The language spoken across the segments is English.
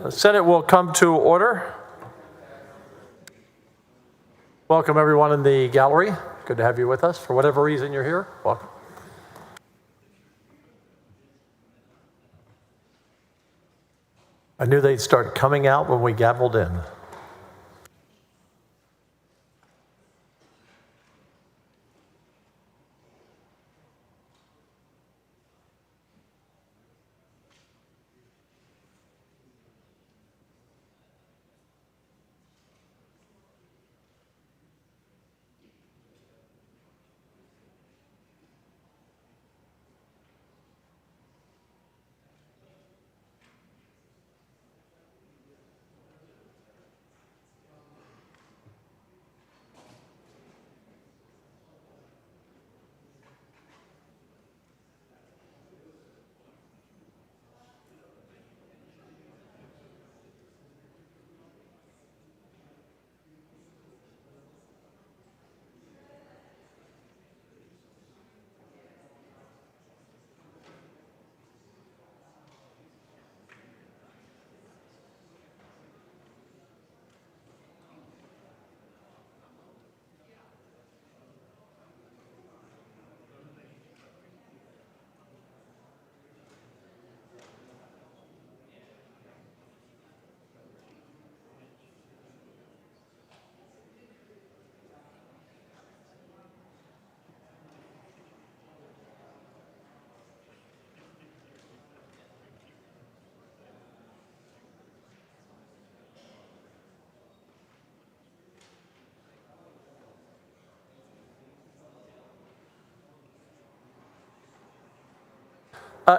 The Senate will come to order. Welcome everyone in the gallery. Good to have you with us. For whatever reason you're here, welcome. I knew they'd start coming out when we gavelled in.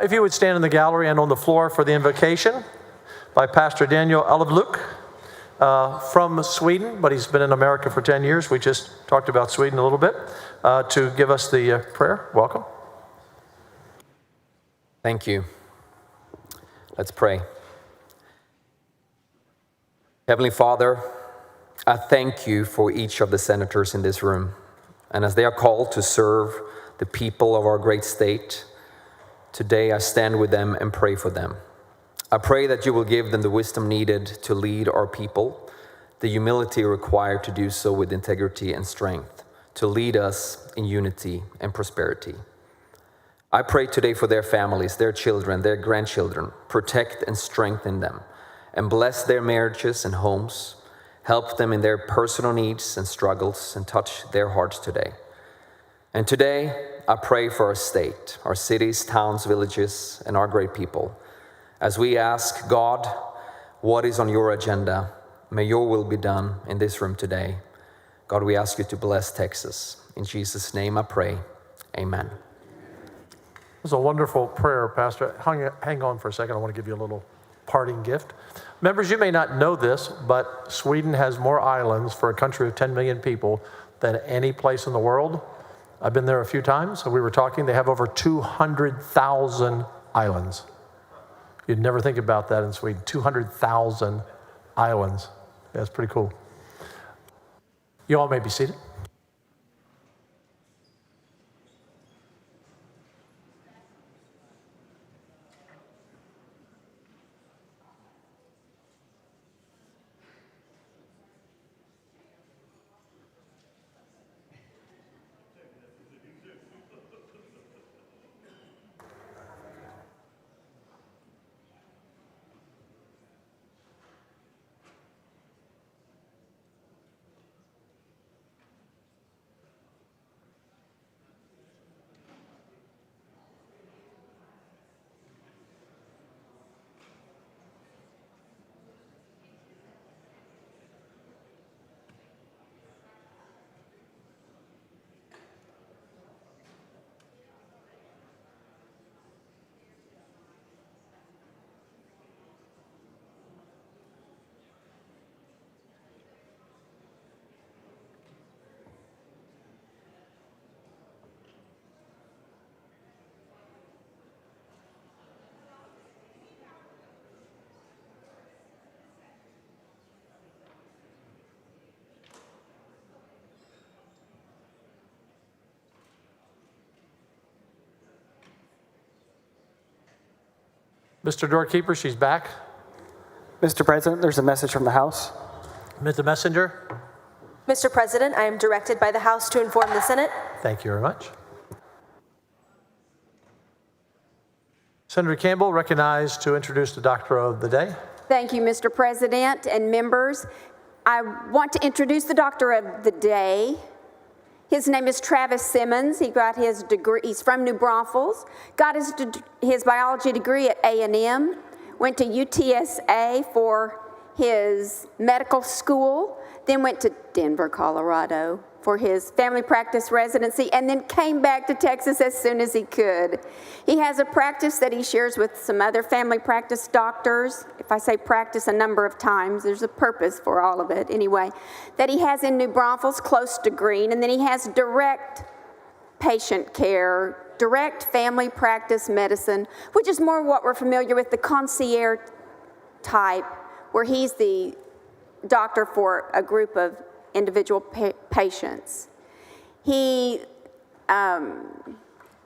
If you would stand in the gallery and on the floor for the invocation by Pastor Daniel Elevluk from Sweden, but he's been in America for 10 years. We just talked about Sweden a little bit, to give us the prayer. Welcome. Thank you. Let's pray. Heavenly Father, I thank you for each of the senators in this room. And as they are called to serve the people of our great state, today I stand with them and pray for them. I pray that you will give them the wisdom needed to lead our people, the humility required to do so with integrity and strength, to lead us in unity and prosperity. I pray today for their families, their children, their grandchildren. Protect and strengthen them, and bless their marriages and homes. Help them in their personal needs and struggles, and touch their hearts today. And today, I pray for our state, our cities, towns, villages, and our great people. As we ask God, what is on your agenda? May your will be done in this room today. God, we ask you to bless Texas. In Jesus' name I pray, amen. It was a wonderful prayer, Pastor. Hang on for a second. I want to give you a little parting gift. Members, you may not know this, but Sweden has more islands for a country of 10 million people than any place in the world. I've been there a few times, and we were talking. They have over 200,000 islands. You'd never think about that in Sweden. 200,000 islands. That's pretty cool. You all may be seated. Mr. Doorkeeper, she's back. Mr. President, there's a message from the House. Mr. Messenger, Mr. President, I am directed by the House to inform the Senate. thank you very much. Senator Campbell, recognized to introduce the Doctor of the Day. Thank you, Mr. President and members. I want to introduce the Doctor of the Day. His name is Travis Simmons. He got his degree, he's from New Braunfels, got his biology degree at A&M, went to UTSA for his medical school, then went to Denver, Colorado for his family practice residency, and then came back to Texas as soon as he could. He has a practice that he shares with some other family practice doctors. If I say practice a number of times, there's a purpose for all of it anyway, that he has in New Braunfels close to Green, and then he has direct patient care, direct family practice medicine, which is more what we're familiar with, the concierge type, where he's the doctor for a group of individual patients. We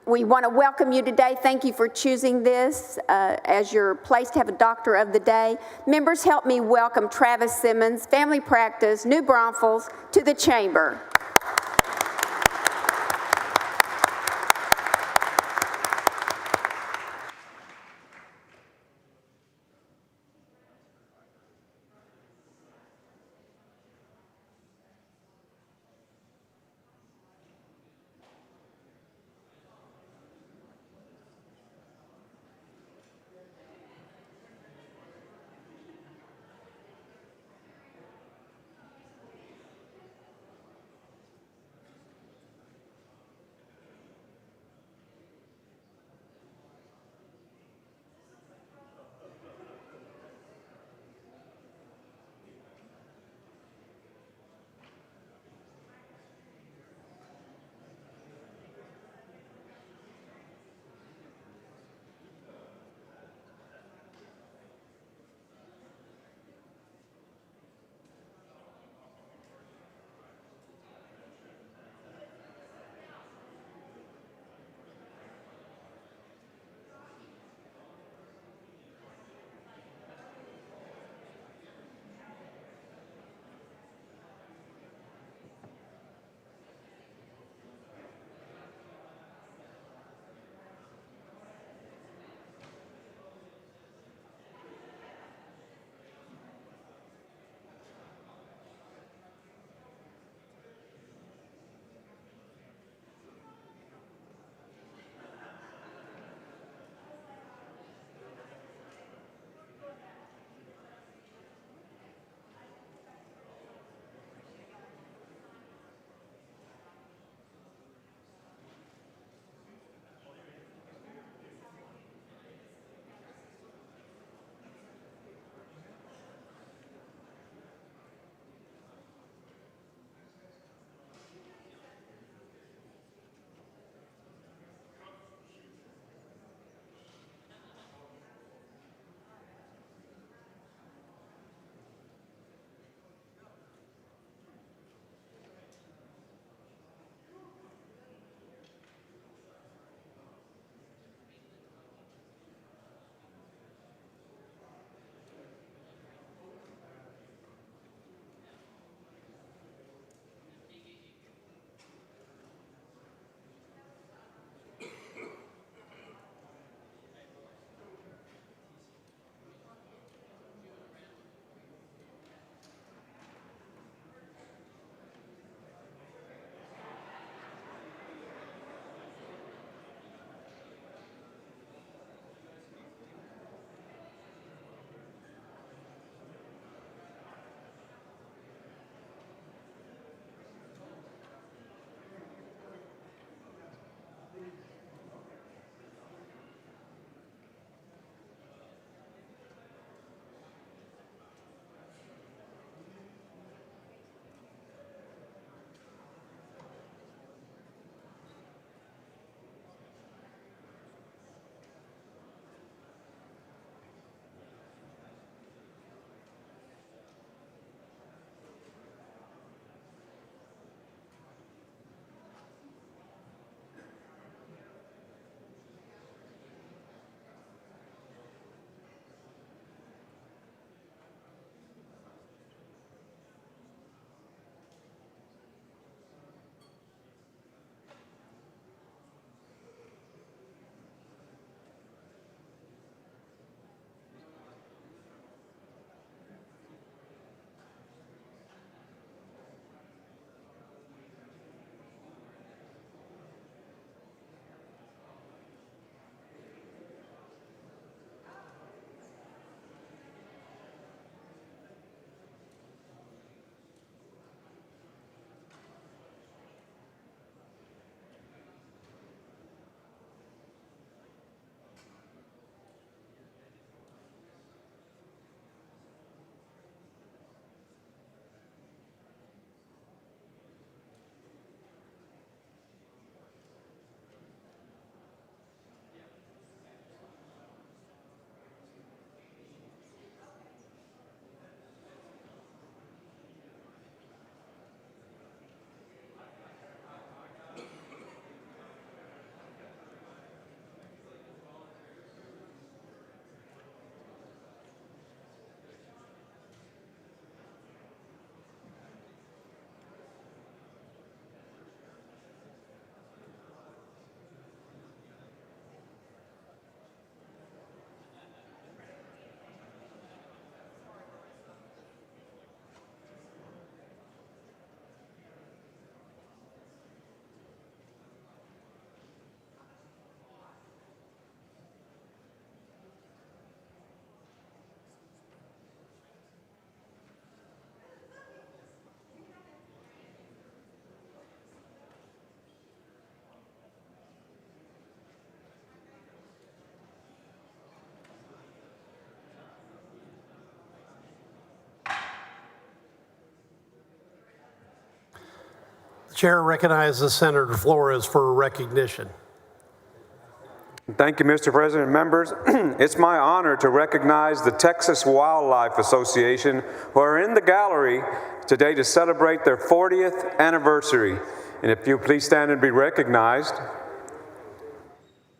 want to welcome you today. Thank you for choosing this as your place to have a Doctor of the Day. Members, help me welcome Travis Simmons, family practice, New Braunfels, to the chamber. Chair recognizes Senator Flores for recognition. Thank you, Mr. President. Members, it's my honor to recognize the Texas Wildlife Association, who are in the gallery today to celebrate their 40th anniversary. And if you please stand and be recognized.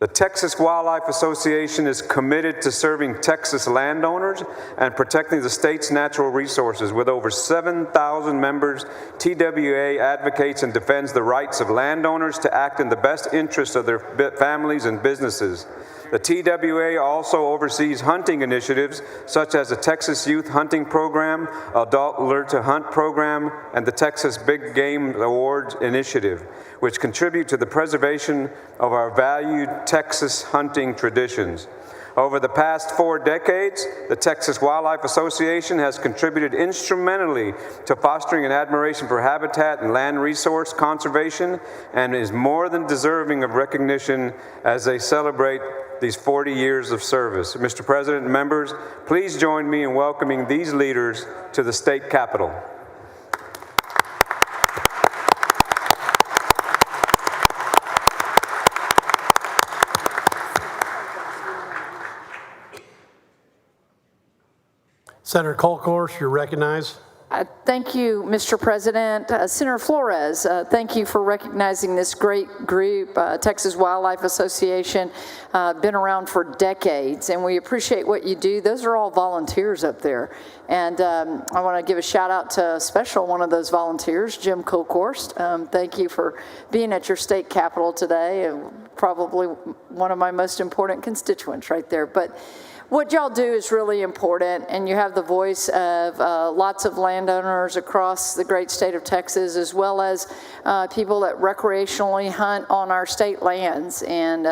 The Texas Wildlife Association is committed to serving Texas landowners and protecting the state's natural resources. With over 7,000 members, TWA advocates and defends the rights of landowners to act in the best interest of their families and businesses. The TWA also oversees hunting initiatives such as the Texas Youth Hunting Program, Adult Learn to Hunt Program, and the Texas Big Game Awards Initiative, which contribute to the preservation of our valued Texas hunting traditions. Over the past 4 decades, the Texas Wildlife Association has contributed instrumentally to fostering an admiration for habitat and land resource conservation and is more than deserving of recognition as they celebrate these 40 years of service. Mr. President and members, please join me in welcoming these leaders to the state capitol. Senator Kolkhorst, you're recognized. Thank you, Mr. President. Senator Flores, thank you for recognizing this great group, Texas Wildlife Association, been around for decades, and we appreciate what you do. Those are all volunteers up there. And I want to give a shout out to a special one of those volunteers, Jim Kolkhorst. Thank you for being at your state capitol today, probably one of my most important constituents right there. But what y'all do is really important, and you have the voice of lots of landowners across the great state of Texas, as well as people that recreationally hunt on our state lands, and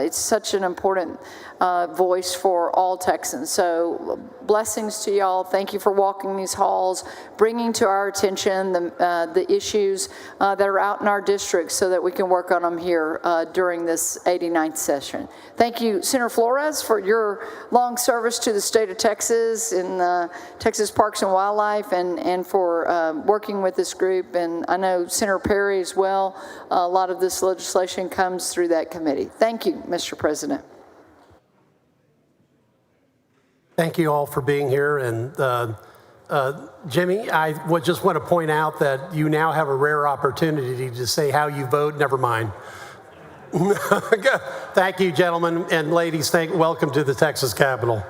it's such an important voice for all Texans. So blessings to y'all. Thank you for walking these halls, bringing to our attention the issues that are out in our district so that we can work on them here during this 89th session. Thank you, Senator Flores, for your long service to the state of Texas in Texas Parks and Wildlife, and for working with this group. And I know Senator Perry as well. A lot of this legislation comes through that committee. Thank you, Mr. President. Thank you all for being here. And Jimmy, I just want to point out that you now have a rare opportunity to say how you vote. Never mind. Thank you, gentlemen and ladies. Welcome to the Texas Capitol.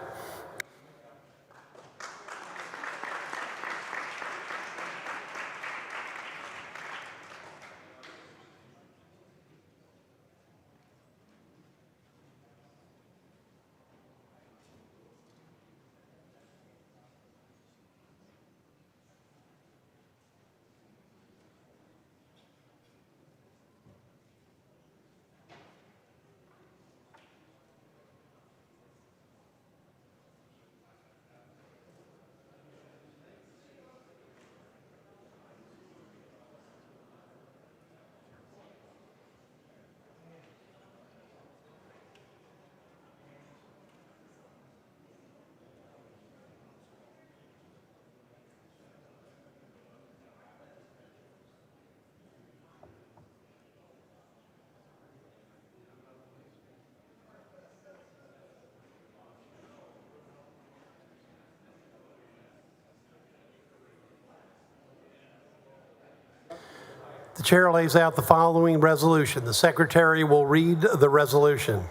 The chair lays out the following resolution. The secretary will read the resolution.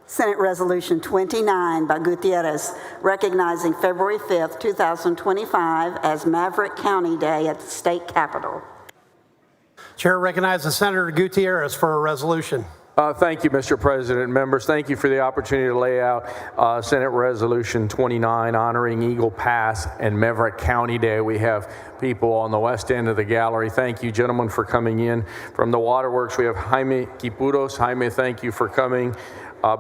Senate Resolution 29 by Gutierrez, recognizing February 5th, 2025 as Maverick County Day at the state capitol. Chair recognizes Senator Gutierrez for a resolution. Thank you, Mr. President. Members, thank you for the opportunity to lay out Senate Resolution 29 honoring Eagle Pass and Maverick County Day. We have people on the west end of the gallery. Thank you, gentlemen, for coming in. From the Waterworks, we have Jaime Quipuros. Jaime, thank you for coming.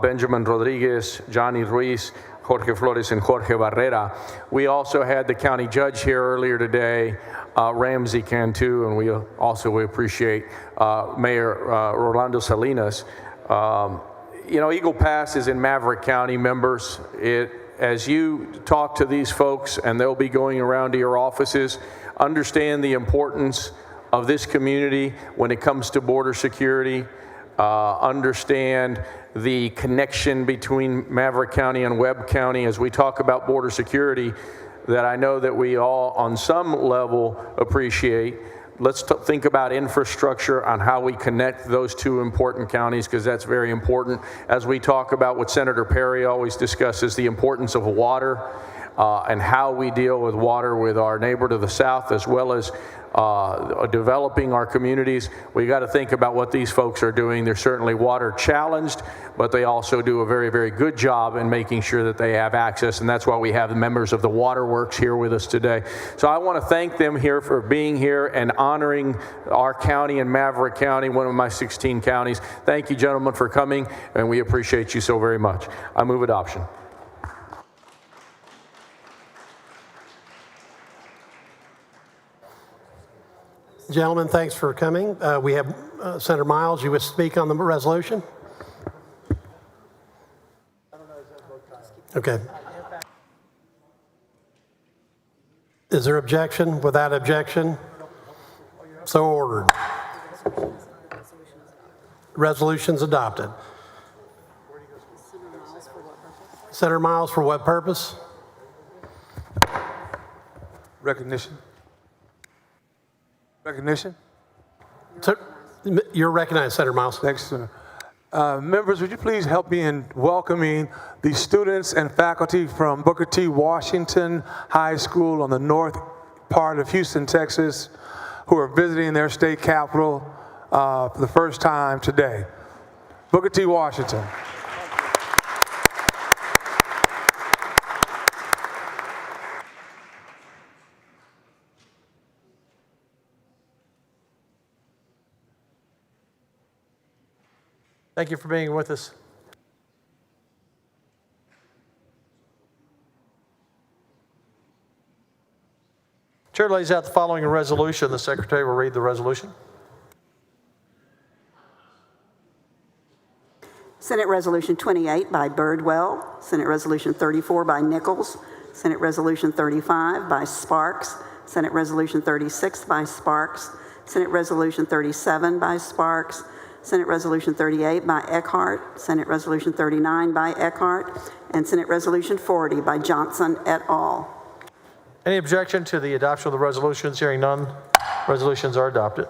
Benjamin Rodriguez, Johnny Ruiz, Jorge Flores, and Jorge Barrera. We also had the county judge here earlier today, Ramsey Cantu, and we appreciate Mayor Rolando Salinas. Eagle Pass is in Maverick County, members. It as you talk to these folks, and they'll be going around to your offices, understand the importance of this community when it comes to border security. Understand the connection between Maverick County and Webb County as we talk about border security that I know that we all on some level appreciate. Let's think about infrastructure on how we connect those two important counties, because that's very important. As we talk about what Senator Perry always discusses, the importance of water and how we deal with water with our neighbor to the south, as well as developing our communities. We got to think about what these folks are doing. They're certainly water challenged, but they also do a very, very good job in making sure that they have access, and that's why we have the members of the Waterworks here with us today. So I want to thank them here for being here and honoring our county and Maverick County, one of my 16 counties. Thank you, gentlemen, for coming, and we appreciate you so very much. I move adoption. Gentlemen, thanks for coming. We have Senator Miles. You would speak on the resolution? Okay. Is there objection? Without objection? So ordered. Resolution's adopted. Senator Miles, for what purpose? Recognition. Recognition. So, you're recognized, Senator Miles. Thanks, sir. Members, would you please help me in welcoming the students and faculty from Booker T. Washington High School on the north part of Houston, Texas, who are visiting their state capital for the first time today. Booker T. Washington. Thank you for being with us. Chair lays out the following resolution. The Secretary will read the resolution. Senate Resolution 28 by Birdwell, Senate Resolution 34 by Nichols, Senate Resolution 35 by Sparks, Senate Resolution 36 by Sparks, Senate Resolution 37 by Sparks, Senate Resolution 38 by Eckhart, Senate Resolution 39 by Eckhart, and Senate Resolution 40 by Johnson et al. Any objection to the adoption of the resolutions? Hearing none, resolutions are adopted.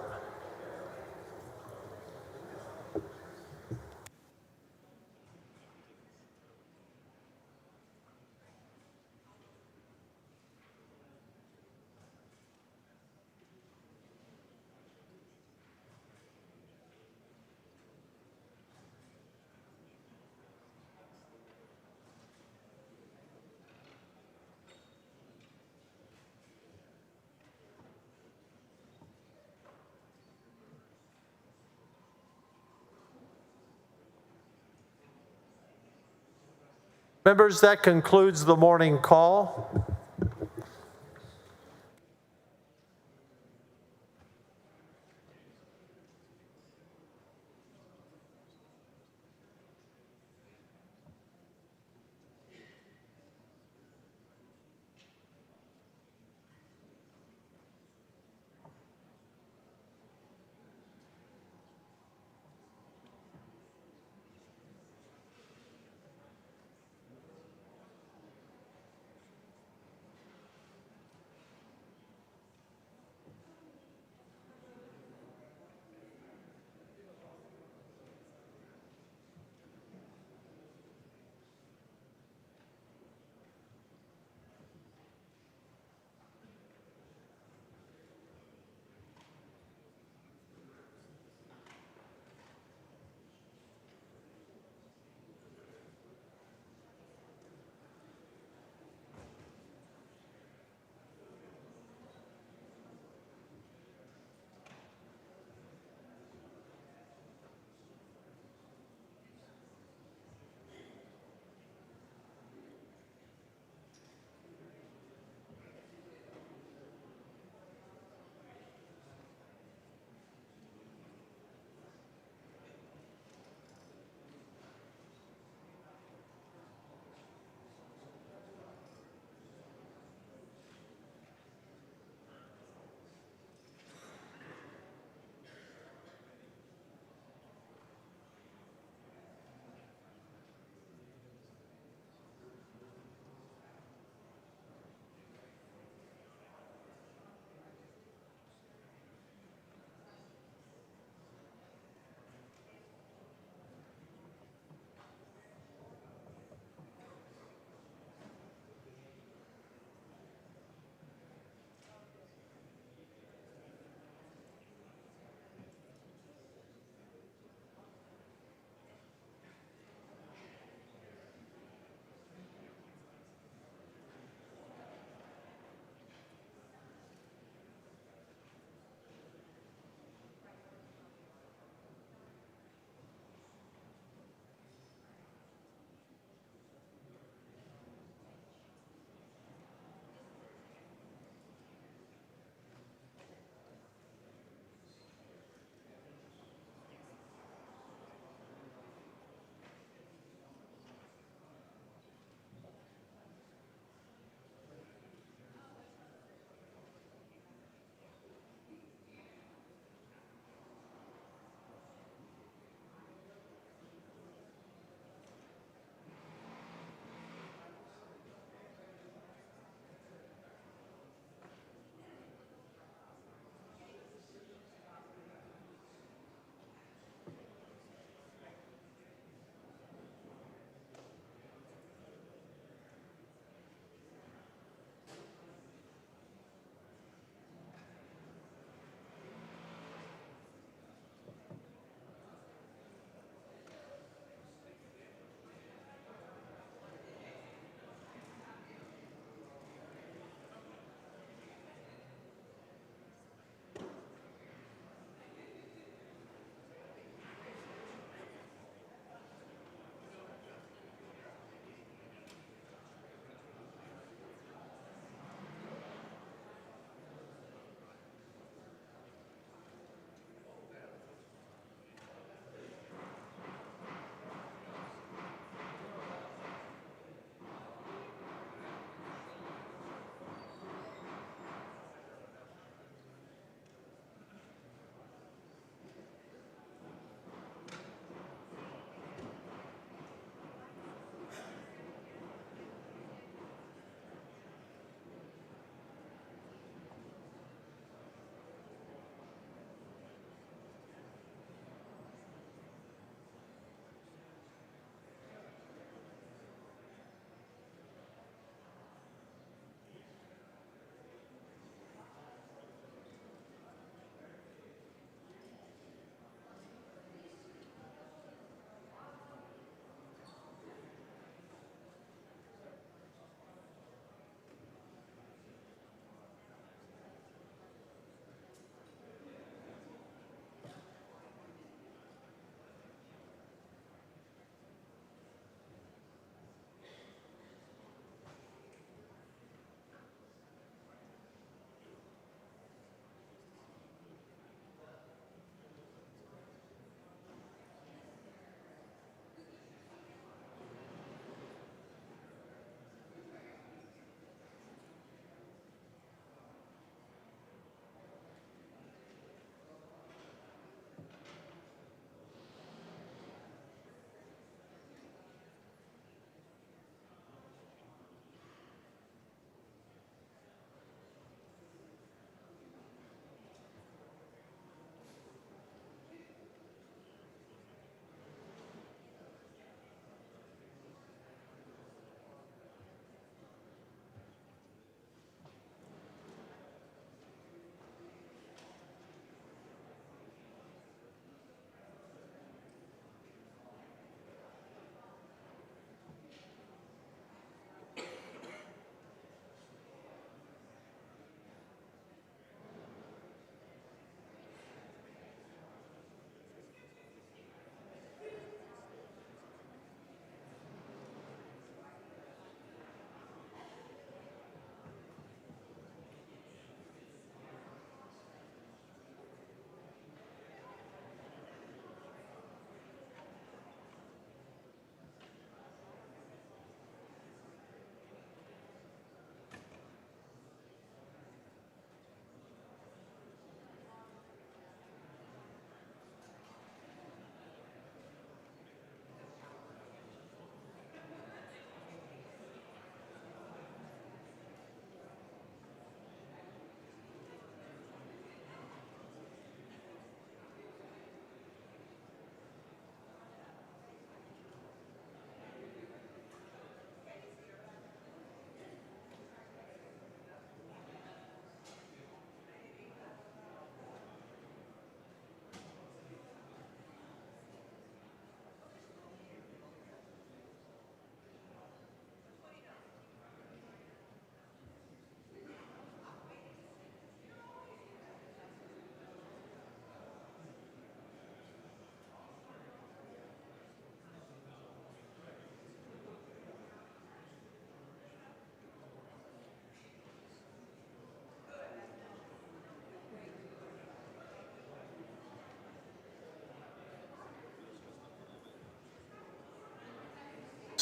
Members, that concludes the morning call.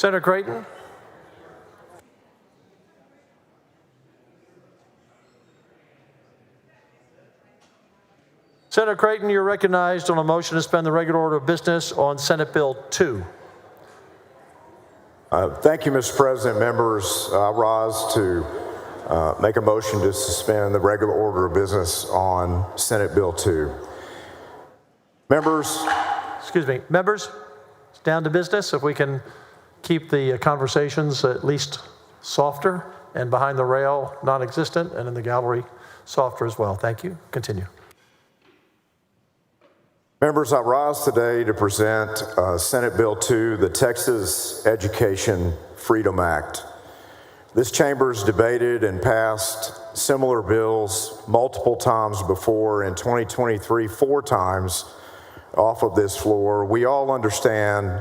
Senator Creighton? Senator Creighton, you're recognized on a motion to suspend the regular order of business on Senate Bill 2. Thank you, Mr. President. Members, I rise to make a motion to suspend the regular order of business on Senate Bill 2. Members. Excuse me. Members, it's down to business. If we can keep the conversations at least softer and behind the rail non-existent and in the gallery softer as well. Thank you. Continue. Members, I rise today to present Senate Bill 2, the Texas Education Freedom Act. This chamber's debated and passed similar bills multiple times before. In 2023, 4 times off of this floor. We all understand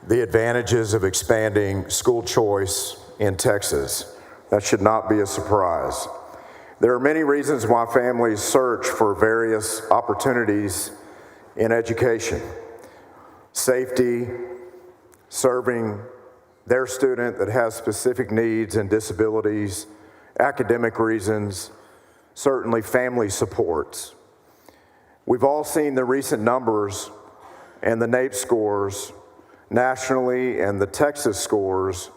the advantages of expanding school choice in Texas. That should not be a surprise. There are many reasons why families search for various opportunities in education. Safety, serving their student that has specific needs and disabilities, academic reasons, certainly family supports. We've all seen the recent numbers and the NAEP scores nationally and the Texas scores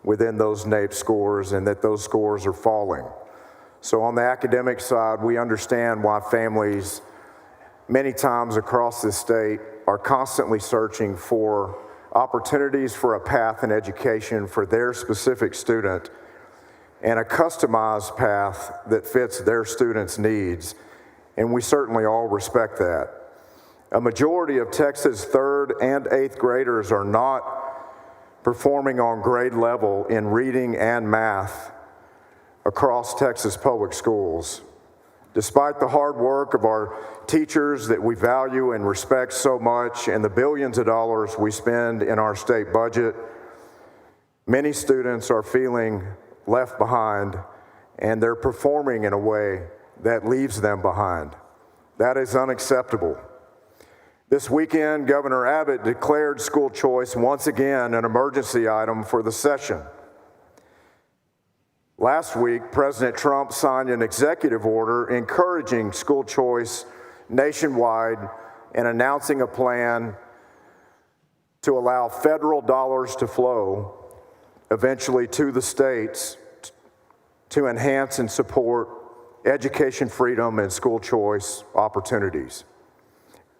within those NAEP scores, and that those scores are falling. So on the academic side, we understand why families many times across this state are constantly searching for opportunities for a path in education for their specific student and a customized path that fits their students' needs. And we certainly all respect that. A majority of Texas 3rd and 8th graders are not performing on grade level in reading and math across Texas public schools. Despite the hard work of our teachers that we value and respect so much and the billions of dollars we spend in our state budget, many students are feeling left behind, and they're performing in a way that leaves them behind. That is unacceptable. This weekend, Governor Abbott declared school choice once again an emergency item for the session. Last week, President Trump signed an executive order encouraging school choice nationwide and announcing a plan to allow federal dollars to flow eventually to the states to enhance and support education freedom and school choice opportunities.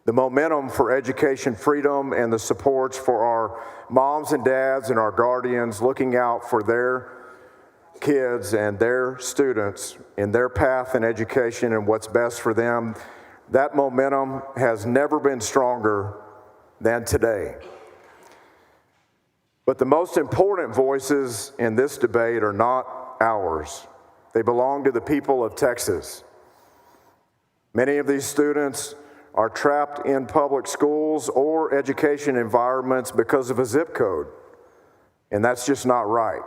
The momentum for education freedom and the supports for our moms and dads and our guardians looking out for their kids and their students in their path in education and what's best for them, that momentum has never been stronger than today. But the most important voices in this debate are not ours. They belong to the people of Texas. Many of these students are trapped in public schools or education environments because of a zip code, and that's just not right.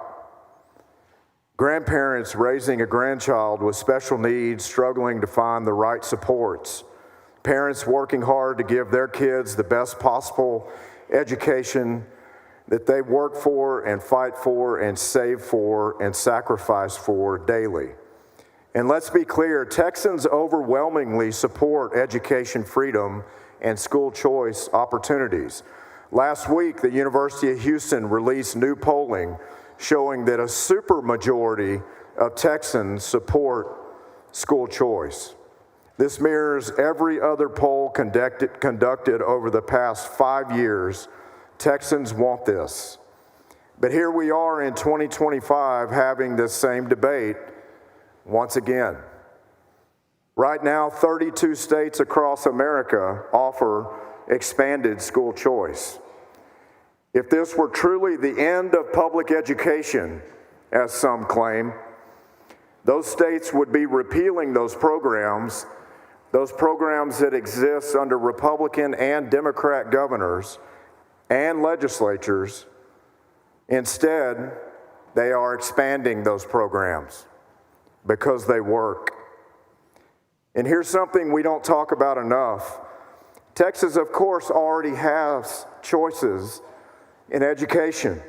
Grandparents raising a grandchild with special needs, struggling to find the right supports. Parents working hard to give their kids the best possible education that they work for and fight for and save for and sacrifice for daily. And let's be clear, Texans overwhelmingly support education freedom and school choice opportunities. Last week, the University of Houston released new polling showing that a supermajority of Texans support school choice. This mirrors every other poll conducted over the past 5 years. Texans want this. But here we are in 2025 having this same debate once again. Right now, 32 states across America offer expanded school choice. If this were truly the end of public education, as some claim, those states would be repealing those programs that exist under Republican and Democrat governors and legislatures. Instead, they are expanding those programs because they work. And here's something we don't talk about enough. Texas, of course, already has choices in education.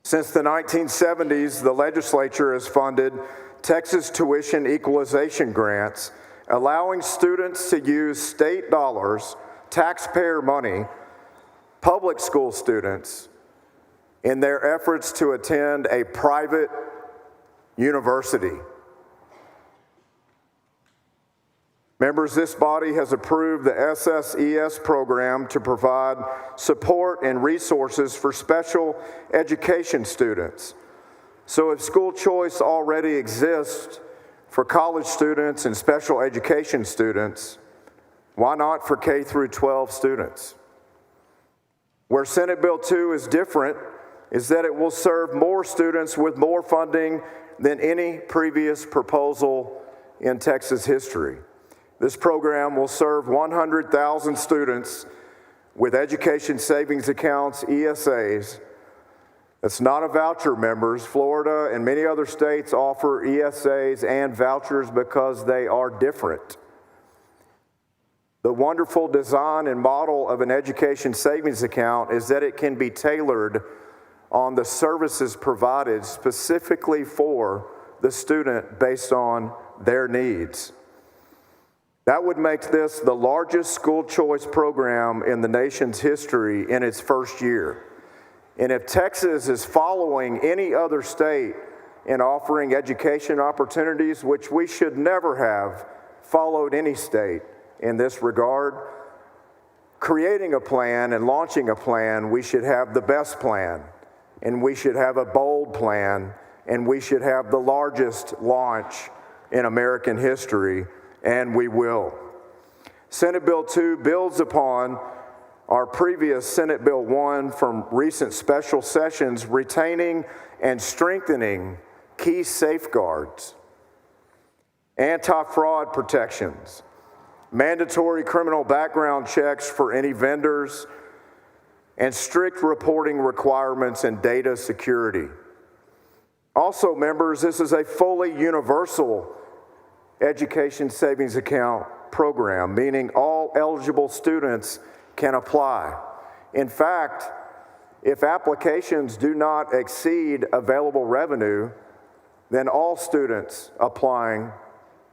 Since the 1970s, the legislature has funded Texas tuition equalization grants, allowing students to use state dollars, taxpayer money, public school students, in their efforts to attend a private university. Members, this body has approved the SSES program to provide support and resources for special education students. So if school choice already exists for college students and special education students, why not for K through 12 students? Where Senate Bill 2 is different is that it will serve more students with more funding than any previous proposal in Texas history. This program will serve 100,000 students with education savings accounts, ESAs. It's not a voucher, members. Florida and many other states offer ESAs and vouchers because they are different. The wonderful design and model of an education savings account is that it can be tailored on the services provided specifically for the student based on their needs. That would make this the largest school choice program in the nation's history in its first year. And if Texas is following any other state in offering education opportunities, which we should never have followed any state in this regard, creating a plan and launching a plan, we should have the best plan, and we should have a bold plan, and we should have the largest launch in American history, and we will. Senate Bill 2 builds upon our previous Senate Bill 1 from recent special sessions, retaining and strengthening key safeguards, anti-fraud protections, mandatory criminal background checks for any vendors, and strict reporting requirements and data security. Also, members, this is a fully universal education savings account program, meaning all eligible students can apply. In fact, if applications do not exceed available revenue, then all students applying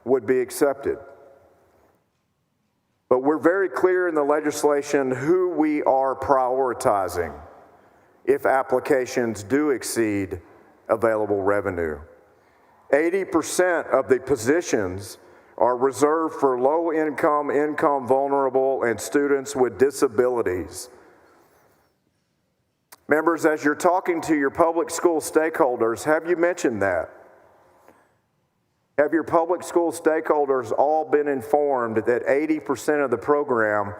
would be accepted. But we're very clear in the legislation who we are prioritizing if applications do exceed available revenue. 80% of the positions are reserved for low-income, income vulnerable, and students with disabilities. Members, as you're talking to your public school stakeholders, have you mentioned that? Have your public school stakeholders all been informed that 80% of the program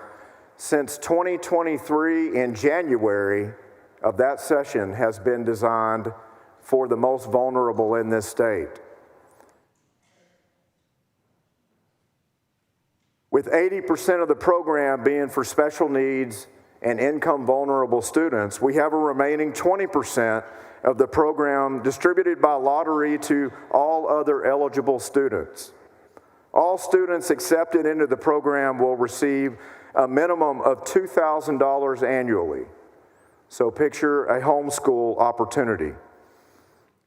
since 2023 in January of that session has been designed for the most vulnerable in this state? With 80% of the program being for special needs and income vulnerable students, we have a remaining 20% of the program distributed by lottery to all other eligible students. All students accepted into the program will receive a minimum of $2,000 annually. So picture a homeschool opportunity.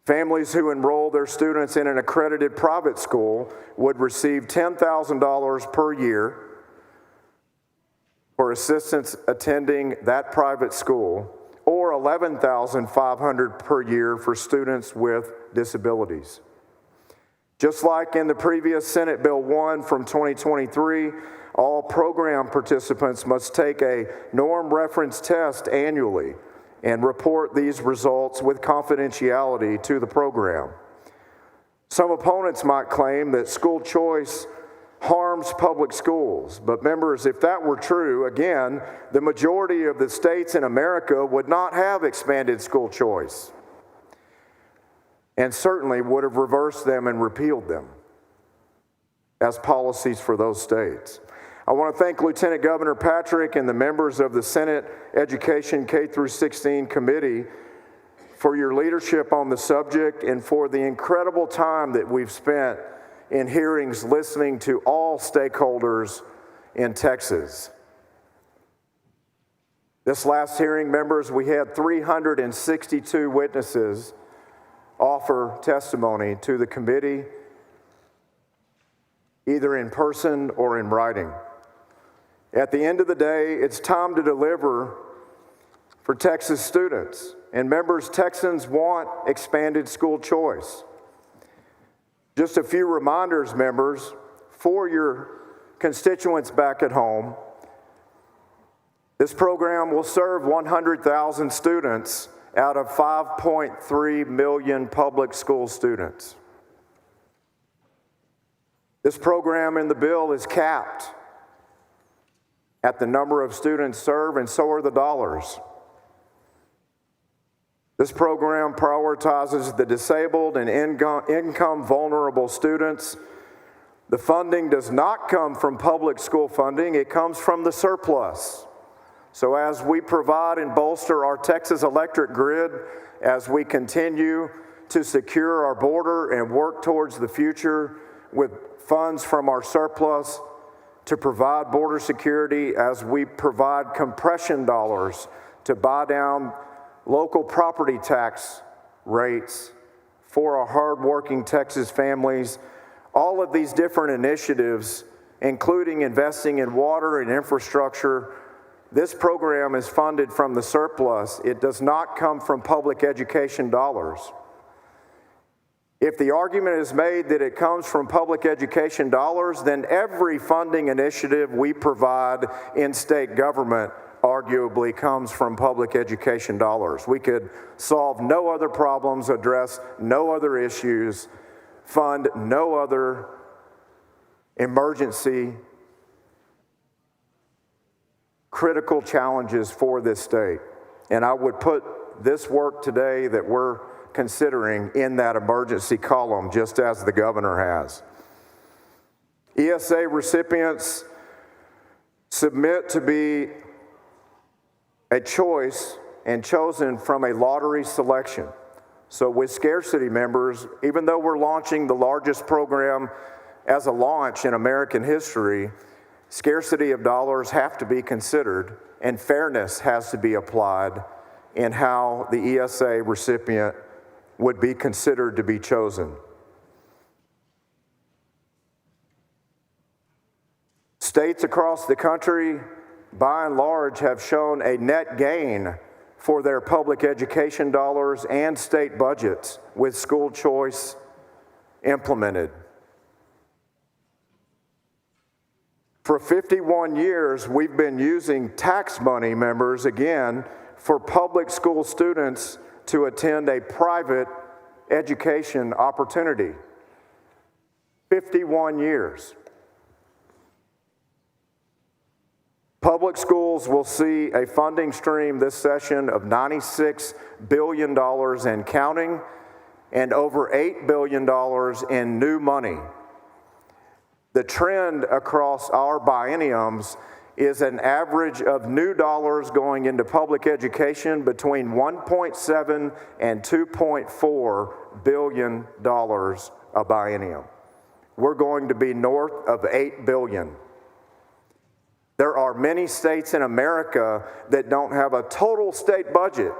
Families who enroll their students in an accredited private school would receive $10,000 per year for assistance attending that private school, or $11,500 per year for students with disabilities. Just like in the previous Senate Bill 1 from 2023, all program participants must take a norm reference test annually and report these results with confidentiality to the program. Some opponents might claim that school choice harms public schools, but members, if that were true, again, the majority of the states in America would not have expanded school choice, and certainly would have reversed them and repealed them as policies for those states. I want to thank Lieutenant Governor Patrick and the members of the Senate Education K-16 Committee for your leadership on the subject and for the incredible time that we've spent in hearings listening to all stakeholders in Texas. This last hearing, members, we had 362 witnesses offer testimony to the committee, either in person or in writing. At the end of the day, it's time to deliver for Texas students. And members, Texans want expanded school choice. Just a few reminders, members, for your constituents back at home. This program will serve 100,000 students out of 5.3 million public school students. This program in the bill is capped at the number of students served, and so are the dollars. This program prioritizes the disabled and income vulnerable students. The funding does not come from public school funding, it comes from the surplus. So as we provide and bolster our Texas electric grid, as we continue to secure our border and work towards the future with funds from our surplus to provide border security, as we provide compression dollars to buy down local property tax rates for our hardworking Texas families, all of these different initiatives, including investing in water and infrastructure, this program is funded from the surplus. It does not come from public education dollars. If the argument is made that it comes from public education dollars, then every funding initiative we provide in state government arguably comes from public education dollars. We could solve no other problems, address no other issues, fund no other emergency critical challenges for this state. And I would put this work today that we're considering in that emergency column, just as the governor has. ESA recipients submit to be a choice and chosen from a lottery selection. So with scarcity, members, even though we're launching the largest program as a launch in American history, scarcity of dollars have to be considered, and fairness has to be applied in how the ESA recipient would be considered to be chosen. States across the country, by and large, have shown a net gain for their public education dollars and state budgets with school choice implemented. For 51 years, we've been using tax money, members, again, for public school students to attend a private education opportunity. 51 years. Public schools will see a funding stream this session of $96 billion and counting, and over $8 billion in new money. The trend across our bienniums is an average of new dollars going into public education between $1.7 and $2.4 billion a biennium. We're going to be north of $8 billion. There are many states in America that don't have a total state budget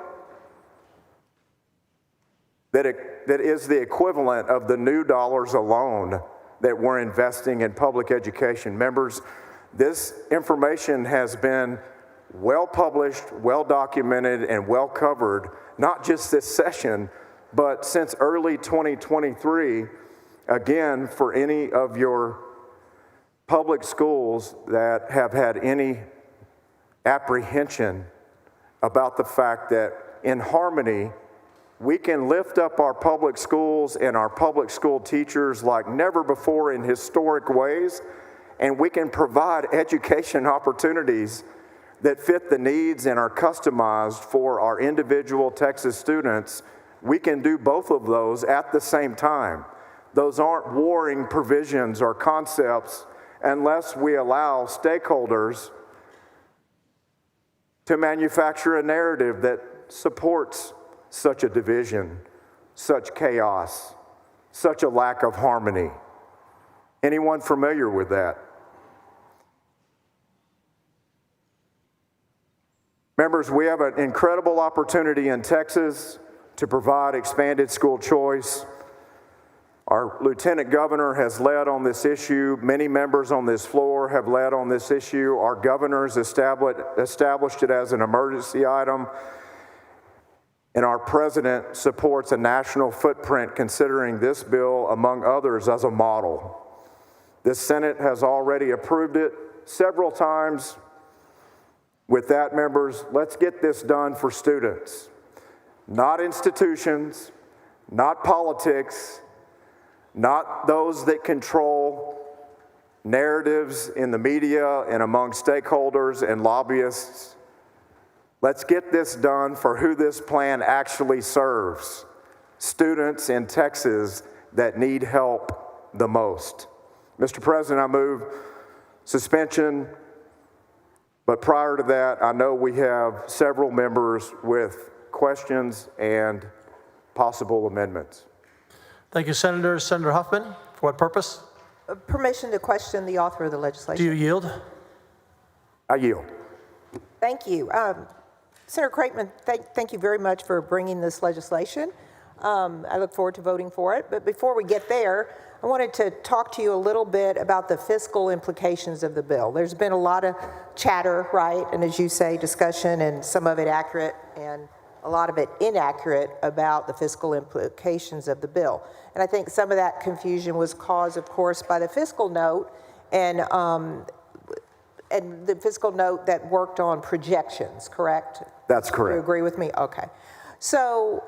that is the equivalent of the new dollars alone that we're investing in public education. Members, this information has been well published, well documented, and well covered, not just this session, but since early 2023, again, for any of your public schools that have had any apprehension about the fact that in harmony, we can lift up our public schools and our public school teachers like never before in historic ways, and we can provide education opportunities that fit the needs and are customized for our individual Texas students. We can do both of those at the same time. Those aren't warring provisions or concepts unless we allow stakeholders to manufacture a narrative that supports such a division, such chaos, such a lack of harmony. Anyone familiar with that? Members, we have an incredible opportunity in Texas to provide expanded school choice. Our Lieutenant Governor has led on this issue. Many members on this floor have led on this issue. Our governors established it as an emergency item. And our president supports a national footprint, considering this bill, among others, as a model. The Senate has already approved it several times. With that, members, let's get this done for students, not institutions, not politics, not those that control narratives in the media and among stakeholders and lobbyists. Let's get this done for who this plan actually serves, students in Texas that need help the most. Mr. President, I move suspension, but prior to that, I know we have several members with questions and possible amendments. Thank you, Senator. Senator Huffman, for what purpose? Permission to question the author of the legislation. Do you yield? I yield. Thank you. Senator Craitman, thank you very much for bringing this legislation. I look forward to voting for it. But before we get there, I wanted to talk to you a little bit about the fiscal implications of the bill. There's been a lot of chatter, right? And as you say, discussion, and some of it accurate and a lot of it inaccurate about the fiscal implications of the bill. And I think some of that confusion was caused, of course, by the fiscal note and the fiscal note that worked on projections, correct? That's correct. You agree with me? Okay. So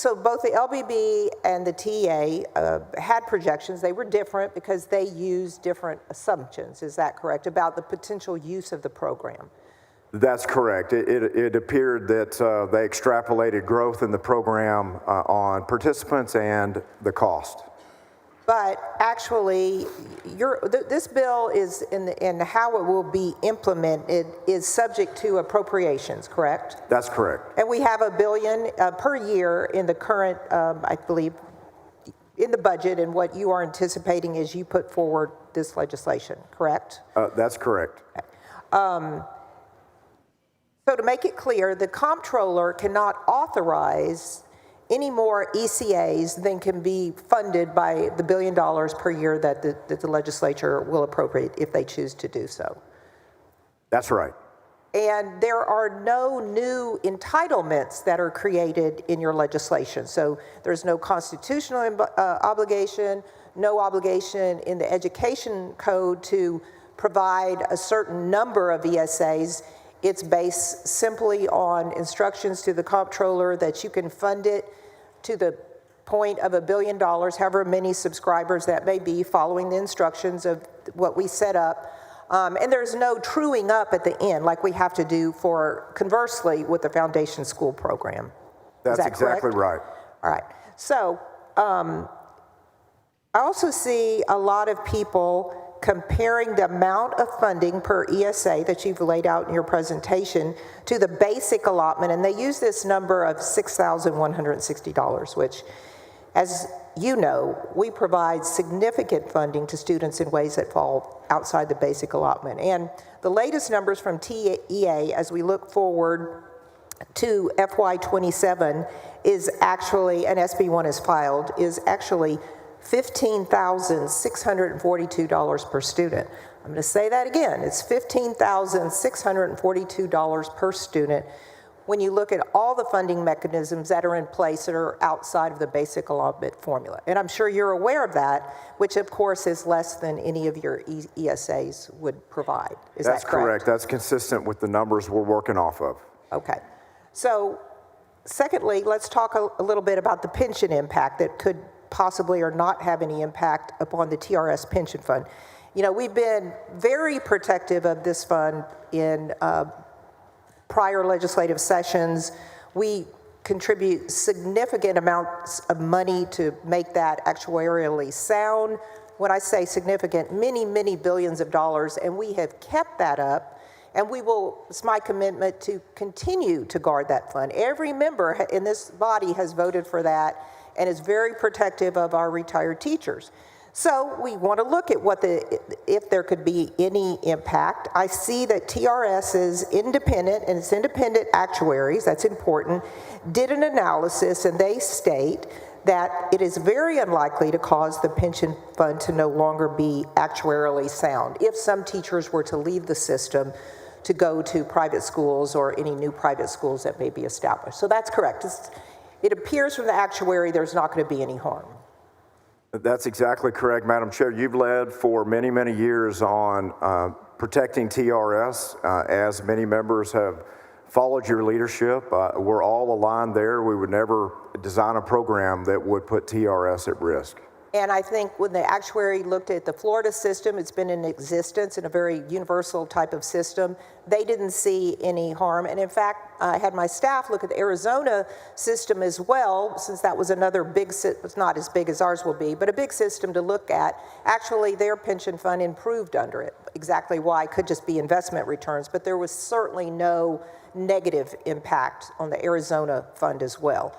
both the LBB and the TA had projections. They were different because they used different assumptions. Is that correct? About the potential use of the program. That's correct. It appeared that they extrapolated growth in the program on participants and the cost. But actually, this bill is in how it will be implemented is subject to appropriations, correct? That's correct. And we have $1 billion per year in the current, I believe, in the budget, and what you are anticipating as you put forward this legislation, correct? That's correct. So to make it clear, the comptroller cannot authorize any more ECAs than can be funded by the $1 billion per year that the legislature will appropriate if they choose to do so. That's right. And there are no new entitlements that are created in your legislation. So there's no constitutional obligation, no obligation in the education code to provide a certain number of ESAs. It's based simply on instructions to the comptroller that you can fund it to the point of $1 billion, however many subscribers that may be, following the instructions of what we set up. And there's no truing up at the end like we have to do for, conversely, with the foundation school program. That's exactly right. All right. So I also see a lot of people comparing the amount of funding per ESA that you've laid out in your presentation to the basic allotment, and they use this number of $6,160, which, as you know, we provide significant funding to students in ways that fall outside the basic allotment. And the latest numbers from TEA, as we look forward to FY27, is actually, and SB1 is filed, is actually $15,642 per student. I'm going to say that again. It's $15,642 per student when you look at all the funding mechanisms that are in place that are outside of the basic allotment formula. And I'm sure you're aware of that, which of course is less than any of your ESAs would provide. Is that correct? That's correct. That's consistent with the numbers we're working off of. Okay. So secondly, let's talk a little bit about the pension impact that could possibly or not have any impact upon the TRS pension fund. You know, we've been very protective of this fund in prior legislative sessions. We contribute significant amounts of money to make that actuarially sound. When I say significant, many, many billions of dollars, and we have kept that up. And we will, it's my commitment to continue to guard that fund. Every member in this body has voted for that and is very protective of our retired teachers. So we want to look at if there could be any impact. I see that TRS is independent, and it's independent actuaries, that's important, did an analysis, and they state that it is very unlikely to cause the pension fund to no longer be actuarially sound if some teachers were to leave the system to go to private schools or any new private schools that may be established. So that's correct. It appears from the actuary there's not going to be any harm. That's exactly correct, Madam Chair. You've led for many, many years on protecting TRS, as many members have followed your leadership. We're all aligned there. We would never design a program that would put TRS at risk. And I think when the actuary looked at the Florida system, it's been in existence in a very universal type of system. They didn't see any harm. And in fact, I had my staff look at the Arizona system as well, since that was another big, it's not as big as ours will be, but a big system to look at. Actually, their pension fund improved under it. Exactly why could just be investment returns, but there was certainly no negative impact on the Arizona fund as well.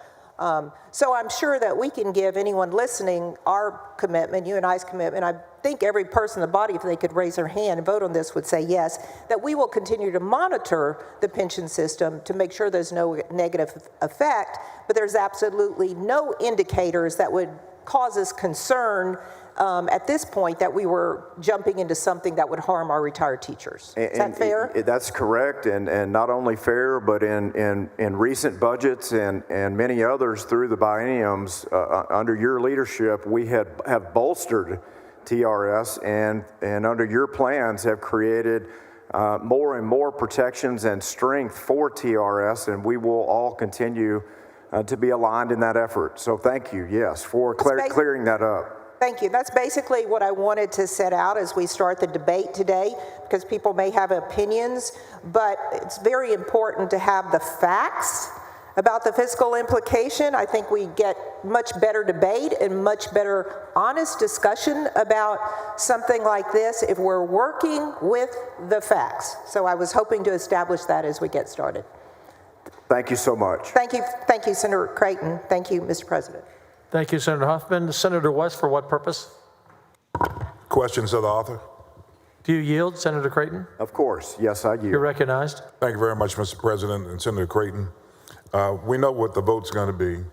So I'm sure that we can give anyone listening our commitment, you and I's commitment. I think every person in the body, if they could raise their hand and vote on this, would say yes, that we will continue to monitor the pension system to make sure there's no negative effect, but there's absolutely no indicators that would cause us concern at this point that we were jumping into something that would harm our retired teachers. Is that fair? That's correct, and not only fair, but in recent budgets and many others through the bienniums under your leadership, we have bolstered TRS and under your plans have created more and more protections and strength for TRS, and we will all continue to be aligned in that effort. So thank you, yes, for clearing that up. Thank you. That's basically what I wanted to set out as we start the debate today, because people may have opinions, but it's very important to have the facts about the fiscal implication. I think we get much better debate and much better honest discussion about something like this if we're working with the facts. So I was hoping to establish that as we get started. Thank you so much. Thank you, Senator Creighton. Thank you, Mr. President. Thank you, Senator Huffman. Senator West, for what purpose? Questions of the author? Do you yield, Senator Creighton? Of course. Yes, I yield. You're recognized. Thank you very much, Mr. President and Senator Creighton. We know what the vote's going to be.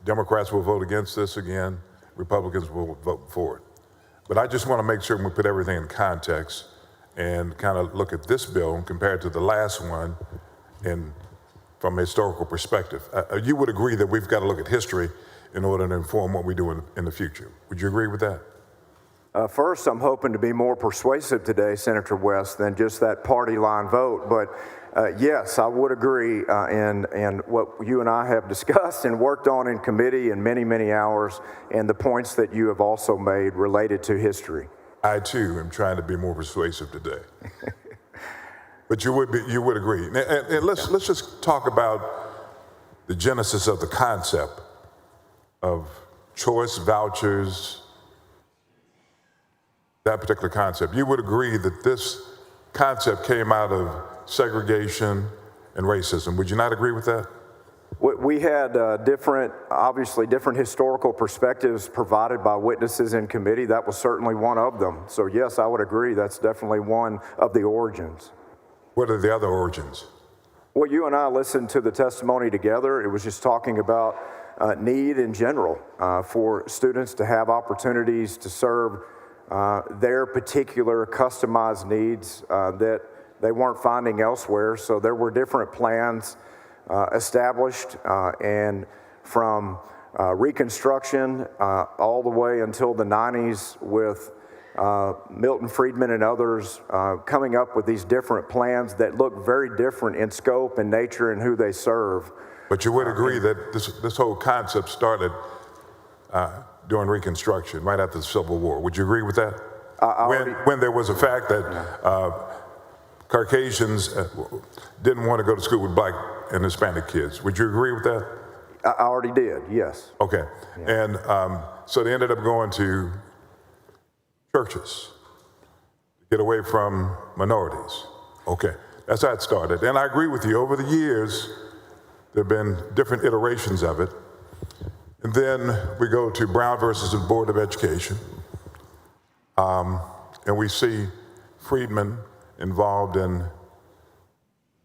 Democrats will vote against this again. Republicans will vote for it. But I just want to make sure we put everything in context and kind of look at this bill compared to the last one from a historical perspective. You would agree that we've got to look at history in order to inform what we do in the future. Would you agree with that? First, I'm hoping to be more persuasive today, Senator West, than just that party line vote. But yes, I would agree in what you and I have discussed and worked on in committee in many, many hours, and the points that you have also made related to history. I too am trying to be more persuasive today. But you would agree. And let's just talk about the genesis of the concept of choice vouchers, that particular concept. You would agree that this concept came out of segregation and racism. Would you not agree with that? We had obviously different historical perspectives provided by witnesses in committee. That was certainly one of them. So yes, I would agree that's definitely one of the origins. What are the other origins? Well, you and I listened to the testimony together. It was just talking about need in general for students to have opportunities to serve their particular customized needs that they weren't finding elsewhere. So there were different plans established, and from Reconstruction all the way until the 90s with Milton Friedman and others coming up with these different plans that look very different in scope and nature and who they serve. But you would agree that this whole concept started during Reconstruction, right after the Civil War. Would you agree with that? When there was a fact that Caucasians didn't want to go to school with Black and Hispanic kids. Would you agree with that? I already did, yes. Okay. Yeah. And so they ended up going to churches to get away from minorities. Okay. That's how it started. And I agree with you. Over the years, there have been different iterations of it. And then we go to Brown versus the Board of Education. And we see Friedman involved in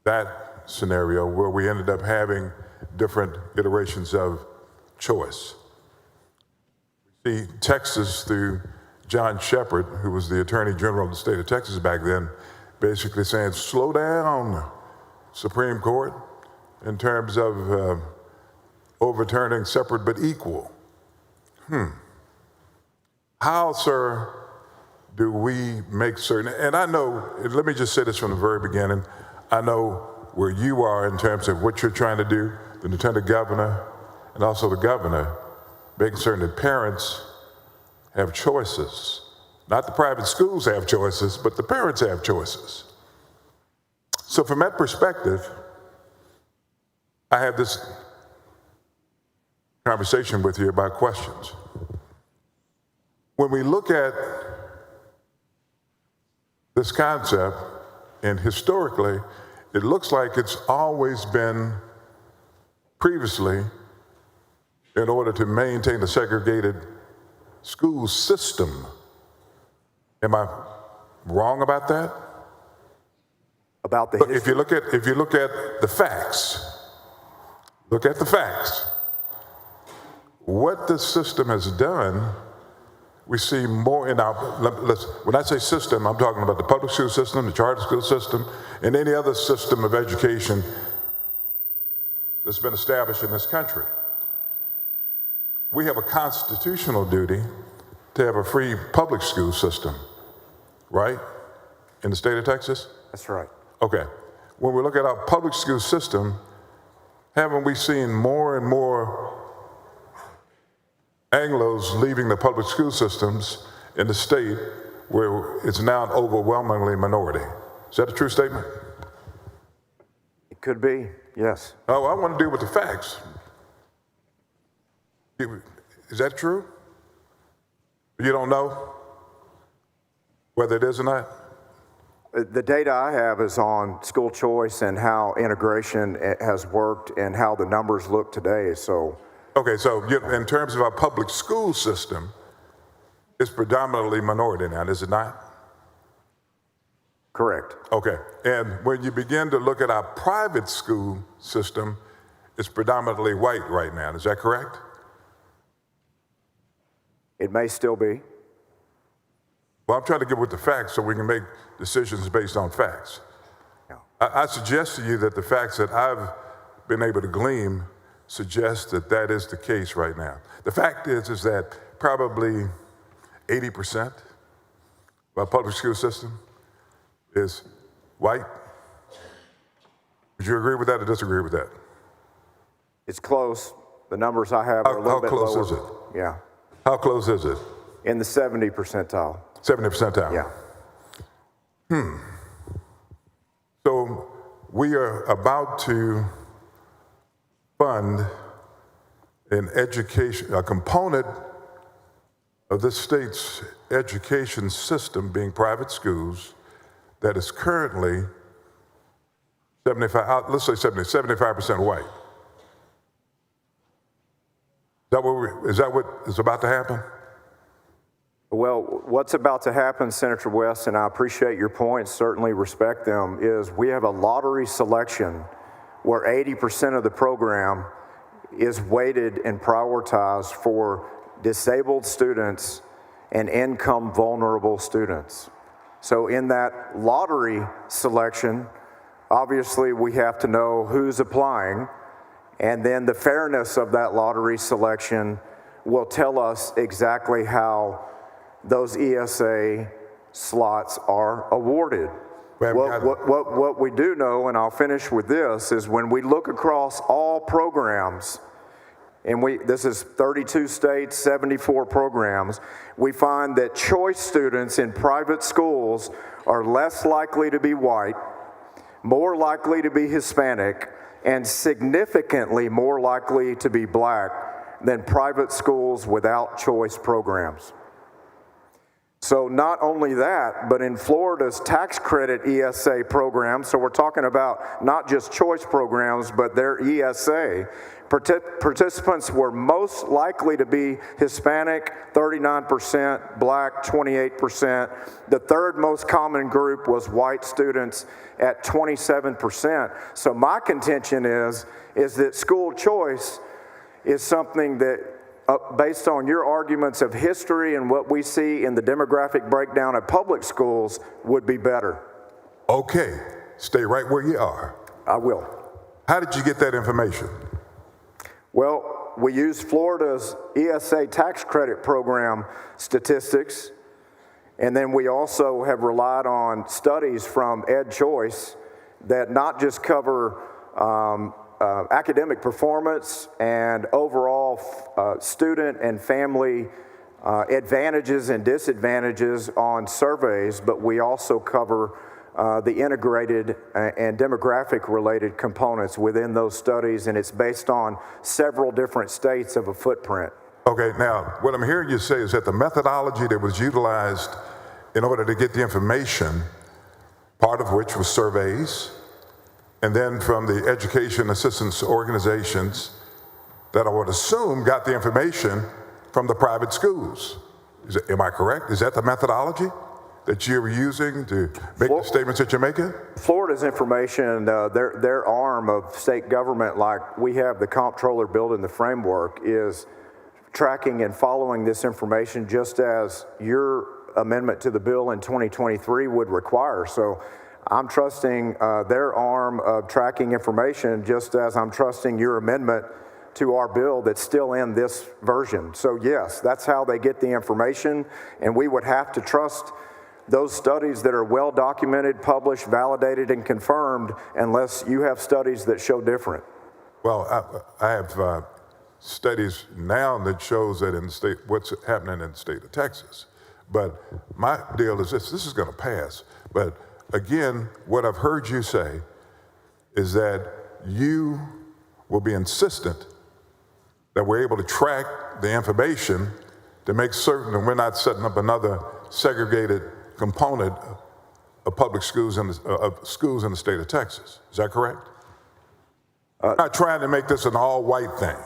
that scenario where we ended up having different iterations of choice. We see Texas through John Shepard, who was the Attorney General of the state of Texas back then, basically saying, slow down, Supreme Court, in terms of overturning separate but equal. How, sir, do we make certain, and I know, let me just say this from the very beginning, I know where you are in terms of what you're trying to do, the Lieutenant Governor and also the Governor, making certain that parents have choices. Not the private schools have choices, but the parents have choices. So from that perspective, I have this conversation with you about questions. When we look at this concept, and historically, it looks like it's always been previously, in order to maintain a segregated school system. Am I wrong about that? About the But if you look at the facts, look at the facts. What the system has done, we see more in our, when I say system, I'm talking about the public school system, the charter school system, and any other system of education that's been established in this country. We have a constitutional duty to have a free public school system, right? In the state of Texas? That's right. Okay. When we look at our public school system, haven't we seen more and more Anglos leaving the public school systems in the state where it's now an overwhelmingly minority? Is that a true statement? It could be, yes. Oh, I want to deal with the facts. Is that true? You don't know whether it is or not? The data I have is on school choice and how integration has worked and how the numbers look today, so. Okay, so in terms of our public school system, it's predominantly minority now, is it not? Correct. Okay, and when you begin to look at our private school system, it's predominantly white right now, is that correct? It may still be. Well, I'm trying to get with the facts so we can make decisions based on facts. Yeah. I suggest to you that the facts that I've been able to glean suggest that that is the case right now. The fact is that probably 80% of our public school system is white. Would you agree with that or disagree with that? It's close. The numbers I have are a little bit lower. How close is it? Yeah. How close is it? In the 70 percentile. 70 percentile? Yeah. So we are about to fund an education, a component of this state's education system being private schools that is currently 75% white. Is that what is about to happen? Well, what's about to happen, Senator West, and I appreciate your points, certainly respect them, is we have a lottery selection where 80% of the program is weighted and prioritized for disabled students and income vulnerable students. So in that lottery selection, obviously we have to know who's applying, and then the fairness of that lottery selection will tell us exactly how those ESA slots are awarded. What we do know, and I'll finish with this, is when we look across all programs, and this is 32 states, 74 programs, we find that choice students in private schools are less likely to be white, more likely to be Hispanic, and significantly more likely to be black than private schools without choice programs. So not only that, but in Florida's tax credit ESA program, so we're talking about not just choice programs, but their ESA, participants were most likely to be Hispanic, 39%, Black, 28%. The third most common group was white students at 27%. So my contention is that school choice is something that, based on your arguments of history and what we see in the demographic breakdown of public schools, would be better. Okay, stay right where you are. I will. How did you get that information? Well, we use Florida's ESA tax credit program statistics, and then we also have relied on studies from EdChoice that not just cover academic performance and overall student and family advantages and disadvantages on surveys, but we also cover the integrated and demographic related components within those studies, and it's based on several different states of a footprint. Okay, now, what I'm hearing you say is that the methodology that was utilized in order to get the information, part of which was surveys, and then from the education assistance organizations that I would assume got the information from the private schools. Am I correct? Is that the methodology that you're using to make the statements that you're making? Florida's information, their arm of state government, like we have the comptroller building the framework, is tracking and following this information just as your amendment to the bill in 2023 would require. So I'm trusting their arm of tracking information just as I'm trusting your amendment to our bill that's still in this version. So yes, that's how they get the information, and we would have to trust those studies that are well documented, published, validated, and confirmed, unless you have studies that show different. Well, I have studies now that shows that in the state, what's happening in the state of Texas. But my deal is this is going to pass. But again, what I've heard you say is that you will be insistent that we're able to track the information to make certain that we're not setting up another segregated component of public schools in the state of Texas. Is that correct? Not trying to make this an all-white thing.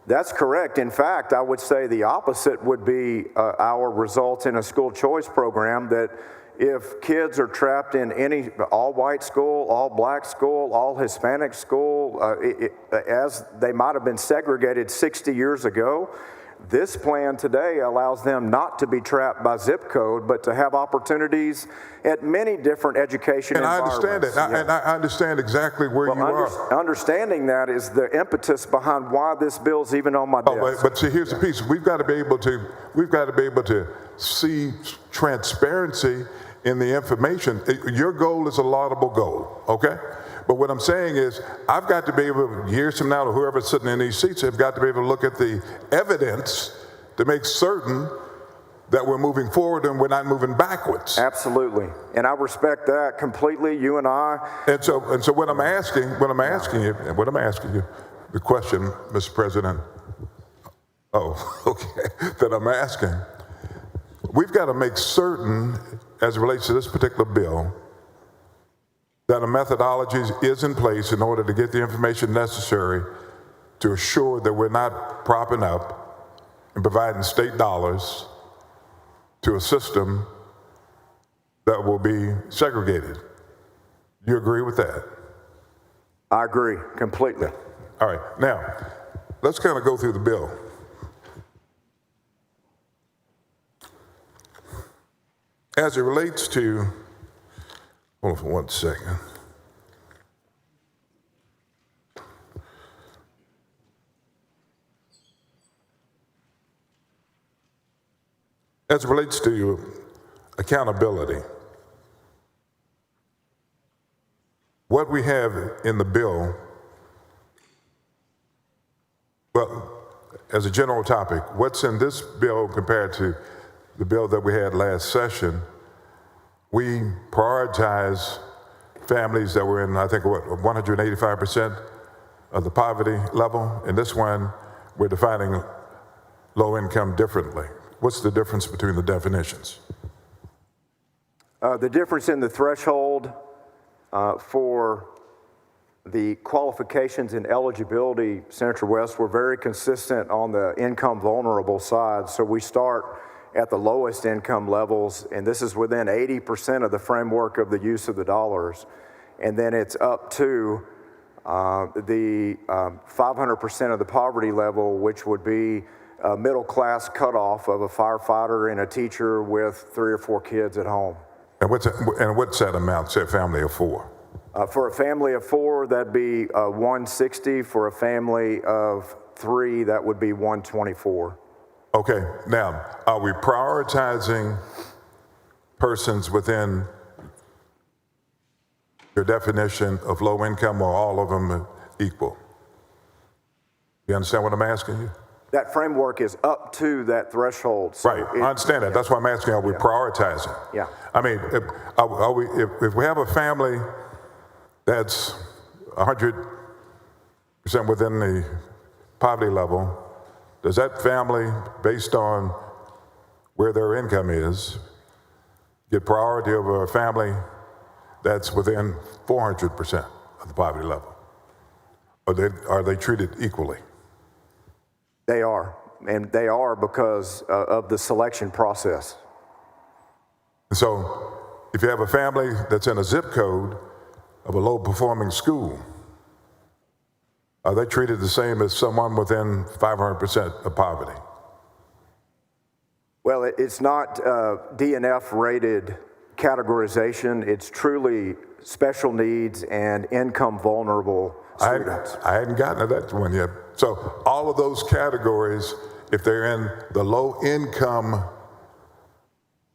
That's correct. In fact, I would say the opposite would be our results in a school choice program, that if kids are trapped in any all-white school, all-black school, all-Hispanic school, as they might have been segregated 60 years ago, this plan today allows them not to be trapped by zip code, but to have opportunities at many different education environments. And I understand it, and I understand exactly where you are. Understanding that is the impetus behind why this bill's even on my desk. But see, here's the piece: we've got to be able to see transparency in the information. Your goal is a laudable goal, okay? But what I'm saying is, I've got to be able, years from now, or whoever's sitting in these seats, have got to be able to look at the evidence to make certain that we're moving forward and we're not moving backwards. Absolutely, and I respect that completely. You and I. And so what I'm asking you, the question, Mr. President. Oh, okay. That I'm asking. We've got to make certain, as it relates to this particular bill, that a methodology is in place in order to get the information necessary to assure that we're not propping up and providing state dollars to a system that will be segregated. You agree with that? I agree completely. All right, now, let's kind of go through the bill. As it relates to, hold on for 1 second. As it relates to accountability, what we have in the bill, well, as a general topic, what's in this bill compared to the bill that we had last session, we prioritize families that were in, I think, 185% of the poverty level. In this one, we're defining low income differently. What's the difference between the definitions? The difference in the threshold for the qualifications and eligibility, Senator West, were very consistent on the income vulnerable side. So we start at the lowest income levels, and this is within 80% of the framework of the use of the dollars. And then it's up to the 500% of the poverty level, which would be a middle class cutoff of a firefighter and a teacher with 3 or 4 kids at home. And what's that amount, say a family of 4? For a family of 4, that'd be 160. For a family of 3, that would be 124. Okay, now, are we prioritizing persons within your definition of low income, or all of them equal? You understand what I'm asking you? That framework is up to that threshold. So right, I understand that. That's why I'm asking, are we prioritizing? Yeah. I mean, if we have a family that's 100% within the poverty level, does that family, based on where their income is, get priority over a family that's within 400% of the poverty level? Or are they treated equally? They are, and they are because of the selection process. So if you have a family that's in a zip code of a low-performing school, are they treated the same as someone within 500% of poverty? Well, it's not DNF-rated categorization. It's truly special needs and income vulnerable students. I hadn't gotten to that one yet. So all of those categories, if they're in the low-income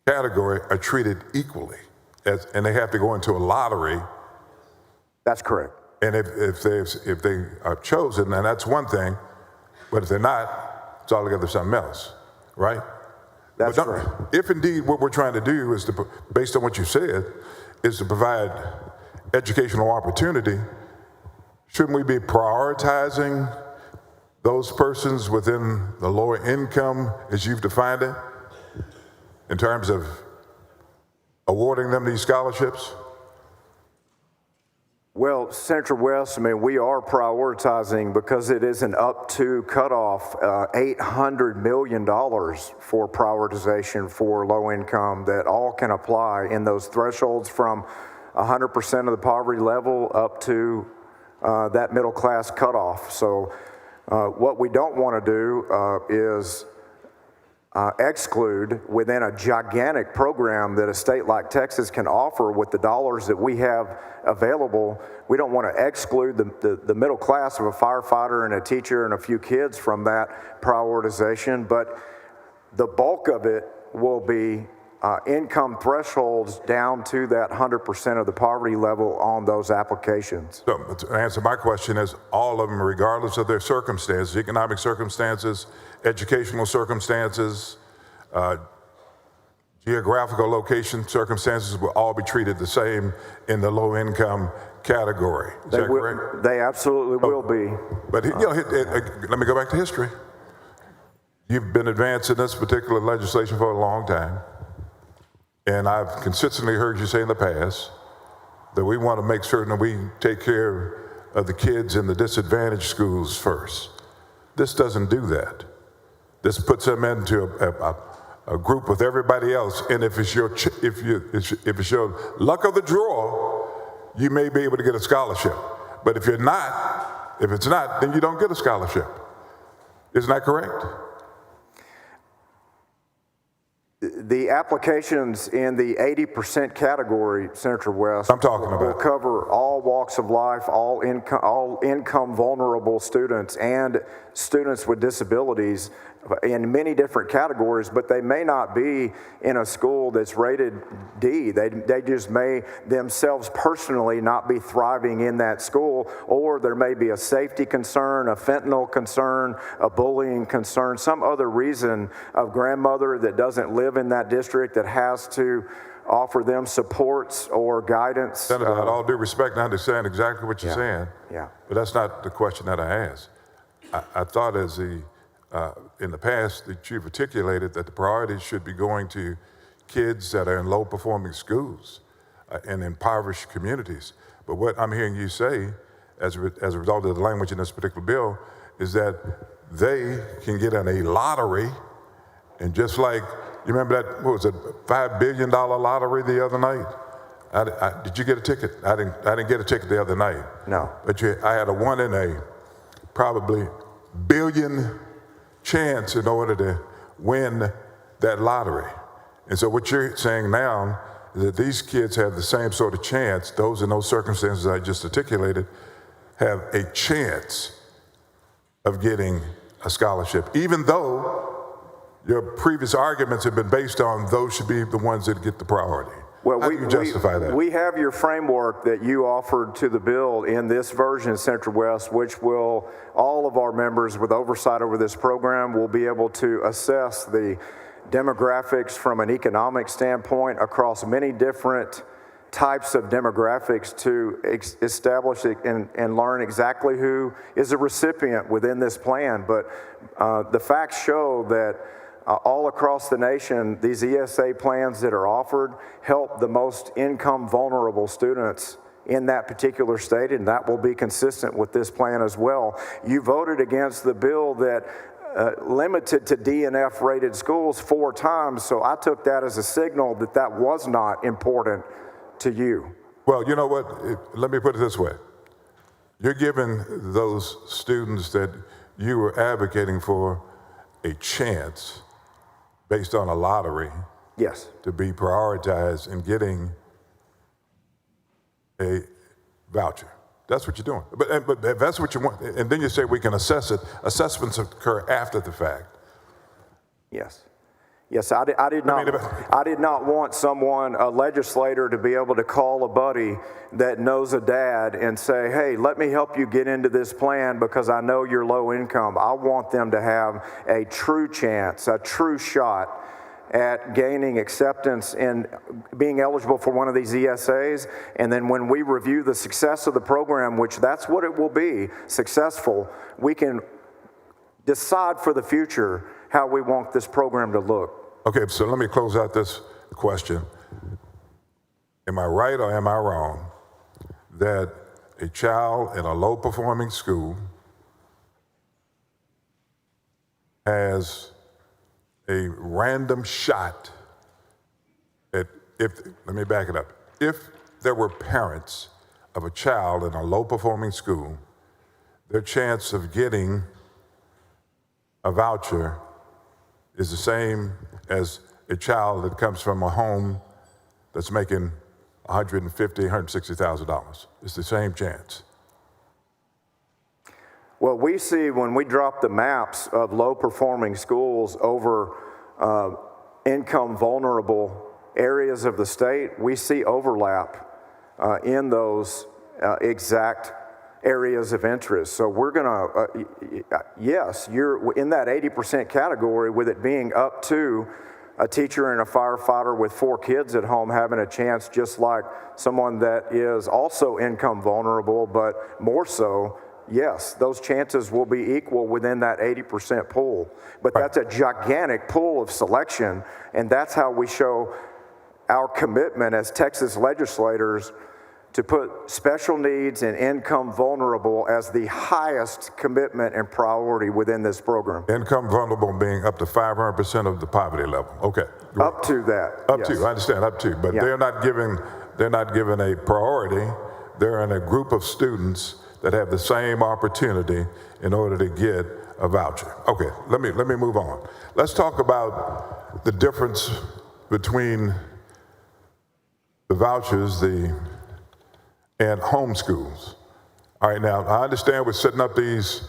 category, are treated equally, and they have to go into a lottery. That's correct. And if they are chosen, then that's one thing, but if they're not, it's altogether something else, right? That's correct. If indeed what we're trying to do is, based on what you said, is to provide educational opportunity, shouldn't we be prioritizing those persons within the lower income, as you've defined it, in terms of awarding them these scholarships? Well, Senator West, I mean, we are prioritizing because it is an up to cutoff, $800 million for prioritization for low income that all can apply in those thresholds from 100% of the poverty level up to that middle class cutoff. So what we don't want to do is exclude within a gigantic program that a state like Texas can offer with the dollars that we have available. We don't want to exclude the middle class of a firefighter and a teacher and a few kids from that prioritization, but the bulk of it will be income thresholds down to that 100% of the poverty level on those applications. So to answer my question is all of them, regardless of their circumstances, economic circumstances, educational circumstances, geographical location circumstances, will all be treated the same in the low income category. Is that correct? They absolutely will be. But you know, let me go back to history. You've been advancing this particular legislation for a long time. And I've consistently heard you say in the past that we want to make certain that we take care of the kids in the disadvantaged schools first. This doesn't do that. This puts them into a group with everybody else. And if it's your luck of the draw, you may be able to get a scholarship. But if it's not, then you don't get a scholarship. Isn't that correct? The applications in the 80% category, Senator West, I'm talking about, will cover all walks of life, all income vulnerable students and students with disabilities in many different categories, but they may not be in a school that's rated D. They just may themselves personally not be thriving in that school, or there may be a safety concern, a fentanyl concern, a bullying concern, some other reason of grandmother that doesn't live in that district that has to offer them supports or guidance. Senator, with all due respect, I understand exactly what you're saying. Yeah. But that's not the question that I asked. I thought in the past that you've articulated that the priority should be going to kids that are in low-performing schools and impoverished communities. But what I'm hearing you say, as a result of the language in this particular bill, is that they can get in a lottery, and just like, you remember that, what was it, $5 billion lottery the other night? Did you get a ticket? I didn't get a ticket the other night. No. But I had a 1 in a probably billion chance in order to win that lottery. And so what you're saying now is that these kids have the same sort of chance, those in those circumstances I just articulated, have a chance of getting a scholarship, even though your previous arguments have been based on those should be the ones that get the priority. Well, how do you justify that? We have your framework that you offered to the bill in this version, Senator West, which will, all of our members with oversight over this program will be able to assess the demographics from an economic standpoint across many different types of demographics to establish it and learn exactly who is a recipient within this plan. But the facts show that all across the nation, these ESA plans that are offered help the most income vulnerable students in that particular state, and that will be consistent with this plan as well. You voted against the bill that limited to D and F rated schools 4 times, so I took that as a signal that that was not important to you. Well, you know what? Let me put it this way. You're giving those students that you were advocating for a chance based on a lottery. Yes. To be prioritized in getting a voucher. That's what you're doing. But if that's what you want, and then you say we can assess it. Assessments occur after the fact. Yes. Yes, I did not want someone, a legislator, to be able to call a buddy that knows a dad and say, hey, let me help you get into this plan because I know you're low income. I want them to have a true chance, a true shot at gaining acceptance and being eligible for one of these ESAs. And then when we review the success of the program, which that's what it will be, successful, we can decide for the future how we want this program to look. Okay, so let me close out this question. Am I right or am I wrong that a child in a low-performing school has a random shot at, let me back it up. If there were parents of a child in a low-performing school, their chance of getting a voucher is the same as a child that comes from a home that's making $150,000, $160,000. It's the same chance. Well, we see when we drop the maps of low-performing schools over income vulnerable areas of the state, we see overlap in those exact areas of interest. So we're gonna, yes, you're in that 80% category with it being up to a teacher and a firefighter with 4 kids at home having a chance, just like someone that is also income vulnerable, but more so. Yes, those chances will be equal within that 80% pool. But that's a gigantic pool of selection, and that's how we show our commitment as Texas legislators to put special needs and income vulnerable as the highest commitment and priority within this program. Income vulnerable being up to 500% of the poverty level. Okay. Great. Up to that. Up yes. to, I understand, up to, but Yeah. they're not given a priority. They're in a group of students that have the same opportunity in order to get a voucher. Okay, let me move on. Let's talk about the difference between the vouchers and homeschools. All right, now I understand we're setting up these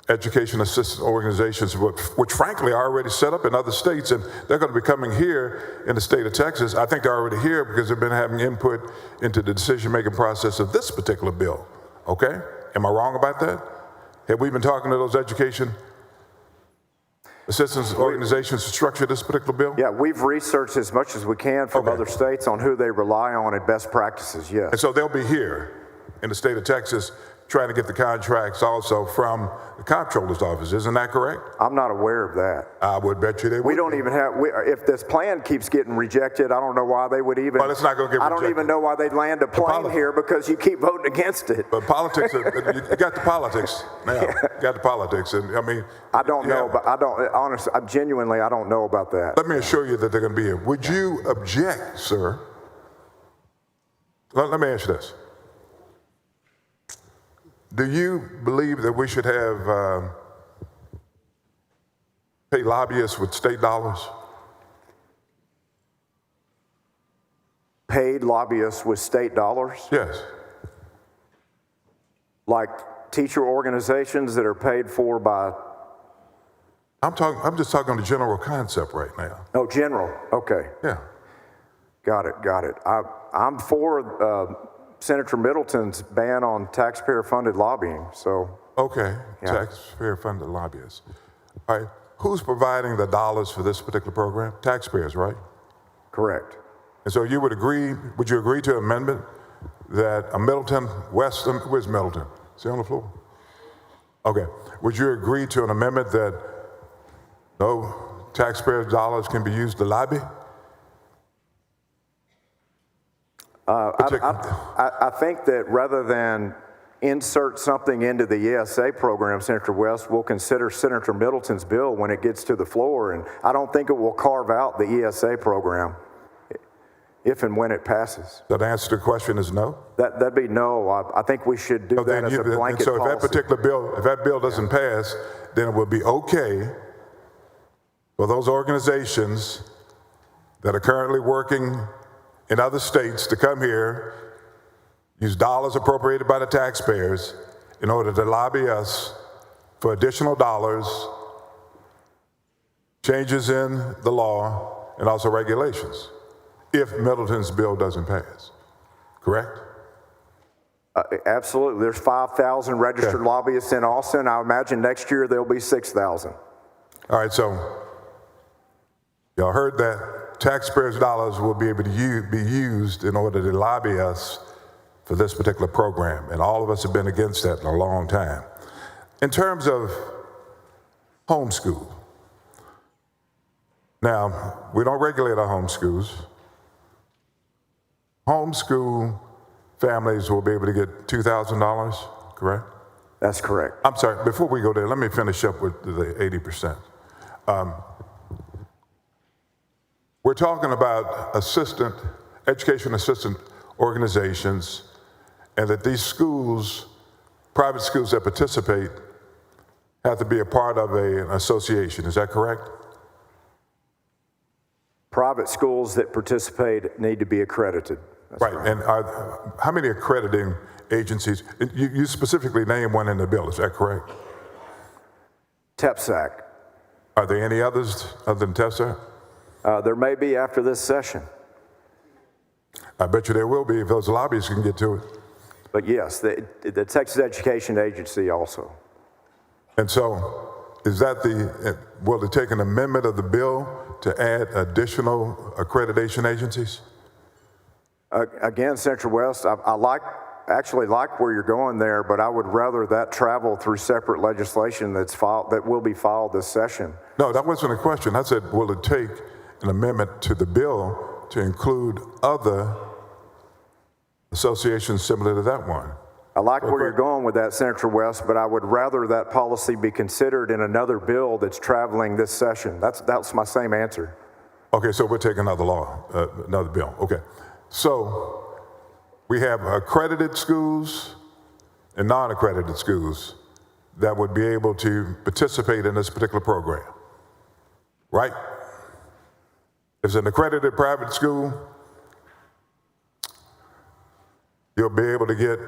education assistance organizations, which frankly are already set up in other states, and they're going to be coming here in the state of Texas. I think they're already here because they've been having input into the decision-making process of this particular bill. Okay? Am I wrong about that? Have we been talking to those education assistance organizations to structure this particular bill? Yeah, we've researched as much as we can from other states on who they rely on and best practices, yes. And so they'll be here in the state of Texas trying to get the contracts also from the comptroller's office. Isn't that correct? I'm not aware of that. I would bet you they would. We don't even have, if this plan keeps getting rejected, I don't know why they would even. Well, it's not going to get I don't even know why they'd land a plane here because you keep voting against it. But politics, you got the politics now. You got the politics. And I mean. I don't know, but I don't, honestly, I genuinely don't know about that. Let me assure you that they're going to be here. Would you object, sir? Let me ask you this. Do you believe that we should have pay lobbyists with state dollars? Paid lobbyists with state dollars? Yes. Like teacher organizations that are paid for by? I'm just talking the general concept right now. Oh, general. Okay. Yeah. Got it. I'm for Senator Middleton's ban on taxpayer-funded lobbying, so. Okay, yeah. Taxpayer-funded lobbyists. All right, who's providing the dollars for this particular program? Taxpayers, right? Correct. And so would you agree to an amendment that a Middleton, Weston, where's Middleton? Is he on the floor? Okay, would you agree to an amendment that no taxpayer dollars can be used to lobby? I think that rather than insert something into the ESA program, Senator West, we'll consider Senator Middleton's bill when it gets to the floor, and I don't think it will carve out the ESA program if and when it passes. So the answer to the question is no? That'd be no. I think we should do that as a blanket so policy. if that bill doesn't pass, then it will be okay for those organizations that are currently working in other states to come here, use dollars appropriated by the taxpayers in order to lobby us for additional dollars, changes in the law, and also regulations, if Middleton's bill doesn't pass. Correct? Absolutely. There's 5,000 registered lobbyists in Austin. I imagine next year there'll be 6,000. All right, so y'all heard that. Taxpayers' dollars will be able to be used in order to lobby us for this particular program, and all of us have been against that in a long time. In terms of homeschool, now, we don't regulate our homeschools. Homeschool families will be able to get $2,000, correct? That's correct. I'm sorry, before we go there, let me finish up with the 80%. We're talking about education assistant organizations, and that these schools, private schools that participate, have to be a part of an association. Is that correct? Private schools that participate need to be accredited. That's right. And how many accrediting agencies? You specifically named one in the bill. Is that correct? TEPSAC. Are there any others other than TEPSAC? There may be after this session. I bet you there will be if those lobbyists can get to it. But yes, the Texas Education Agency also. And so, is that will it take an amendment of the bill to add additional accreditation agencies? Again, Senator West, I actually like where you're going there, but I would rather that travel through separate legislation that will be filed this session. No, that wasn't a question. I said, will it take an amendment to the bill to include other associations similar to that one? I like where you're going with that, Senator West, but I would rather that policy be considered in another bill that's traveling this session. That's my same answer. Okay, so we'll take another another bill. Okay, so we have accredited schools and non-accredited schools that would be able to participate in this particular program, right? If it's an accredited private school, you'll be able to get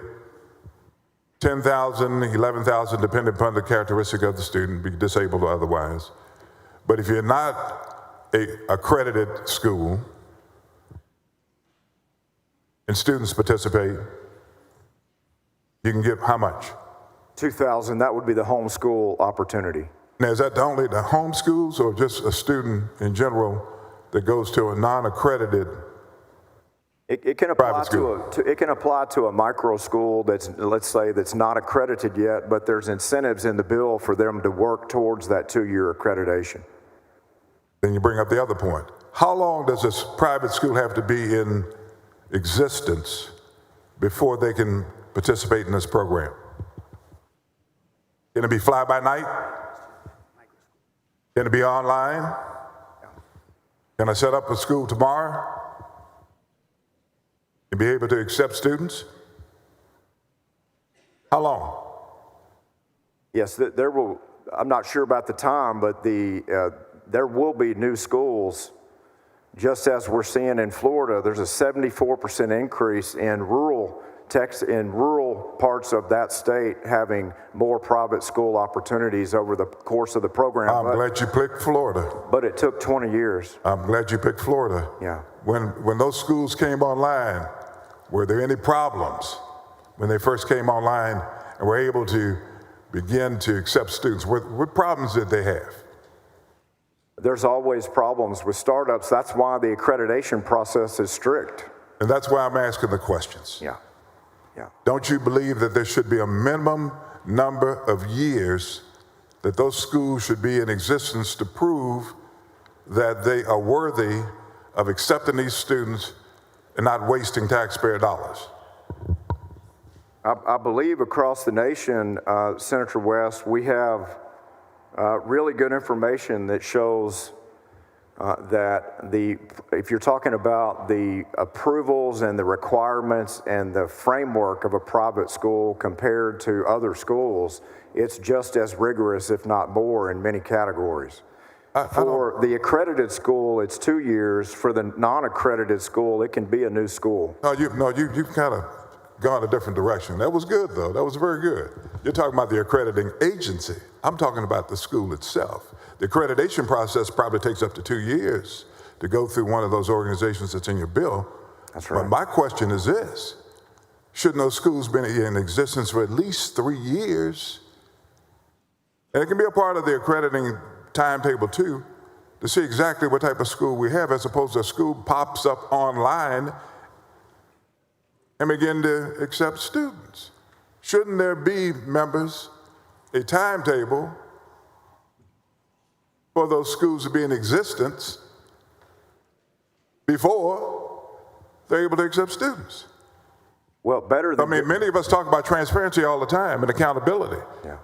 $10,000, $11,000, depending upon the characteristic of the student, be disabled or otherwise. But if you're not an accredited school and students participate, you can get how much? $2,000, that would be the homeschool opportunity. Now, is that only the homeschools or just a student in general that goes to a non-accredited It can apply Private school. it can apply to a micro school that's, let's say, that's not accredited yet, but there's incentives in the bill for them to work towards that 2-year accreditation. Then you bring up the other point. How long does this private school have to be in existence before they can participate in this program? Can it be fly by night? Can it be online? Can I set up a school tomorrow and be able to accept students? How long? Yes, there will. I'm not sure about the time, but there will be new schools, just as we're seeing in Florida. There's a 74% increase in rural parts of that state having more private school opportunities over the course of the program. I'm glad you picked Florida. But it took 20 years. I'm glad you picked Florida. Yeah. When those schools came online, were there any problems when they first came online and were able to begin to accept students? What problems did they have? There's always problems with startups. That's why the accreditation process is strict. And that's why I'm asking the questions. Yeah. Don't you believe that there should be a minimum number of years that those schools should be in existence to prove that they are worthy of accepting these students and not wasting taxpayer dollars? I believe across the nation, Senator West, we have really good information that shows that if you're talking about the approvals and the requirements and the framework of a private school compared to other schools, it's just as rigorous, if not more, in many categories. For the accredited school, it's 2 years. For the non-accredited school, it can be a new school. You've kind of gone a different direction. That was good, though. That was very good. You're talking about the accrediting agency. I'm talking about the school itself. The accreditation process probably takes up to 2 years to go through one of those organizations that's in your bill. That's right. But my question is this: shouldn't those schools be in existence for at least 3 years? And it can be a part of the accrediting timetable too, to see exactly what type of school we have, as opposed to a school pops up online and begin to accept students. Shouldn't there be, members, a timetable for those schools to be in existence before they're able to accept students? Well, better than... many of us talk about transparency all the time and accountability. Yeah.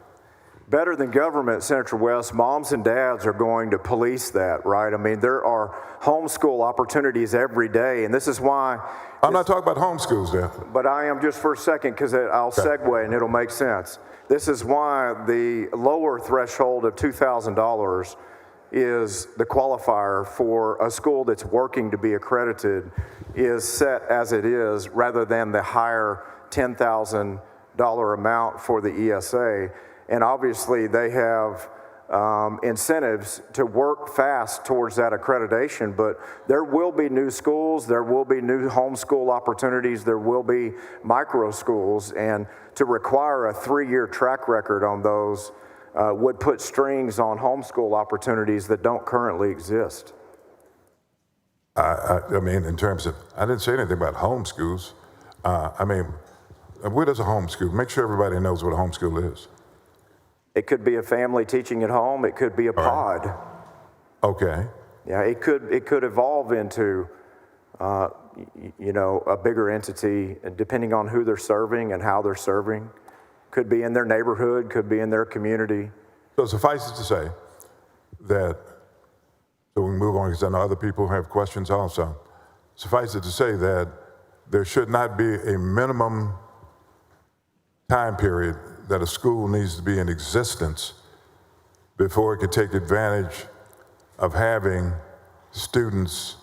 Better than government, Senator West, moms and dads are going to police that, right? I mean, there are homeschool opportunities every day, and this is why... I'm not talking about homeschools there. But I am, just for a second, because I'll segue and it'll make sense. This is why the lower threshold of $2,000 is the qualifier for a school that's working to be accredited is set as it is, rather than the higher $10,000 amount for the ESA. And obviously they have incentives to work fast towards that accreditation, but there will be new schools, there will be new homeschool opportunities, there will be micro schools, and to require a 3-year track record on those would put strings on homeschool opportunities that don't currently exist. I mean, in terms of, I didn't say anything about homeschools. What is a homeschool? Make sure everybody knows what a homeschool is. It could be a family teaching at home. It could be a pod. Okay. Yeah, it could evolve into, a bigger entity, depending on who they're serving and how they're serving. Could be in their neighborhood, could be in their community. So suffice it to say that, so we can move on because I know other people have questions also. Suffice it to say that there should not be a minimum time period that a school needs to be in existence before it could take advantage of having students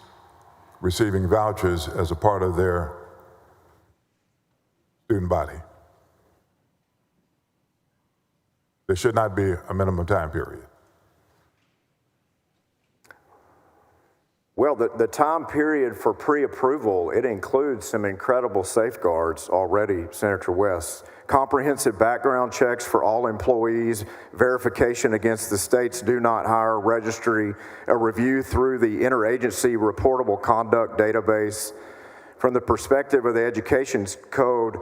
receiving vouchers as a part of their student body. There should not be a minimum time period. Well, the time period for pre-approval, it includes some incredible safeguards already, Senator West. Comprehensive background checks for all employees, verification against the state's do not hire registry, a review through the interagency reportable conduct database. from the perspective of the Education Code,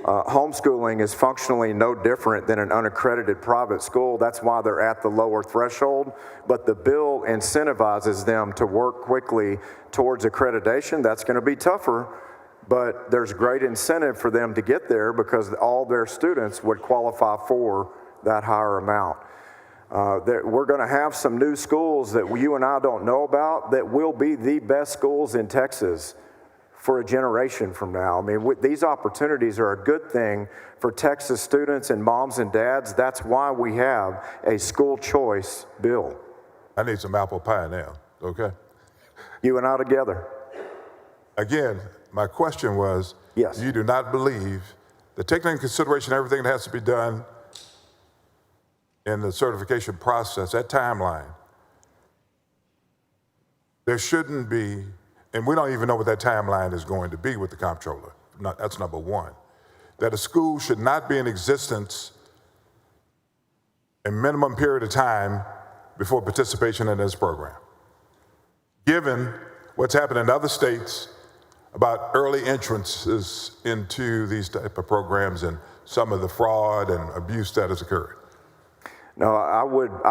homeschooling is functionally no different than an unaccredited private school. That's why they're at the lower threshold. But the bill incentivizes them to work quickly towards accreditation. That's going to be tougher, but there's great incentive for them to get there because all their students would qualify for that higher amount. We're going to have some new schools that you and I don't know about that will be the best schools in Texas for a generation from now. I mean, these opportunities are a good thing for Texas students and moms and dads. That's why we have a school choice bill. I need some apple pie now, okay? You and I together. Again, my question was, yes, you do not believe that taking into consideration everything that has to be done in the certification process, that timeline, there shouldn't be, and we don't even know what that timeline is going to be with the comptroller. That's number one. That a school should not be in existence a minimum period of time before participation in this program. Given what's happened in other states about early entrances into these type of programs and some of the fraud and abuse that has occurred. No, I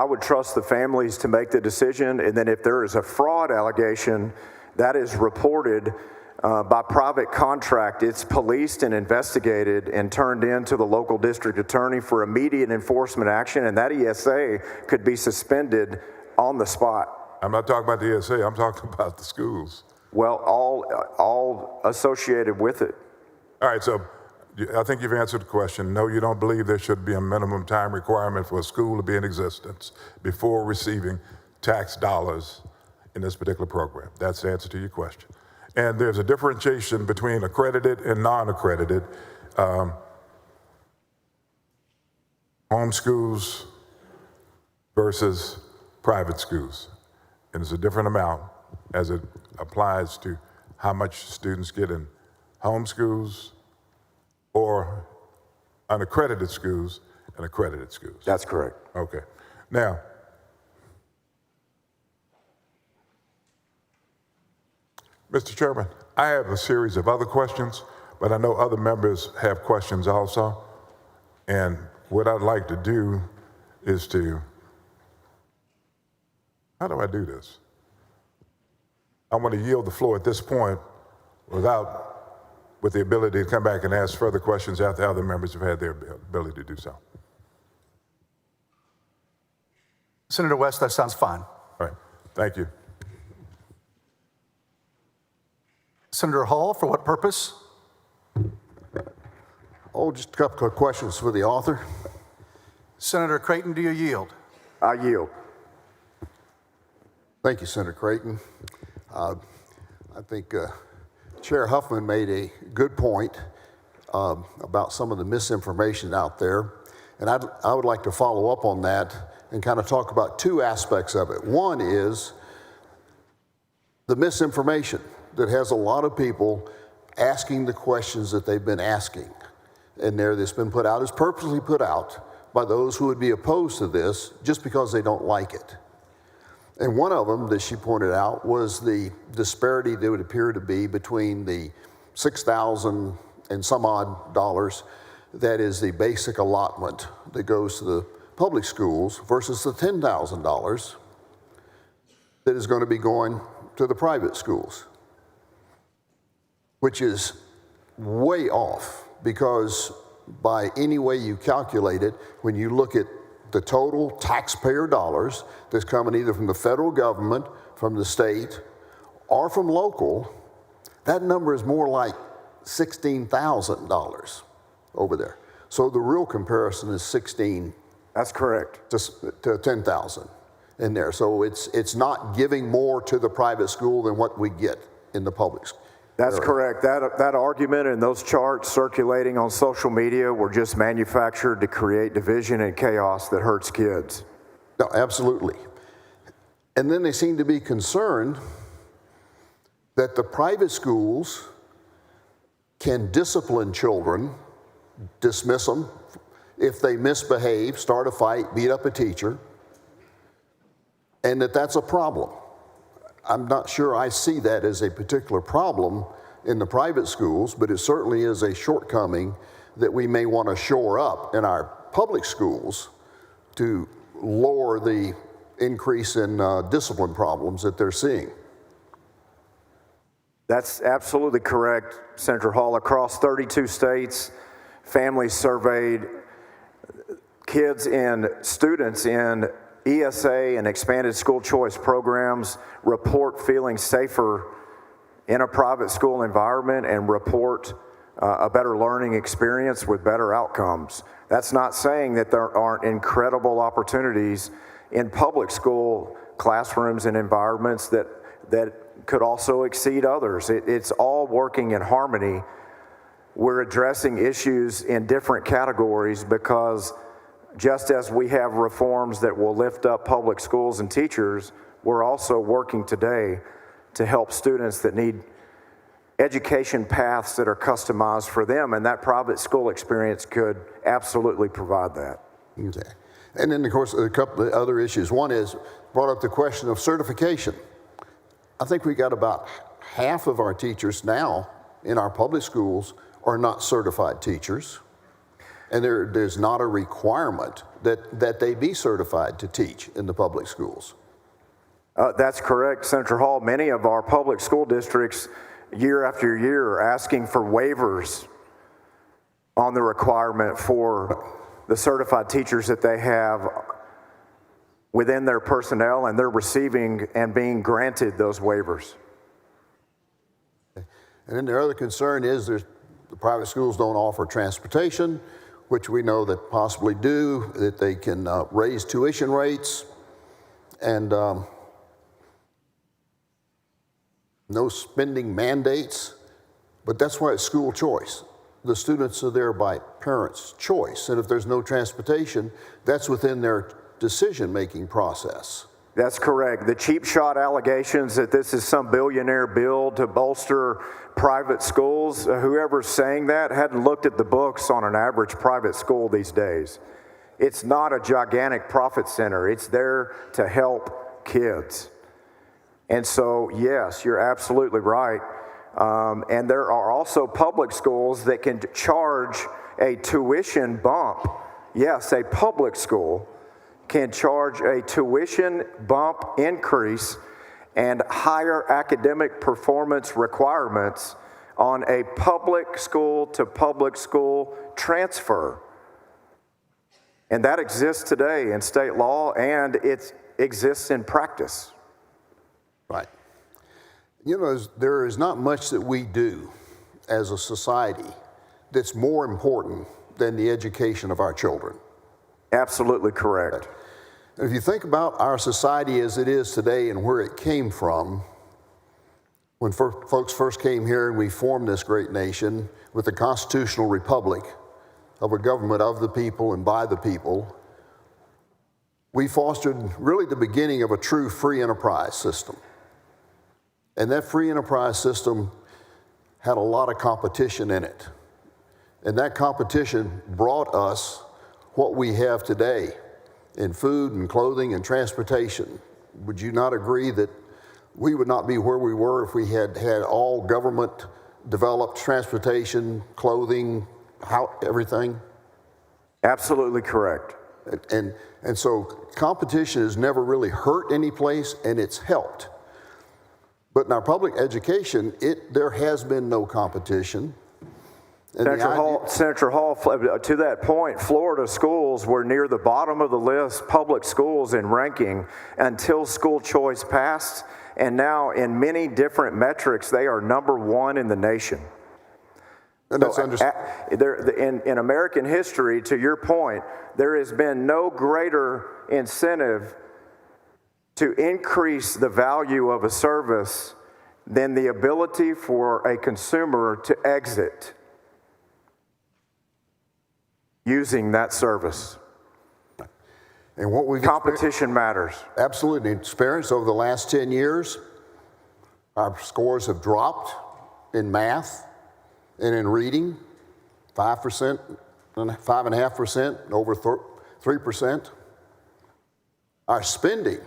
would trust the families to make the decision, and then if there is a fraud allegation, that is reported by private contract. It's policed and investigated and turned in to the local district attorney for immediate enforcement action, and that ESA could be suspended on the spot. I'm not talking about the ESA, I'm talking about the schools. Well, all associated with it. All right, so I think you've answered the question. No, you don't believe there should be a minimum time requirement for a school to be in existence before receiving tax dollars in this particular program. That's the answer to your question. And there's a differentiation between accredited and non-accredited homeschools versus private schools. And it's a different amount as it applies to how much students get in homeschools or unaccredited schools and accredited schools. That's correct. Okay. Now, Mr. Chairman, I have a series of other questions, but I know other members have questions also. And what I'd like to do is how do I do this? I want to yield the floor at this point with the ability to come back and ask further questions after other members have had their ability to do so. Senator West, that sounds fine. All right, thank you. Senator Hall, for what purpose? Oh, just a couple of questions for the author. Senator Creighton, do you yield? I yield. Thank you, Senator Creighton. I think Chair Huffman made a good point about some of the misinformation out there. And I would like to follow up on that and kind of talk about two aspects of it. One is the misinformation that has a lot of people asking the questions that they've been asking. And that's been put out is purposely put out by those who would be opposed to this just because they don't like it. And one of them that she pointed out was the disparity that would appear to be between the $6,000 and some odd dollars that is the basic allotment that goes to the public schools versus the $10,000 that is going to be going to the private schools, which is way off because by any way you calculate it, when you look at the total taxpayer dollars that's coming either from the federal government, from the state, or from local, that number is more like $16,000 over there. So the real comparison is 16. That's correct. To 10,000 in there. So it's not giving more to the private school than what we get in the public school. That's correct. That argument and those charts circulating on social media were just manufactured to create division and chaos that hurts kids. No, absolutely. And then they seem to be concerned that the private schools can discipline children, dismiss them if they misbehave, start a fight, beat up a teacher, and that's a problem. I'm not sure I see that as a particular problem in the private schools, but it certainly is a shortcoming that we may want to shore up in our public schools to lower the increase in discipline problems that they're seeing. That's absolutely correct, Senator Hall. Across 32 states, families surveyed, kids and students in ESA and expanded school choice programs report feeling safer in a private school environment and report a better learning experience with better outcomes. That's not saying that there aren't incredible opportunities in public school classrooms and environments that could also exceed others. It's all working in harmony. We're addressing issues in different categories because just as we have reforms that will lift up public schools and teachers, we're also working today to help students that need education paths that are customized for them, and that private school experience could absolutely provide that. Okay. And then, of course, a couple of other issues. One is brought up the question of certification. I think we got about half of our teachers now in our public schools are not certified teachers, and there's not a requirement that they be certified to teach in the public schools. That's correct, Senator Hall. Many of our public school districts, year after year, are asking for waivers on the requirement for the certified teachers that they have within their personnel, and they're receiving and being granted those waivers. And then the other concern is the private schools don't offer transportation, which we know that possibly do, that they can raise tuition rates, and no spending mandates, but that's why it's school choice. The students are there by parents' choice, and if there's no transportation, that's within their decision-making process. That's correct. The cheap shot allegations that this is some billionaire bill to bolster private schools, whoever's saying that hadn't looked at the books on an average private school these days. It's not a gigantic profit center. It's there to help kids. And so, yes, you're absolutely right. And there are also public schools that can charge a tuition bump. Yes, a public school can charge a tuition bump increase and higher academic performance requirements on a public school to public school transfer. And that exists today in state law, and it exists in practice. Right. You know, there is not much that we do as a society that's more important than the education of our children. Absolutely correct. And if you think about our society as it is today and where it came from, when folks first came here and we formed this great nation with a constitutional republic of a government of the people and by the people, we fostered really the beginning of a true free enterprise system. And that free enterprise system had a lot of competition in it. And that competition brought us what we have today in food and clothing and transportation. Would you not agree that we would not be where we were if we had had all government developed transportation, clothing, everything? Absolutely correct. And so competition has never really hurt any place, and it's helped. But in our public education, there has been no competition. Senator Hall, to that point, Florida schools were near the bottom of the list, public schools in ranking, until school choice passed. And now in many different metrics, they are #1 in the nation. And that's in American history, to your point, there has been no greater incentive to increase the value of a service than the ability for a consumer to exit using that service. And what we've competition matters. Absolutely. Experienced over the last 10 years, our scores have dropped in math and in reading, 5%, 5.5%, over 3%. Our spending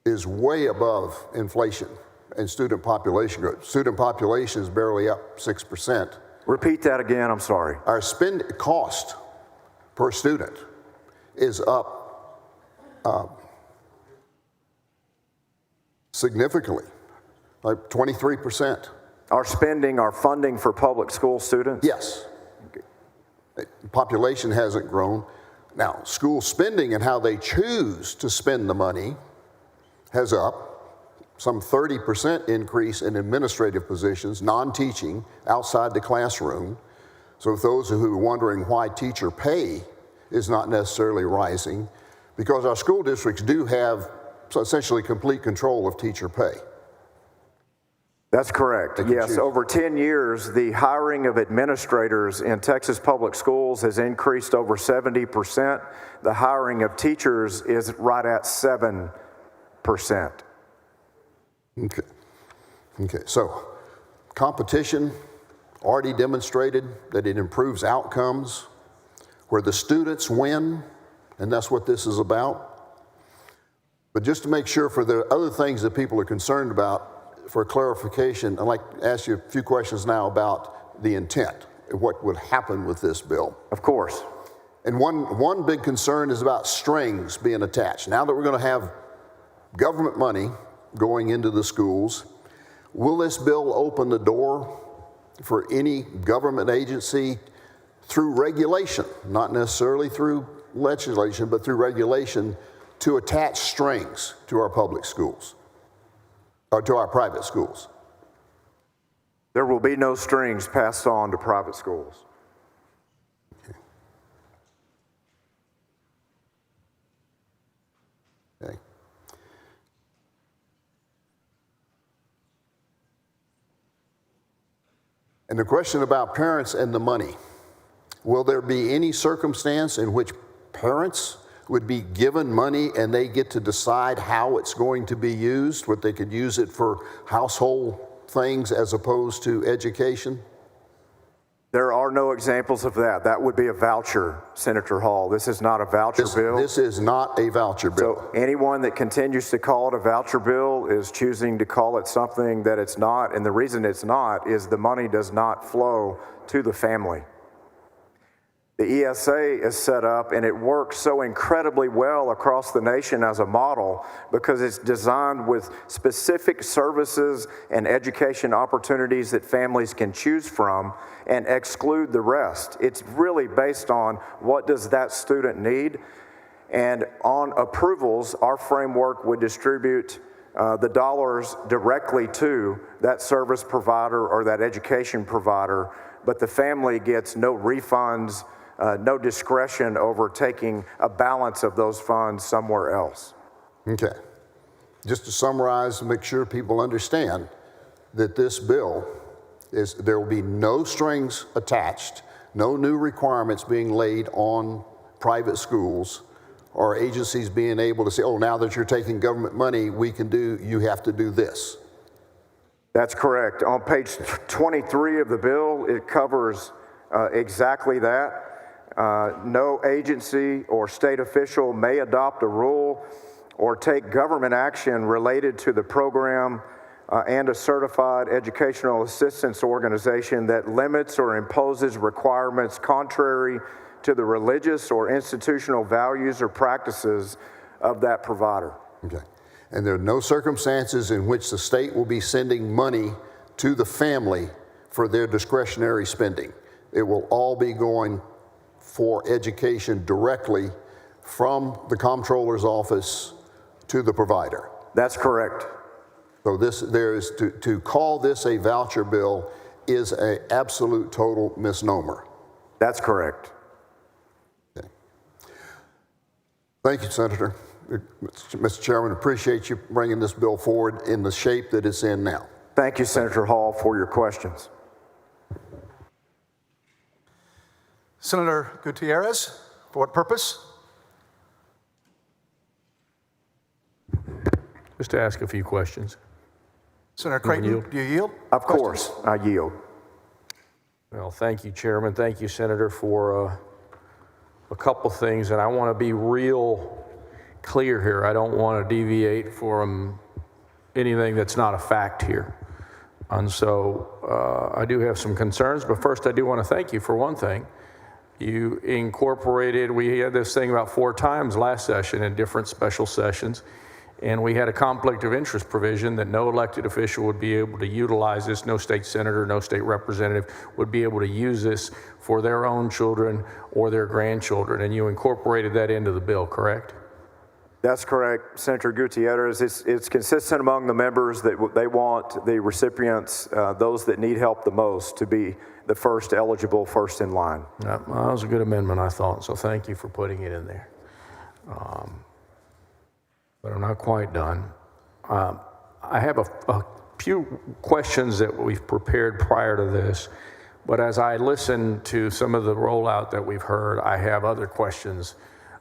is way above inflation. and student population growth. Student population is barely up 6%. Repeat that again, I'm sorry. Our spend cost per student is up significantly, like 23%. Our spending, our funding for public school students? Yes. Population hasn't grown. Now, school spending and how they choose to spend the money has up. Some 30% increase in administrative positions, non-teaching, outside the classroom. So if those who are wondering why teacher pay is not necessarily rising, because our school districts do have essentially complete control of teacher pay. That's correct. Yes, over 10 years, the hiring of administrators in Texas public schools has increased over 70%. The hiring of teachers is right at 7%. Okay, so competition already demonstrated that it improves outcomes where the students win, and that's what this is about. But just to make sure for the other things that people are concerned about, for clarification, I'd like to ask you a few questions now about the intent, what would happen with this bill. Of course. And one big concern is about strings being attached. Now that we're going to have government money going into the schools, will this bill open the door for any government agency through regulation, not necessarily through legislation, but through regulation, to attach strings to our public schools, or to our private schools? There will be no strings passed on to private schools. Okay. And the question about parents and the money. Will there be any circumstance in which parents would be given money and they get to decide how it's going to be used, what they could use it for household things as opposed to education? There are no examples of that. That would be a voucher, Senator Hall. This is not a voucher bill. This is not a voucher bill. So anyone that continues to call it a voucher bill is choosing to call it something that it's not. And the reason it's not is the money does not flow to the family. The ESA is set up and it works so incredibly well across the nation as a model because it's designed with specific services and education opportunities that families can choose from and exclude the rest. It's really based on what does that student need, and on approvals, our framework would distribute the dollars directly to that service provider or that education provider, but the family gets no refunds, no discretion over taking a balance of those funds somewhere else. Okay. Just to summarize and make sure people understand that this bill is, there will be no strings attached, no new requirements being laid on private schools or agencies being able to say, oh, now that you're taking government money, you have to do this. That's correct. On page 23 of the bill, it covers exactly that. No agency or state official may adopt a rule or take government action related to the program and a certified educational assistance organization that limits or imposes requirements contrary to the religious or institutional values or practices of that provider. Okay. And there are no circumstances in which the state will be sending money to the family for their discretionary spending. It will all be going for education directly from the comptroller's office to the provider. That's correct. So to call this a voucher bill is an absolute total misnomer. That's correct. Okay. Thank you, Senator. Mr. Chairman, appreciate you bringing this bill forward in the shape that it's in now. Thank you, Senator Hall, for your questions. Senator Gutierrez, for what purpose? Just to ask a few questions. Senator Creighton, do you yield? Of course, I yield. Well, thank you, Chairman. Thank you, Senator, for a couple things. And I want to be real clear here. I don't want to deviate from anything that's not a fact here. And so I do have some concerns, but first I do want to thank you for one thing. You incorporated, we had this thing about 4 times last session in different special sessions, and we had a conflict of interest provision that no elected official would be able to utilize this, no state senator, no state representative would be able to use this for their own children or their grandchildren, and you incorporated that into the bill, correct? That's correct, Senator Gutierrez. It's consistent among the members that they want the recipients, those that need help the most, to be the first eligible, first in line. That was a good amendment, I thought, so thank you for putting it in there. But I'm not quite done. I have a few questions that we've prepared prior to this, but as I listen to some of the rollout that we've heard, I have other questions.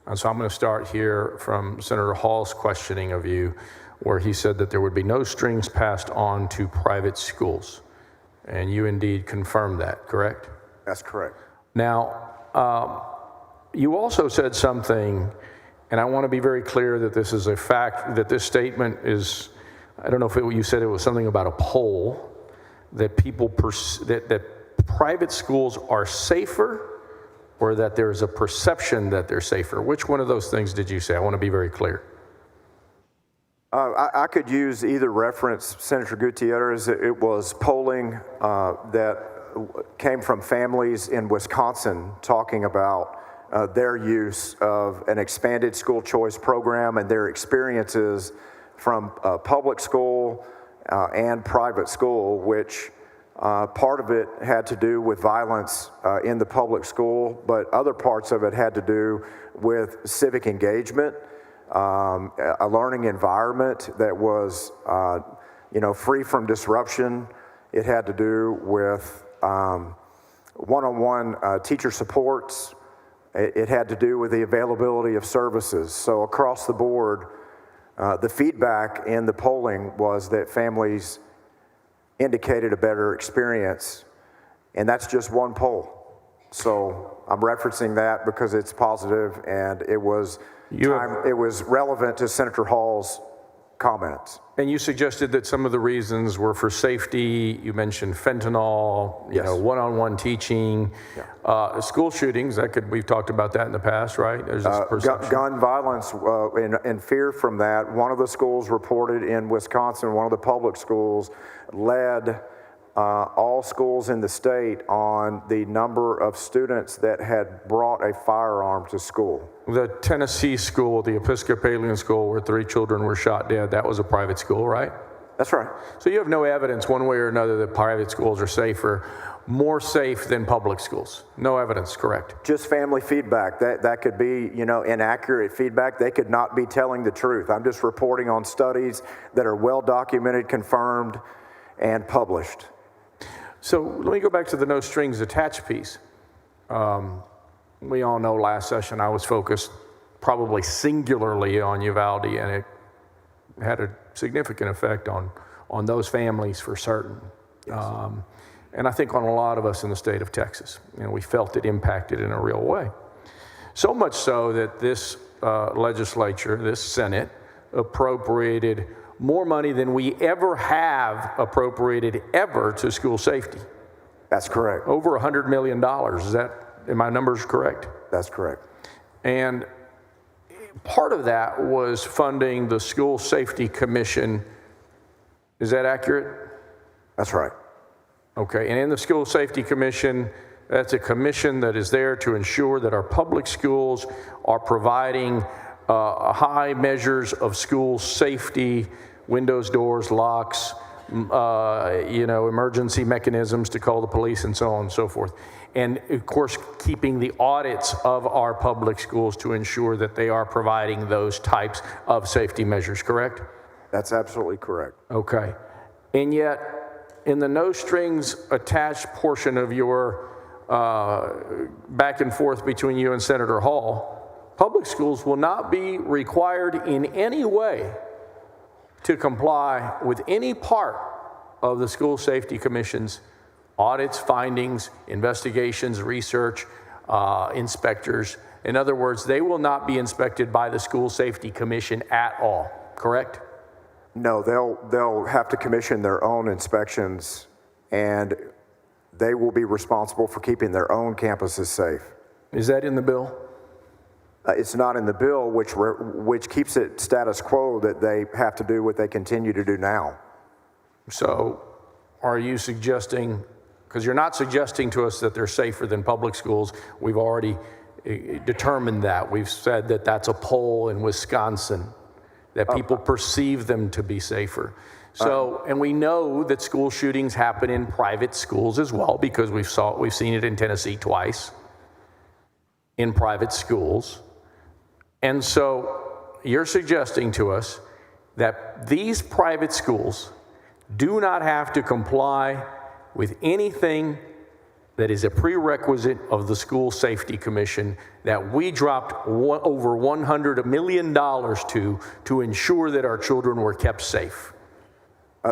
And so I'm going to start here from Senator Hall's questioning of you, where he said that there would be no strings passed on to private schools. And you indeed confirmed that, correct? That's correct. Now, you also said something, and I want to be very clear that this is a fact, that this statement is, I don't know if you said it was something about a poll, that that private schools are safer, or that there's a perception that they're safer. Which one of those things did you say? I want to be very clear. I could use either reference, Senator Gutierrez. It was polling that came from families in Wisconsin talking about their use of an expanded school choice program and their experiences from public school and private school, which part of it had to do with violence in the public school, but other parts of it had to do with civic engagement, a learning environment that was, free from disruption. It had to do with one-on-one teacher supports. It had to do with the availability of services. So across the board, the feedback in the polling was that families indicated a better experience, and that's just one poll. So I'm referencing that because it's positive, and it was relevant to Senator Hall's comments. And you suggested that some of the reasons were for safety. You mentioned fentanyl, Yes. One-on-one teaching, school shootings. We've talked about that in the past, right? There's this perception. Gun violence and fear from that. One of the schools reported in Wisconsin, one of the public schools, led all schools in the state on the number of students that had brought a firearm to school. The Tennessee school, the Episcopalian school, where 3 children were shot dead, that was a private school, right? That's right. So you have no evidence one way or another that private schools are safer, more safe than public schools. No evidence, correct? Just family feedback. That could be, inaccurate feedback. They could not be telling the truth. I'm just reporting on studies that are well documented, confirmed, and published. So let me go back to the no strings attached piece. We all know last session I was focused probably singularly on Uvalde, and it had a significant effect on those families for certain. Yes. And I think on a lot of us in the state of Texas. We felt it impacted in a real way. So much so that this legislature, this Senate, appropriated more money than we ever have appropriated ever to school safety. That's correct. Over $100 million. Are my numbers correct? That's correct. And part of that was funding the School Safety Commission. Is that accurate? That's right. Okay, and in the School Safety Commission, that's a commission that is there to ensure that our public schools are providing high measures of school safety, windows, doors, locks, emergency mechanisms to call the police and so on and so forth. And of course, keeping the audits of our public schools to ensure that they are providing those types of safety measures, correct? That's absolutely correct. Okay. And yet, in the no strings attached portion of your back and forth between you and Senator Hall, public schools will not be required in any way to comply with any part of the School Safety Commission's audits, findings, investigations, research, inspectors. In other words, they will not be inspected by the School Safety Commission at all, correct? No, they'll have to commission their own inspections, and they will be responsible for keeping their own campuses safe. Is that in the bill? It's not in the bill, which keeps it status quo that they have to do what they continue to do now. So are you suggesting, because you're not suggesting to us that they're safer than public schools. We've already determined that. We've said that that's a poll in Wisconsin, that people perceive them to be safer. So, and we know that school shootings happen in private schools as well, because we've seen it in Tennessee twice in private schools. And so you're suggesting to us that these private schools do not have to comply with anything that is a prerequisite of the School Safety Commission that we dropped over $100 million to ensure that our children were kept safe.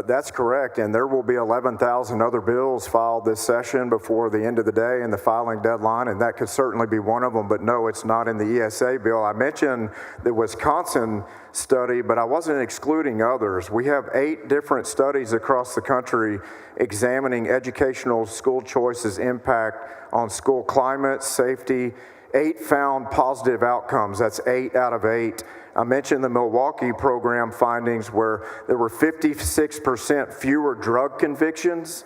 That's correct, and there will be 11,000 other bills filed this session before the end of the day and the filing deadline, and that could certainly be one of them, but no, it's not in the ESA bill. I mentioned the Wisconsin study, but I wasn't excluding others. We have 8 different studies across the country examining educational school choices' impact on school climate, safety. 8 found positive outcomes. That's 8 out of 8. I mentioned the Milwaukee program findings where there were 56% fewer drug convictions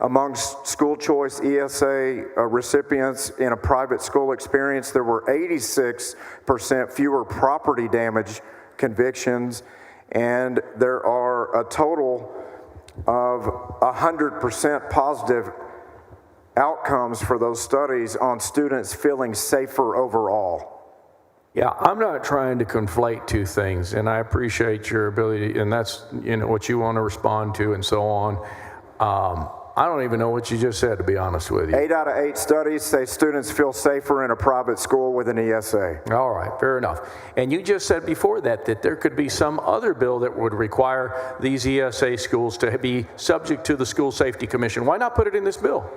amongst school choice ESA recipients in a private school experience. There were 86% fewer property damage convictions, and there are a total of 100% positive outcomes for those studies on students feeling safer overall. Yeah, I'm not trying to conflate two things, and I appreciate your ability, and that's what you want to respond to and so on. I don't even know what you just said, to be honest with you. 8 out of 8 studies say students feel safer in a private school with an ESA. All right, fair enough. And you just said before that there could be some other bill that would require these ESA schools to be subject to the School Safety Commission. Why not put it in this bill?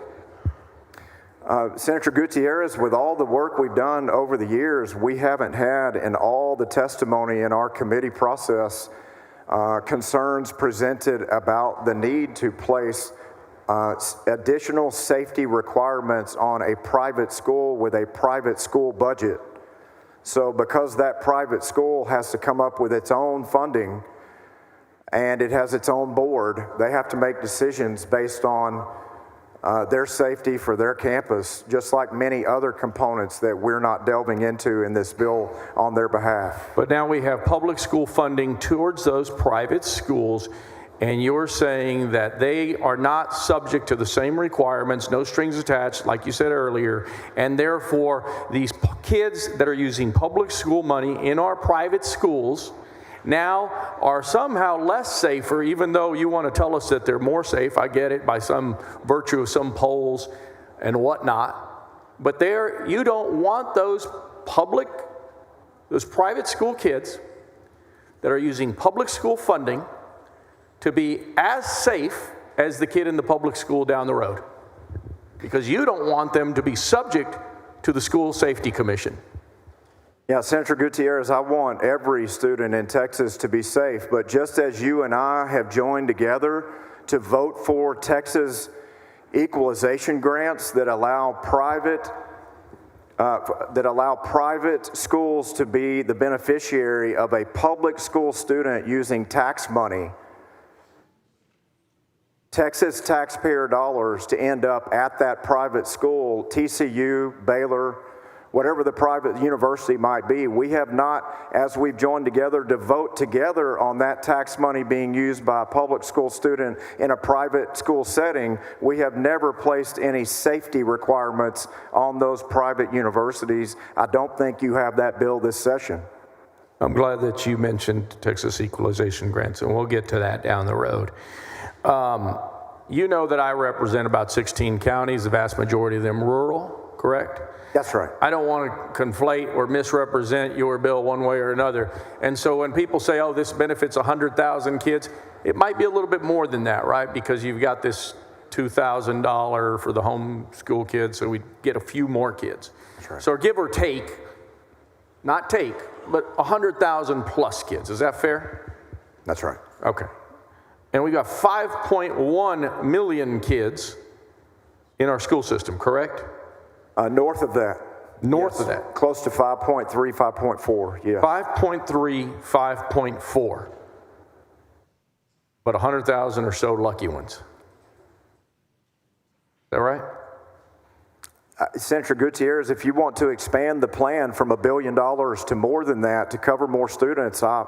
Senator Gutierrez, with all the work we've done over the years, we haven't had in all the testimony in our committee process concerns presented about the need to place additional safety requirements on a private school with a private school budget. So because that private school has to come up with its own funding and it has its own board, they have to make decisions based on their safety for their campus, just like many other components that we're not delving into in this bill on their behalf. But now we have public school funding towards those private schools, and you're saying that they are not subject to the same requirements, no strings attached, like you said earlier, and therefore these kids that are using public school money in our private schools now are somehow less safer, even though you want to tell us that they're more safe. I get it, by some virtue of some polls and whatnot. But you don't want those private school kids that are using public school funding to be as safe as the kid in the public school down the road, because you don't want them to be subject to the School Safety Commission. Yeah, Senator Gutierrez, I want every student in Texas to be safe, but just as you and I have joined together to vote for Texas equalization grants that allow private schools to be the beneficiary of a public school student using tax money, Texas taxpayer dollars, to end up at that private school, TCU, Baylor, whatever the private university might be. We have not, as we've joined together to vote together on that tax money being used by a public school student in a private school setting, we have never placed any safety requirements on those private universities. I don't think you have that bill this session. I'm glad that you mentioned Texas equalization grants, and we'll get to that down the road. You know that I represent about 16 counties, the vast majority of them rural, correct? That's right. I don't want to conflate or misrepresent your bill one way or another. And so when people say, oh, this benefits 100,000 kids, it might be a little bit more than that, right? Because you've got this $2,000 for the homeschool kids, so we get a few more kids. That's right. So give or take, not take, but 100,000 plus kids. Is that fair? That's right. Okay. And we got 5.1 million kids in our school system, correct? North of that. North of that. Close to 5.3, 5.4, yeah. 5.3, 5.4. But 100,000 or so lucky ones. Is that right? Senator Gutierrez, if you want to expand the plan from $1 billion to more than that to cover more students, I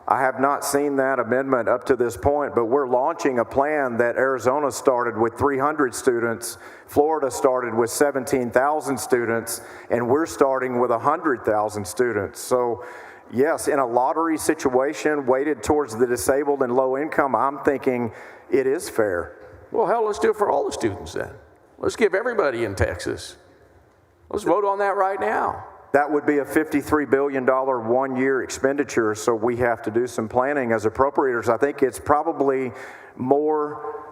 have not seen that amendment up to this point, but we're launching a plan that Arizona started with 300 students, Florida started with 17,000 students, and we're starting with 100,000 students. So yes, in a lottery situation weighted towards the disabled and low income, I'm thinking it is fair. Well, hell, let's do it for all the students then. Let's give everybody in Texas. Let's vote on that right now. That would be a $53 billion one-year expenditure, so we have to do some planning as appropriators. I think it's probably more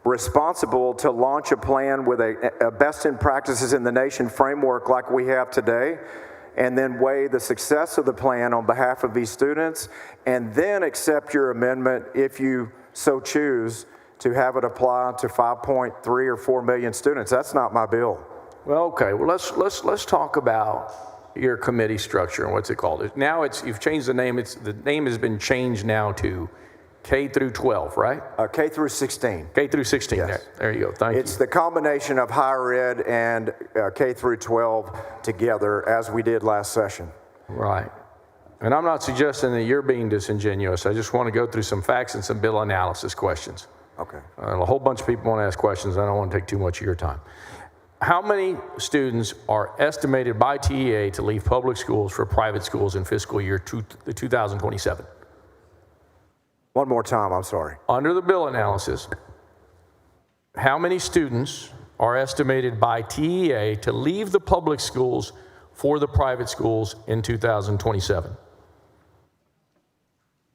responsible to launch a plan with a best in practices in the nation framework like we have today, and then weigh the success of the plan on behalf of these students, and then accept your amendment if you so choose to have it apply to 5.3 or 4 million students. That's not my bill. Well, okay. Well, let's talk about your committee structure and what's it called. Now you've changed the name. The name has been changed now to K through 12, right? K through 16. K through 16. Yes. There you go. Thank you. It's the combination of higher ed and K through 12 together, as we did last session. Right. And I'm not suggesting that you're being disingenuous. I just want to go through some facts and some bill analysis questions. Okay. A whole bunch of people want to ask questions. I don't want to take too much of your time. How many students are estimated by TEA to leave public schools for private schools in fiscal year 2027? One more time, I'm sorry. Under the bill analysis, how many students are estimated by TEA to leave the public schools for the private schools in 2027?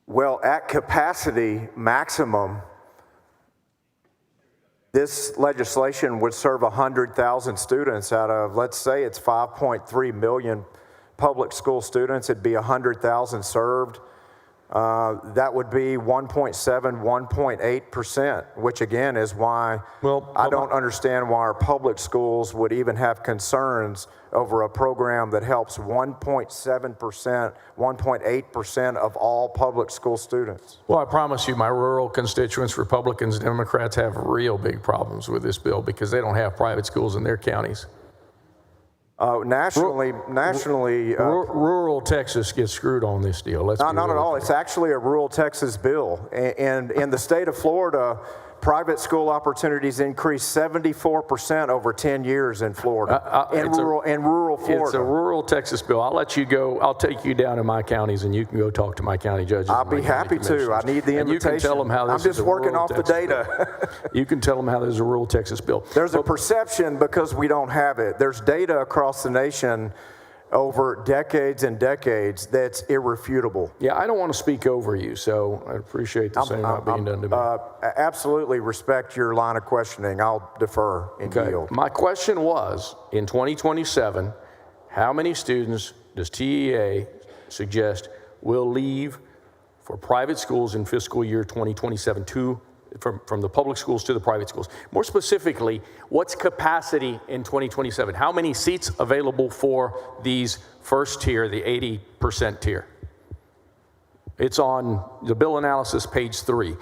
Well, at capacity maximum, this legislation would serve 100,000 students out of, let's say it's 5.3 million public school students, it'd be 100,000 served. That would be 1.7, 1.8%, which again is why I don't understand why our public schools would even have concerns over a program that helps 1.7%, 1.8% of all public school students. Well, I promise you, my rural constituents, Republicans, Democrats, have real big problems with this bill because they don't have private schools in their counties. Nationally, rural Texas gets screwed on this deal. Not at all. It's actually a rural Texas bill. And in the state of Florida, private school opportunities increased 74% over 10 years in Florida, in rural Florida. It's a rural Texas bill. I'll let you go. I'll take you down to my counties, and you can go talk to my county judges. I'll be happy to. I need the invitation. And you can tell them how this I'm just is a working rural off the Texas data. You can tell them how this is a rural Texas bill. There's a perception because we don't have it. There's data across the nation over decades and decades that's irrefutable. Yeah, I don't want to speak over you, so I appreciate the same not being done to me. Absolutely respect your line of questioning. I'll defer and yield. My question was, in 2027, how many students does TEA suggest will leave for private schools in fiscal year 2027 from the public schools to the private schools? More specifically, what's capacity in 2027? How many seats available for these first tier, the 80% tier? It's on the bill analysis, page 3.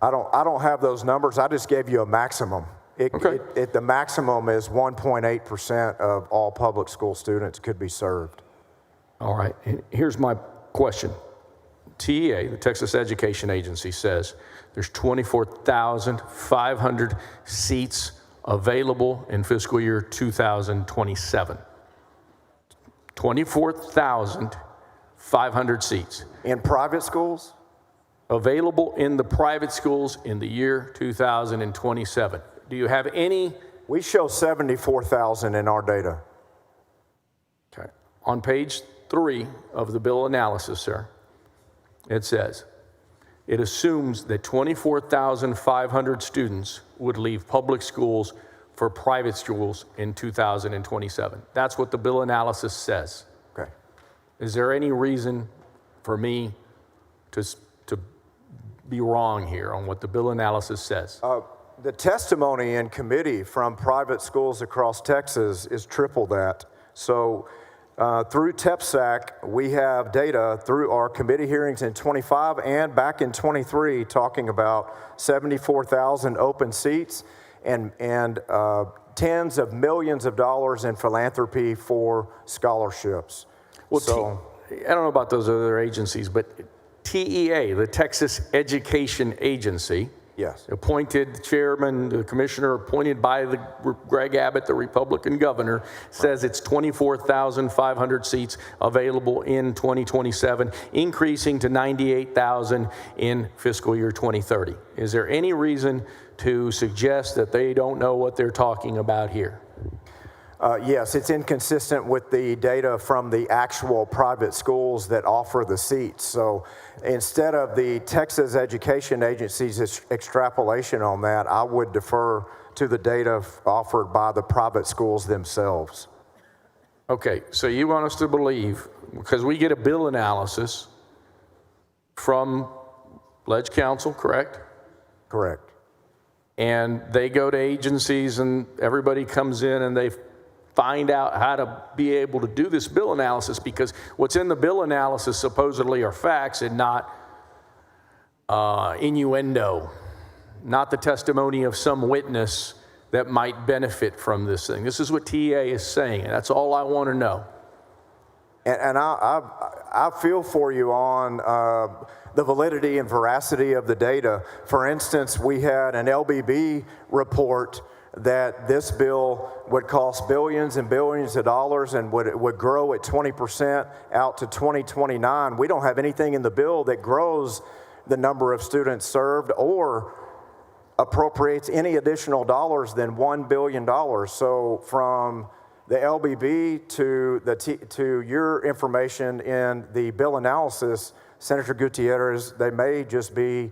I don't have those numbers. I just gave you a maximum. The maximum is 1.8% of all public school students could be served. All right. Here's my question. TEA, the Texas Education Agency, says there's 24,500 seats available in fiscal year 2027. 24,500 seats. In private schools? Available in the private schools in the year 2027. Do you have any? We show 74,000 in our data. Okay. On page 3 of the bill analysis, sir, it says, it assumes that 24,500 students would leave public schools for private schools in 2027. That's what the bill analysis says. Okay. Is there any reason for me to be wrong here on what the bill analysis says? The testimony in committee from private schools across Texas is triple that. So through TEPSAC, we have data through our committee hearings in 25 and back in 23 talking about 74,000 open seats and tens of millions of dollars in philanthropy for scholarships. Well, I don't know about those other agencies, but TEA, the Texas Education Agency, yes, appointed chairman, the commissioner appointed by Greg Abbott, the Republican governor, says it's 24,500 seats available in 2027, increasing to 98,000 in fiscal year 2030. Is there any reason to suggest that they don't know what they're talking about here? Yes, it's inconsistent with the data from the actual private schools that offer the seats. So instead of the Texas Education Agency's extrapolation on that, I would defer to the data offered by the private schools themselves. Okay, so you want us to believe, because we get a bill analysis from Ledge Council, correct? Correct. And they go to agencies and everybody comes in and they find out how to be able to do this bill analysis, because what's in the bill analysis supposedly are facts and not innuendo, not the testimony of some witness that might benefit from this thing. This is what TEA is saying, and that's all I want to know. And I feel for you on the validity and veracity of the data. For instance, we had an LBB report that this bill would cost billions and billions of dollars and would grow at 20% out to 2029. We don't have anything in the bill that grows the number of students served or appropriates any additional dollars than $1 billion. So from the LBB to your information in the bill analysis, Senator Gutierrez, they may just be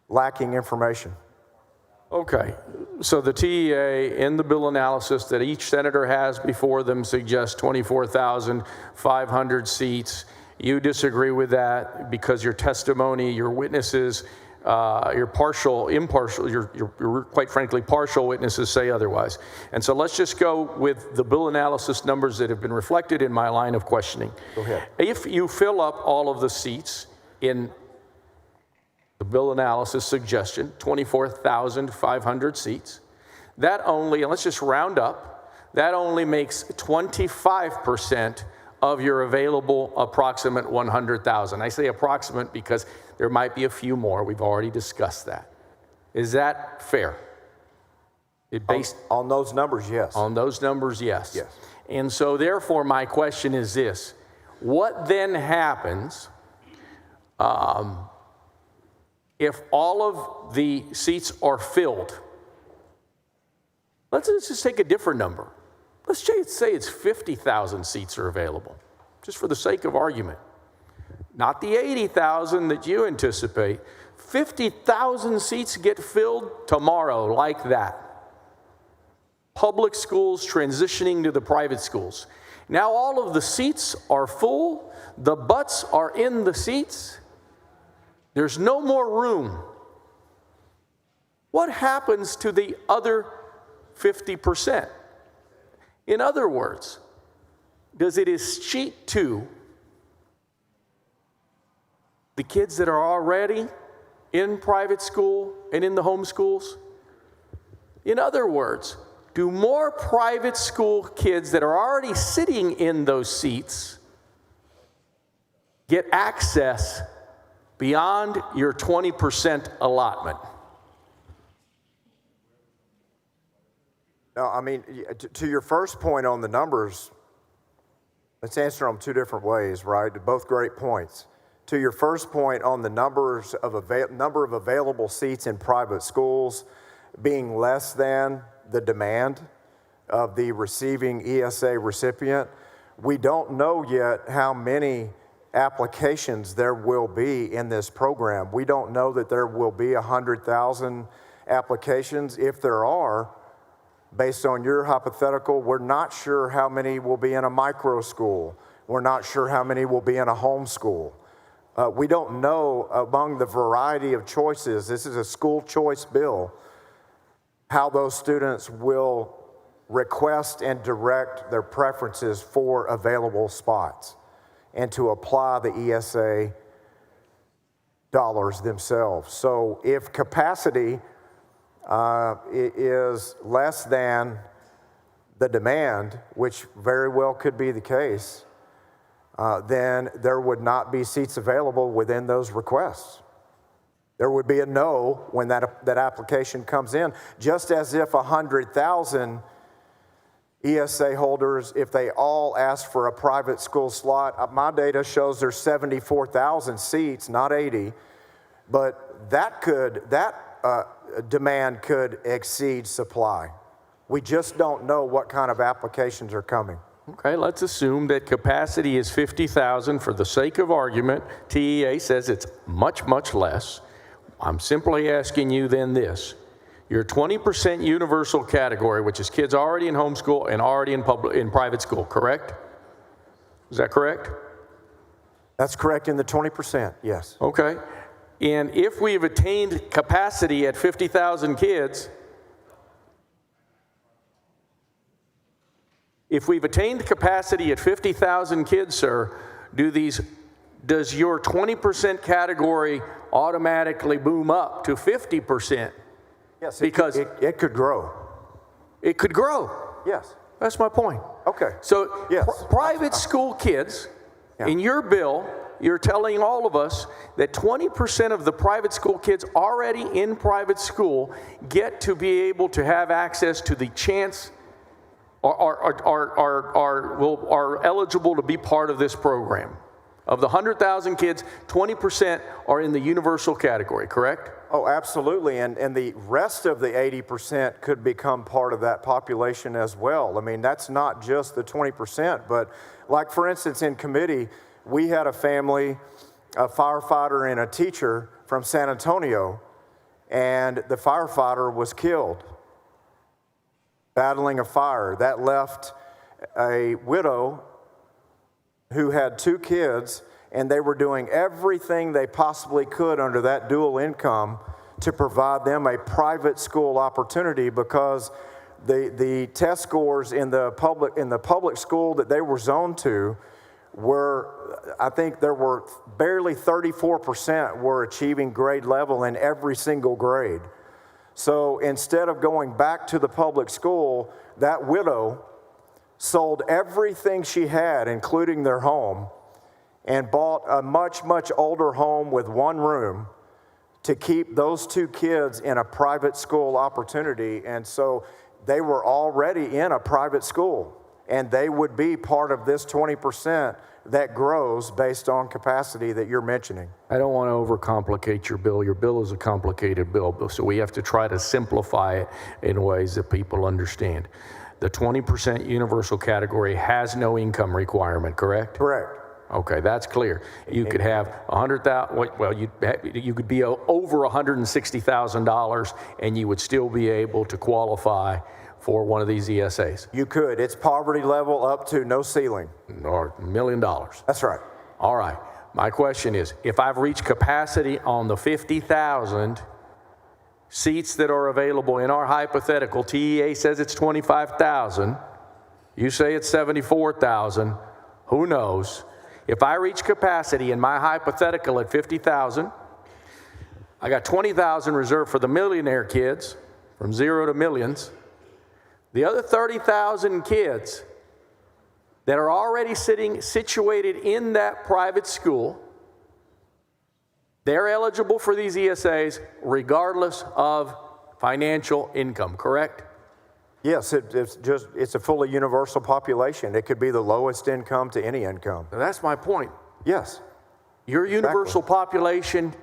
lacking information. Okay, so the TEA in the bill analysis that each senator has before them suggests 24,500 seats. You disagree with that because your testimony, your witnesses, your quite frankly partial witnesses say otherwise. And so let's just go with the bill analysis numbers that have been reflected in my line of questioning. Go ahead. If you fill up all of the seats in the bill analysis suggestion, 24,500 seats, that only, and let's just round up, that only makes 25% of your available approximate 100,000. I say approximate because there might be a few more. We've already discussed that. Is that fair? On those numbers, yes. On those numbers, yes. Yes. And so therefore my question is this: what then happens if all of the seats are filled? Let's just take a different number. Let's say it's 50,000 seats are available, just for the sake of argument. Not the 80,000 that you anticipate. 50,000 seats get filled tomorrow like that. Public schools transitioning to the private schools. Now all of the seats are full. The butts are in the seats. There's no more room. What happens to the other 50%? In other words, does it escheat to the kids that are already in private school and in the home schools? In other words, do more private school kids that are already sitting in those seats get access beyond your 20% allotment? No, I mean, to your first point on the numbers, let's answer them two different ways, right? Both great points. To your first point on the number of available seats in private schools being less than the demand of the receiving ESA recipient, we don't know yet how many applications there will be in this program. We don't know that there will be 100,000 applications. If there are, based on your hypothetical, we're not sure how many will be in a micro school. We're not sure how many will be in a home school. We don't know among the variety of choices, this is a school choice bill, how those students will request and direct their preferences for available spots and to apply the ESA dollars themselves. So if capacity is less than the demand, which very well could be the case, then there would not be seats available within those requests. There would be a no when that application comes in, just as if 100,000 ESA holders, if they all ask for a private school slot, my data shows there's 74,000 seats, not 80, but that demand could exceed supply. We just don't know what kind of applications are coming. Okay, let's assume that capacity is 50,000 for the sake of argument. TEA says it's much, much less. I'm simply asking you then this. Your 20% universal category, which is kids already in homeschool and already in private school, correct? Is that correct? That's correct in the 20%, yes. Okay. And if we've attained capacity at 50,000 kids, if we've attained capacity at 50,000 kids, sir, does your 20% category automatically boom up to 50%? Yes, because it could grow. It could grow. Yes. That's my point. Okay. So yes. Private school kids, in your bill, you're telling all of us that 20% of the private school kids already in private school get to be able to have access to the chance are eligible to be part of this program. Of the 100,000 kids, 20% are in the universal category, correct? Oh, absolutely. And the rest of the 80% could become part of that population as well. I mean, that's not just the 20%, but like, for instance, in committee, we had a family, a firefighter and a teacher from San Antonio, and the firefighter was killed battling a fire. That left a widow who had 2 kids, and they were doing everything they possibly could under that dual income to provide them a private school opportunity, because the test scores in the public school that they were zoned to were, I think there were barely 34% were achieving grade level in every single grade. So instead of going back to the public school, that widow sold everything she had, including their home, and bought a much, much older home with 1 room to keep those 2 kids in a private school opportunity. And so they were already in a private school, and they would be part of this 20% that grows based on capacity that you're mentioning. I don't want to overcomplicate your bill. Your bill is a complicated bill, so we have to try to simplify it in ways that people understand. The 20% universal category has no income requirement, correct? Correct. Okay, that's clear. You could have 100,000. Well, you could be over $160,000, and you would still be able to qualify for one of these ESAs. You could. It's poverty level up to no ceiling. Or $1 million. That's right. All right. My question is, if I've reached capacity on the 50,000 seats that are available in our hypothetical, TEA says it's 25,000. You say it's 74,000. Who knows? If I reach capacity in my hypothetical at 50,000, I got 20,000 reserved for the millionaire kids, from 0 to millions. The other 30,000 kids that are already situated in that private school, they're eligible for these ESAs regardless of financial income, correct? Yes, it's a fully universal population. It could be the lowest income to any income. That's my point. Yes. Your universal population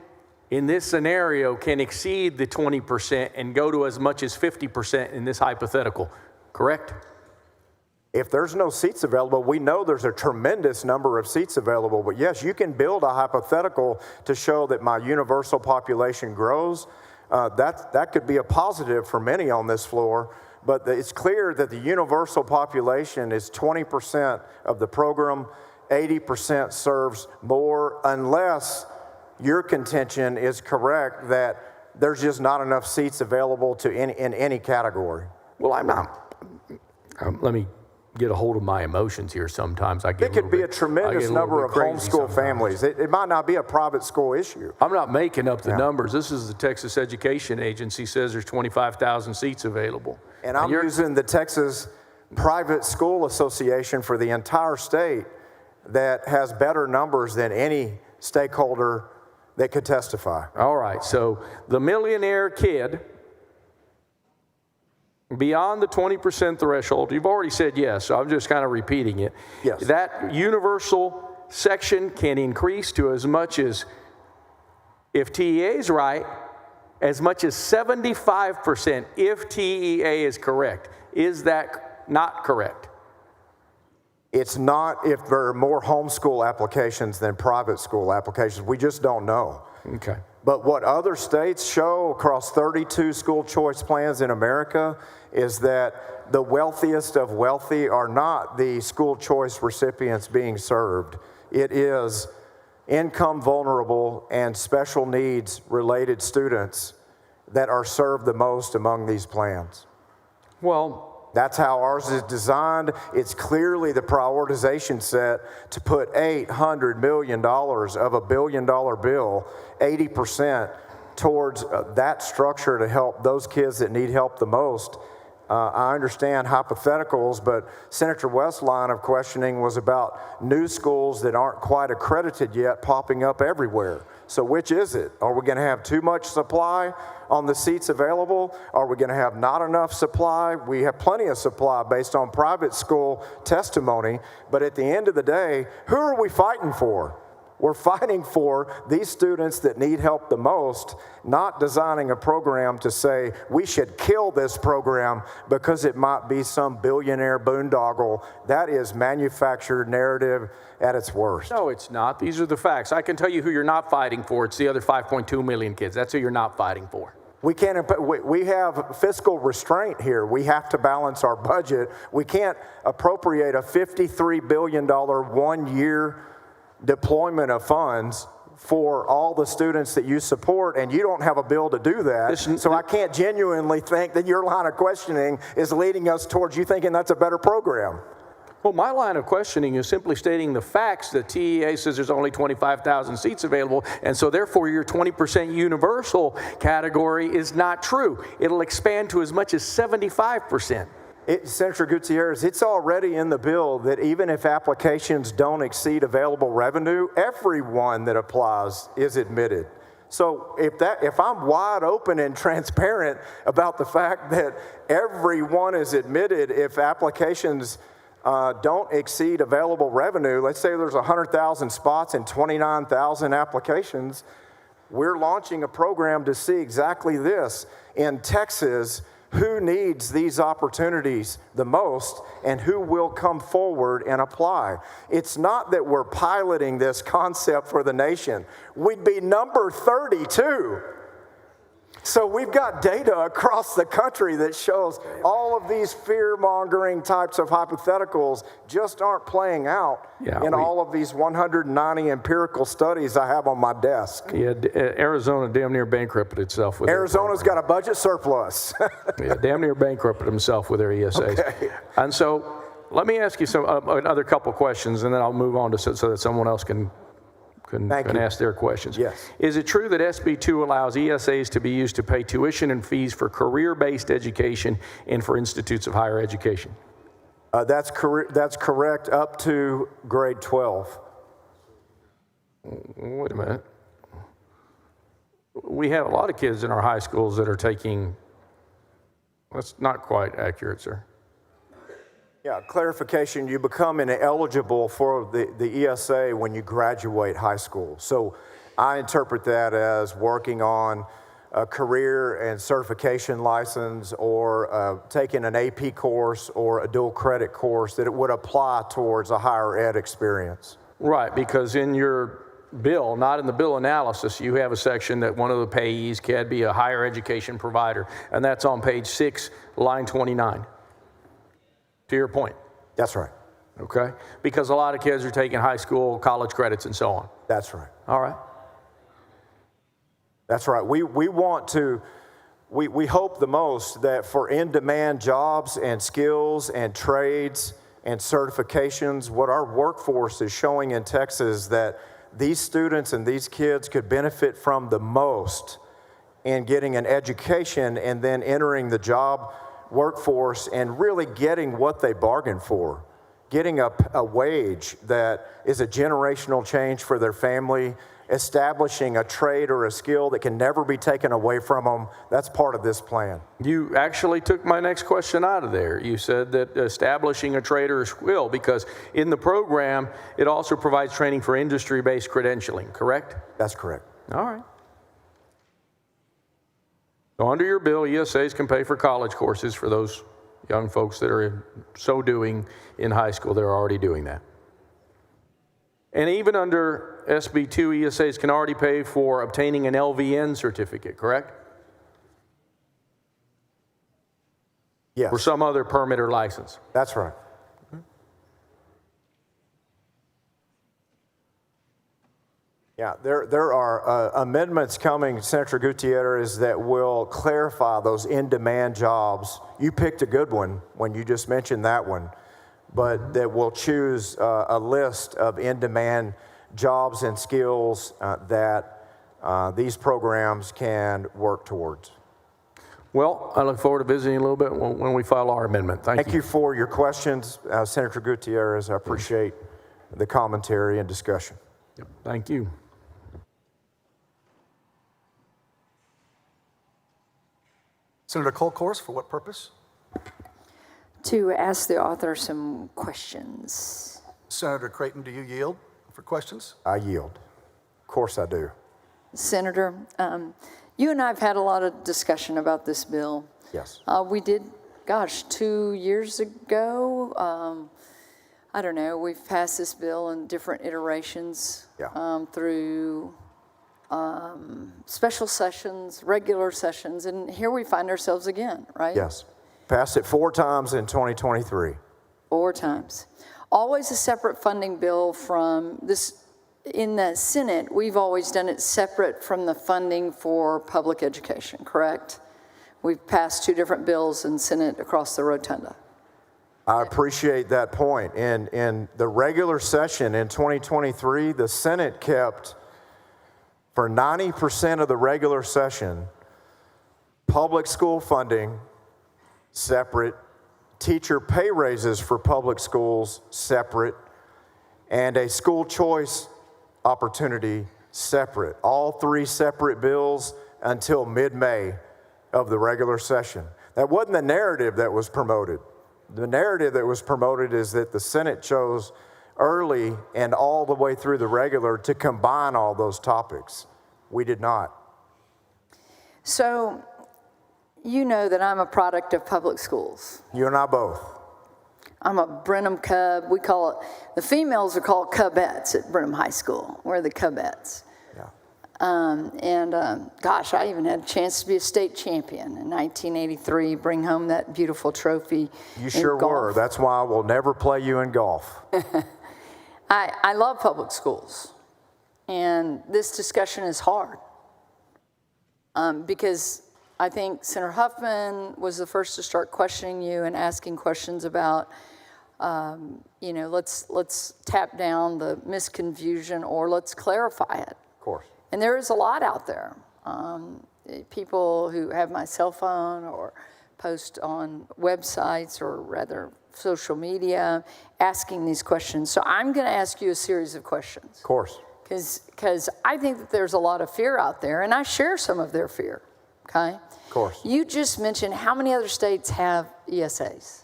in this scenario can exceed the 20% and go to as much as 50% in this hypothetical, correct? If there's no seats available, we know there's a tremendous number of seats available. But yes, you can build a hypothetical to show that my universal population grows. That could be a positive for many on this floor. But it's clear that the universal population is 20% of the program, 80% serves more, unless your contention is correct that there's just not enough seats available to in any category. Well, I'm not. Let me get a hold of my emotions here sometimes. It could be a tremendous number of homeschool families. It might not be a private school issue. I'm not making up the numbers. This is the Texas Education Agency says there's 25,000 seats available. And I'm using the Texas Private School Association for the entire state that has better numbers than any stakeholder that could testify. All right, so the millionaire kid, beyond the 20% threshold, you've already said yes, so I'm just kind of repeating it. Yes. That universal section can increase to as much as, if TEA is right, as much as 75% if TEA is correct. Is that not correct? It's not if there are more homeschool applications than private school applications. We just don't know. Okay. But what other states show across 32 school choice plans in America is that the wealthiest of wealthy are not the school choice recipients being served. It is income vulnerable and special needs related students that are served the most among these plans. Well, that's how ours is designed. It's clearly the prioritization set to put $800 million of a $1 billion bill, 80%, towards that structure to help those kids that need help the most. I understand hypotheticals, but Senator West's line of questioning was about new schools that aren't quite accredited yet popping up everywhere. So which is it? Are we going to have too much supply on the seats available? Are we going to have not enough supply? We have plenty of supply based on private school testimony, but at the end of the day, who are we fighting for? We're fighting for these students that need help the most, not designing a program to say we should kill this program because it might be some billionaire boondoggle. That is manufactured narrative at its worst. No, it's not. These are the facts. I can tell you who you're not fighting for. It's the other 5.2 million kids. That's who you're not fighting for. We have fiscal restraint here. We have to balance our budget. We can't appropriate a $53 billion 1 year deployment of funds for all the students that you support, and you don't have a bill to do that. So I can't genuinely think that your line of questioning is leading us towards you thinking that's a better program. Well, my line of questioning is simply stating the facts that TEA says there's only 25,000 seats available, and so therefore your 20% universal category is not true. It'll expand to as much as 75%. Senator Gutierrez, it's already in the bill that even if applications don't exceed available revenue, everyone that applies is admitted. So if I'm wide open and transparent about the fact that everyone is admitted if applications don't exceed available revenue, let's say there's 100,000 spots and 29,000 applications, we're launching a program to see exactly this. In Texas, who needs these opportunities the most and who will come forward and apply? It's not that we're piloting this concept for the nation. We'd be number 32. So we've got data across the country that shows all of these fear-mongering types of hypotheticals just aren't playing out in all of these 190 empirical studies I have on my desk. Yeah, Arizona damn near bankrupted itself with Arizona's got a budget surplus. Yeah, damn near bankrupted himself with their ESAs. Okay. And so let me ask you another couple questions, and then I'll move on to so that someone else can ask their questions. Yes. Is it true that SB 2 allows ESAs to be used to pay tuition and fees for career-based education and for institutes of higher education? That's correct up to grade 12. Wait a minute. We have a lot of kids in our high schools that are taking, that's not quite accurate, sir. Yeah, clarification, you become ineligible for the ESA when you graduate high school. So I interpret that as working on a career and certification license or taking an AP course or a dual credit course that it would apply towards a higher ed experience. Right, because in your bill, not in the bill analysis, you have a section that one of the payees can be a higher education provider, and that's on page 6, line 29. To your point. That's right. Okay? Because a lot of kids are taking high school, college credits, and so on. That's right. All right. That's right. We want to, we hope the most that for in-demand jobs and skills and trades and certifications, what our workforce is showing in Texas that these students and these kids could benefit from the most in getting an education and then entering the job workforce and really getting what they bargained for, getting a wage that is a generational change for their family, establishing a trade or a skill that can never be taken away from them. That's part of this plan. You actually took my next question out of there. You said that establishing a trade or a skill, because in the program, it also provides training for industry-based credentialing, correct? That's correct. All right. So under your bill, ESAs can pay for college courses for those young folks that are so doing in high school. They're already doing that. And even under SB 2, ESAs can already pay for obtaining an LVN certificate, correct? Yes. Or some other permit or license. That's right. Yeah, there are amendments coming, Senator Gutierrez, that will clarify those in-demand jobs. You picked a good one when you just mentioned that one, but that will choose a list of in-demand jobs and skills that these programs can work towards. Well, I look forward to visiting a little bit when we file our amendment. Thank you. Thank you for your questions, Senator Gutierrez. I appreciate the commentary and discussion. Yep. Thank you. Senator Colcourse, for what purpose? To ask the author some questions. Senator Creighton, do you yield for questions? I yield. Of course I do. Senator, you and I have had a lot of discussion about this bill. Yes. We did, 2 years ago. I don't know, we've passed this bill in different iterations through special sessions, regular sessions, and here we find ourselves again, right? Yes. Passed it 4 times in 2023. 4 times. Always a separate funding bill from this. In the Senate, we've always done it separate from the funding for public education, correct? We've passed 2 different bills in Senate across the rotunda. I appreciate that point. In the regular session in 2023, the Senate kept, for 90% of the regular session, public school funding separate, teacher pay raises for public schools separate, and a school choice opportunity separate. All 3 separate bills until mid-May of the regular session. That wasn't the narrative that was promoted. The narrative that was promoted is that the Senate chose early and all the way through the regular to combine all those topics. We did not. So, you know that I'm a product of public schools. You and I both. I'm a Brenham Cub. We call it, the females are called Cubettes at Brenham High School. We're the Cubettes. Yeah. I even had a chance to be a state champion in 1983, bring home that beautiful trophy. You sure were. That's why I will never play you in golf. I love public schools. And this discussion is hard. Because I think Senator Huffman was the first to start questioning you and asking questions about, let's tap down the misconfusion or let's clarify it. Of course. And there is a lot out there. People who have my cell phone or post on websites or rather social media asking these questions. So I'm going to ask you a series of questions. Of course. Because I think that there's a lot of fear out there, and I share some of their fear, okay? Of course. You just mentioned how many other states have ESAs?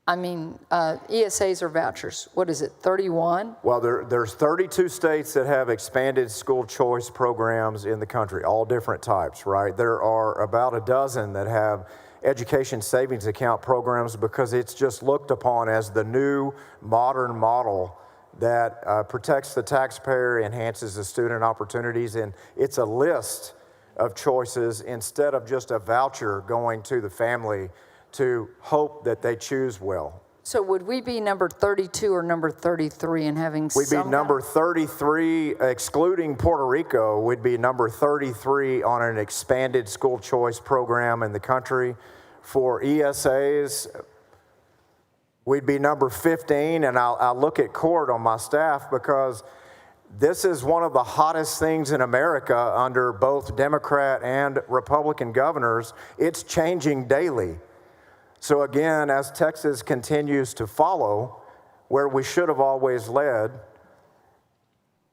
I mean, ESAs or vouchers. What is it, 31? Well, there's 32 states that have expanded school choice programs in the country, all different types, right? There are about a dozen that have education savings account programs because it's just looked upon as the new modern model that protects the taxpayer, enhances the student opportunities, and it's a list of choices instead of just a voucher going to the family to hope that they choose well. So would we be number 32 or number 33 in having We'd be some number 33, excluding Puerto Rico, we'd be number 33 on an expanded school choice program in the country. For ESAs, we'd be number 15, and I'll look at Court on my staff because this is one of the hottest things in America under both Democrat and Republican governors. It's changing daily. So again, as Texas continues to follow where we should have always led,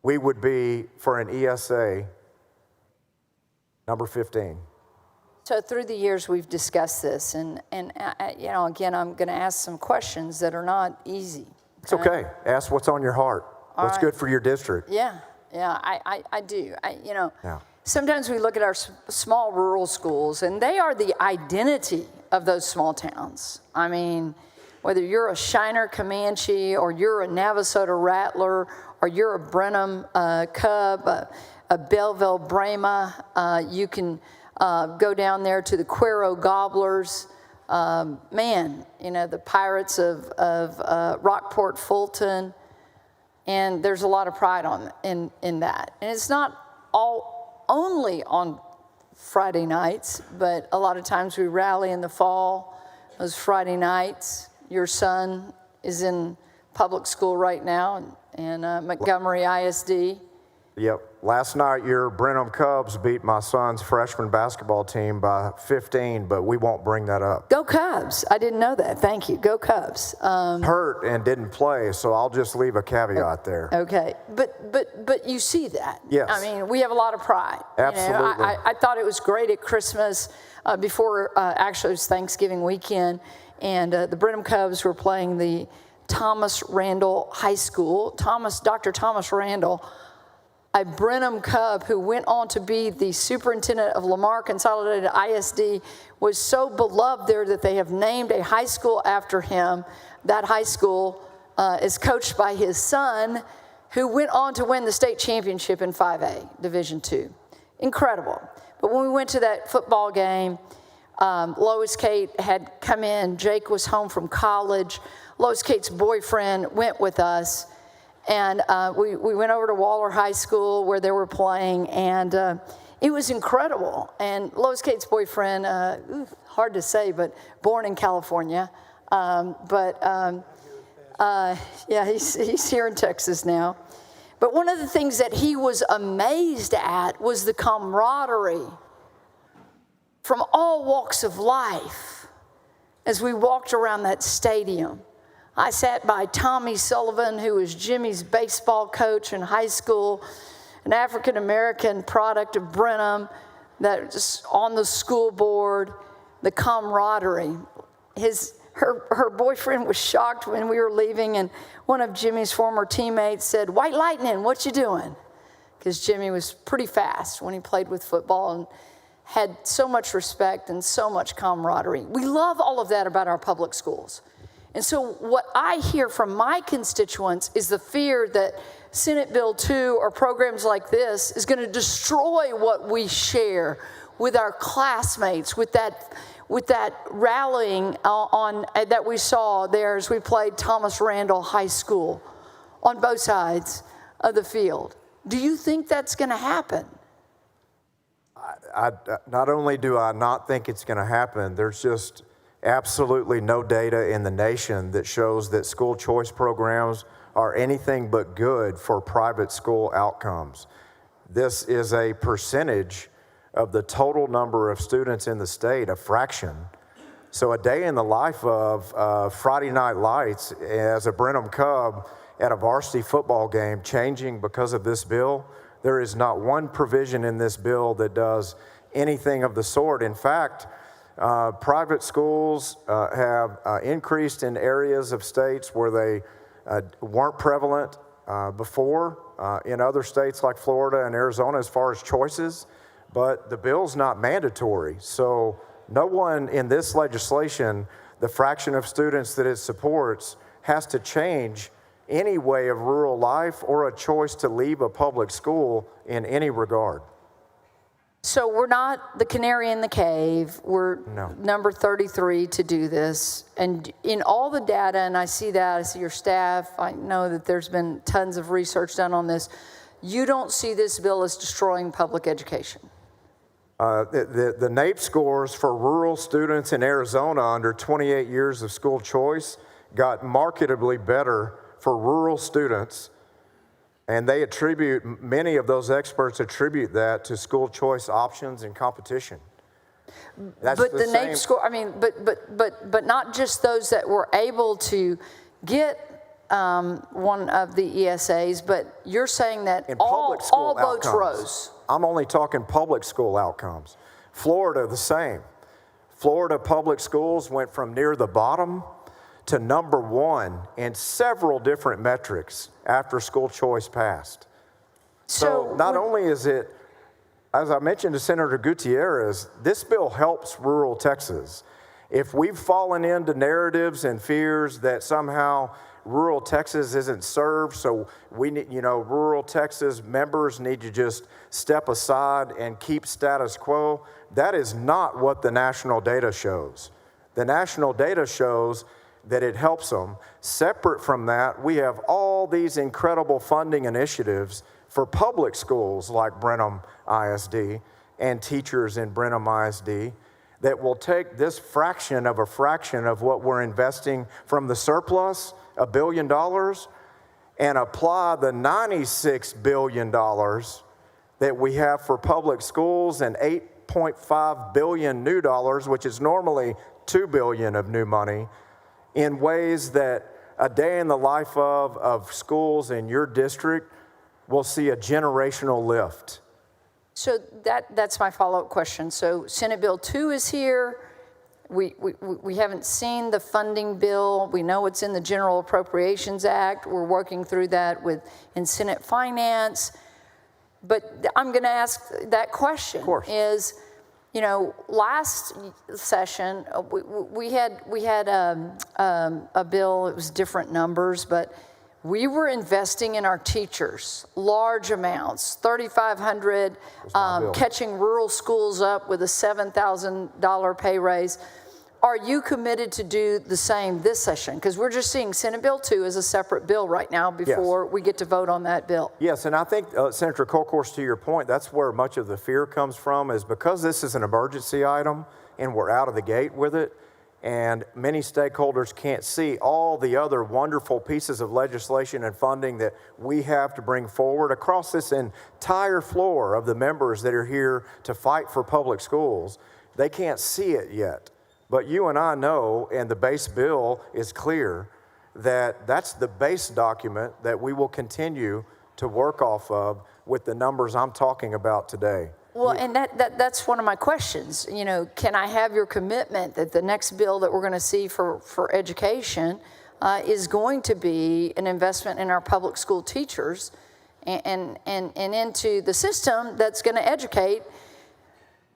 we would be, for an ESA, number 15. So through the years, we've discussed this, and again, I'm going to ask some questions that are not easy. It's okay. Ask what's on your heart. What's right. good for your district? Yeah, I do. Yeah. Sometimes we look at our small rural schools, and they are the identity of those small towns. I mean, whether you're a Shiner Comanche, or you're a Navasota Rattler, or you're a Brenham Cub, a Belleville Brahma, you can go down there to the Cuero Gobblers. The Pirates of Rockport Fulton. And there's a lot of pride in that. And it's not only on Friday nights, but a lot of times we rally in the fall, those Friday nights. Your son is in public school right now in Montgomery ISD. Yep. Last night, your Brenham Cubs beat my son's freshman basketball team by 15, but we won't bring that up. Go Cubs. I didn't know that. Thank you. Go Cubs. Hurt and didn't play, so I'll just leave a caveat there. Okay. But you see that. Yes. I mean, we have a lot of pride. Absolutely. I thought it was great at Christmas before, actually, it was Thanksgiving weekend, and the Brenham Cubs were playing the Thomas Randall High School. Dr. Thomas Randall, a Brenham Cub who went on to be the superintendent of Lamar Consolidated ISD, was so beloved there that they have named a high school after him. That high school is coached by his son, who went on to win the state championship in 5A, Division II. Incredible. But when we went to that football game, Lois Kate had come in. Jake was home from college. Lois Kate's boyfriend went with us. And we went over to Waller High School where they were playing, and it was incredible. And Lois Kate's boyfriend, hard to say, but born in California. He's here in Texas now. But one of the things that he was amazed at was the camaraderie from all walks of life as we walked around that stadium. I sat by Tommy Sullivan, who was Jimmy's baseball coach in high school, an African-American product of Brenham, that was on the school board, the camaraderie. Her boyfriend was shocked when we were leaving, and one of Jimmy's former teammates said, "White Lightning, what you doing?" Because Jimmy was pretty fast when he played with football and had so much respect and so much camaraderie. We love all of that about our public schools. And so what I hear from my constituents is the fear that Senate Bill 2 or programs like this is going to destroy what we share with our classmates, with that rallying that we saw there as we played Thomas Randall High School on both sides of the field. Do you think that's going to happen? Not only do I not think it's going to happen, there's just absolutely no data in the nation that shows that school choice programs are anything but good for private school outcomes. This is a percentage of the total number of students in the state, a fraction. So a day in the life of Friday Night Lights as a Brenham Cub at a varsity football game changing because of this bill, there is not one provision in this bill that does anything of the sort. In fact, private schools have increased in areas of states where they weren't prevalent before, in other states like Florida and Arizona as far as choices, but the bill's not mandatory. So no one in this legislation, the fraction of students that it supports, has to change any way of rural life or a choice to leave a public school in any regard. So we're not the canary in the cave. We're number 33 to do this. And in all the data, and I see that, I see your staff, I know that there's been tons of research done on this. You don't see this bill as destroying public education? The NAEP scores for rural students in Arizona under 28 years of school choice got markedly better for rural students. And they attribute, many of those experts attribute that to school choice options and competition. That's but the same. NAEP score, I mean, but not just those that were able to get one of the ESAs, but you're saying that all votes rose. I'm only talking public school outcomes. Florida, the same. Florida public schools went from near the bottom to number one in several different metrics after school choice passed. So not only is it, as I mentioned to Senator Gutierrez, this bill helps rural Texas. If we've fallen into narratives and fears that somehow rural Texas isn't served, so we need, rural Texas members need to just step aside and keep status quo, that is not what the national data shows. The national data shows that it helps them. Separate from that, we have all these incredible funding initiatives for public schools like Brenham ISD and teachers in Brenham ISD that will take this fraction of what we're investing from the surplus, $1 billion, and apply the $96 billion that we have for public schools and $8.5 billion new dollars, which is normally $2 billion of new money, in ways that a day in the life of schools in your district will see a generational lift. So that's my follow-up question. So Senate Bill 2 is here. We haven't seen the funding bill. We know it's in the General Appropriations Act. We're working through that in Senate Finance. But I'm going to ask that question. Of course. Is, last session we had a bill. It was different numbers, but we were investing in our teachers large amounts, $3,500, catching rural schools up with a $7,000 pay raise. Are you committed to do the same this session? Because we're just seeing Senate Bill 2 as a separate bill right now before we get to vote on that bill. Yes, and I think, Senator Kolkhorst, to your point, that's where much of the fear comes from, is because this is an emergency item and we're out of the gate with it, and many stakeholders can't see all the other wonderful pieces of legislation and funding that we have to bring forward across this entire floor of the members that are here to fight for public schools. They can't see it yet. But you and I know, and the base bill is clear, that that's the base document that we will continue to work off of with the numbers I'm talking about today. Well, and that's one of my questions. Can I have your commitment that the next bill that we're going to see for education is going to be an investment in our public school teachers and into the system that's going to educate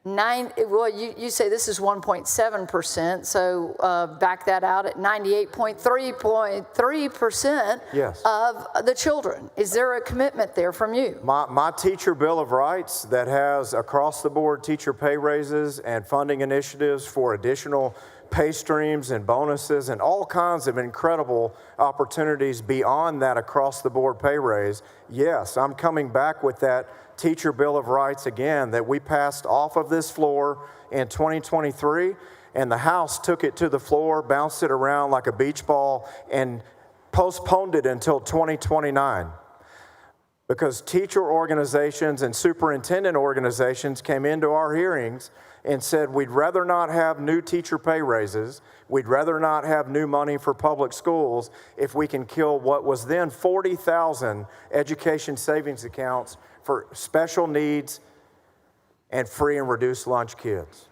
you say this is 1.7%, so back that out at 98.3% of the children. Is there a commitment there from you? My teacher bill of rights that has across the board teacher pay raises and funding initiatives for additional pay streams and bonuses and all kinds of incredible opportunities beyond that across the board pay raise. Yes, I'm coming back with that teacher bill of rights again that we passed off of this floor in 2023, and the House took it to the floor, bounced it around like a beach ball, and postponed it until 2029. Because teacher organizations and superintendent organizations came into our hearings and said, we'd rather not have new teacher pay raises, we'd rather not have new money for public schools if we can kill what was then 40,000 education savings accounts for special needs and free and reduced lunch kids.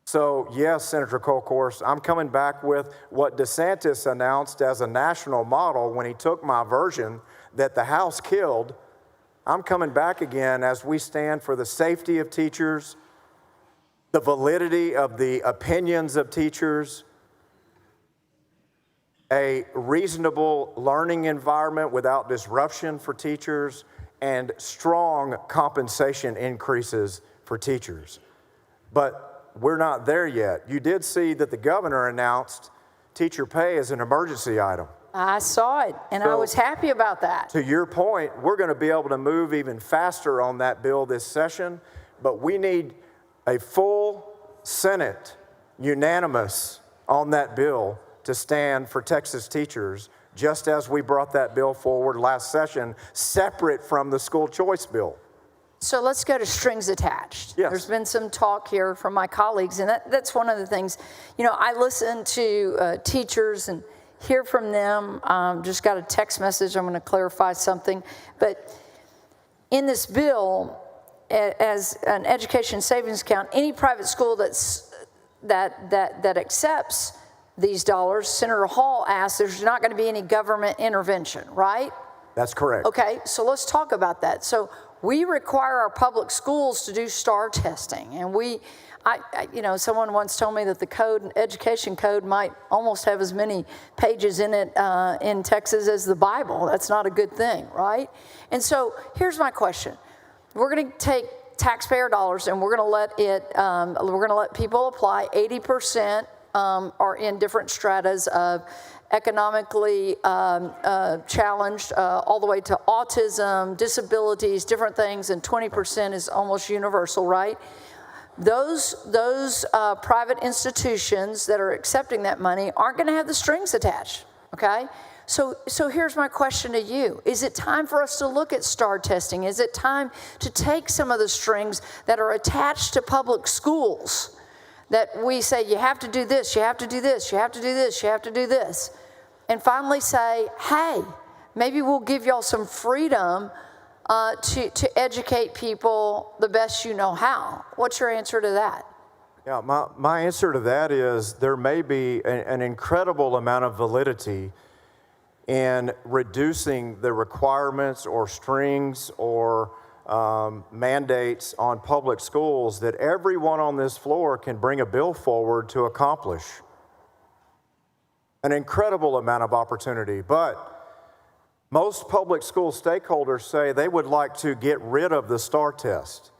So yes, Senator Kolkhorst, I'm coming back with what DeSantis announced as a national model when he took my version that the House killed. I'm coming back again as we stand for the safety of teachers, the validity of the opinions of teachers, a reasonable learning environment without disruption for teachers, and strong compensation increases for teachers. But we're not there yet. You did see that the governor announced teacher pay as an emergency item. I saw it, and I was happy about that. To your point, we're going to be able to move even faster on that bill this session, but we need a full Senate unanimous on that bill to stand for Texas teachers, just as we brought that bill forward last session, separate from the school choice bill. So let's go to strings attached. Yes. There's been some talk here from my colleagues, and that's one of the things. You know, I listen to teachers and hear from them. Just got a text message. I'm going to clarify something. But in this bill, as an education savings account, any private school that accepts these dollars, Senator Hall asked, there's not going to be any government intervention, right? That's correct. Okay, so let's talk about that. So we require our public schools to do STAR testing, and you know, someone once told me that the education code might almost have as many pages in it in Texas as the Bible. That's not a good thing, right? And so here's my question. We're going to take taxpayer dollars and we're going to let people apply. 80% are in different stratas of economically challenged, all the way to autism, disabilities, different things, and 20% is almost universal, right? Those private institutions that are accepting that money aren't going to have the strings attached, okay? So here's my question to you. Is it time for us to look at STAR testing? Is it time to take some of the strings that are attached to public schools that we say, you have to do this, you have to do this, you have to do this, you have to do this, and finally say, hey, maybe we'll give y'all some freedom to educate people the best you know how. What's your answer to that? Yeah, my answer to that is there may be an incredible amount of validity in reducing the requirements or strings or mandates on public schools that everyone on this floor can bring a bill forward to accomplish. An incredible amount of opportunity, but most public school stakeholders say they would like to get rid of the STAR test.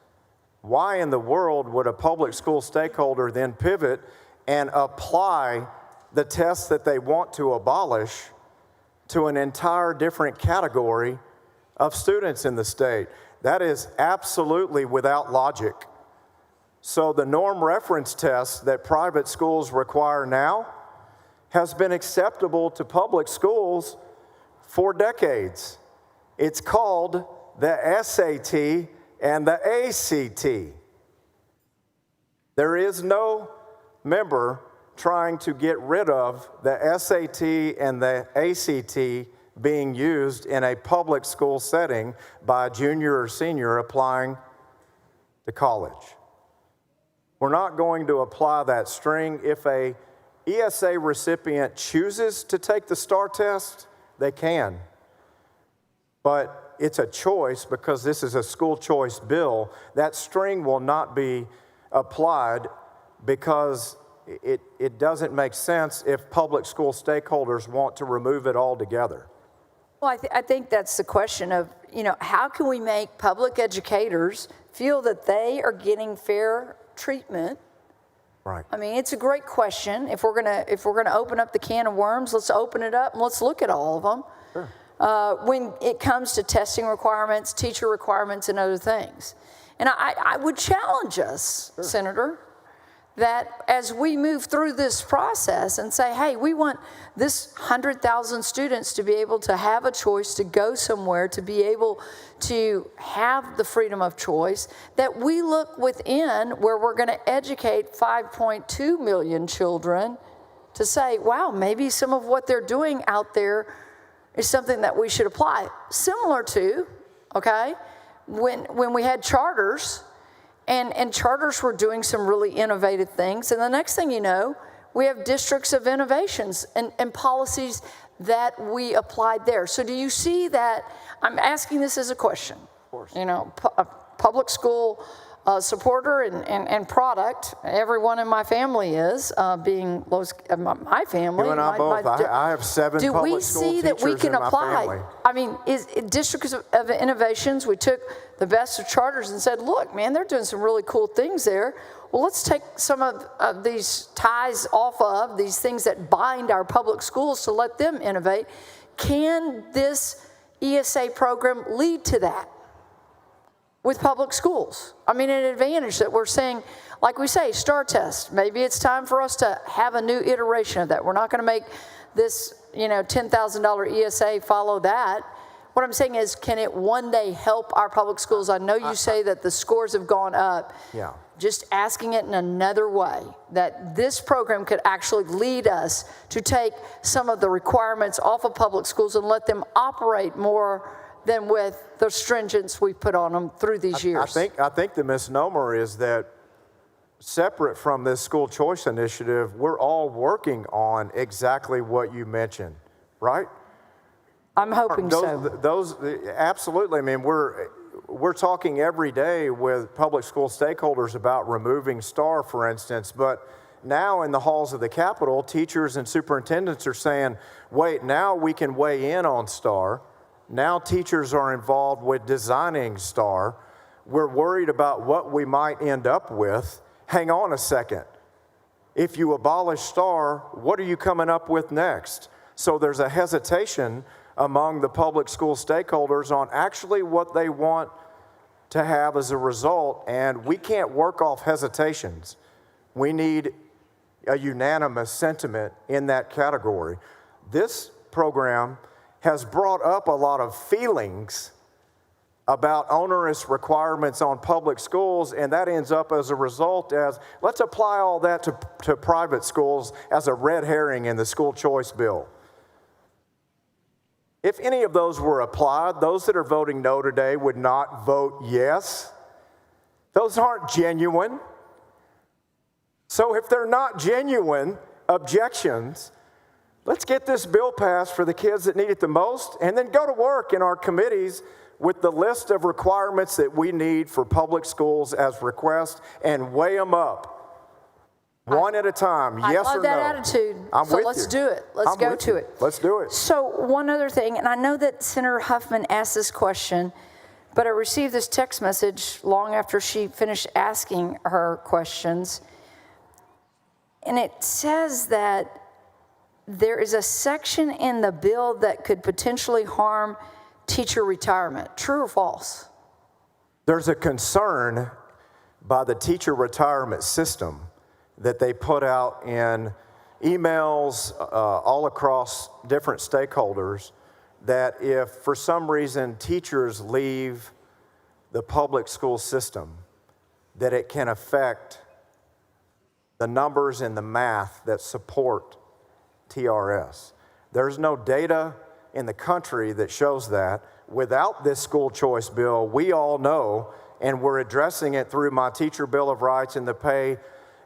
Why in the world would a public school stakeholder then pivot and apply the tests that they want to abolish to an entire different category of students in the state? That is absolutely without logic. So the norm reference test that private schools require now has been acceptable to public schools for decades. It's called the SAT and the ACT. There is no member trying to get rid of the SAT and the ACT being used in a public school setting by a junior or senior applying to college. We're not going to apply that string. If a ESA recipient chooses to take the STAR test, they can. But it's a choice because this is a school choice bill. That string will not be applied because it doesn't make sense if public school stakeholders want to remove it altogether. Well, I think that's the question of, you know, how can we make public educators feel that they are getting fair treatment? Right. I mean, it's a great question. If we're gonna open up the can of worms, let's open it up and let's look at all of them. Sure. When it comes to testing requirements, teacher requirements, and other things, and I would challenge us, sure, Senator, that as we move through this process and say, hey, we want this 100,000 students to be able to have a choice to go somewhere, to be able to have the freedom of choice, that we look within where we're going to educate 5.2 million children to say, wow, maybe some of what they're doing out there is something that we should apply. Similar to, okay, when we had charters, and charters were doing some really innovative things. And the next thing you know, we have districts of innovations and policies that we applied there. So do you see that? I'm asking this as a question. Of course. You know, public school supporter and product. Everyone in my family is, being my family. You and I both. I have 7 do public we school see that we teachers can in my apply? family. I mean, Districts of Innovations, we took the best of charters and said, look, man, they're doing some really cool things there. Well, let's take some of these ties off of these things that bind our public schools to let them innovate. Can this ESA program lead to that with public schools? I mean, an advantage that we're saying, like we say, STAR test. Maybe it's time for us to have a new iteration of that. We're not going to make this, $10,000 ESA follow that. What I'm saying is, can it one day help our public schools? I know you say that the scores have gone up. Yeah. Just asking it in another way, that this program could actually lead us to take some of the requirements off of public schools and let them operate more than with the stringence we put on them through these years. I think the misnomer is that separate from this school choice initiative, we're all working on exactly what you mentioned, right? I'm hoping Those absolutely. I mean, we're talking every day with public school stakeholders about removing STAR, for instance, but now in the halls of the Capitol, teachers and superintendents are saying, wait, now we can weigh in on STAR. Now teachers are involved with designing STAR. We're worried about what we might end up with. Hang on a second. If you abolish STAR, what are you coming up with next? So there's a hesitation among the public school stakeholders on actually what they want to have as a result, and we can't work off hesitations. We need a unanimous sentiment in that category. This program has brought up a lot of feelings about onerous requirements on public schools, and that ends up as a result as, let's apply all that to private schools as a red herring in the school choice bill. If any of those were applied, those that are voting no today would not vote yes. Those aren't genuine. So if they're not genuine objections, let's get this bill passed for the kids that need it the most, and then go to work in our committees with the list of requirements that we need for public schools as request and weigh them up. One at a time, yes or no. I love that attitude. So let's do it. Let's go to it. Let's do it. So one other thing, and I know that Senator Huffman asked this question, but I received this text message long after she finished asking her questions. And it says that there is a section in the bill that could potentially harm teacher retirement. True or false? There's a concern by the teacher retirement system that they put out in emails all across different stakeholders, that if for some reason teachers leave the public school system, that it can affect the numbers and the math that support TRS. There's no data in the country that shows that. Without this school choice bill, we all know, and we're addressing it through my Teacher Bill of Rights and the pay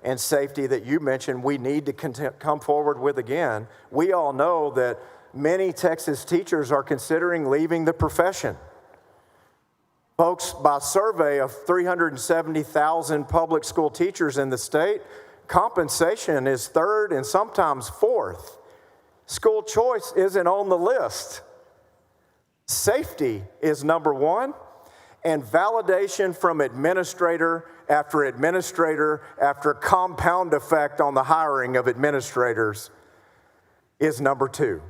and safety that you mentioned we need to come forward with again. We all know that many Texas teachers are considering leaving the profession. Folks, by survey of 370,000 public school teachers in the state, compensation is third and sometimes fourth. School choice isn't on the list. Safety is number one, and validation from administrator after compound effect on the hiring of administrators is number two.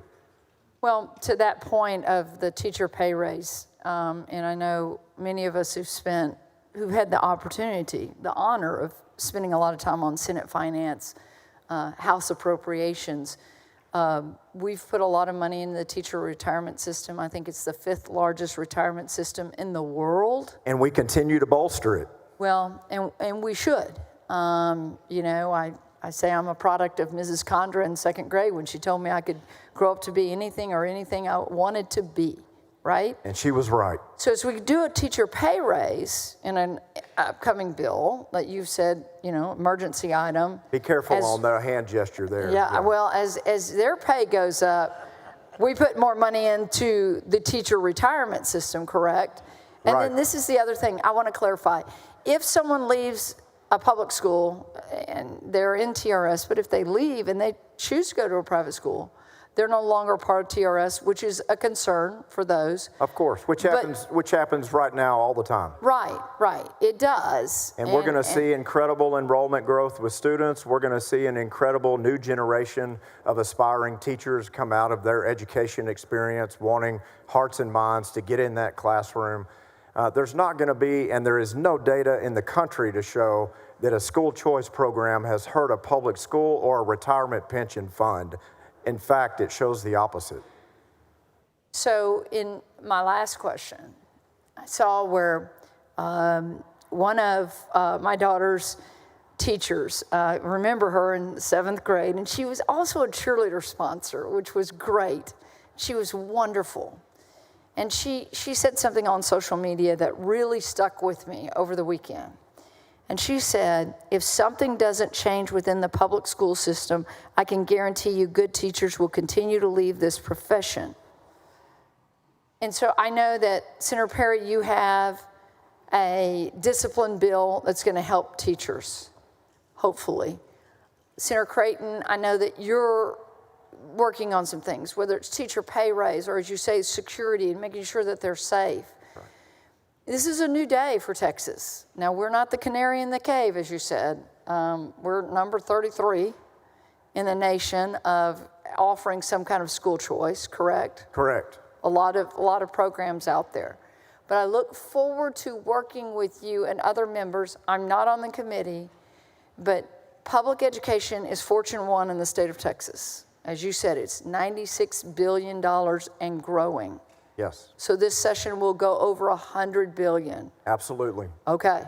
Well, to that point of the teacher pay raise, and I know many of us who've had the opportunity, the honor of spending a lot of time on Senate Finance, House Appropriations. We've put a lot of money in the teacher retirement system. I think it's the 5th largest retirement system in the world. And we continue to bolster it. Well, and we should. I say I'm a product of Mrs. Condra in 2nd grade when she told me I could grow up to be anything I wanted to be, right? And she was right. So as we do a teacher pay raise in an upcoming bill that you've said, emergency item. Be careful on the hand gesture there. Yeah, well, as their pay goes up, we put more money into the teacher retirement system, correct? And then this is the other thing I want to clarify. if someone leaves a public school and they're in TRS, but if they leave and they choose to go to a private school, they're no longer part of TRS, which is a concern for those. Of course, which happens right now all the time. Right. It does. And we're going to see incredible enrollment growth with students. We're going to see an incredible new generation of aspiring teachers come out of their education experience wanting hearts and minds to get in that classroom. There's not going to be, and there is no data in the country to show that a school choice program has hurt a public school or a retirement pension fund. In fact, it shows the opposite. So in my last question, I saw where one of my daughter's teachers, remember her in 7th grade, and she was also a cheerleader sponsor, which was great. She was wonderful. And she said something on social media that really stuck with me over the weekend. And she said, if something doesn't change within the public school system, I can guarantee you good teachers will continue to leave this profession. And so I know that, Senator Perry, you have a discipline bill that's going to help teachers, hopefully. Senator Creighton, I know that you're working on some things, whether it's teacher pay raise or, as you say, security and making sure that they're safe. This is a new day for Texas. Now, we're not the canary in the cave, as you said. We're number 33 in the nation of offering some kind of school choice, correct? Correct. A lot of programs out there. But I look forward to working with you and other members. I'm not on the committee, but public education is Fortune 1 in the state of Texas. As you said, it's $96 billion and growing. Yes. So this session will go over $100 billion. Absolutely. Okay.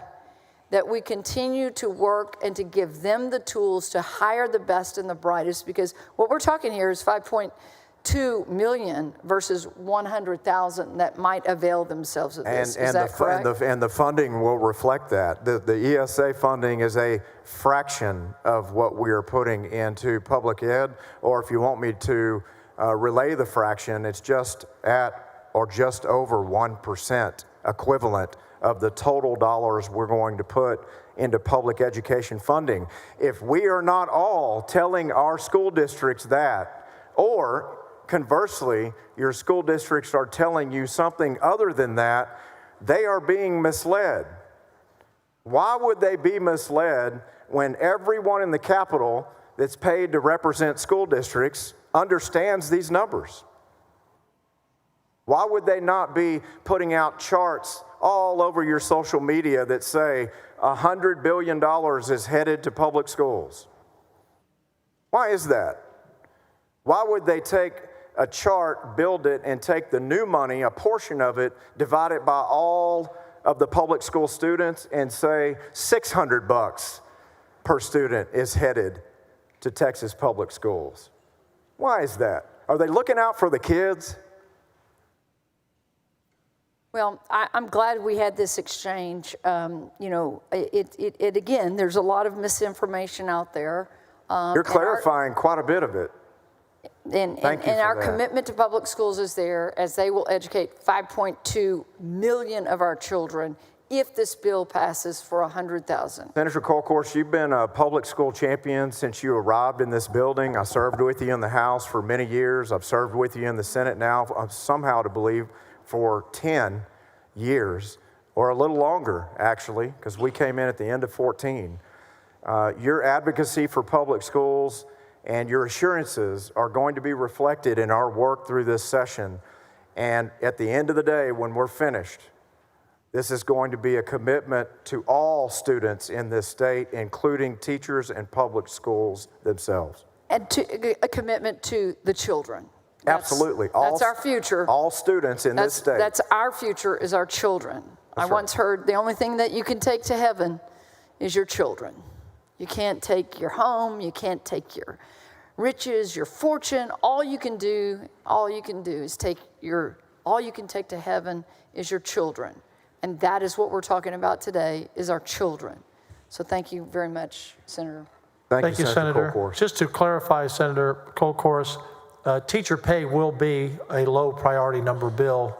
That we continue to work and to give them the tools to hire the best and the brightest, because what we're talking here is 5.2 million versus 100,000 that might avail themselves of this. Is that correct? And the funding will reflect that. The ESA funding is a fraction of what we are putting into public ed, or if you want me to relay the fraction, it's just at or just over 1% equivalent of the total dollars we're going to put into public education funding. If we are not all telling our school districts that, or conversely, your school districts are telling you something other than that, they are being misled. Why would they be misled when everyone in the Capitol that's paid to represent school districts understands these numbers? Why would they not be putting out charts all over your social media that say $100 billion is headed to public schools? Why is that? Why would they take a chart, build it, and take the new money, a portion of it, divide it by all of the public school students and say $600 per student is headed to Texas public schools? Why is that? Are they looking out for the kids? Well, I'm glad we had this exchange. Again, there's a lot of misinformation out there. You're clarifying quite a bit of it. And our commitment to public schools is there, as they will educate 5.2 million of our children if this bill passes for 100,000. Senator Kolkhorst, you've been a public school champion since you arrived in this building. I served with you in the House for many years. I've served with you in the Senate now, somehow to believe, for 10 years, or a little longer, actually, because we came in at the end of 14. Your advocacy for public schools and your assurances are going to be reflected in our work through this session. And at the end of the day, when we're finished, this is going to be a commitment to all students in this state, including teachers and public schools themselves. And a commitment to the children. Absolutely. That's our future. All students in this state. That's our future, is our children. I once heard the only thing that you can take to heaven is your children. You can't take your home, you can't take your riches, your fortune. All you can do is all you can take to heaven is your children. And that is what we're talking about today, is our children. So thank you very much, Senator. Thank you, Senator Kolkhorst. Just to clarify, Senator Kolkhorst, teacher pay will be a low priority number bill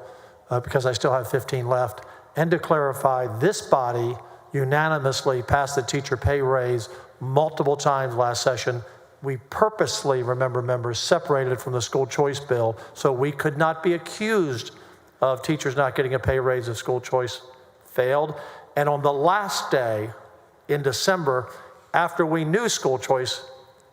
because I still have 15 left. And to clarify, this body unanimously passed the teacher pay raise multiple times last session. We purposely, remember members, separated it from the school choice bill so we could not be accused of teachers not getting a pay raise if school choice failed. And on the last day in December, after we knew school choice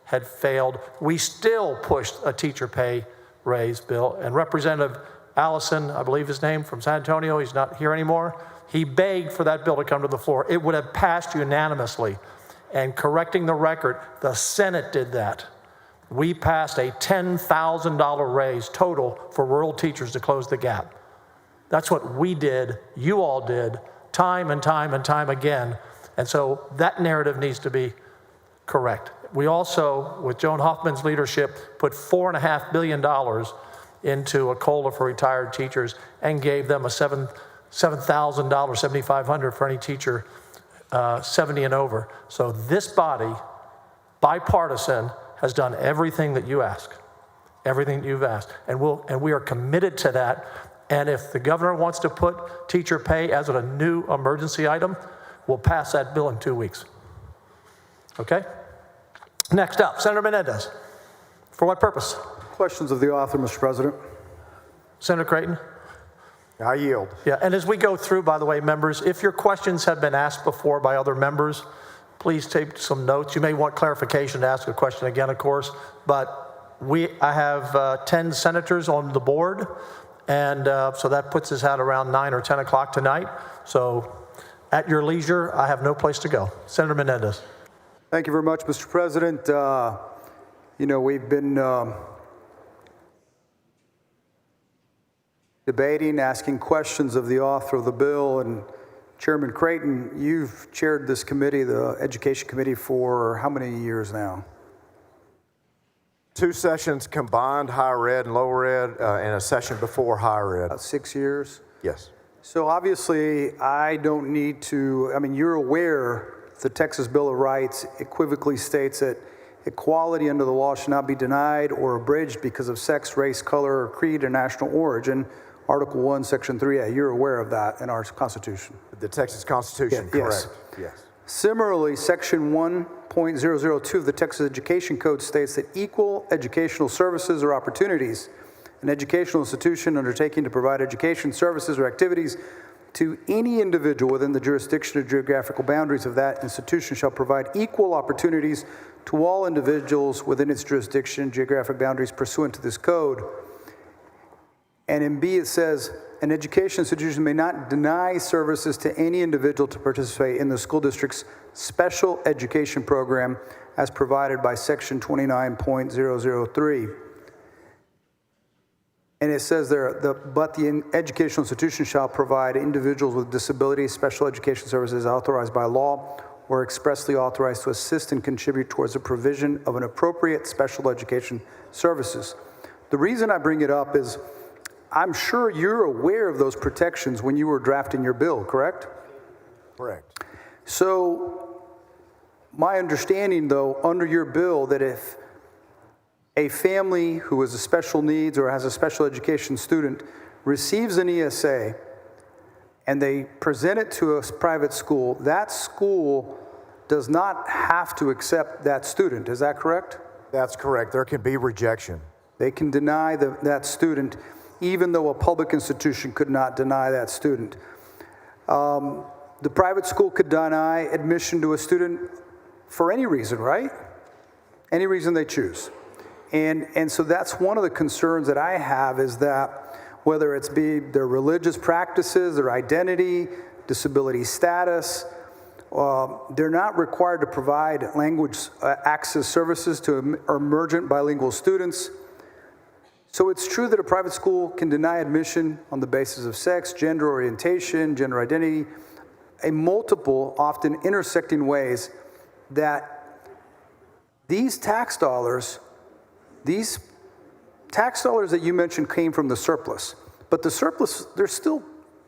had failed, we still pushed a teacher pay raise bill. And Representative Allison, I believe his name, from San Antonio, he's not here anymore, he begged for that bill to come to the floor. It would have passed unanimously. And correcting the record, the Senate did that. We passed a $10,000 raise total for rural teachers to close the gap. That's what we did, you all did, time and time and time again. And so that narrative needs to be correct. We also, with Joan Hoffman's leadership, put $4.5 billion into a COLA for retired teachers and gave them a $7,000, $7,500 for any teacher 70 and over. So this body, bipartisan, has done everything that you ask, everything that you've asked. And we are committed to that. And if the governor wants to put teacher pay as a new emergency item, we'll pass that bill in 2 weeks. Okay? Next up, Senator Menendez. For what purpose? Questions of the author, Mr. President. Senator Creighton? I yield. Yeah, and as we go through, by the way, members, if your questions have been asked before by other members, please take some notes. You may want clarification to ask a question again, of course, but I have 10 senators on the board, and so that puts us at around 9 or 10 o'clock tonight. So at your leisure, I have no place to go. Senator Menendez. Thank you very much, Mr. President. We've been debating, asking questions of the author of the bill, and Chairman Creighton, you've chaired this committee, the Education Committee, for how many years now? 2 sessions combined, higher ed and lower ed, and a session before higher ed. About 6 years? Yes. So obviously, I don't need to, you're aware the Texas Bill of Rights equivocally states that equality under the law should not be denied or abridged because of sex, race, color, or creed, or national origin. Article 1, Section 3A. You're aware of that in our Constitution. The Texas Constitution, yes. Correct. Yes. Similarly, Section 1.002 of the Texas Education Code states that equal educational services or opportunities, an educational institution undertaking to provide education services or activities to any individual within the jurisdiction or geographical boundaries of that institution shall provide equal opportunities to all individuals within its jurisdiction, geographic boundaries pursuant to this code. And in B, it says, an education institution may not deny services to any individual to participate in the school district's special education program as provided by Section 29.003. And it says there, but the educational institution shall provide individuals with disabilities special education services authorized by law or expressly authorized to assist and contribute towards the provision of an appropriate special education services. The reason I bring it up is I'm sure you're aware of those protections when you were drafting your bill, correct? Correct. So my understanding, though, under your bill, that if a family who has a special needs or has a special education student receives an ESA and they present it to a private school, that school does not have to accept that student. Is that correct? That's correct. There can be rejection. They can deny that student, even though a public institution could not deny that student. The private school could deny admission to a student for any reason, right? Any reason they choose. And so that's one of the concerns that I have, is that whether it's be their religious practices, their identity, disability status, they're not required to provide language access services to emergent bilingual students. So it's true that a private school can deny admission on the basis of sex, gender orientation, gender identity, a multiple, often intersecting ways that these tax dollars that you mentioned came from the surplus. But the surplus, they're still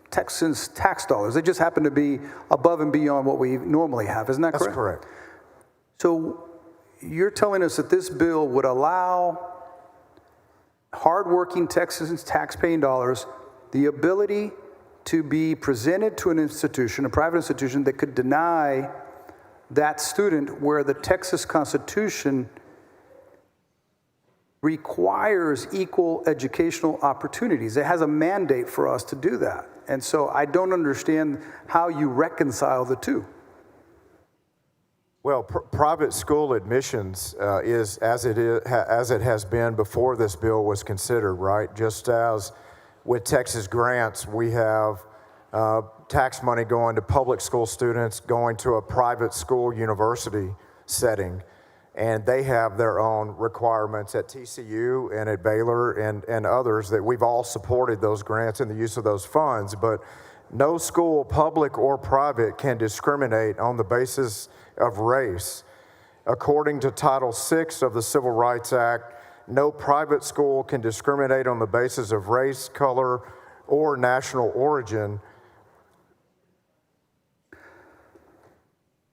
Texans' tax dollars. They just happen to be above and beyond what we normally have. Isn't that correct? That's correct. So you're telling us that this bill would allow hardworking Texans' tax-paying dollars the ability to be presented to an institution, a private institution, that could deny that student where the Texas Constitution requires equal educational opportunities. It has a mandate for us to do that. And so I don't understand how you reconcile the two. Well, private school admissions is as it has been before this bill was considered, right? Just as with Texas grants, we have tax money going to public school students going to a private school university setting, and they have their own requirements at TCU and at Baylor and others that we've all supported those grants and the use of those funds. But no school, public or private, can discriminate on the basis of race. According to Title VI of the Civil Rights Act, no private school can discriminate on the basis of race, color, or national origin.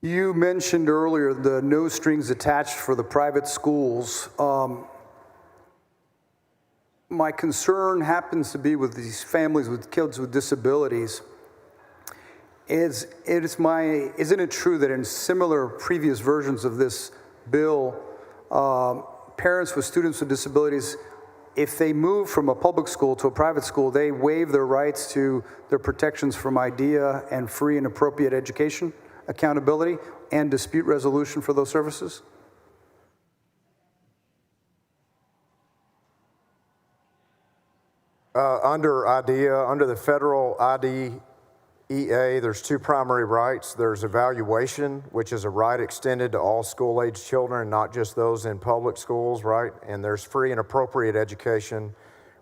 You mentioned earlier the no strings attached for the private schools. My concern happens to be with these families with kids with disabilities. Isn't it true that in similar previous versions of this bill, parents with students with disabilities, if they move from a public school to a private school, they waive their rights to their protections from IDEA and free and appropriate education, accountability, and dispute resolution for those services? Under IDEA, under the federal IDEA, there's two primary rights. There's evaluation, which is a right extended to all school-age children, not just those in public schools, right? And there's free and appropriate education,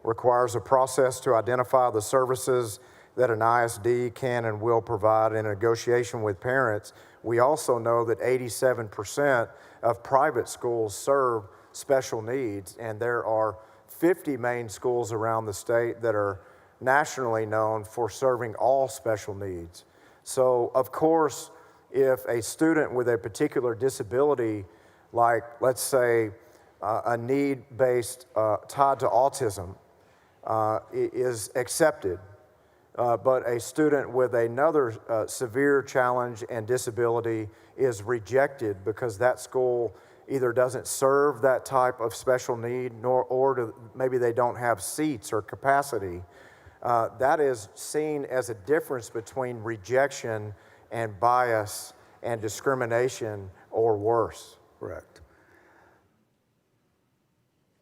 requires a process to identify the services that an ISD can and will provide in negotiation with parents. We also know that 87% of private schools serve special needs, and there are 50 main schools around the state that are nationally known for serving all special needs. So, of course, if a student with a particular disability, like, let's say, a need-based tied to autism, is accepted, but a student with another severe challenge and disability is rejected because that school either doesn't serve that type of special need, or maybe they don't have seats or capacity. That is seen as a difference between rejection and bias and discrimination, or worse. Correct.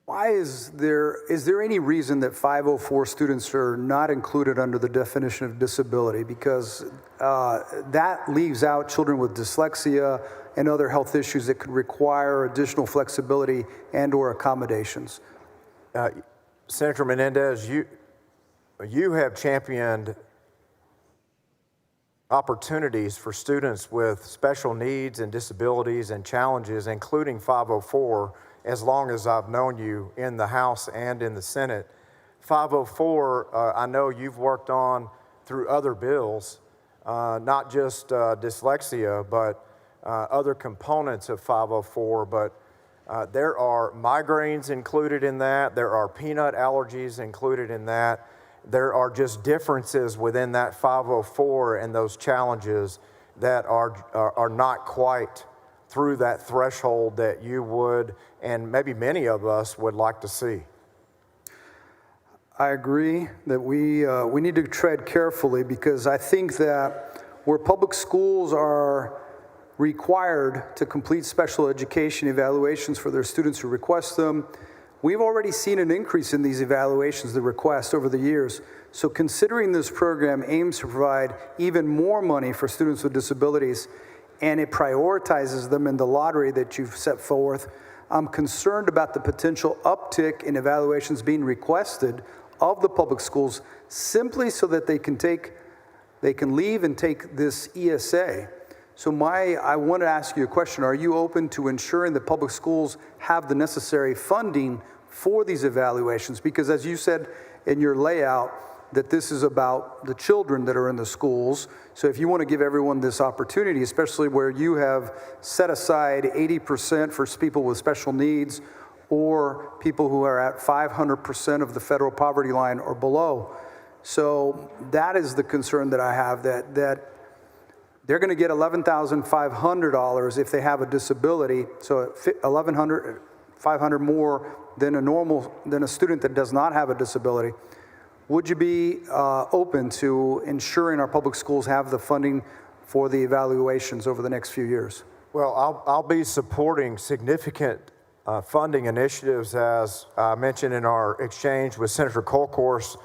Why is there any reason that 504 students are not included under the definition of disability? Because that leaves out children with dyslexia and other health issues that could require additional flexibility and or accommodations. Senator Menendez, you have championed opportunities for students with special needs and disabilities and challenges, including 504, as long as I've known you in the House and in the Senate. 504, I know you've worked on through other bills, not just dyslexia, but other components of 504, but there are migraines included in that, there are peanut allergies included in that, there are just differences within that 504 and those challenges that are not quite through that threshold that you would, and maybe many of us would like to see. I agree that we need to tread carefully, because I think that where public schools are required to complete special education evaluations for their students who request them, we've already seen an increase in these evaluations, the requests over the years. So considering this program aims to provide even more money for students with disabilities, and it prioritizes them in the lottery that you've set forth, I'm concerned about the potential uptick in evaluations being requested of the public schools simply so that they can leave and take this ESA. So I want to ask you a question. Are you open to ensuring that public schools have the necessary funding for these evaluations? Because as you said in your layout, that this is about the children that are in the schools. So if you want to give everyone this opportunity, especially where you have set aside 80% for people with special needs, or people who are at 500% of the federal poverty line or below. So that is the concern that I have, that they're going to get $11,500 if they have a disability, so $1,500 more than a student that does not have a disability. Would you be open to ensuring our public schools have the funding for the evaluations over the next few years? Well, I'll be supporting significant funding initiatives, as I mentioned in our exchange with Senator Kolkhorst.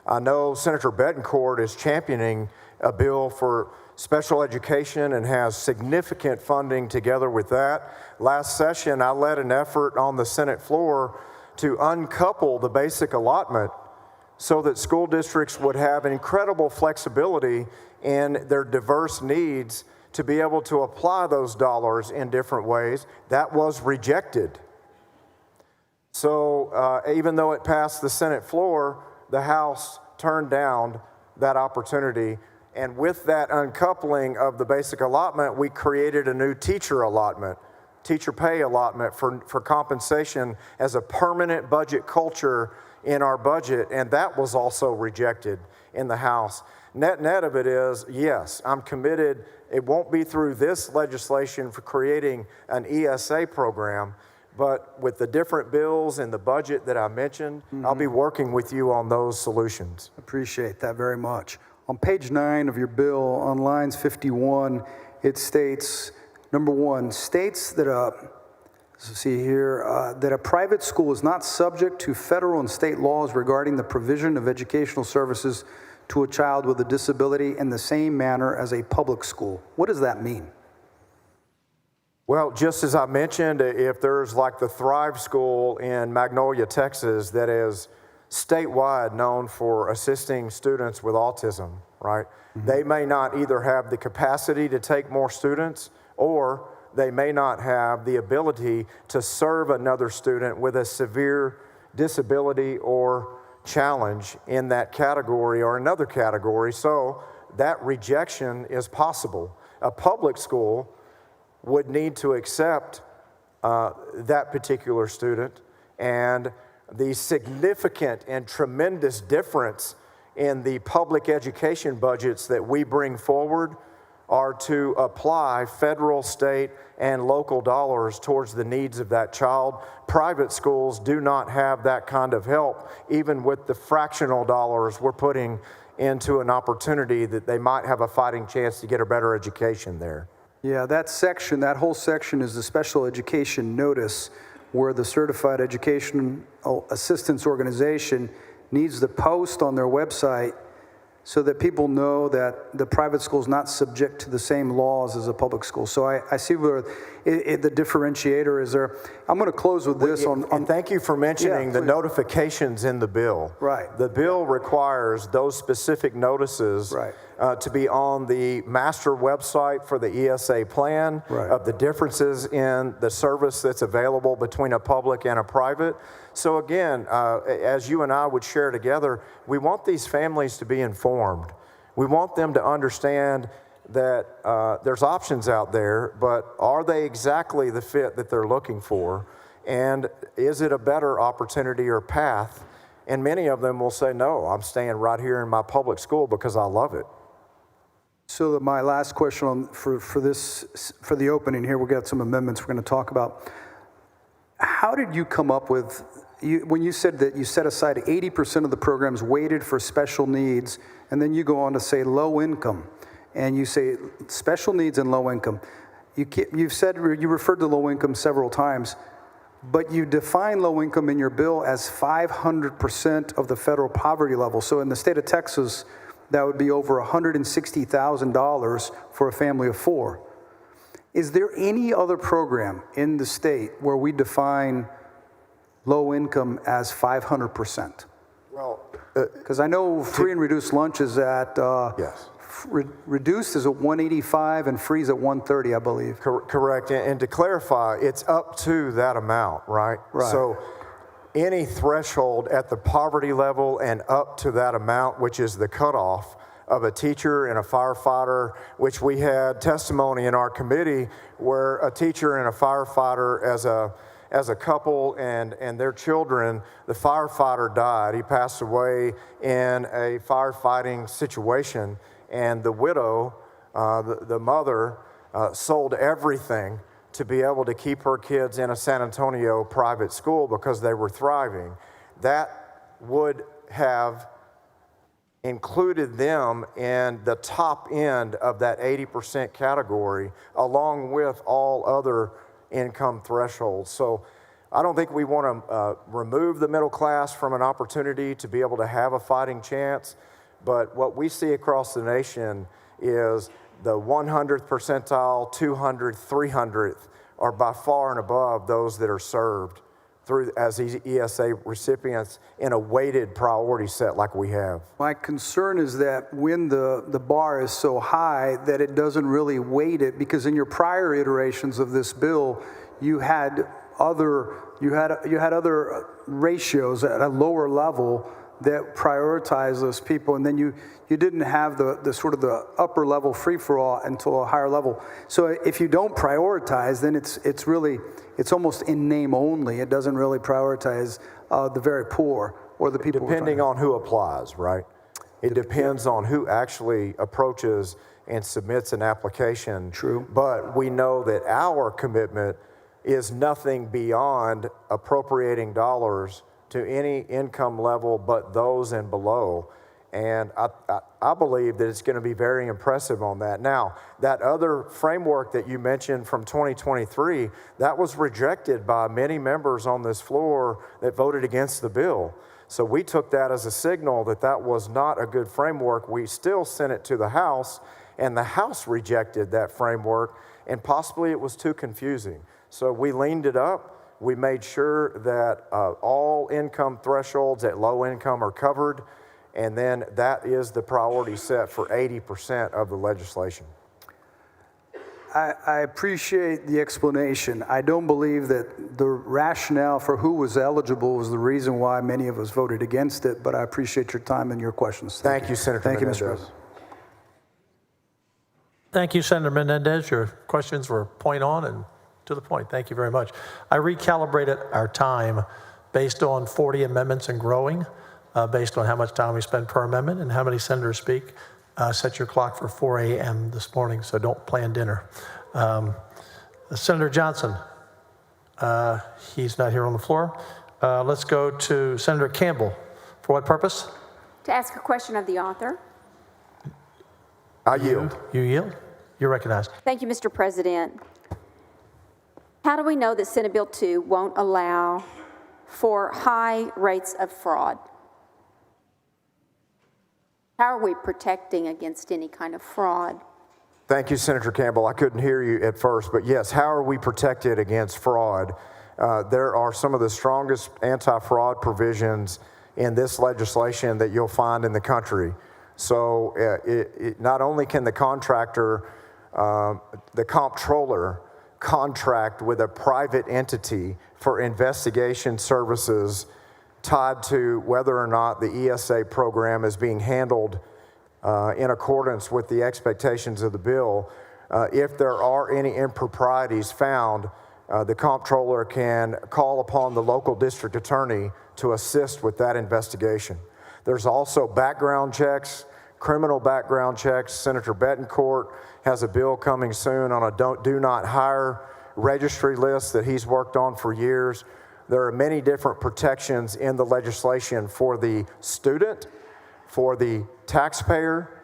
I know Senator Betancourt is championing a bill for special education and has significant funding together with that. Last session, I led an effort on the Senate floor to uncouple the basic allotment so that school districts would have incredible flexibility in their diverse needs to be able to apply those dollars in different ways. That was rejected. So even though it passed the Senate floor, the House turned down that opportunity. And with that uncoupling of the basic allotment, we created a new teacher allotment, teacher pay allotment for compensation as a permanent budget culture in our budget. And that was also rejected in the House. Net of it is, yes, I'm committed. It won't be through this legislation for creating an ESA program, but with the different bills and the budget that I mentioned, I'll be working with you on those solutions. Appreciate that very much. On page 9 of your bill, on lines 51, it states, number 1, states that that a private school is not subject to federal and state laws regarding the provision of educational services to a child with a disability in the same manner as a public school. What does that mean? Well, just as I mentioned, if there's like the Thrive School in Magnolia, Texas, that is statewide known for assisting students with autism, right? They may not either have the capacity to take more students, or they may not have the ability to serve another student with a severe disability or challenge in that category or another category. So that rejection is possible. A public school would need to accept that particular student, and the significant and tremendous difference in the public education budgets that we bring forward are to apply federal, state, and local dollars towards the needs of that child. Private schools do not have that kind of help, even with the fractional dollars we're putting into an opportunity that they might have a fighting chance to get a better education there. Yeah, that whole section is the special education notice, where the Certified Education Assistance Organization needs to post on their website so that people know that the private school is not subject to the same laws as a public school. So I see where the differentiator is there. I'm going to close with this and thank you for mentioning the notifications in the bill. Right. The bill requires those specific notices to be on the master website for the ESA plan, of the differences in the service that's available between a public and a private. So again, as you and I would share together, we want these families to be informed. We want them to understand that there's options out there, but are they exactly the fit that they're looking for? And is it a better opportunity or path? And many of them will say, no, I'm staying right here in my public school because I love it. So my last question for the opening here, we've got some amendments we're going to talk about. How did you come up with, when you said that you set aside 80% of the programs weighted for special needs, and then you go on to say low income, and you say special needs and low income. You referred to low income several times, but you define low income in your bill as 500% of the federal poverty level. So in the state of Texas, that would be over $160,000 for a family of 4. Is there any other program in the state where we define low income as 500%? Well, because I know free and reduced lunch is at reduced is at 185 and free is at 130, I believe. Correct. And to clarify, it's up to that amount, right? Right. So any threshold at the poverty level and up to that amount, which is the cutoff of a teacher and a firefighter, which we had testimony in our committee where a teacher and a firefighter as a couple and their children. The firefighter died. He passed away in a firefighting situation, and the widow, the mother, sold everything to be able to keep her kids in a San Antonio private school because they were thriving. That would have included them in the top end of that 80% category, along with all other income thresholds. So I don't think we want to remove the middle class from an opportunity to be able to have a fighting chance, but what we see across the nation is the 100th percentile, 200th, 300th are by far and above those that are served through as ESA recipients in a weighted priority set like we have. My concern is that when the bar is so high that it doesn't really weight it, because in your prior iterations of this bill, you had other ratios at a lower level that prioritize those people, and then you didn't have the sort of the upper level free-for-all until a higher level. So if you don't prioritize, then it's almost in name only. It doesn't really prioritize the very poor or the people. Depending on who applies, right? It depends on who actually approaches and submits an application. True. But we know that our commitment is nothing beyond appropriating dollars to any income level but those and below. And I believe that it's going to be very impressive on that. Now, that other framework that you mentioned from 2023, that was rejected by many members on this floor that voted against the bill. So we took that as a signal that that was not a good framework. We still sent it to the House, and the House rejected that framework, and possibly it was too confusing. So we leaned it up. We made sure that all income thresholds at low income are covered, and then that is the priority set for 80% of the legislation. I appreciate the explanation. I don't believe that the rationale for who was eligible was the reason why many of us voted against it, but I appreciate your time and your questions. Thank you, Senator Thank you, Menendez. Mr. President. Thank you, Senator Menendez. Your questions were point on and to the point. Thank you very much. I recalibrated our time based on 40 amendments and growing, based on how much time we spend per amendment and how many senators speak. Set your clock for 4 a.m. this morning, so don't plan dinner. Senator Johnson, he's not here on the floor. Let's go to Senator Campbell. For what purpose? To ask a question of the author. I yield. You yield? You're recognized. Thank you, Mr. President. How do we know that Senate Bill 2 won't allow for high rates of fraud? How are we protecting against any kind of fraud? Thank you, Senator Campbell. I couldn't hear you at first, but yes, how are we protected against fraud? There are some of the strongest anti-fraud provisions in this legislation that you'll find in the country. So not only can the contractor, the comptroller, contract with a private entity for investigation services tied to whether or not the ESA program is being handled in accordance with the expectations of the bill. If there are any improprieties found, the comptroller can call upon the local district attorney to assist with that investigation. There's also background checks, criminal background checks. Senator Bettencourt has a bill coming soon on a do not hire registry list that he's worked on for years. There are many different protections in the legislation for the student, for the taxpayer,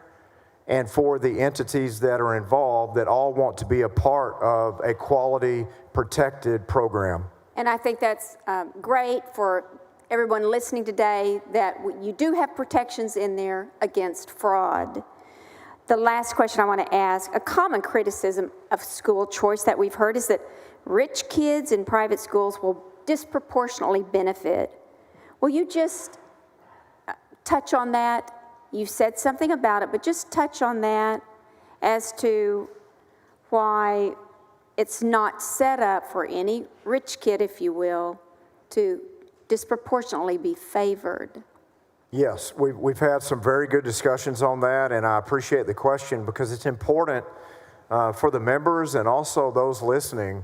and for the entities that are involved that all want to be a part of a quality protected program. And I think that's great for everyone listening today, that you do have protections in there against fraud. The last question I want to ask, a common criticism of school choice that we've heard is that rich kids in private schools will disproportionately benefit. Will you just touch on that? You said something about it, but just touch on that as to why it's not set up for any rich kid, if you will, to disproportionately be favored. Yes, we've had some very good discussions on that, and I appreciate the question because it's important for the members and also those listening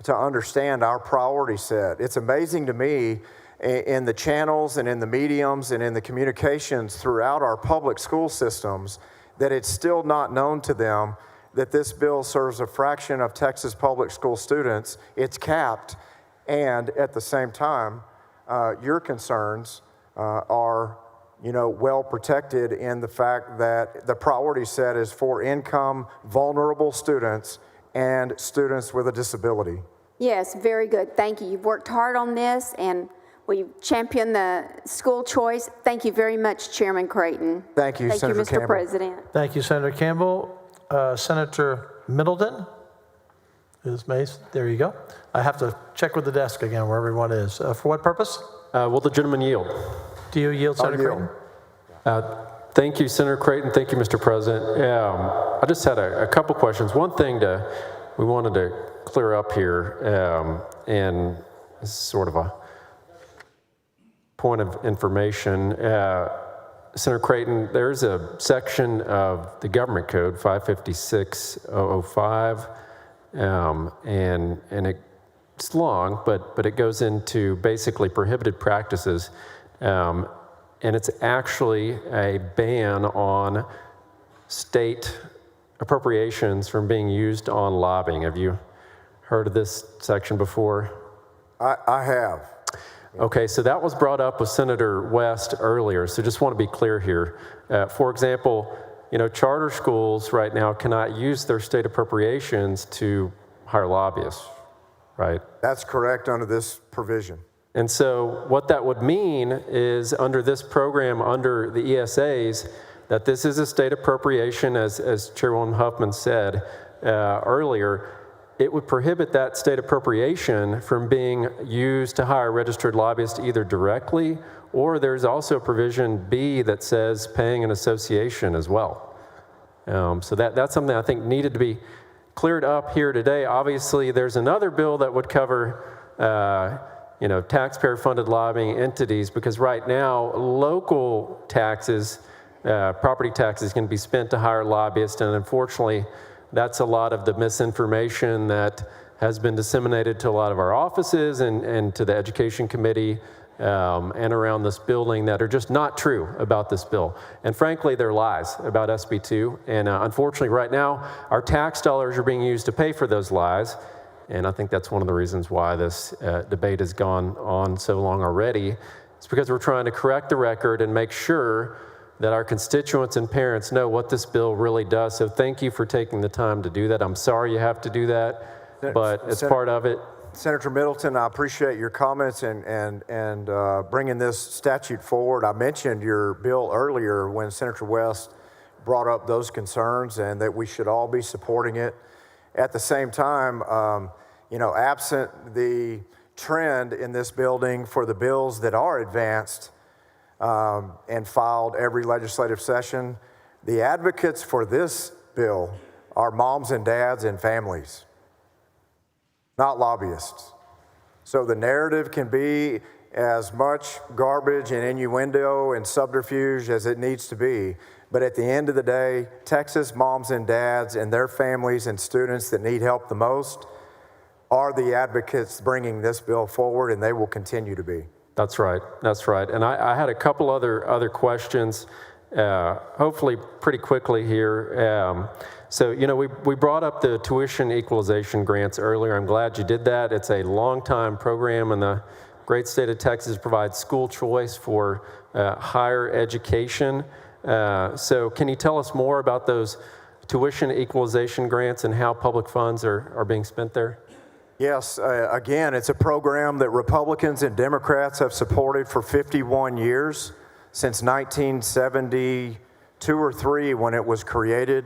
to understand our priority set. It's amazing to me in the channels and in the mediums and in the communications throughout our public school systems that it's still not known to them that this bill serves a fraction of Texas public school students. It's capped, and at the same time, your concerns are, well protected in the fact that the priority set is for income vulnerable students and students with a disability. Yes, very good. Thank you. You've worked hard on this, and we championed the school choice. Thank you very much, Chairman Creighton. Thank you, Senator Mr. Campbell. President. Thank you, Senator Campbell. Senator Middleton is Mace. There you go. I have to check with the desk again where everyone is. For what purpose? Will the gentleman yield? Do you yield, Senator Creighton? Thank you, Senator Creighton. Thank you, Mr. President. I just had a couple questions. One thing we wanted to clear up here, and this is sort of a point of information. Senator Creighton, there's a section of the government code, 556.005, and it's long, but it goes into basically prohibited practices, and it's actually a ban on state appropriations from being used on lobbying. Have you heard of this section before? I have. Okay, so that was brought up with Senator West earlier, so just want to be clear here. For example, charter schools right now cannot use their state appropriations to hire lobbyists, right? That's correct under this provision. And so what that would mean is under this program, under the ESAs, that this is a state appropriation, as Chairwoman Huffman said earlier. It would prohibit that state appropriation from being used to hire registered lobbyists either directly, or there's also provision B that says paying an association as well. So that's something I think needed to be cleared up here today. Obviously, there's another bill that would cover taxpayer-funded lobbying entities, because right now, local taxes, property taxes can be spent to hire lobbyists, and unfortunately, that's a lot of the misinformation that has been disseminated to a lot of our offices and to the Education Committee and around this building that are just not true about this bill. And frankly, they're lies about SB 2. And unfortunately, right now, our tax dollars are being used to pay for those lies. And I think that's one of the reasons why this debate has gone on so long already. It's because we're trying to correct the record and make sure that our constituents and parents know what this bill really does. So thank you for taking the time to do that. I'm sorry you have to do that, but it's part of it. Senator Middleton, I appreciate your comments and bringing this statute forward. I mentioned your bill earlier when Senator West brought up those concerns and that we should all be supporting it. At the same time, absent the trend in this building for the bills that are advanced and filed every legislative session, the advocates for this bill are moms and dads and families, not lobbyists. So the narrative can be as much garbage and innuendo and subterfuge as it needs to be, but at the end of the day, Texas moms and dads and their families and students that need help the most are the advocates bringing this bill forward, and they will continue to be. That's right. That's right. And I had a couple other questions, hopefully pretty quickly here. So, we brought up the tuition equalization grants earlier. I'm glad you did that. It's a long-time program, and the great state of Texas provides school choice for higher education. So can you tell us more about those tuition equalization grants and how public funds are being spent there? Yes, again, it's a program that Republicans and Democrats have supported for 51 years, since 1972 or 3 when it was created.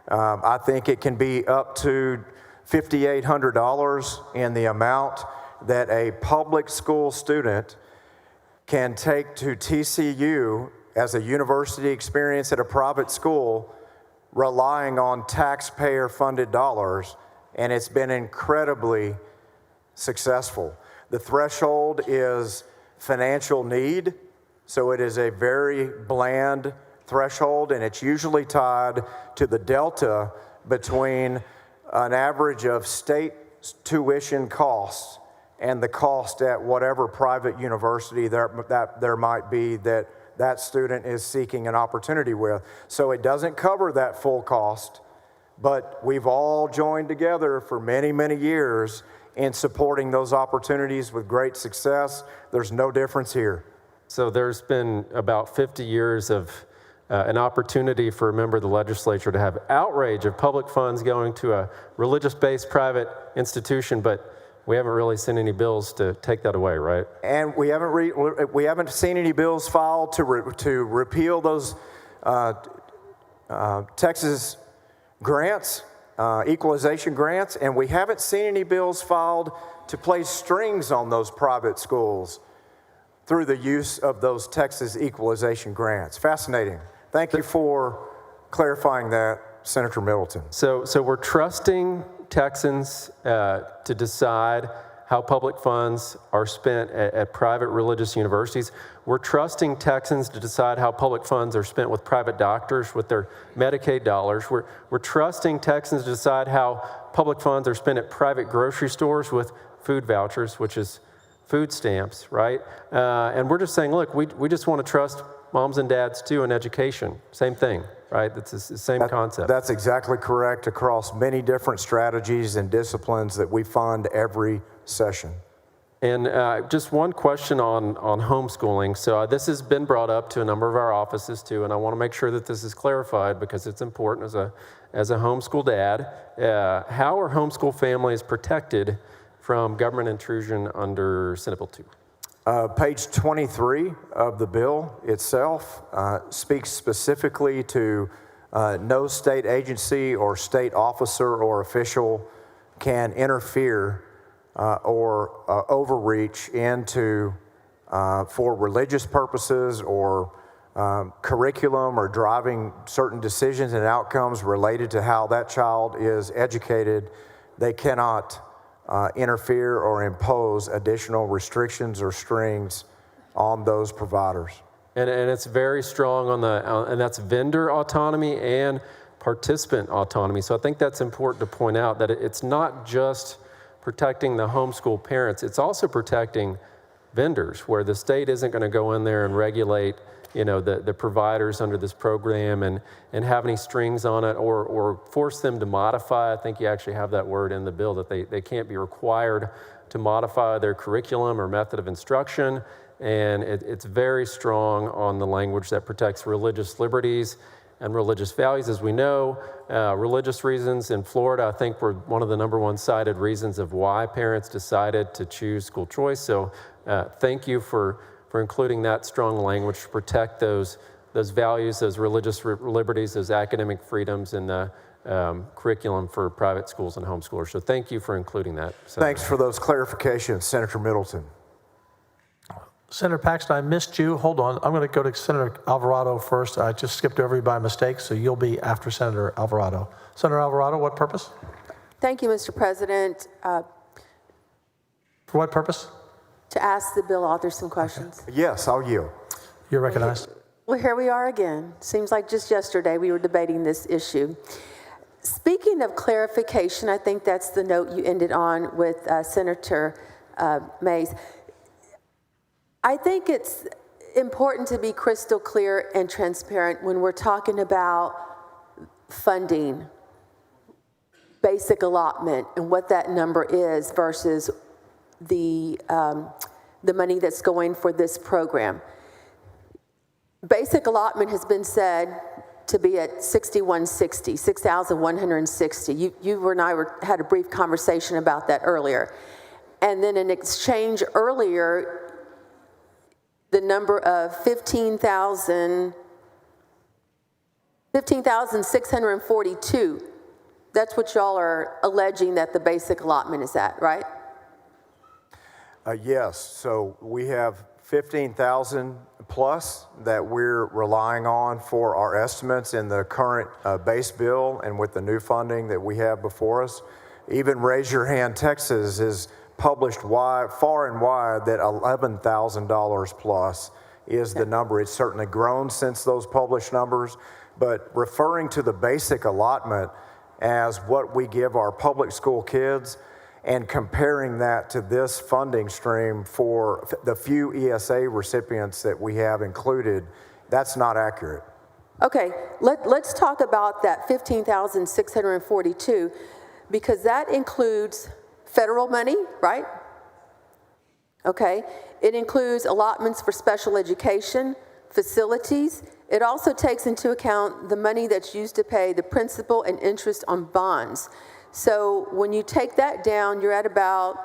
I think it can be up to $5,800 in the amount that a public school student can take to TCU as a university experience at a private school, relying on taxpayer-funded dollars. And it's been incredibly successful. The threshold is financial need, so it is a very bland threshold, and it's usually tied to the delta between an average of state tuition costs and the cost at whatever private university there might be that student is seeking an opportunity with. So it doesn't cover that full cost, but we've all joined together for many, many years in supporting those opportunities with great success. There's no difference here. So there's been about 50 years of an opportunity for a member of the legislature to have outrage of public funds going to a religious-based private institution, but we haven't really seen any bills to take that away, right? And we haven't seen any bills filed to repeal those Texas grants, equalization grants, and we haven't seen any bills filed to place strings on those private schools through the use of those Texas equalization grants. Fascinating. Thank you for clarifying that, Senator Middleton. So we're trusting Texans to decide how public funds are spent at private religious universities. We're trusting Texans to decide how public funds are spent with private doctors with their Medicaid dollars. We're trusting Texans to decide how public funds are spent at private grocery stores with food vouchers, which is food stamps, right? And we're just saying, look, we just want to trust moms and dads too in education. Same thing, right? It's the same concept. That's exactly correct across many different strategies and disciplines that we fund every session. And just one question on homeschooling. So this has been brought up to a number of our offices too, and I want to make sure that this is clarified because it's important as a homeschool dad. How are homeschool families protected from government intrusion under Senate Bill 2? Page 23 of the bill itself speaks specifically to no state agency or state officer or official can interfere or overreach into, for religious purposes or curriculum or driving certain decisions and outcomes related to how that child is educated. They cannot interfere or impose additional restrictions or strings on those providers. And it's very strong on and that's vendor autonomy and participant autonomy. So I think that's important to point out that it's not just protecting the homeschool parents, it's also protecting vendors where the state isn't going to go in there and regulate the providers under this program and have any strings on it or force them to modify. I think you actually have that word in the bill that they can't be required to modify their curriculum or method of instruction. And it's very strong on the language that protects religious liberties and religious values. As we know, religious reasons in Florida, I think, were one of the #1 cited reasons of why parents decided to choose school choice. So thank you for including that strong language to protect those values, those religious liberties, those academic freedoms in the curriculum for private schools and homeschoolers. So thank you for including that. Thanks for those clarifications, Senator Middleton. Senator Paxton, I missed you. Hold on. I'm going to go to Senator Alvarado first. I just skipped over you by mistake, so you'll be after Senator Alvarado. Senator Alvarado, what purpose? Thank you, Mr. President. For what purpose? To ask the bill author some questions. Okay. Yes, I'll yield. You're recognized. Well, here we are again. Seems like just yesterday we were debating this issue. Speaking of clarification, I think that's the note you ended on with Senator Mays. I think it's important to be crystal clear and transparent when we're talking about funding, basic allotment, and what that number is versus the money that's going for this program. Basic allotment has been said to be at $6,160. You and I had a brief conversation about that earlier. And then in exchange earlier, the number of 15,642. That's what y'all are alleging that the basic allotment is at, right? Yes, so we have 15,000 plus that we're relying on for our estimates in the current base bill and with the new funding that we have before us. Even Raise Your Hand Texas is published far and wide that $11,000 plus is the number. It's certainly grown since those published numbers, but referring to the basic allotment as what we give our public school kids, and comparing that to this funding stream for the few ESA recipients that we have included, that's not accurate. Okay, let's talk about that 15,642, because that includes federal money, right? Okay, it includes allotments for special education, facilities. It also takes into account the money that's used to pay the principal and interest on bonds. So when you take that down, you're at about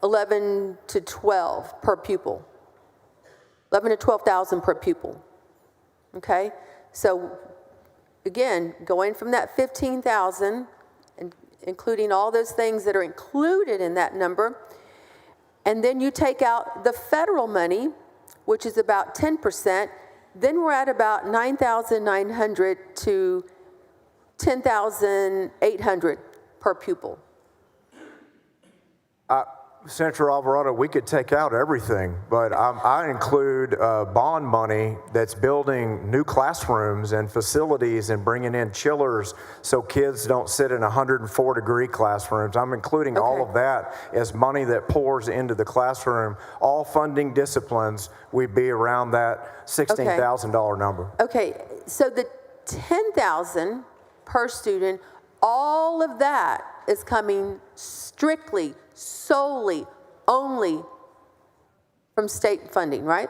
11 to 12 per pupil. 11 to 12,000 per pupil. Okay? So again, going from that 15,000 and including all those things that are included in that number, and then you take out the federal money, which is about 10%, then we're at about 9,900 to 10,800 per pupil. Senator Alvarado, we could take out everything, but I include bond money that's building new classrooms and facilities and bringing in chillers so kids don't sit in 104-degree classrooms. I'm including all of that as money that pours into the classroom. All funding disciplines, we'd be around that $16,000 number. Okay, so the 10,000 per student, all of that is coming strictly, solely, only from state funding, right?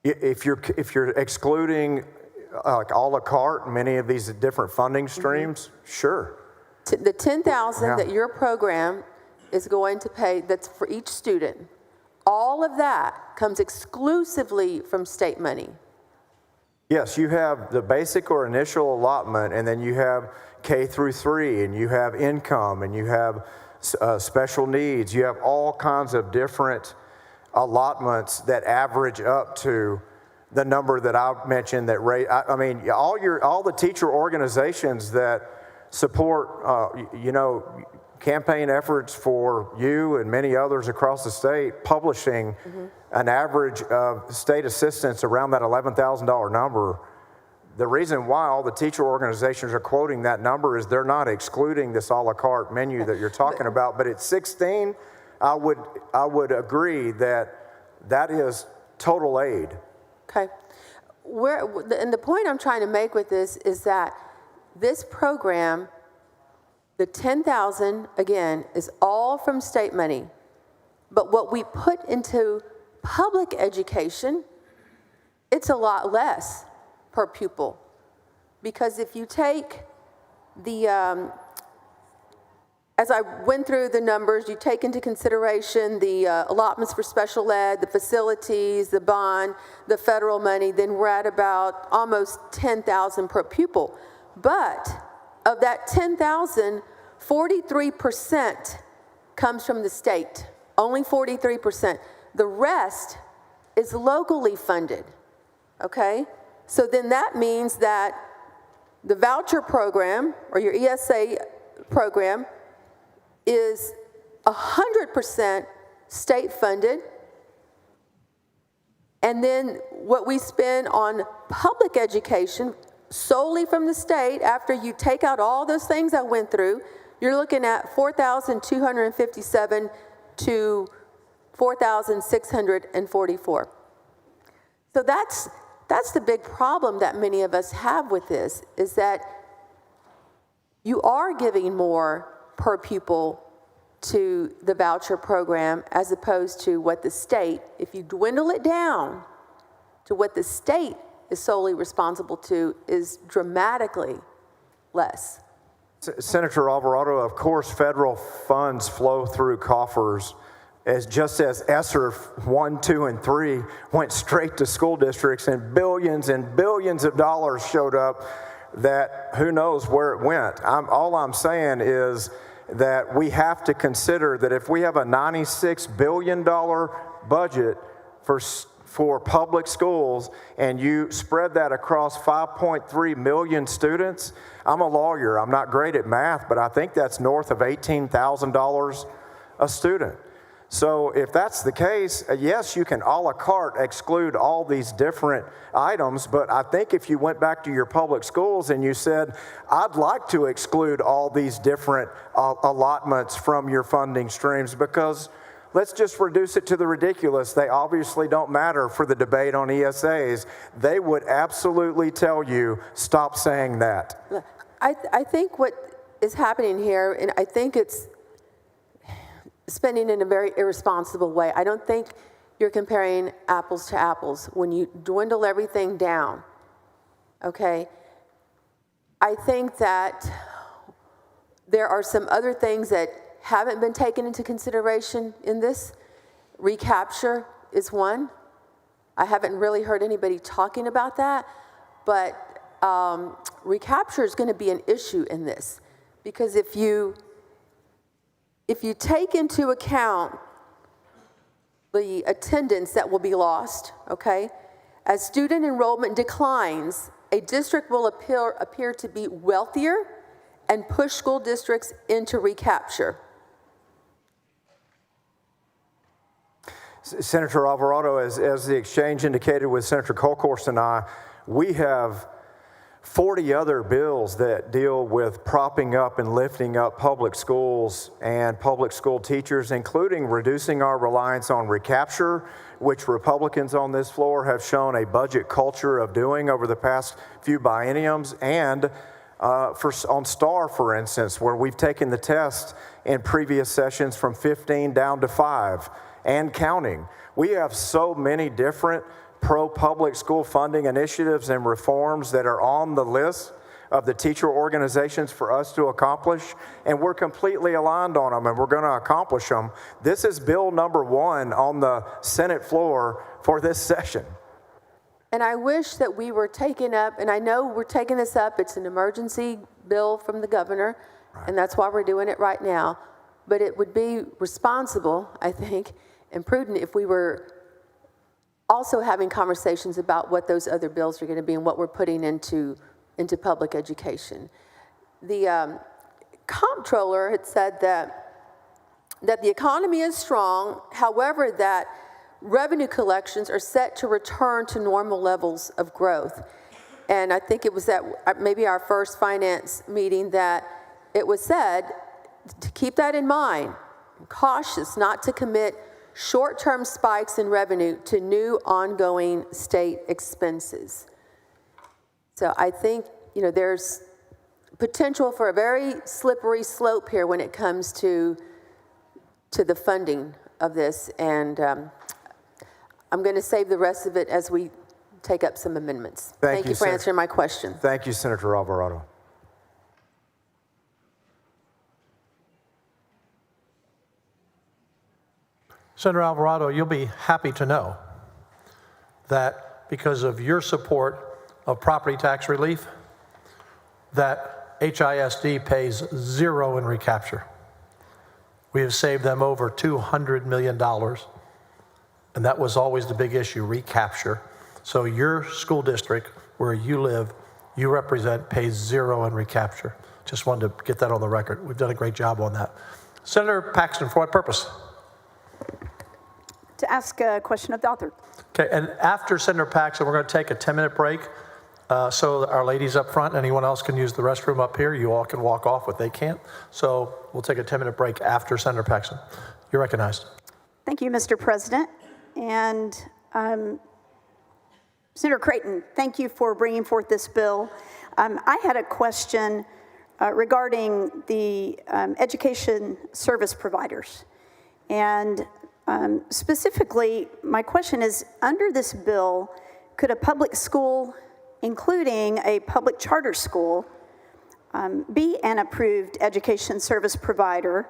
If you're excluding like a la carte, many of these different funding streams, sure. The 10,000 that your program is going to pay, that's for each student, all of that comes exclusively from state money. Yes, you have the basic or initial allotment, and then you have K through 3, and you have income, and you have special needs. You have all kinds of different allotments that average up to the number that I mentioned. That I mean, all the teacher organizations that support, campaign efforts for you and many others across the state, publishing an average of state assistance around that $11,000 number. The reason why all the teacher organizations are quoting that number is they're not excluding this a la carte menu that you're talking about. But at 16, I would agree that is total aid. Okay. And the point I'm trying to make with this is that this program, the 10,000, again, is all from state money. But what we put into public education, it's a lot less per pupil. Because if you take the, as I went through the numbers, you take into consideration the allotments for special ed, the facilities, the bond, the federal money, then we're at about almost 10,000 per pupil. But of that 10,000, 43% comes from the state, only 43%. The rest is locally funded, okay? So then that means that the voucher program or your ESA program is 100% state funded. And then what we spend on public education solely from the state, after you take out all those things I went through, you're looking at $4,257 to $4,644. So that's the big problem that many of us have with this, is that you are giving more per pupil to the voucher program as opposed to what the state, if you dwindle it down to what the state is solely responsible to, is dramatically less. Senator Alvarado, of course, federal funds flow through coffers just as ESSER 1, 2, and 3 went straight to school districts and billions of dollars showed up that who knows where it went. All I'm saying is that we have to consider that if we have a $96 billion budget for public schools and you spread that across 5.3 million students, I'm a lawyer, I'm not great at math, but I think that's north of $18,000 a student. So if that's the case, yes, you can a la carte exclude all these different items, but I think if you went back to your public schools and you said, I'd like to exclude all these different allotments from your funding streams because let's just reduce it to the ridiculous. They obviously don't matter for the debate on ESAs. They would absolutely tell you, stop saying that. I think what is happening here, and I think it's spending in a very irresponsible way. I don't think you're comparing apples to apples when you dwindle everything down, okay? I think that there are some other things that haven't been taken into consideration in this. Recapture is one. I haven't really heard anybody talking about that, but recapture is going to be an issue in this because if you take into account the attendance that will be lost, okay, as student enrollment declines, a district will appear to be wealthier and push school districts into recapture. Senator Alvarado, as the exchange indicated with Senator Kolkhorst and I, we have 40 other bills that deal with propping up and lifting up public schools and public school teachers, including reducing our reliance on recapture, which Republicans on this floor have shown a budget culture of doing over the past few bienniums, and on STAR, for instance, where we've taken the test in previous sessions from 15 down to 5 and counting. We have so many different pro-public school funding initiatives and reforms that are on the list of the teacher organizations for us to accomplish, and we're completely aligned on them, and we're going to accomplish them. This is bill number 1 on the Senate floor for this session. And I wish that we were taking up, and I know we're taking this up, it's an emergency bill from the governor, and that's why we're doing it right now, but it would be responsible, I think, and prudent if we were also having conversations about what those other bills are going to be and what we're putting into public education. The comptroller had said that the economy is strong, however, that revenue collections are set to return to normal levels of growth. And I think it was at maybe our first finance meeting that it was said to keep that in mind, cautious not to commit short-term spikes in revenue to new ongoing state expenses. So I think, there's potential for a very slippery slope here when it comes to the funding of this, and I'm going to save the rest of it as we take up some amendments. Thank you for answering my question. Thank you, Senator Alvarado. Senator Alvarado, you'll be happy to know that because of your support of property tax relief, that HISD pays zero in recapture. We have saved them over $200 million, and that was always the big issue, recapture. So your school district, where you live, you represent, pays zero in recapture. Just wanted to get that on the record. We've done a great job on that. Senator Paxton, for what purpose? To ask a question of the author. Okay, and after Senator Paxton, we're going to take a 10-minute break. So our ladies up front, anyone else can use the restroom up here. You all can walk off, but they can't. So we'll take a 10-minute break after Senator Paxton. You're recognized. Thank you, Mr. President. And Senator Creighton, thank you for bringing forth this bill. I had a question regarding the education service providers. And specifically, my question is, under this bill, could a public school, including a public charter school, be an approved education service provider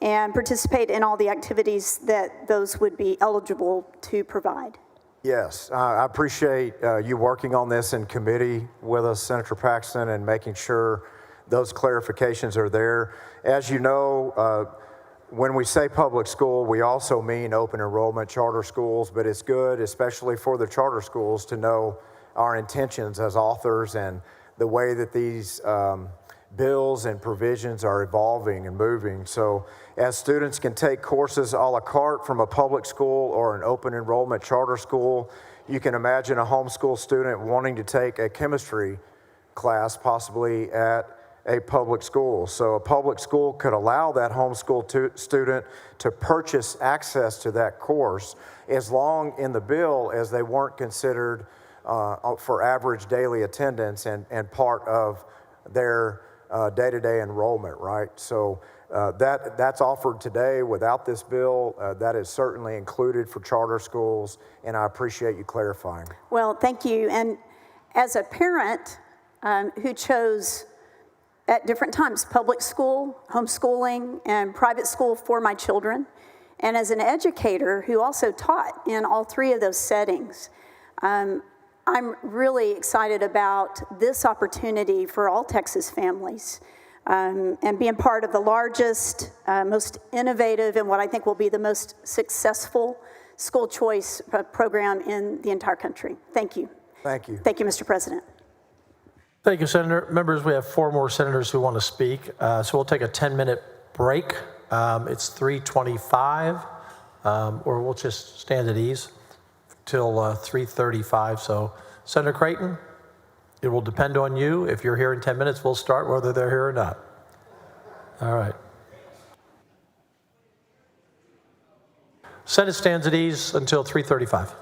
and participate in all the activities that those would be eligible to provide? Yes, I appreciate you working on this in committee with us, Senator Paxton, and making sure those clarifications are there. As you know, when we say public school, we also mean open enrollment charter schools, but it's good, especially for the charter schools, to know our intentions as authors and the way that these bills and provisions are evolving and moving. So as students can take courses a la carte from a public school or an open enrollment charter school, you can imagine a homeschool student wanting to take a chemistry class possibly at a public school. So a public school could allow that homeschool student to purchase access to that course as long in the bill as they weren't considered for average daily attendance and part of their day-to-day enrollment, right? So that's offered today without this bill. That is certainly included for charter schools, and I appreciate you clarifying. Well, thank you. And as a parent who chose at different times public school, homeschooling, and private school for my children, and as an educator who also taught in all three of those settings, I'm really excited about this opportunity for all Texas families and being part of the largest, most innovative, and what I think will be the most successful school choice program in the entire country. Thank you. Thank you. Thank you, Mr. President. Thank you, Senator. Members, we have 4 more senators who want to speak, so we'll take a 10-minute break. It's 3:25, or we'll just stand at ease till 3:35. So, Senator Creighton, it will depend on you. If you're here in 10 minutes, we'll start whether they're here or not. All right. Senate stands at ease until 3:35.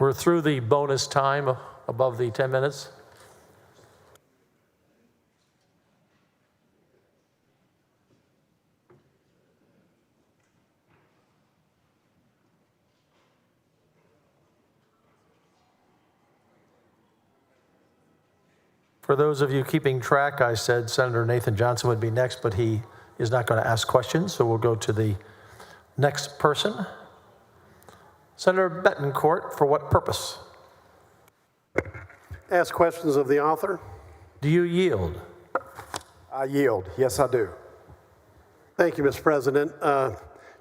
We're through the bonus time above the 10 minutes. For those of you keeping track, I said Senator Nathan Johnson would be next, but he is not going to ask questions, so we'll go to the next person. Senator Bettencourt, for what purpose? Ask questions of the author. Do you yield? I yield. Yes, I do. Thank you, Mr. President.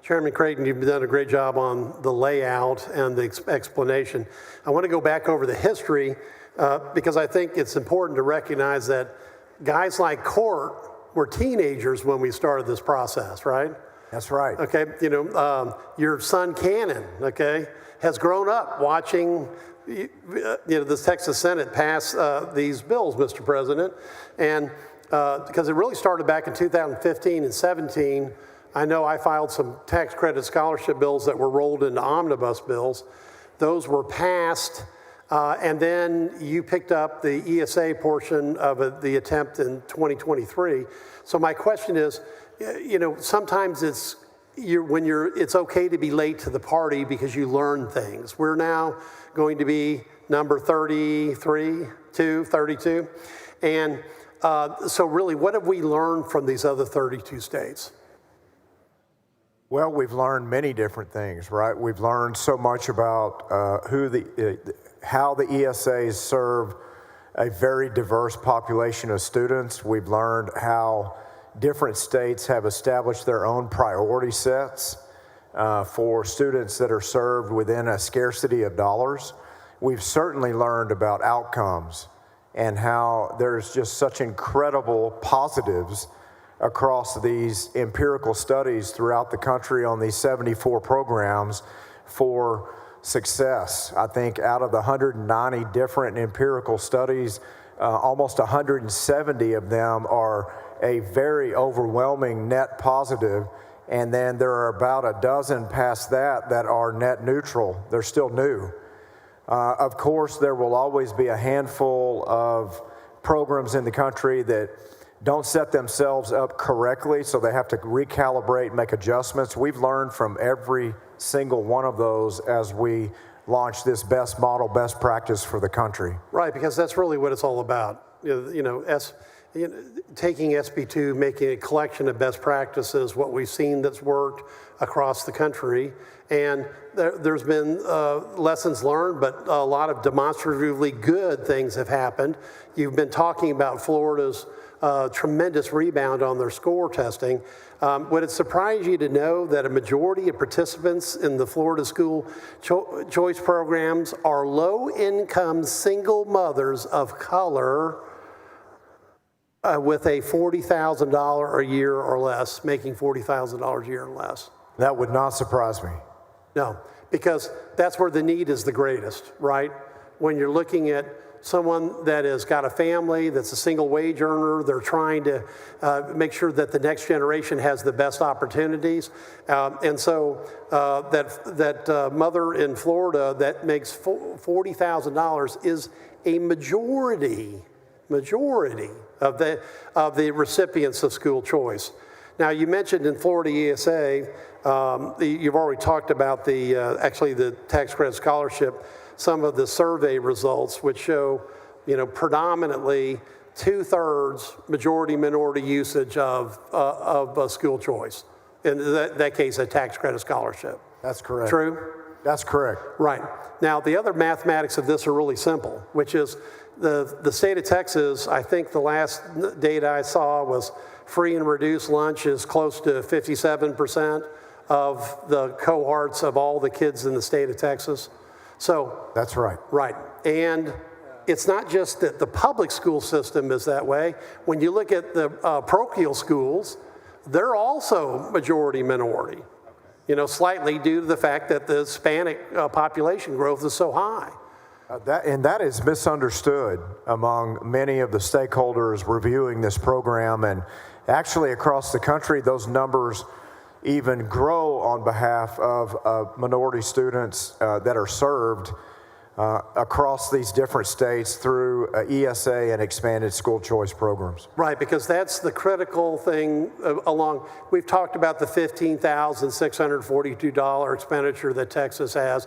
Chairman Creighton, you've done a great job on the layout and the explanation. I want to go back over the history because I think it's important to recognize that guys like Court were teenagers when we started this process, right? That's right. Okay, your son Cannon, okay, has grown up watching the Texas Senate pass these bills, Mr. President, and because it really started back in 2015 and 17. I know I filed some tax credit scholarship bills that were rolled into omnibus bills. Those were passed, and then you picked up the ESA portion of the attempt in 2023. So my question is, sometimes it's okay to be late to the party because you learn things. We're now going to be number 32, and so really, what have we learned from these other 32 states? Well, we've learned many different things, right? We've learned so much about how the ESAs serve a very diverse population of students. We've learned how different states have established their own priority sets for students that are served within a scarcity of dollars. We've certainly learned about outcomes and how there's just such incredible positives across these empirical studies throughout the country on these 74 programs for success. I think out of the 190 different empirical studies, almost 170 of them are a very overwhelming net positive, and then there are about a dozen past that are net neutral. They're still new. Of course, there will always be a handful of programs in the country that don't set themselves up correctly, so they have to recalibrate, make adjustments. We've learned from every single one of those as we launch this best model, best practice for the country. Right, because that's really what it's all about. Taking SB2, making a collection of best practices, what we've seen that's worked across the country, and there's been lessons learned, but a lot of demonstratively good things have happened. You've been talking about Florida's tremendous rebound on their score testing. Would it surprise you to know that a majority of participants in the Florida school choice programs are low-income single mothers of color with a $40,000 a year or less, making $40,000 a year or less? That would not surprise me. No, because that's where the need is the greatest, right? When you're looking at someone that has got a family, that's a single wage earner, they're trying to make sure that the next generation has the best opportunities. And so that mother in Florida that makes $40,000 is a majority of the recipients of school choice. Now, you mentioned in Florida ESA, you've already talked about the tax credit scholarship, some of the survey results, which show, predominantly 2/3 majority minority usage of school choice. In that case, a tax credit scholarship. That's correct. True? That's correct. Right. Now, the other mathematics of this are really simple, which is the state of Texas, I think the last data I saw was free and reduced lunch is close to 57% of the cohorts of all the kids in the state of Texas. So that's right. Right. And it's not just that the public school system is that way. When you look at the parochial schools, they're also majority minority, slightly due to the fact that the Hispanic population growth is so high. That is misunderstood among many of the stakeholders reviewing this program. And actually across the country, those numbers even grow on behalf of minority students that are served. across these different states through ESA and expanded school choice programs. Right, because that's the critical thing we've talked about the $15,642 expenditure that Texas has.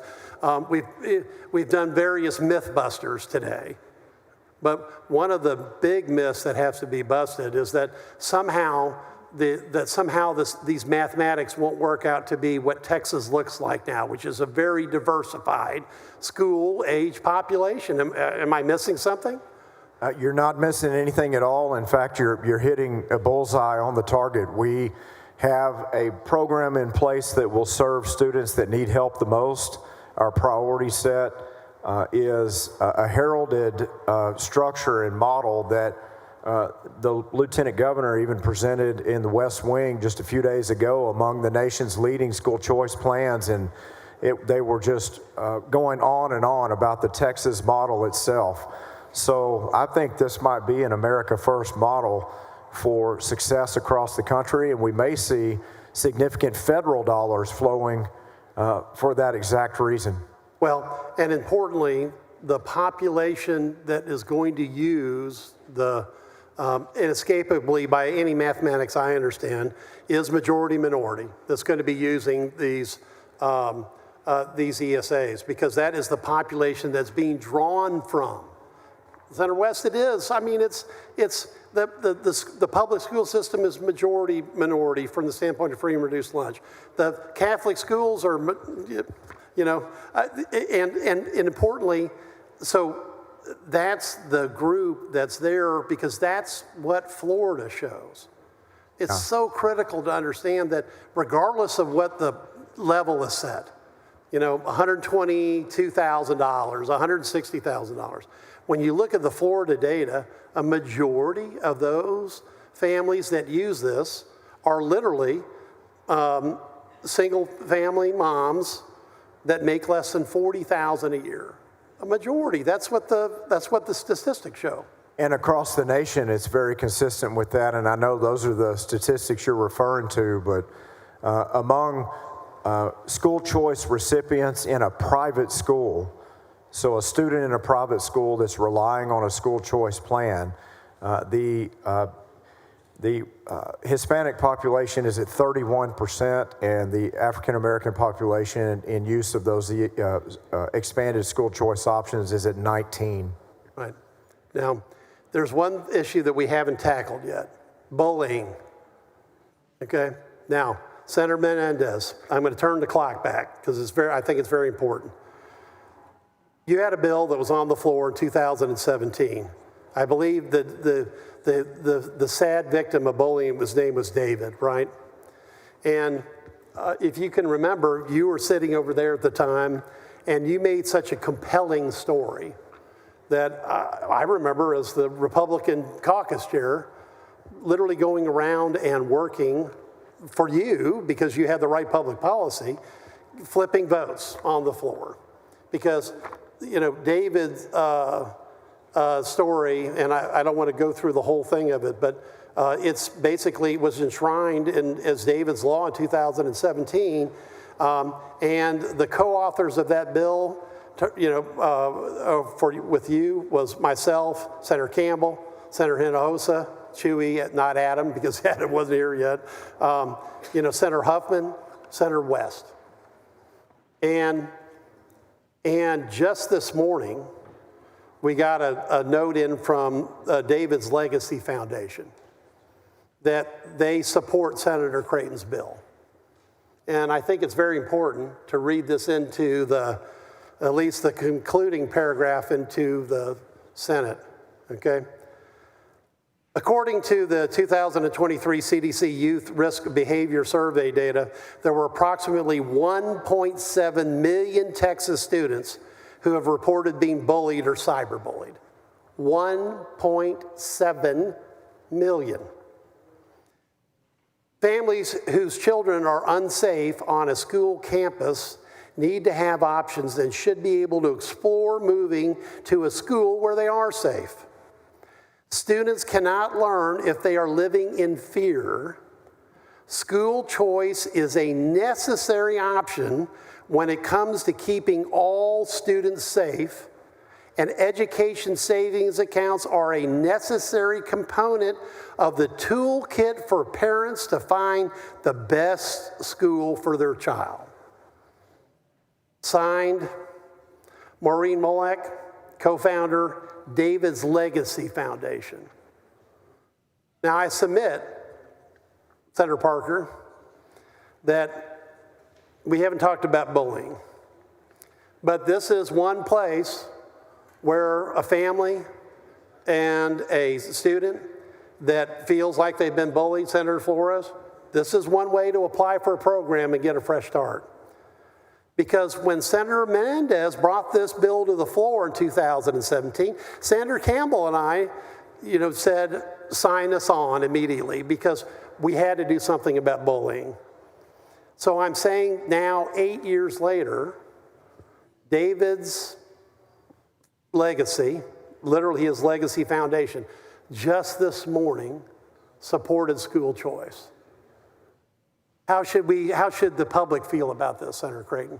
We've done various myth busters today. But one of the big myths that has to be busted is that somehow these mathematics won't work out to be what Texas looks like now, which is a very diversified school-age population. Am I missing something? You're not missing anything at all. In fact, you're hitting a bullseye on the target. We have a program in place that will serve students that need help the most. Our priority set is a heralded structure and model that the Lieutenant Governor even presented in the West Wing just a few days ago among the nation's leading school choice plans, and they were just going on and on about the Texas model itself. So I think this might be an America First model for success across the country, and we may see significant federal dollars flowing for that exact reason. Well, and importantly, the population that is going to use the inescapably by any mathematics I understand is majority minority that's going to be using these ESAs, because that is the population that's being drawn from. Senator West, it is. I mean, it's the public school system is majority minority from the standpoint of free and reduced lunch. The Catholic schools are, and importantly, so that's the group that's there because that's what Florida shows. It's so critical to understand that regardless of what the level is set, $122,000, $160,000. When you look at the Florida data, a majority of those families that use this are literally single family moms that make less than $40,000 a year. A majority. That's what the statistics show. And across the nation, it's very consistent with that. And I know those are the statistics you're referring to, but among school choice recipients in a private school, so a student in a private school that's relying on a school choice plan, the Hispanic population is at 31%, and the African American population in use of those expanded school choice options is at 19%. Right. Now, there's one issue that we haven't tackled yet: bullying. Okay. Now, Senator Menendez, I'm going to turn the clock back because I think it's very important. You had a bill that was on the floor in 2017. I believe that the sad victim of bullying, his name was David, right? And if you can remember, you were sitting over there at the time, and you made such a compelling story that I remember as the Republican caucus chair, literally going around and working for you because you had the right public policy, flipping votes on the floor. Because, David's story, and I don't want to go through the whole thing of it, but it's basically was enshrined as David's Law in 2017, and the co-authors of that bill, with you was myself, Senator Campbell, Senator Hinojosa, Chewy, not Adam because Adam wasn't here yet, Senator Huffman, Senator West, and just this morning, we got a note in from David's Legacy Foundation that they support Senator Creighton's bill. And I think it's very important to read this into at least the concluding paragraph into the Senate, okay? According to the 2023 CDC Youth Risk Behavior Survey data, there were approximately 1.7 million Texas students who have reported being bullied or cyberbullied. 1.7 million. Families whose children are unsafe on a school campus need to have options and should be able to explore moving to a school where they are safe. Students cannot learn if they are living in fear. School choice is a necessary option when it comes to keeping all students safe, and education savings accounts are a necessary component of the toolkit for parents to find the best school for their child. Signed, Maureen Molek, co-founder, David's Legacy Foundation. Now I submit, Senator Parker, that we haven't talked about bullying, but this is one place where a family and a student that feels like they've been bullied, Senator Flores, this is one way to apply for a program and get a fresh start. Because when Senator Menendez brought this bill to the floor in 2017, Senator Campbell and I, said, sign us on immediately because we had to do something about bullying. So I'm saying now, 8 years later, David's Legacy, literally his Legacy Foundation, just this morning supported school choice. How should the public feel about this, Senator Creighton?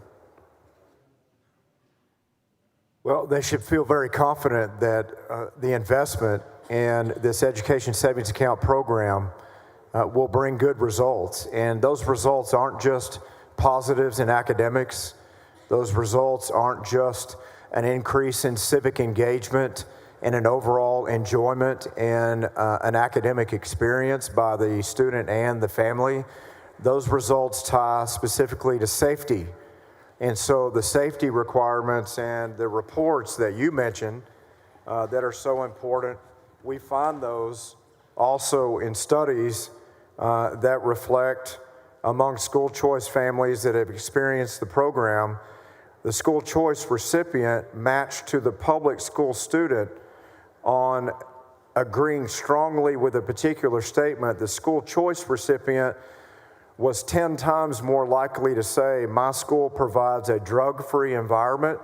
Well, they should feel very confident that the investment in this education savings account program will bring good results. And those results aren't just positives in academics. Those results aren't just an increase in civic engagement and an overall enjoyment and an academic experience by the student and the family. Those results tie specifically to safety. And so the safety requirements and the reports that you mentioned that are so important, we find those also in studies that reflect among school choice families that have experienced the program, the school choice recipient matched to the public school student on agreeing strongly with a particular statement. The school choice recipient was 10 times more likely to say, my school provides a drug-free environment.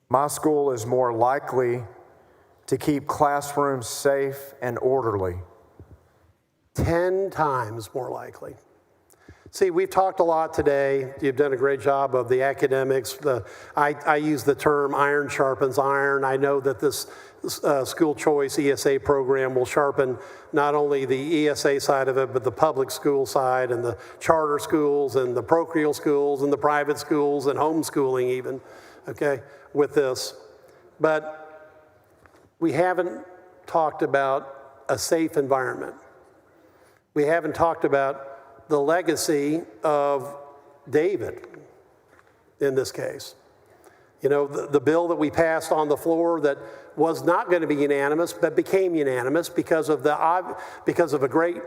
My school is more likely to keep classrooms safe and orderly. 10 times more likely. See, we've talked a lot today. You've done a great job of the academics. I use the term iron sharpens iron. I know that this school choice ESA program will sharpen not only the ESA side of it, but the public school side and the charter schools and the parochial schools and the private schools and homeschooling even, okay, with this. But we haven't talked about a safe environment. We haven't talked about the legacy of David in this case. You know, the bill that we passed on the floor that was not going to be unanimous, but became unanimous because of a great,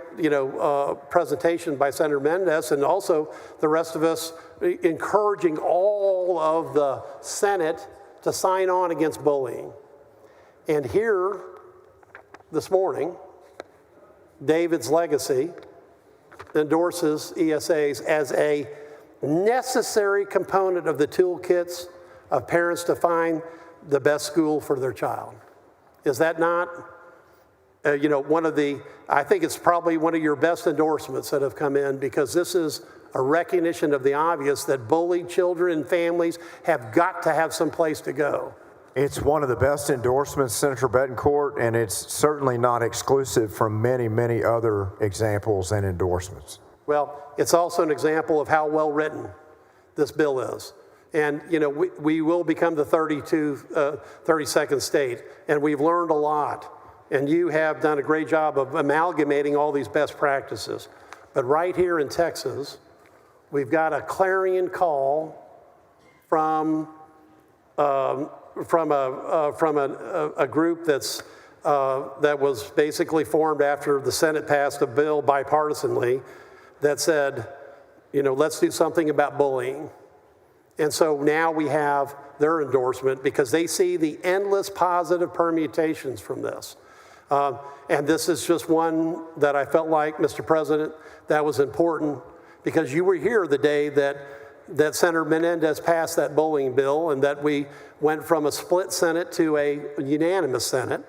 presentation by Senator Menendez, and also the rest of us encouraging all of the Senate to sign on against bullying. And here, this morning, David's Legacy endorses ESAs as a necessary component of the toolkits of parents to find the best school for their child. Is that not, I think it's probably one of your best endorsements that have come in, because this is a recognition of the obvious that bullied children and families have got to have some place to go. It's one of the best endorsements, Senator Bettencourt, and it's certainly not exclusive from many, many other examples and endorsements. Well, it's also an example of how well written this bill is. And, we will become the 32nd state, and we've learned a lot. And you have done a great job of amalgamating all these best practices. But right here in Texas, we've got a clarion call from a group that was basically formed after the Senate passed a bill bipartisanly that said, let's do something about bullying. And so now we have their endorsement because they see the endless positive permutations from this. And this is just one that I felt like, Mr. President, that was important because you were here the day that Senator Menendez passed that bullying bill and that we went from a split Senate to a unanimous Senate.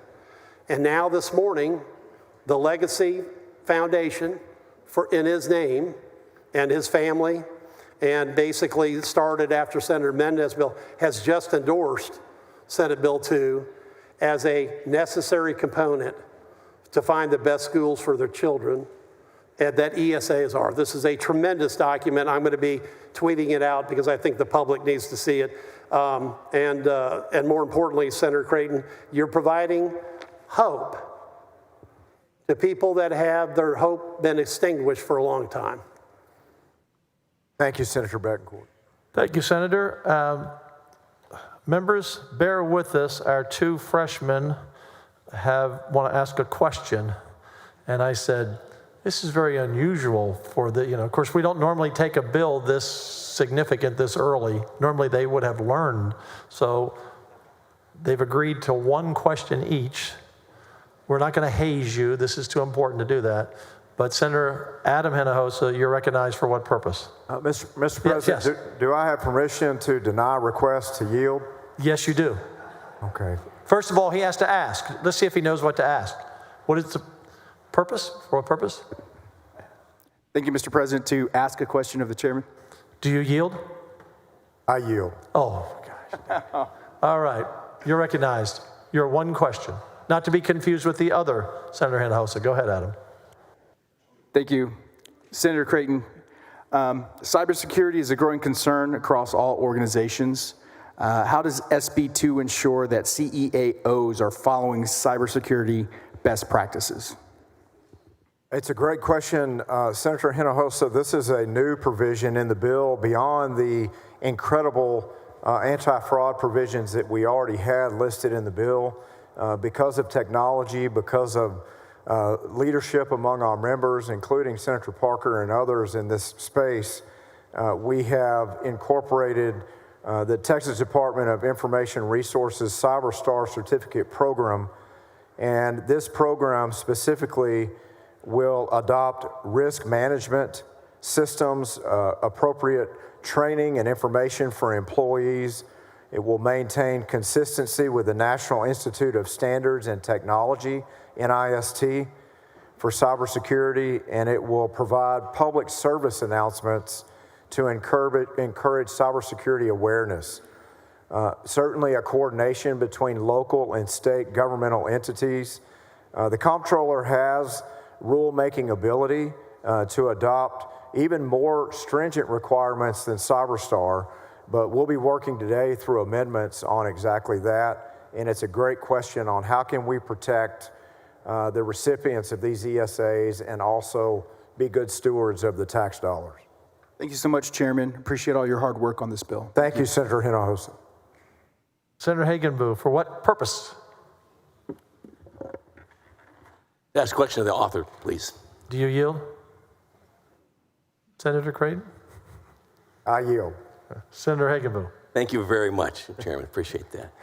And now this morning, the Legacy Foundation in his name and his family and basically started after Senator Mendez bill, has just endorsed Senate Bill 2 as a necessary component to find the best schools for their children, and that ESAs are. This is a tremendous document. I'm going to be tweeting it out because I think the public needs to see it. And more importantly, Senator Creighton, you're providing hope to people that have their hope been extinguished for a long time. Thank you, Senator Betancourt. Thank you, Senator. Members, bear with us. Our two freshmen want to ask a question. And I said, this is very unusual for of course, we don't normally take a bill this significant this early. Normally they would have learned. So they've agreed to one question each. We're not going to haze you. This is too important to do that. But Senator Adam Hinojosa, you're recognized for what purpose? Mr. President, Yes. do I have permission to deny requests to yield? Yes, you do. Okay. First of all, he has to ask. Let's see if he knows what to ask. What is the purpose? For what purpose? Thank you, Mr. President, to ask a question of the chairman. Do you yield? I yield. Oh, gosh. All right. You're recognized. Your one question. Not to be confused with the other Senator Hinojosa. Go ahead, Adam. Thank you. Senator Creighton, cybersecurity is a growing concern across all organizations. How does SB 2 ensure that CEAOs are following cybersecurity best practices? It's a great question, Senator Hinojosa. This is a new provision in the bill beyond the incredible anti-fraud provisions that we already had listed in the bill. Because of technology, because of leadership among our members, including Senator Parker and others in this space, we have incorporated the Texas Department of Information Resources CyberStar Certificate Program. And this program specifically will adopt risk management systems, appropriate training and information for employees. It will maintain consistency with the National Institute of Standards and Technology, NIST, for cybersecurity, and it will provide public service announcements to encourage cybersecurity awareness. Certainly a coordination between local and state governmental entities. The comptroller has rule-making ability to adopt even more stringent requirements than CyberStar, but we'll be working today through amendments on exactly that. And it's a great question on how can we protect the recipients of these ESAs and also be good stewards of the tax dollars. Thank you so much, Chairman. Appreciate all your hard work on this bill. Thank you, Senator Hinojosa. Senator Hagenbu, for what purpose? Ask a question of the author, please. Do you yield? Senator Creighton? I yield. Senator Hagenbu. Thank you very much, Chairman. Appreciate that.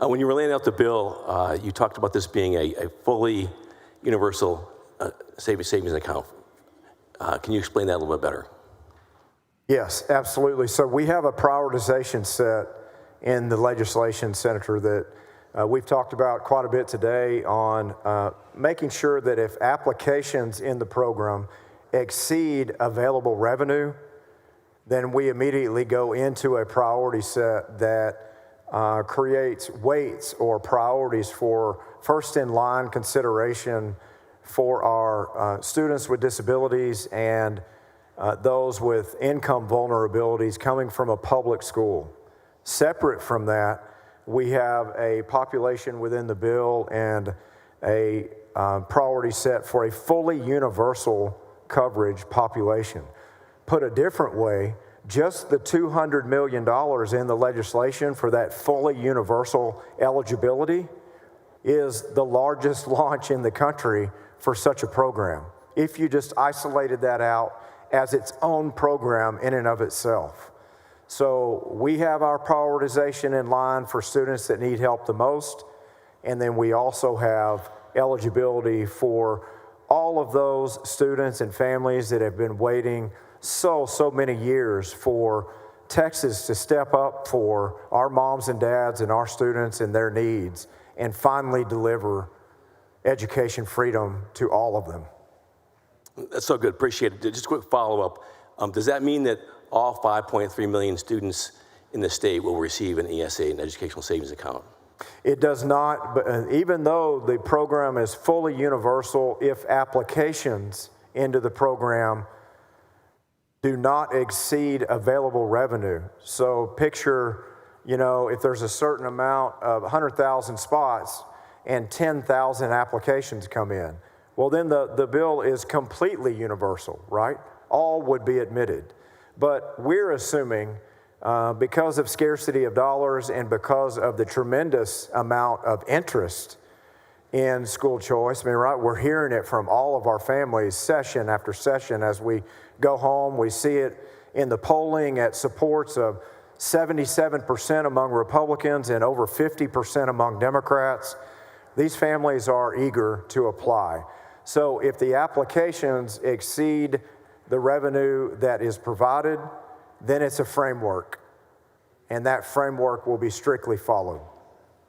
When you were laying out the bill, you talked about this being a fully universal savings account. Can you explain that a little bit better? Yes, absolutely. So we have a prioritization set in the legislation, Senator, that we've talked about quite a bit today on making sure that if applications in the program exceed available revenue, then we immediately go into a priority set that creates weights or priorities for first-in-line consideration for our students with disabilities and those with income vulnerabilities coming from a public school. Separate from that, we have a population within the bill and a priority set for a fully universal coverage population. Put a different way, just the $200 million in the legislation for that fully universal eligibility is the largest launch in the country for such a program, if you just isolated that out as its own program in and of itself. So we have our prioritization in line for students that need help the most, and then we also have eligibility for all of those students and families that have been waiting so many years for Texas to step up for our moms and dads and our students and their needs and finally deliver education freedom to all of them. That's so good. Appreciate it. Just a quick follow-up. Does that mean that all 5.3 million students in the state will receive an ESA, an educational savings account? It does not, but even though the program is fully universal, if applications into the program do not exceed available revenue. So picture, if there's a certain amount of 100,000 spots and 10,000 applications come in, well, then the bill is completely universal, right? All would be admitted. But we're assuming, because of scarcity of dollars and because of the tremendous amount of interest in school choice, right, we're hearing it from all of our families session after session as we go home. We see it in the polling at supports of 77% among Republicans and over 50% among Democrats. These families are eager to apply. So if the applications exceed the revenue that is provided, then it's a framework, and that framework will be strictly followed.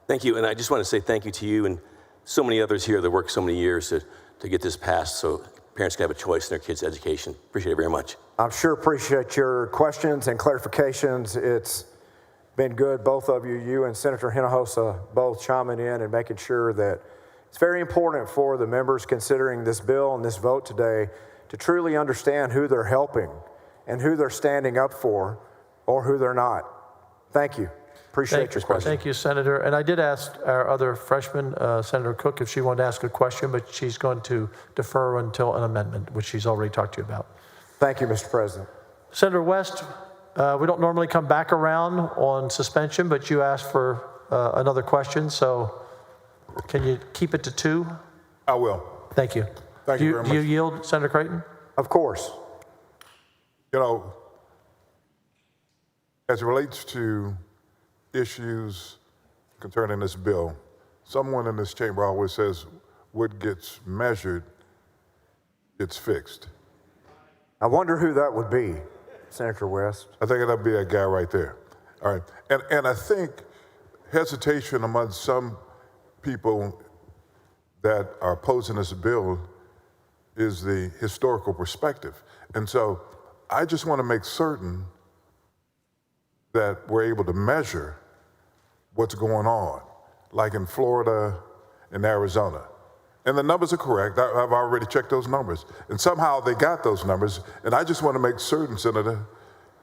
Thank you, and I just want to say thank you to you and so many others here that worked so many years to get this passed so parents can have a choice in their kids' education. Appreciate it very much. I'm sure appreciate your questions and clarifications. It's been good, both of you, you and Senator Hinojosa, both chiming in and making sure that it's very important for the members considering this bill and this vote today to truly understand who they're helping and who they're standing up for or who they're not. Thank you. Appreciate your question. Thank you, Senator. And I did ask our other freshman, Senator Cook, if she wanted to ask a question, but she's going to defer until an amendment, which she's already talked to you about. Thank you, Mr. President. Senator West, we don't normally come back around on suspension, but you asked for another question, so can you keep it to 2? I will. Thank you. Thank you very much. Do you yield, Senator Creighton? Of course. As it relates to issues concerning this bill, someone in this chamber always says, what gets measured gets fixed. I wonder who that would be, Senator West. I think that'd be a guy right there. All right. And I think hesitation among some people that are opposing this bill is the historical perspective. And so I just want to make certain that we're able to measure what's going on, like in Florida and Arizona. And the numbers are correct. I've already checked those numbers. And somehow they got those numbers. And I just want to make certain, Senator,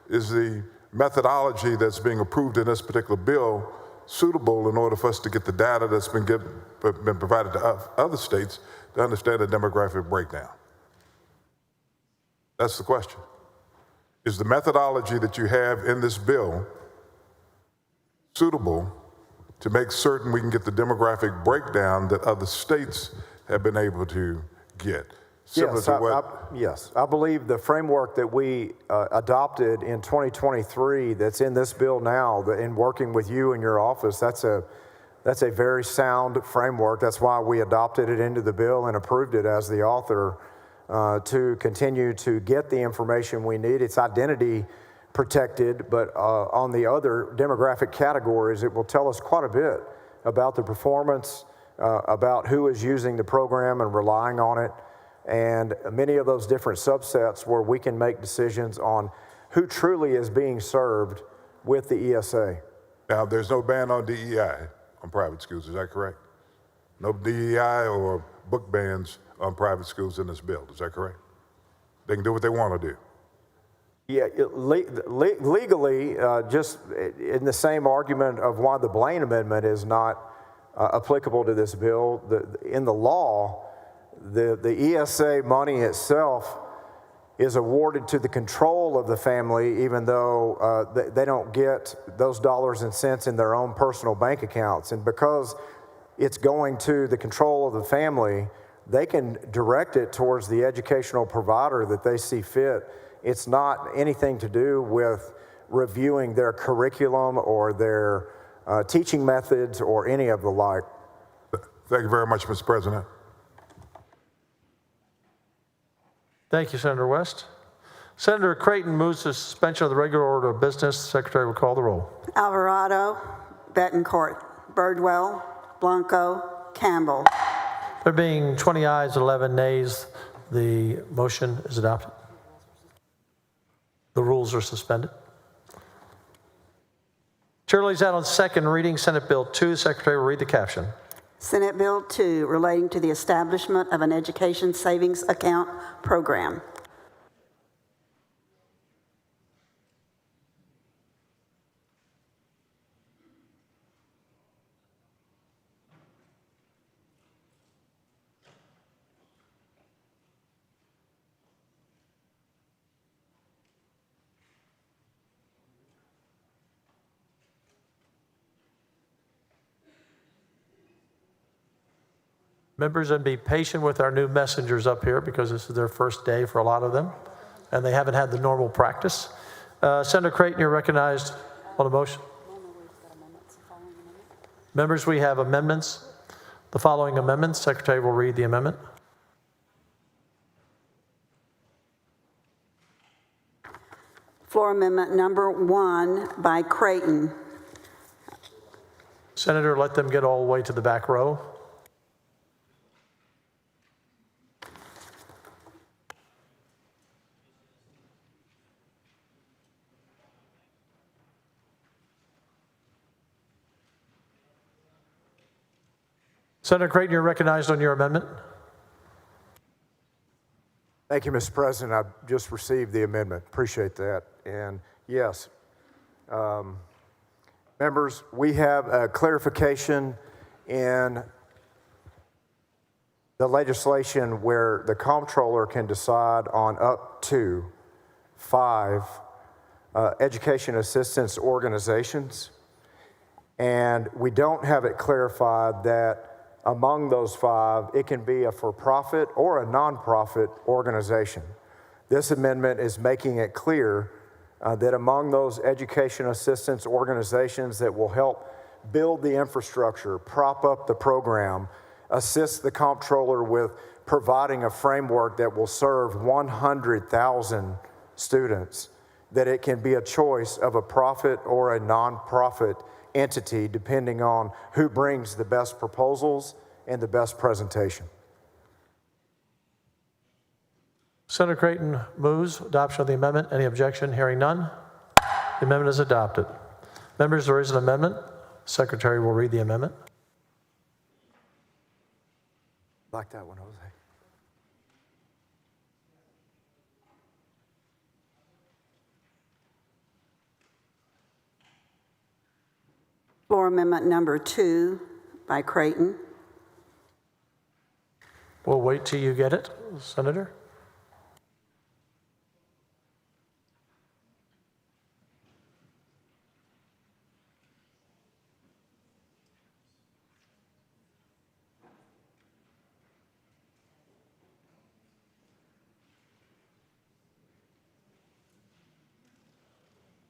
is the methodology that's being approved in this particular bill suitable in order for us to get the data that's been provided to other states to understand the demographic breakdown? That's the question. Is the methodology that you have in this bill suitable to make certain we can get the demographic breakdown that other states have been able to get? Yes, I believe the framework that we adopted in 2023 that's in this bill now, in working with you and your office, that's a very sound framework. That's why we adopted it into the bill and approved it as the author to continue to get the information we need. It's identity protected, but on the other demographic categories, it will tell us quite a bit about the performance, about who is using the program and relying on it, and many of those different subsets where we can make decisions on who truly is being served with the ESA. Now, there's no ban on DEI on private schools, is that correct? No DEI or book bans on private schools in this bill, is that correct? They can do what they want to do. Yeah, legally, just in the same argument of why the Blaine Amendment is not applicable to this bill, in the law, the ESA money itself is awarded to the control of the family, even though they don't get those dollars and cents in their own personal bank accounts. And because it's going to the control of the family, they can direct it towards the educational provider that they see fit. It's not anything to do with reviewing their curriculum or their teaching methods or any of the like. Thank you very much, Mr. President. Thank you, Senator West. Senator Creighton moves to suspension of the regular order of business. The Secretary will call the roll. Alvarado, Betancourt, Birdwell, Blanco, Campbell. There being 20 ayes, 11 nays, the motion is adopted. The rules rules are suspended. Chair lays out on second reading Senate Bill 2. Secretary will read the caption. Senate Bill 2, relating to the establishment of an education savings account program. Members, and be patient with our new messengers up here because this is their first day for a lot of them, and they haven't had the normal practice. Senator Creighton, you're recognized on a motion. Members, we have amendments. The following amendments. Secretary will read the amendment. Floor amendment number 1 by Creighton. Senator, let them get all the way to the back row. Senator Creighton, you're recognized on your amendment. Thank you, Mr. President. I've just received the amendment. Appreciate that. And yes, members, we have a clarification in the legislation where the comptroller can decide on up to 5 education assistance organizations. And we don't have it clarified that among those 5, it can be a for-profit or a nonprofit organization. This amendment is making it clear that among those education assistance organizations that will help build the infrastructure, prop up the program, assist the comptroller with providing a framework that will serve 100,000 students, that it can be a choice of a profit or a nonprofit entity depending on who brings the best proposals and the best presentation. Senator Creighton moves adoption of the amendment. Any objection? Hearing none. The amendment is adopted. Members, there is an amendment. Secretary will read the amendment. Like that one, Jose. Floor amendment number 2 by Creighton. We'll wait till you get it, Senator.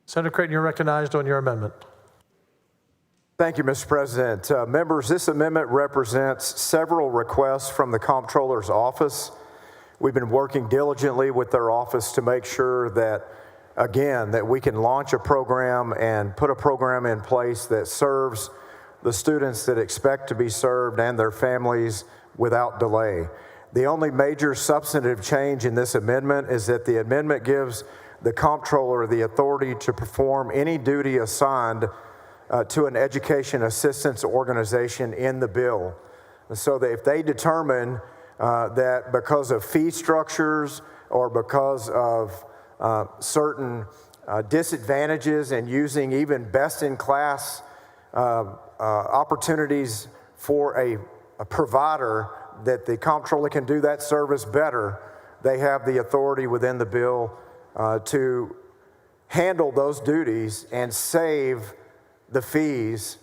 Senator Creighton, you're recognized on your amendment. Thank you, Mr. President. Members, this amendment represents several requests from the Comptroller's office. We've been working diligently with their office to make sure that, again, that we can launch a program and put a program in place that serves the students that expect to be served and their families without delay. The only major substantive change in this amendment is that the amendment gives the Comptroller the authority to perform any duty assigned to an education assistance organization in the bill. So that if they determine that because of fee structures or because of certain disadvantages in using even best-in-class opportunities for a provider, that the comptroller can do that service better, they have the authority within the bill to handle those duties and save the fees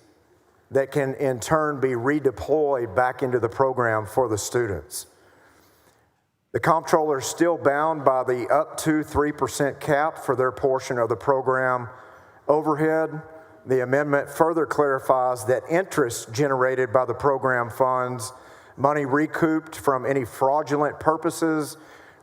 that can in turn be redeployed back into the program for the students. The comptroller is still bound by the up to 3% cap for their portion of the program overhead. The amendment further clarifies that interest generated by the program funds, money recouped from any fraudulent purchases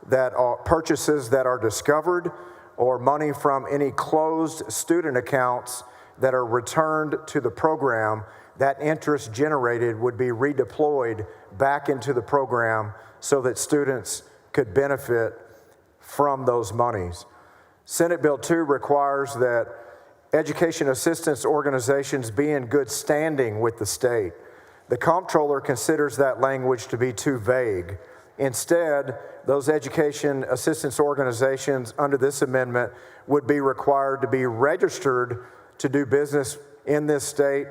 that are discovered, or money from any closed student accounts that are returned to the program, that interest generated would be redeployed back into the program so that students could benefit from those monies. Senate Bill 2 requires that education assistance organizations be in good standing with the state. The comptroller considers that language to be too vague. Instead, those education assistance organizations under this amendment would be required to be registered to do business in this state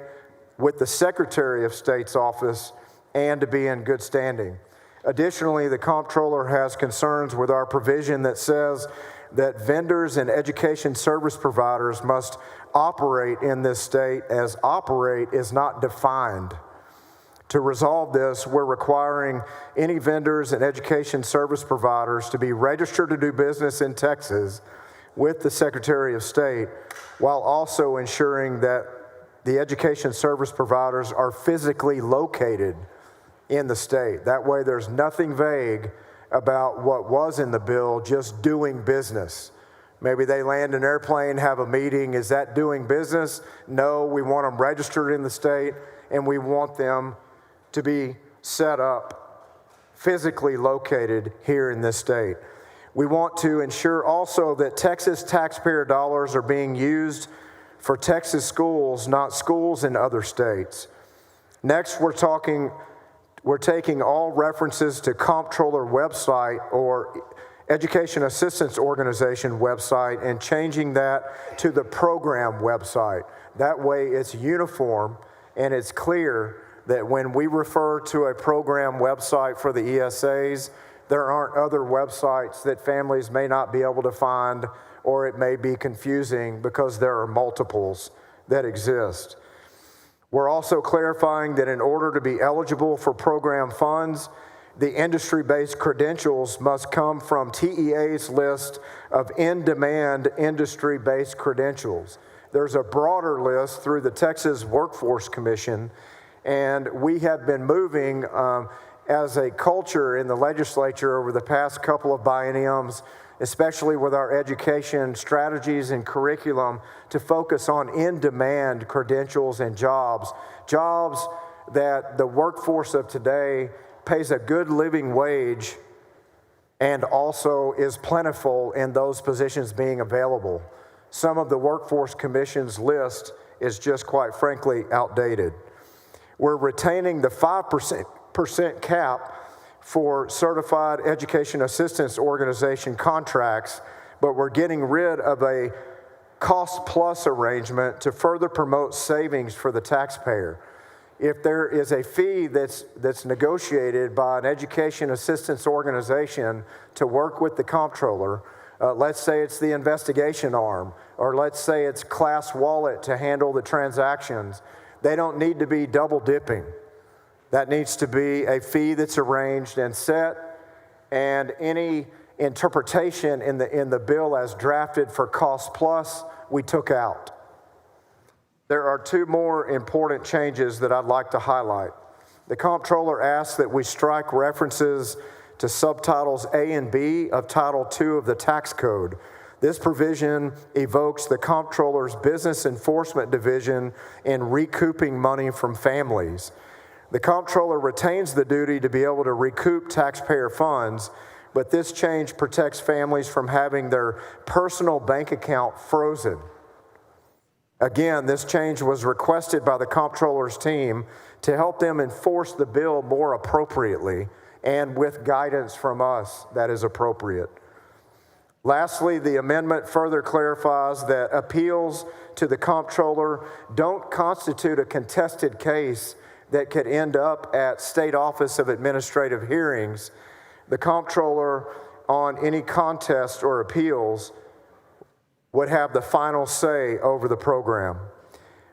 with the Secretary of State's office and to be in good standing. Additionally, the comptroller has concerns with our provision that says that vendors and education service providers must operate in this state, as operate is not defined. To resolve this, we're requiring any vendors and education service providers to be registered to do business in Texas with the Secretary of State, while also ensuring that the education service providers are physically located in the state. That way, there's nothing vague about what was in the bill, just doing business. Maybe they land an airplane, have a meeting. Is that doing business? No, we want them registered in the state, and we want them to be set up, physically located here in this state. We want to ensure also that Texas taxpayer dollars are being used for Texas schools, not schools in other states. Next, we're taking all references to comptroller website or Education Assistance Organization website and changing that to the program website. That way it's uniform and it's clear that when we refer to a program website for the ESAs, there aren't other websites that families may not be able to find, or it may be confusing because there are multiples that exist. We're also clarifying that in order to be eligible for program funds, the industry-based credentials must come from TEA's list of in-demand industry-based credentials. There's a broader list through the Texas Workforce Commission, and we have been moving as a culture in the legislature over the past couple of bienniums, especially with our education strategies and curriculum, to focus on in-demand credentials and jobs that the workforce of today pays a good living wage and also is plentiful in those positions being available. Some of the Workforce Commission's list is just, quite frankly, outdated. We're retaining the 5% cap for Certified Education Assistance Organization contracts, but we're getting rid of a cost-plus arrangement to further promote savings for the taxpayer. If there is a fee that's negotiated by an education assistance organization to work with the comptroller, let's say it's the investigation arm, or let's say it's Class Wallet to handle the transactions, they don't need to be double dipping. That needs to be a fee that's arranged and set, and any interpretation in the bill as drafted for cost plus, we took out. There are two more important changes that I'd like to highlight. The comptroller asks that we strike references to subtitles A and B of Title II of the Tax Code. This provision evokes the comptroller's Business Enforcement Division in recouping money from families. The comptroller retains the duty to be able to recoup taxpayer funds, but this change protects families from having their personal bank account frozen. Again, this change was requested by the comptroller's team to help them enforce the bill more appropriately and with guidance from us that is appropriate. Lastly, the amendment further clarifies that appeals to the comptroller don't constitute a contested case that could end up at State Office of Administrative Hearings. The comptroller on any contest or appeals would have the final say over the program.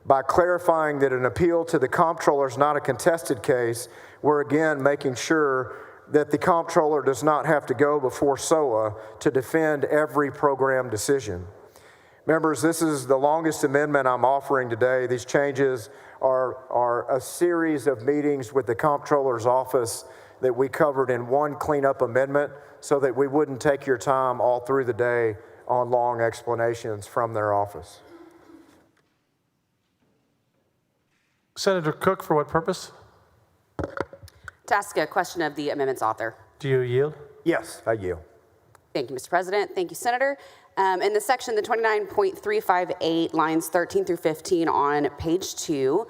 By clarifying that an appeal to the comptroller is not a contested case, we're again making sure that the comptroller does not have to go before SOA to defend every program decision. Members, this is the longest amendment I'm offering today. These changes are a series of meetings with the comptroller's office that we covered in one cleanup amendment so that we wouldn't take your time all through the day on long explanations from their office. Senator Cook, for what purpose? To ask a question of the amendment's author. Do you yield? Yes, I yield. Thank you, Mr. President. Thank you, Senator. In the section, the 29.358, lines 13 through 15 on page 2,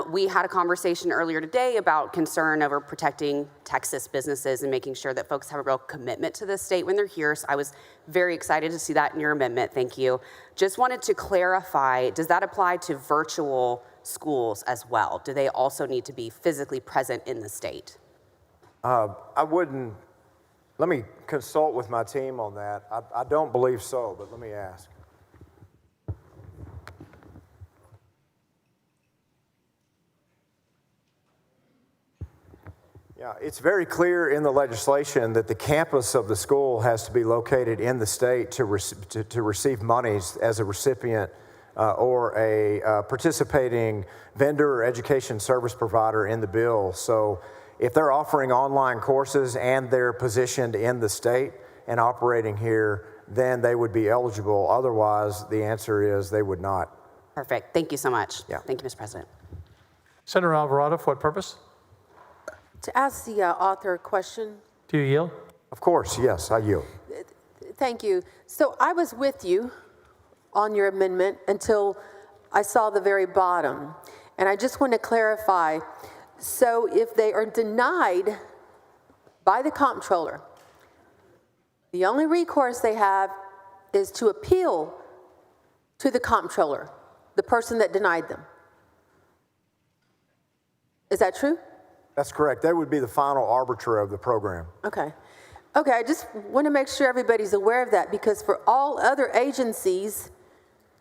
we had a conversation earlier today about concern over protecting Texas businesses and making sure that folks have a real commitment to the state when they're here. So I was very excited to see that in your amendment. Thank you. Just wanted to clarify, does that apply to virtual schools as well? Do they also need to be physically present in the state? I wouldn't, let me consult with my team on that. I don't believe so, but let me ask. Yeah, it's very clear in the legislation that the campus of the school has to be located in the state to receive monies as a recipient or a participating vendor or education service provider in the bill. So if they're offering online courses and they're positioned in the state and operating here, then they would be eligible. Otherwise, the answer is they would not. Perfect. Thank you so much. Yeah. Thank you, Mr. President. Senator Alvarado, for what purpose? To ask the author a question. Do you yield? Of course, yes, I yield. Thank you. So I was with you on your amendment until I saw the very bottom. And I just want to clarify. So if they are denied by the comptroller, the only recourse they have is to appeal to the comptroller, the person that denied them. Is that true? That's correct. They would be the final arbiter of the program. Okay. Okay, I just want to make sure everybody's aware of that, because for all other agencies,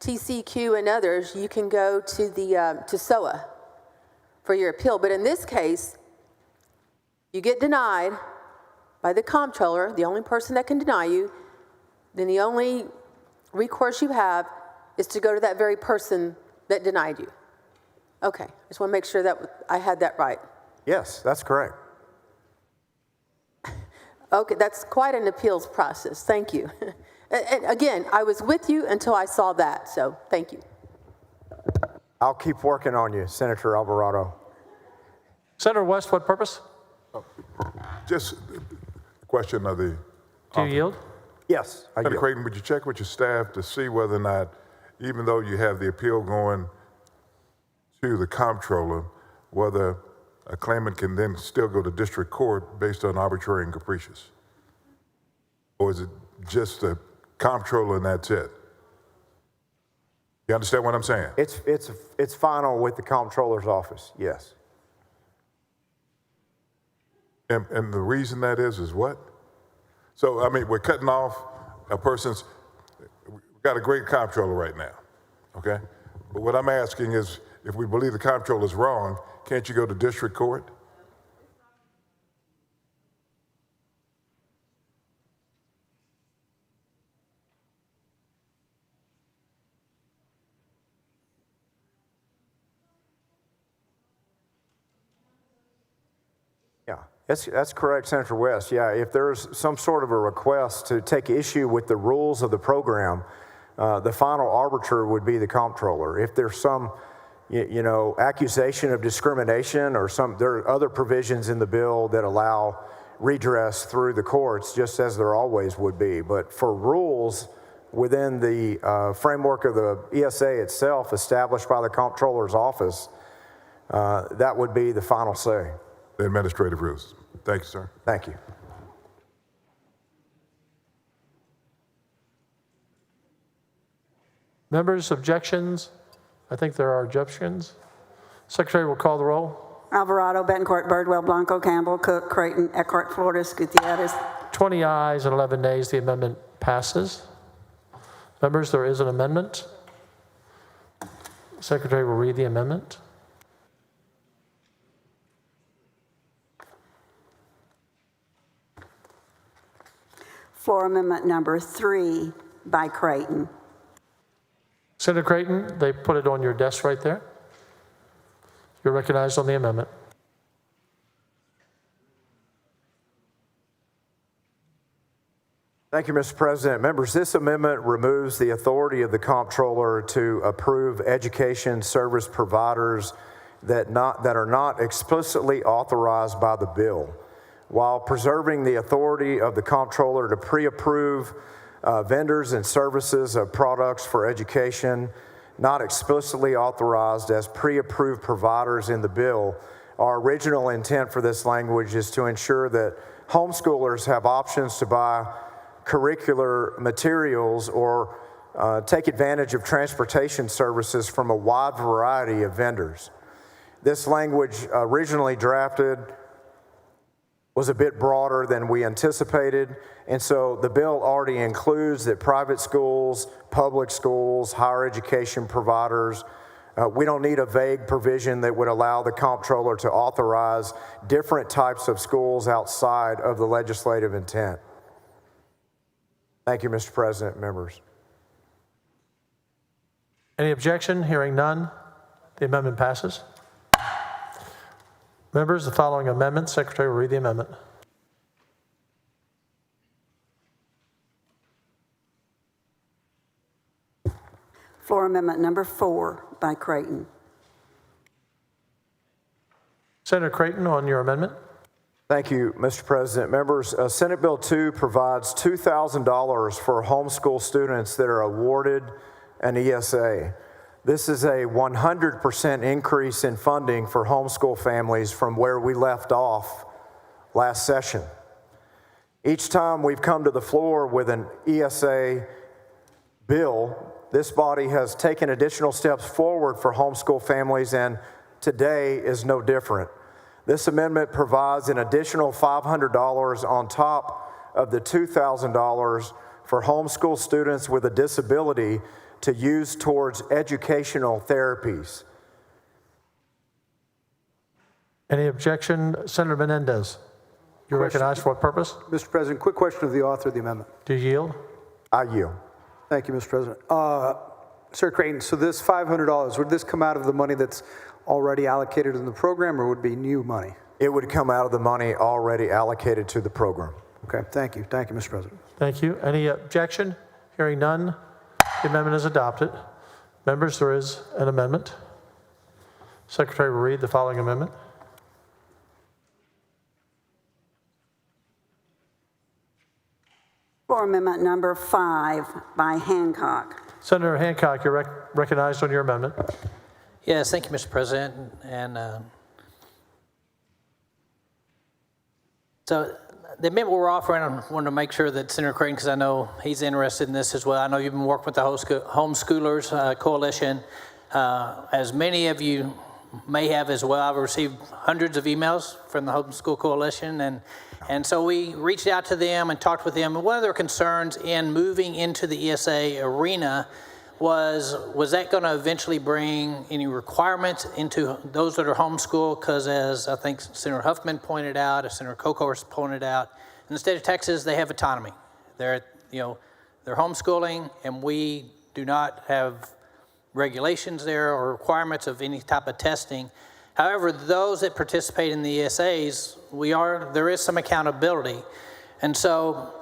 TCQ and others, you can go to the to SOA for your appeal. But in this case, you get denied by the comptroller, the only person that can deny you, then the only recourse you have is to go to that very person that denied you. Okay, I just want to make sure that I had that right. Yes, that's correct. Okay, that's quite an appeals process. Thank you. And again, I was with you until I saw that, so thank you. I'll keep working on you, Senator Alvarado. Senator West, what purpose? Just a question of the... Do you yield? Yes, I Senator yield. Creighton, would you check with your staff to see whether or not, even though you have the appeal going to the comptroller, whether a claimant can then still go to district court based on arbitrary and capricious? Or is it just the comptroller and that's it? You understand what I'm saying? It's final with the comptroller's office, yes. And the reason that is what? So, I mean, we're cutting off a person's, we've got a great comptroller right now, okay? But what I'm asking is, if we believe the comptroller is wrong, can't you go to district court? Yeah, that's correct, Senator West. Yeah, if there's some sort of a request to take issue with the rules of the program, the final arbiter would be the comptroller. If there's some accusation of discrimination or there are other provisions in the bill that allow redress through the courts, just as there always would be. But for rules within the framework of the ESA itself established by the comptroller's office, that would be the final say. The administrative rules. Thank you, sir. Thank you. Members, objections? I think there are objections. Secretary will call the roll. Alvarado, Betancourt, Birdwell, Blanco, Campbell, Cook, Creighton, Eckhart, Flores, Gutierrez. 20 ayes and 11 nays. The amendment passes. Members, there is an amendment. Secretary will read the amendment. Floor Amendment number 3 by Creighton. Senator Creighton, they put it on your desk right there. You're recognized on the amendment. Thank you, Mr. President. Members, this amendment removes the authority of the comptroller to approve education service providers that are not explicitly authorized by the bill, while preserving the authority of the comptroller to pre-approve vendors and services of products for education not explicitly authorized as pre-approved providers in the bill. Our original intent for this language is to ensure that homeschoolers have options to buy curricular materials or take advantage of transportation services from a wide variety of vendors. This language originally drafted was a bit broader than we anticipated, and so the bill already includes that private schools, public schools, higher education providers, we don't need a vague provision that would allow the comptroller to authorize different types of schools outside of the legislative intent. Thank you, Mr. President, members. Any objection? Hearing none, the amendment passes. Members, the following amendment, Secretary will read the amendment. Floor Amendment number 4 by Creighton. Senator Creighton, on your amendment. Thank you, Mr. President. Members, Senate Bill 2 provides $2,000 for homeschool students that are awarded an ESA. This is a 100% increase in funding for homeschool families from where we left off last session. Each time we've come to the floor with an ESA bill, this body has taken additional steps forward for homeschool families, and today is no different. This amendment provides an additional $500 on top of the $2,000 for homeschool students with a disability to use towards educational therapies. Any objection? Senator Menendez, you're recognized for what purpose? Mr. President, quick question of the author of the amendment. Do you yield? I yield. Thank you, Mr. President. Sir Creighton, so this $500, would this come out of the money that's already allocated in the program, or would it be new money? It would come out of the money already allocated to the program. Okay, thank you. Thank you, Mr. President. Thank you. Any objection? Hearing none, the amendment is adopted. Members, there is an amendment. Secretary will read the following amendment. Floor Amendment number 5 by Hancock. Senator Hancock, you're recognized on your amendment. Yes, thank you, Mr. President. And so the amendment we're offering, I wanted to make sure that Senator Creighton, because I know he's interested in this as well. I know you've been working with the Homeschoolers Coalition. As many of you may have as well, I've received hundreds of emails from the Homeschool Coalition, and so we reached out to them and talked with them. And one of their concerns in moving into the ESA arena was that going to eventually bring any requirements into those that are homeschooled? Because as I think Senator Huffman pointed out, as Senator Kokors pointed out, in the state of Texas, they have autonomy. They're homeschooling, and we do not have regulations there or requirements of any type of testing. However, those that participate in the ESAs, there is some accountability. And so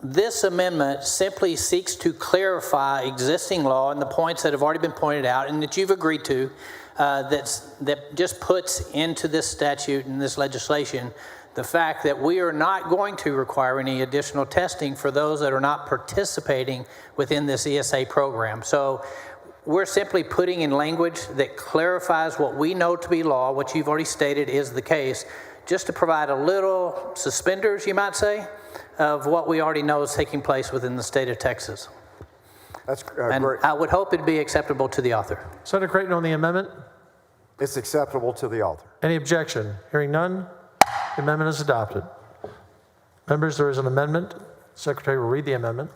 this amendment simply seeks to clarify existing law and the points that have already been pointed out and that you've agreed to, that just puts into this statute and this legislation the fact that we are not going to require any additional testing for those that are not participating within this ESA program. So we're simply putting in language that clarifies what we know to be law, which you've already stated is the case, just to provide a little suspenders, you might say, of what we already know is taking place within the state of Texas. That's and great. I would hope it'd be acceptable to the author. Senator Creighton on the amendment. It's acceptable to the author. Any objection? Hearing none, the amendment is adopted. Members, there is an amendment. Secretary will read the amendment.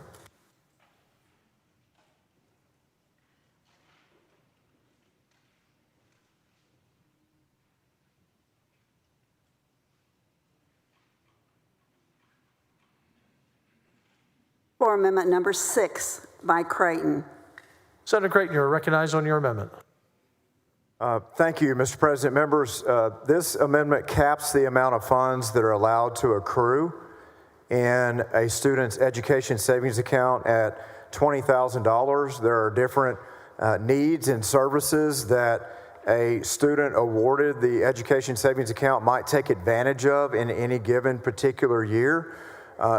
Floor Amendment number 6 by Creighton. Senator Creighton, you're recognized on your amendment. Thank you, Mr. President. Members, this amendment caps the amount of funds that are allowed to accrue in a student's education savings account at $20,000. There are different needs and services that a student awarded the education savings account might take advantage of in any given particular year.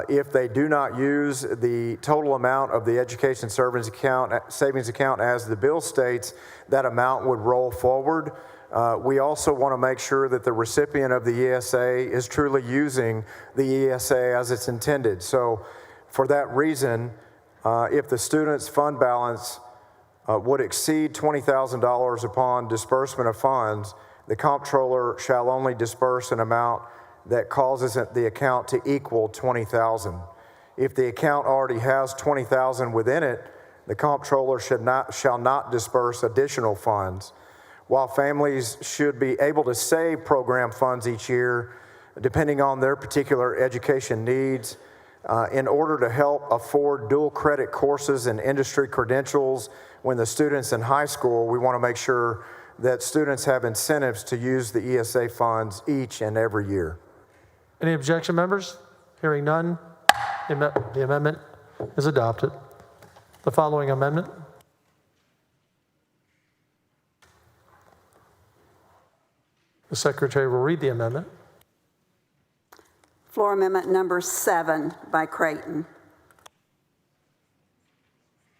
If they do not use the total amount of the education savings account as the bill states, that amount would roll forward. We also want to make sure that the recipient of the ESA is truly using the ESA as it's intended. So for that reason, if the student's fund balance would exceed $20,000 upon disbursement of funds, the comptroller shall only disperse an amount that causes the account to equal $20,000. If the account already has $20,000 within it, the comptroller shall not disperse additional funds. While families should be able to save program funds each year, depending on their particular education needs, in order to help afford dual credit courses and industry credentials when the student's in high school, we want to make sure that students have incentives to use the ESA funds each and every year. Any objection, members? Hearing none, the amendment is adopted. The following amendment. The secretary will read the amendment. Floor amendment number 7 by Creighton.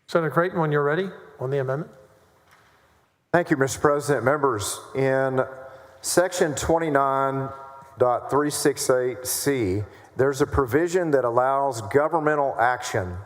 Senator Creighton, when you're ready on the amendment. Thank you, Mr. President. Members, in section 29.368C, there's a provision that allows governmental action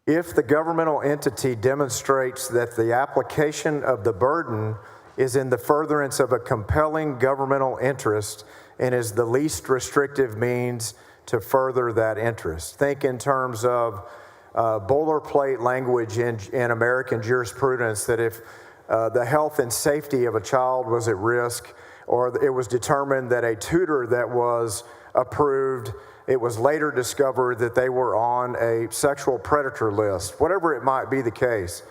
if the governmental entity demonstrates that the application of the burden is in the furtherance of a compelling governmental interest and is the least restrictive means to further that interest. Think in terms of boilerplate language in American jurisprudence that if the health and safety of a child was at risk, or it was determined that a tutor that was approved, it was later discovered that they were on a sexual predator list, whatever it might be the case.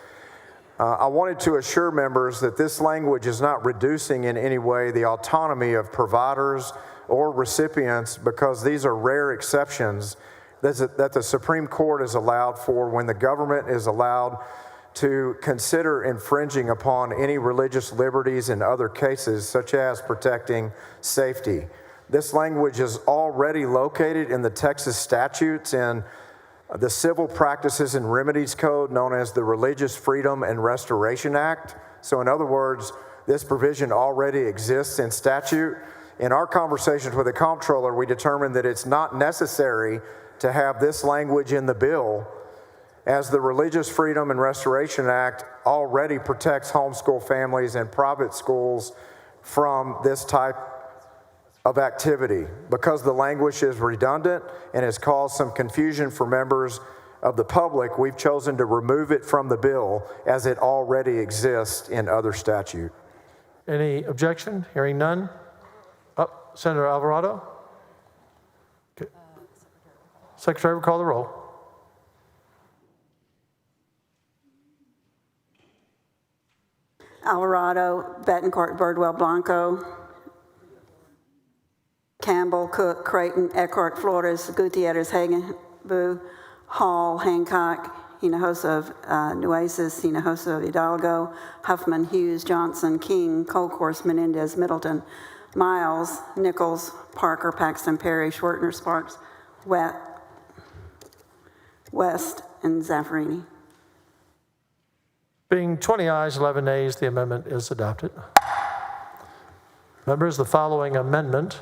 I wanted to assure members that this language is not reducing in any way the autonomy of providers or recipients, because these are rare exceptions that the Supreme Court has allowed for when the government is allowed to consider infringing upon any religious liberties in other cases, such as protecting safety. This language is already located in the Texas statutes in the Civil Practices and Remedies Code, known as the Religious Freedom and Restoration Act. So in other words, this provision already exists in statute. In our conversations with the comptroller, we determined that it's not necessary to have this language in the bill, as the Religious Freedom and Restoration Act already protects homeschool families and private schools from this type of activity. Because the language is redundant and has caused some confusion for members of the public, we've chosen to remove it from the bill as it already exists in other statute. Any objection? Hearing none. Senator Alvarado? Okay. Secretary will call the roll. Alvarado, Betancourt, Birdwell, Blanco, Campbell, Cook, Creighton, Eckhart, Flores, Gutierrez, Hagan, Boo, Hall, Hancock, Hinojosa, Nueces, Hinojosa, Hidalgo, Huffman, Hughes, Johnson, King, Colcourse, Menendez, Middleton, Miles, Nichols, Parker, Paxton, Perry, Schwertner, Sparks, West, and Zaffarini. Being 20 ayes, 11 nays, the amendment is adopted. Members, the following amendment,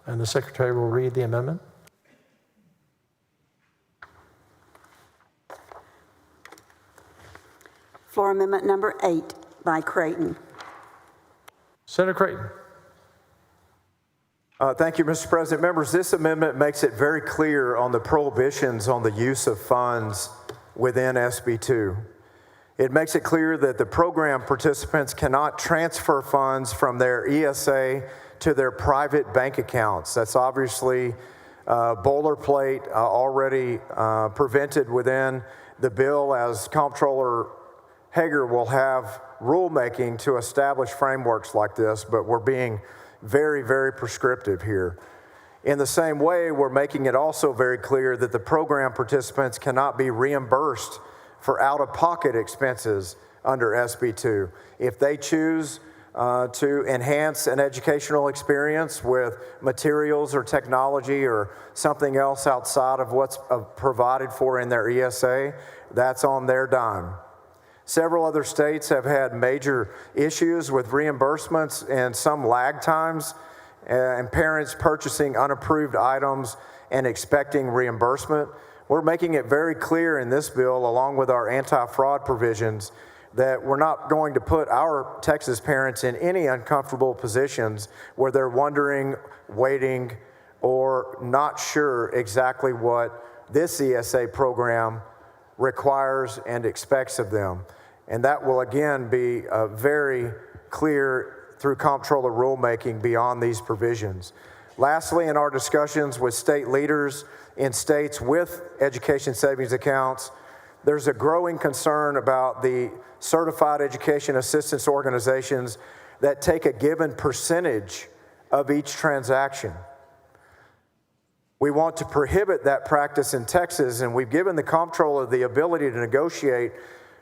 and the secretary will read the amendment. Floor amendment number 8 by Creighton. Senator Creighton. Thank you, Mr. President. Members, this amendment makes it very clear on the prohibitions on the use of funds within SB 2. It makes it clear that the program participants cannot transfer funds from their ESA to their private bank accounts. That's obviously boilerplate, already prevented within the bill, as Comptroller Hager will have rulemaking to establish frameworks like this, but we're being very, very prescriptive here. In the same way, we're making it also very clear that the program participants cannot be reimbursed for out-of-pocket expenses under SB 2. If they choose to enhance an educational experience with materials or technology or something else outside of what's provided for in their ESA, that's on their dime. Several other states have had major issues with reimbursements and some lag times, and parents purchasing unapproved items and expecting reimbursement. We're making it very clear in this bill, along with our anti-fraud provisions, that we're not going to put our Texas parents in any uncomfortable positions where they're wondering, waiting, or not sure exactly what this ESA program requires and expects of them. And that will again be very clear through comptroller rulemaking beyond these provisions. Lastly, in our discussions with state leaders in states with education savings accounts, there's a growing concern about the certified education assistance organizations that take a given percentage of each transaction. We want to prohibit that practice in Texas, and we've given the comptroller the ability to negotiate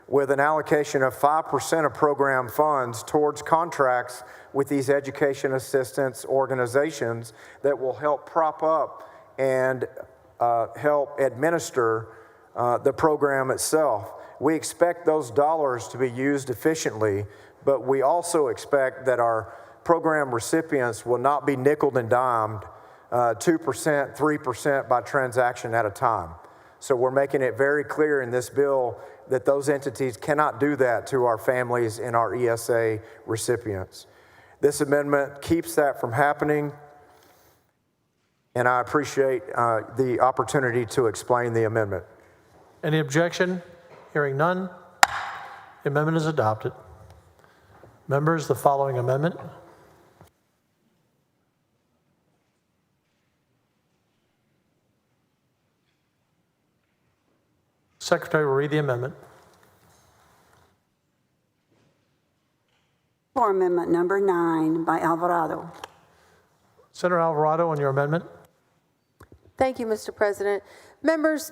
with an allocation of 5% of program funds towards contracts with these education assistance organizations that will help prop up and help administer the program itself. We expect those dollars to be used efficiently, but we also expect that our program recipients will not be nickeled and dimed 2%, 3% by transaction at a time. So we're making it very clear in this bill that those entities cannot do that to our families and our ESA recipients. This amendment keeps that from happening, and I appreciate the opportunity to explain the amendment. Any objection? Hearing none, the amendment is adopted. Members, the following amendment. Secretary will read the amendment. For amendment number 9 by Alvarado. Senator Alvarado on your amendment. Thank you, Mr. President. Members,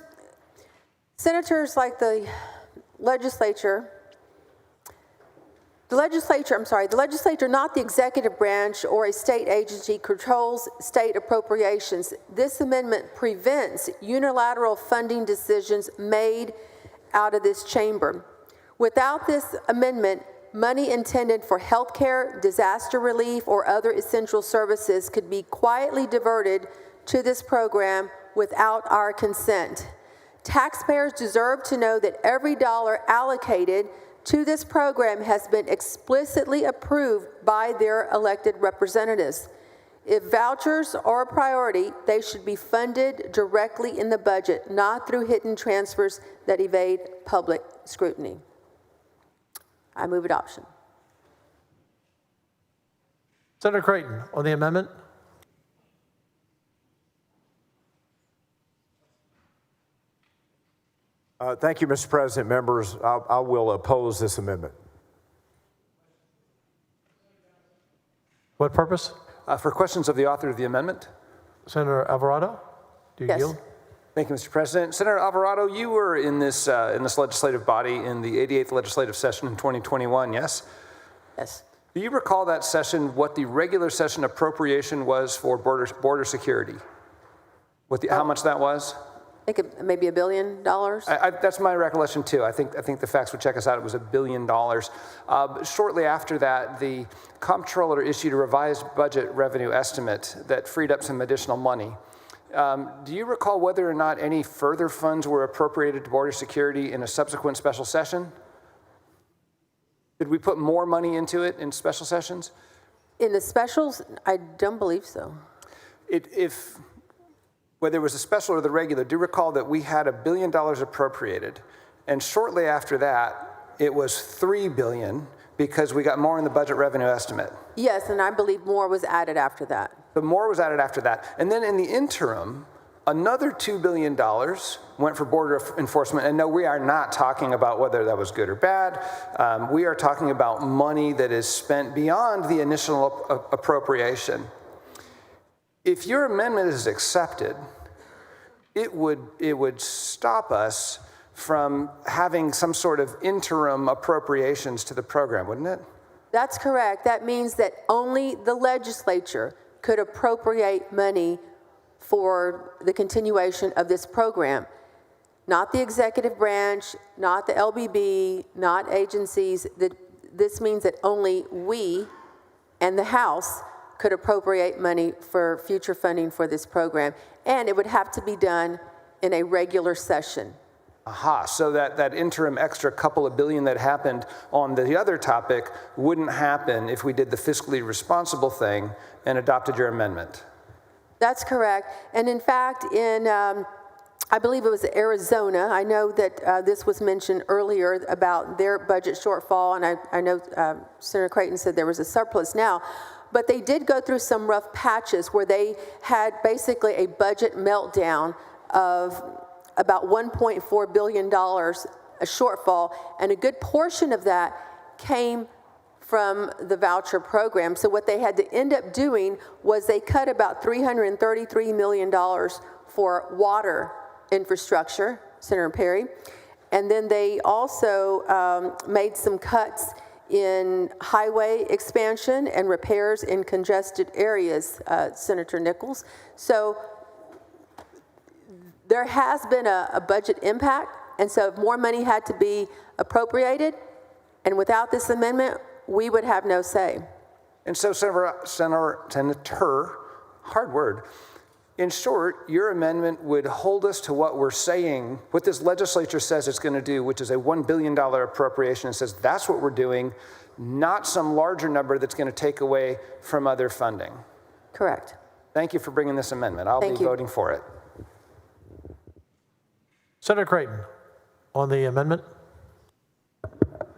senators like the legislature, not the executive branch or a state agency, controls state appropriations. This amendment prevents unilateral funding decisions made out of this chamber. Without this amendment, money intended for health care, disaster relief, or other essential services could be quietly diverted to this program without our consent. Taxpayers deserve to know that every dollar allocated to this program has been explicitly approved by their elected representatives. If vouchers are a priority, they should be funded directly in the budget, not through hidden transfers that evade public scrutiny. I move adoption. Senator Creighton on the amendment. Thank you, Mr. President. Members, I will oppose this amendment. What purpose? For questions of the author of the amendment. Senator Alvarado, do you yield? Thank you, Mr. President. Senator Alvarado, you were in this legislative body in the 88th legislative session in 2021, yes? Yes. Do you recall that session, what the regular session appropriation was for border security? How much that was? I think maybe $1 billion. That's my recollection too. I think the facts would check us out. It was $1 billion. Shortly after that, the comptroller issued a revised budget revenue estimate that freed up some additional money. Do you recall whether or not any further funds were appropriated to border security in a subsequent special session? Did we put more money into it in special sessions? In the specials, I don't believe so. Whether it was a special or the regular, do recall that we had $1 billion appropriated, and shortly after that, it was $3 billion because we got more in the budget revenue estimate. Yes, and I believe more was added after that. But more was added after that. And then in the interim, another $2 billion went for border enforcement. And no, we are not talking about whether that was good or bad. We are talking about money that is spent beyond the initial appropriation. If your amendment is accepted, it would stop us from having some sort of interim appropriations to the program, wouldn't it? That's correct. That means that only the legislature could appropriate money for the continuation of this program. Not the executive branch, not the LBB, not agencies. This means that only we and the House could appropriate money for future funding for this program. And it would have to be done in a regular session. Aha, so that interim extra couple of billion that happened on the other topic wouldn't happen if we did the fiscally responsible thing and adopted your amendment. That's correct. And in fact, in, I believe it was Arizona, I know that this was mentioned earlier about their budget shortfall, and I know Senator Creighton said there was a surplus now, but they did go through some rough patches where they had basically a budget meltdown of about $1.4 billion, a shortfall, and a good portion of that came from the voucher program. So what they had to end up doing was they cut about $333 million for water infrastructure, Senator Perry, and then they also made some cuts in highway expansion and repairs in congested areas, Senator Nichols. So there has been a budget impact, and so if more money had to be appropriated, and without this amendment, we would have no say. And so, Senator, hard word, in short, your amendment would hold us to what we're saying, what this legislature says it's going to do, which is a $1 billion appropriation. It says that's what we're doing, not some larger number that's going to take away from other funding. Correct. Thank you for bringing this amendment. I'll be voting for it. Senator Creighton, on the amendment.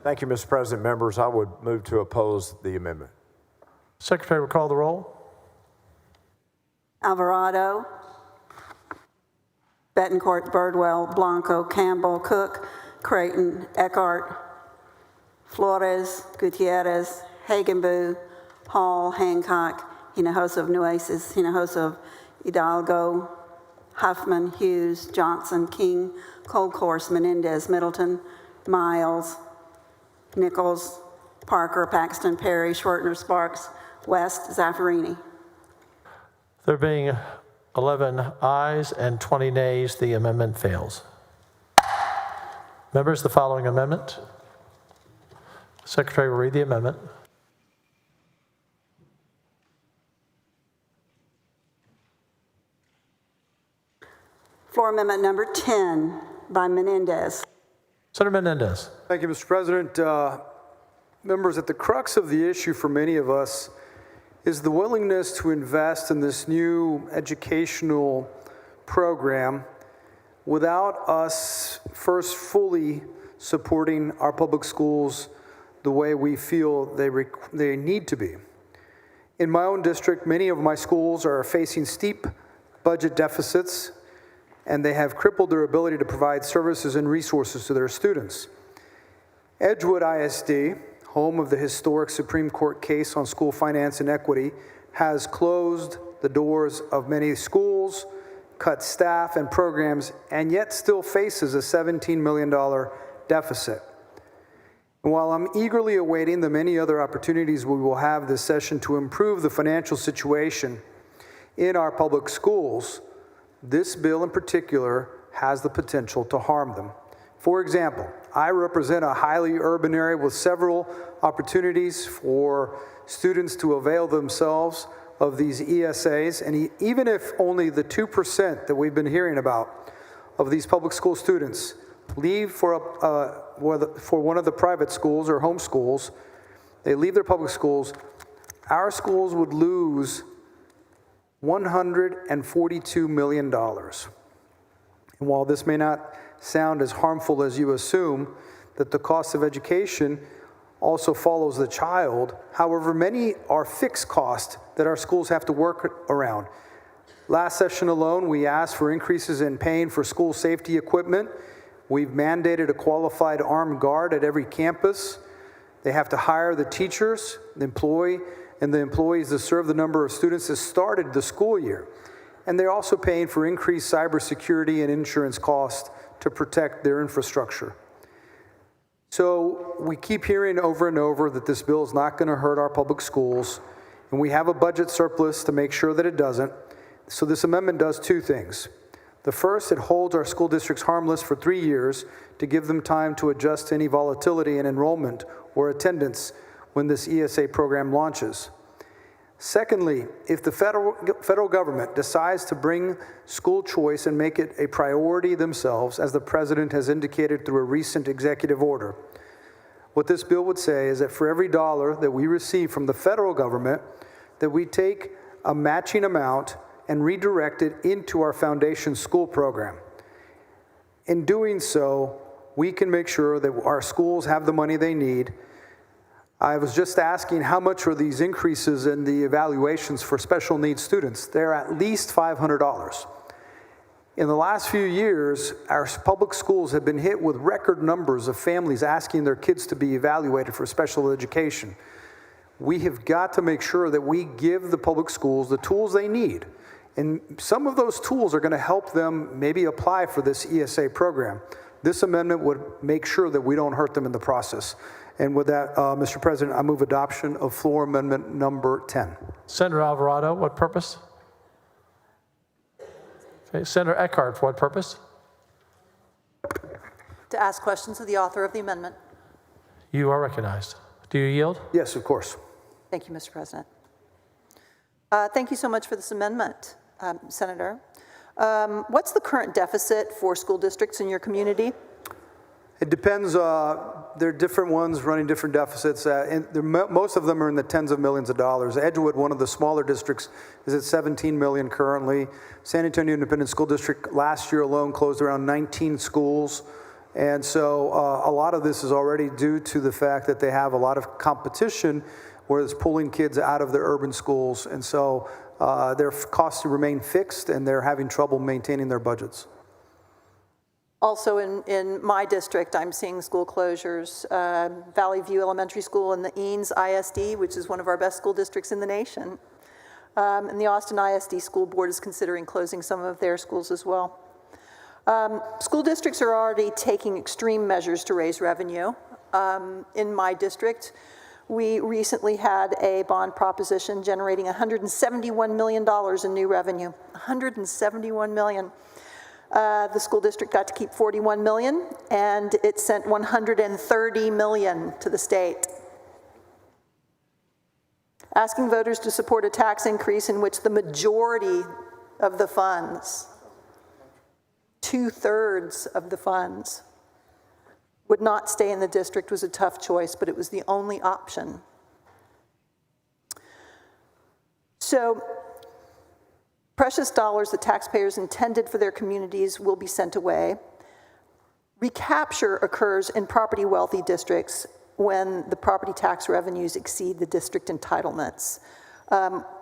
Thank you, Mr. President. Members, I would move to oppose the amendment. Secretary will call the roll. Alvarado, Bettencourt, Birdwell, Blanco, Campbell, Cook, Creighton, Eckhart, Flores, Gutierrez, Hagenbu, Hall, Hancock, Hinojosa of Nueces, Hinojosa of Hidalgo, Huffman, Hughes, Johnson, King, Colcourse, Menendez, Middleton, Miles, Nichols, Parker, Paxton, Perry, Schwertner, Sparks, West, Zaffarini. There being 11 ayes and 20 nays, the amendment fails. Members, the following amendment. Secretary will read the amendment. Floor amendment number 10 by Menendez. Senator Menendez. Thank you, Mr. President. Members, at the crux of the issue for many of us is the willingness to invest in this new educational program without us first fully supporting our public schools the way we feel they need to be. In my own district, many of my schools are facing steep budget deficits, and they have crippled their ability to provide services and resources to their students. Edgewood ISD, home of the historic Supreme Court case on school finance and equity, has closed the doors of many schools, cut staff and programs, and yet still faces a $17 million deficit. And while I'm eagerly awaiting the many other opportunities we will have this session to improve the financial situation in our public schools, this bill in particular has the potential to harm them. For example, I represent a highly urban area with several opportunities for students to avail themselves of these ESAs, and even if only the 2% that we've been hearing about of these public school students leave for one of the private schools or home schools, they leave their public schools, our schools would lose $142 million. And while this may not sound as harmful as you assume, that the cost of education also follows the child, however, many are fixed costs that our schools have to work around. Last session alone, we asked for increases in paying for school safety equipment. We've mandated a qualified armed guard at every campus. They have to hire the teachers, the employees to serve the number of students that started the school year. And they're also paying for increased cybersecurity and insurance costs to protect their infrastructure. So we keep hearing over and over that this bill is not going to hurt our public schools, and we have a budget surplus to make sure that it doesn't. So this amendment does two things. The first, it holds our school districts harmless for 3 years to give them time to adjust to any volatility in enrollment or attendance when this ESA program launches. Secondly, if the federal government decides to bring school choice and make it a priority themselves, as the president has indicated through a recent executive order, what this bill would say is that for every dollar that we receive from the federal government, that we take a matching amount and redirect it into our foundation school program. In doing so, we can make sure that our schools have the money they need. I was just asking how much are these increases in the evaluations for special needs students? They're at least $500. In the last few years, our public schools have been hit with record numbers of families asking their kids to be evaluated for special education. We have got to make sure that we give the public schools the tools they need. And some of those tools are going to help them maybe apply for this ESA program. This amendment would make sure that we don't hurt them in the process. And with that, Mr. President, I move adoption of floor amendment number 10. Senator Alvarado, what purpose? Okay, Senator Eckhart, for what purpose? To ask questions of the author of the amendment. You are recognized. Do you yield? Yes, of course. Thank you, Mr. President. Thank you so much for this amendment, Senator. What's the current deficit for school districts in your community? It depends. There are different ones running different deficits. Most of them are in the tens of millions of dollars. Edgewood, one of the smaller districts, is at 17 million currently. San Antonio Independent School District last year alone closed around 19 schools. And so a lot of this is already due to the fact that they have a lot of competition where it's pulling kids out of their urban schools. And so their costs remain fixed and they're having trouble maintaining their budgets. Also in my district, I'm seeing school closures. Valley View Elementary School and the Eanes ISD, which is one of our best school districts in the nation. And the Austin ISD School Board is considering closing some of their schools as well. School districts are already taking extreme measures to raise revenue. In my district, we recently had a bond proposition generating $171 million in new revenue. $171 million. The school district got to keep $41 million, and it sent $130 million to the state. Asking voters to support a tax increase in which the majority of the funds, 2/3 of the funds, would not stay in the district was a tough choice, but it was the only option. So, precious dollars that taxpayers intended for their communities will be sent away. Recapture occurs in property wealthy districts when the property tax revenues exceed the district entitlements.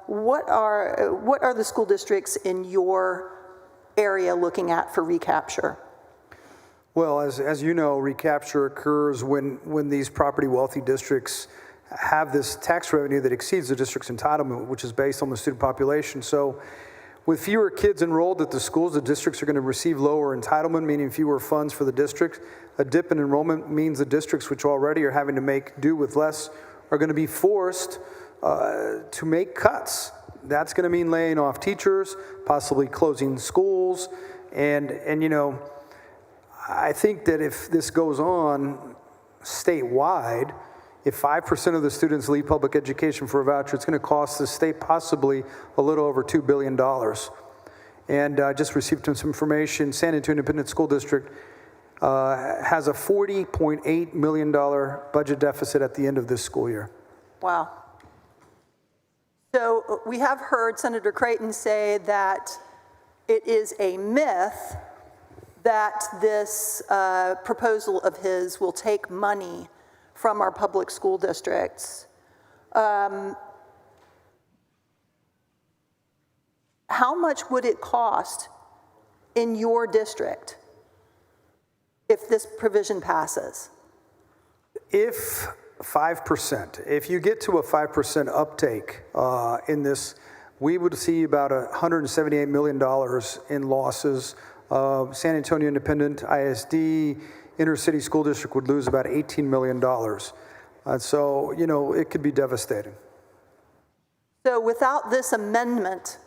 What are the school districts in your area looking at for recapture? Well, as you know, recapture occurs when these property wealthy districts have this tax revenue that exceeds the district's entitlement, which is based on the student population. So with fewer kids enrolled at the schools, the districts are going to receive lower entitlement, meaning fewer funds for the district. A dip in enrollment means the districts, which already are having to make do with less, are going to be forced to make cuts. That's going to mean laying off teachers, possibly closing schools. And you know, I think that if this goes on statewide, if 5% of the students leave public education for a voucher, it's going to cost the state possibly a little over $2 billion. And I just received some information. San Antonio Independent School District has a $40.8 million budget deficit at the end of this school year. Wow. So we have heard Senator Creighton say that it is a myth that this proposal of his will take money from our public school districts. How much would it cost in your district if this provision passes? If 5%, if you get to a 5% uptake in this, we would see about $178 million in losses. San Antonio Independent, ISD, inner city school district would lose about $18 million. So, you know, it could be devastating. So without this amendment,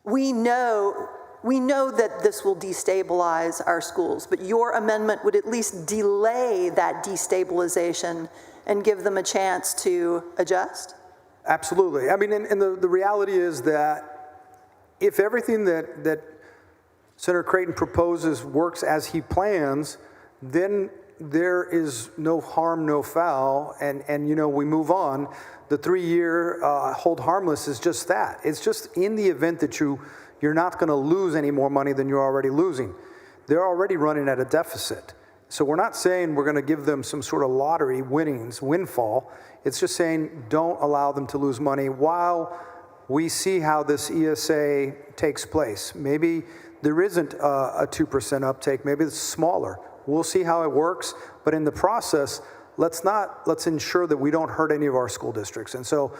we know that this will destabilize our schools, but your amendment would at least delay that destabilization and give them a chance to adjust? Absolutely. I mean, and the reality is that if everything that Senator Creighton proposes works as he plans, then there is no harm, no foul, and you know, we move on. The 3-year hold harmless is just that. It's just in the event that you're not going to lose any more money than you're already losing. They're already running at a deficit. So we're not saying we're going to give them some sort of lottery windfall. It's just saying don't allow them to lose money while we see how this ESA takes place. Maybe there isn't a 2% uptake. Maybe it's smaller. We'll see how it works. But in the process, let's ensure that we don't hurt any of our school districts. And so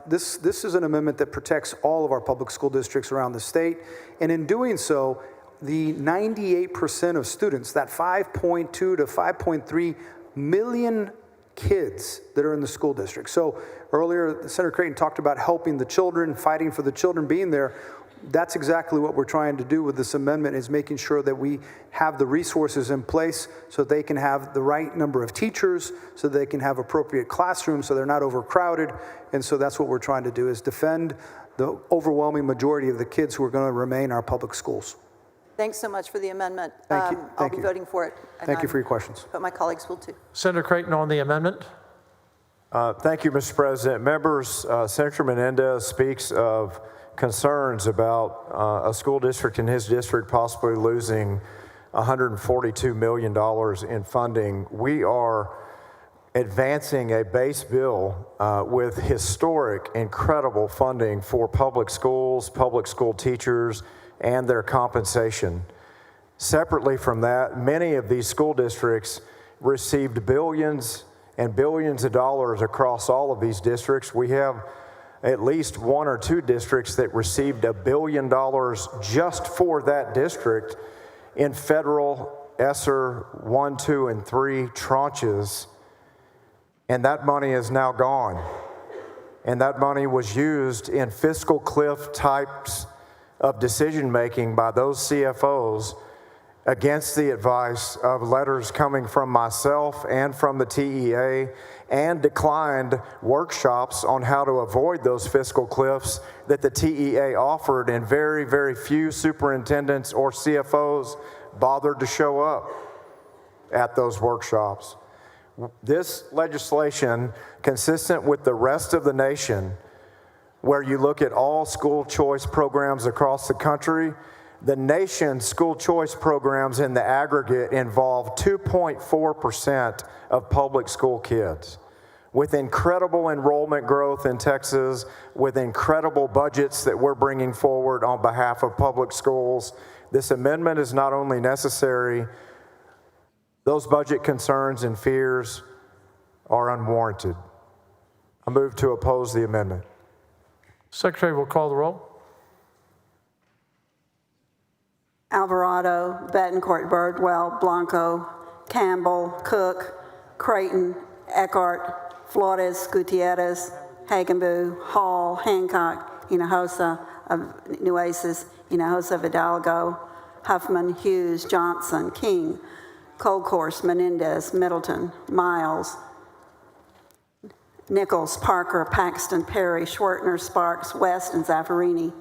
this is an amendment that protects all of our public school districts around the state. And in doing so, the 98% of students, that 5.2 to 5.3 million kids that are in the school district. So earlier, Senator Creighton talked about helping the children, fighting for the children being there. That's exactly what we're trying to do with this amendment, is making sure that we have the resources in place so they can have the right number of teachers, so they can have appropriate classrooms, so they're not overcrowded. And so that's what we're trying to do, is defend the overwhelming majority of the kids who are going to remain in our public schools. Thanks so much for the amendment. Thank you. I'll be voting for it. Thank you for your questions. But my colleagues will too. Senator Creighton on the amendment. Thank you, Mr. President. Members, Senator Menendez speaks of concerns about a school district in his district possibly losing $142 million in funding. We are advancing a base bill with historic, incredible funding for public schools, public school teachers, and their compensation. Separately from that, many of these school districts received billions and billions of dollars across all of these districts. We have at least 1 or 2 districts that received $1 billion just for that district in federal ESSER 1, 2, and 3 tranches. And that money is now gone. And that money was used in fiscal cliff types of decision-making by those CFOs against the advice of letters coming from myself and from the TEA, and declined workshops on how to avoid those fiscal cliffs that the TEA offered, and very, very few superintendents or CFOs bothered to show up at those workshops. This legislation, consistent with the rest of the nation, where you look at all school choice programs across the country, the nation's school choice programs in the aggregate involve 2.4% of public school kids. With incredible enrollment growth in Texas, with incredible budgets that we're bringing forward on behalf of public schools, this amendment is not only necessary, those budget concerns and fears are unwarranted. I move to oppose the amendment. Secretary will call the roll. Alvarado, Bettencourt, Birdwell, Blanco, Campbell, Cook, Creighton, Eckhart, Flores, Gutierrez, Hagenbu, Hall, Hancock, Hinojosa of Nueces, Hinojosa, Hidalgo, Huffman, Hughes, Johnson, King, Colcourse, Menendez, Middleton, Miles, Nichols, Parker, Paxton, Perry, Schwertner, Sparks, West, and Zaffarini.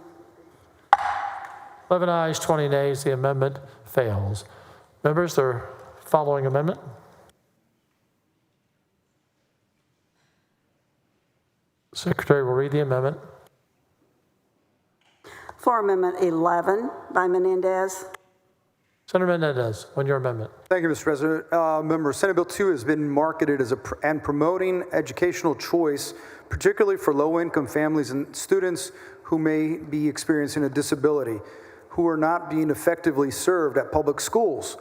11 ayes, 20 nays. The amendment fails. Members, the following amendment. Secretary will read the amendment. Floor Amendment 11 by Menendez. Senator Menendez, on your amendment. Thank you, Mr. President. Member, Senate Bill 2 has been marketed as and promoting educational choice, particularly for low-income families and students who may be experiencing a disability, who are not being effectively served at public schools.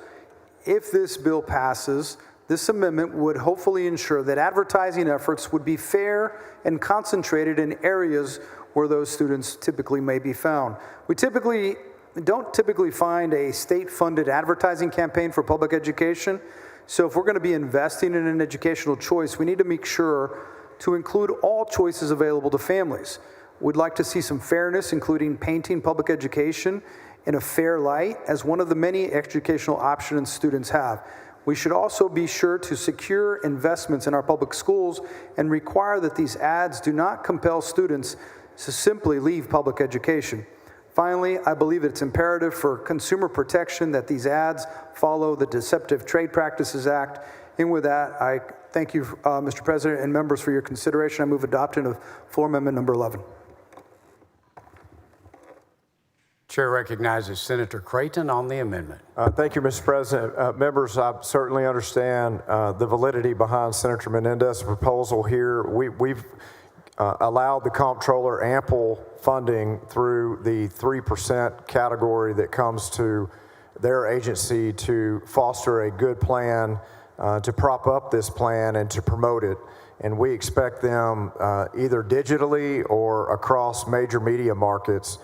If this bill passes, this amendment would hopefully ensure that advertising efforts would be fair and concentrated in areas where those students typically may be found. We typically don't typically find a state-funded advertising campaign for public education. So if we're going to be investing in an educational choice, we need to make sure to include all choices available to families. We'd like to see some fairness, including painting public education in a fair light as one of the many educational options students have. We should also be sure to secure investments in our public schools and require that these ads do not compel students to simply leave public education. Finally, I believe it's imperative for consumer protection that these ads follow the Deceptive Trade Practices Act. And with that, I thank you, Mr. President and members, for your consideration. I move adoption of floor amendment number 11. Chair recognizes Senator Creighton on the amendment. Thank you, Mr. President. Members, I certainly understand the validity behind Senator Menendez's proposal here. We've allowed the comptroller ample funding through the 3% category that comes to their agency to foster a good plan, to prop up this plan and to promote it. And we expect them either digitally or across major media markets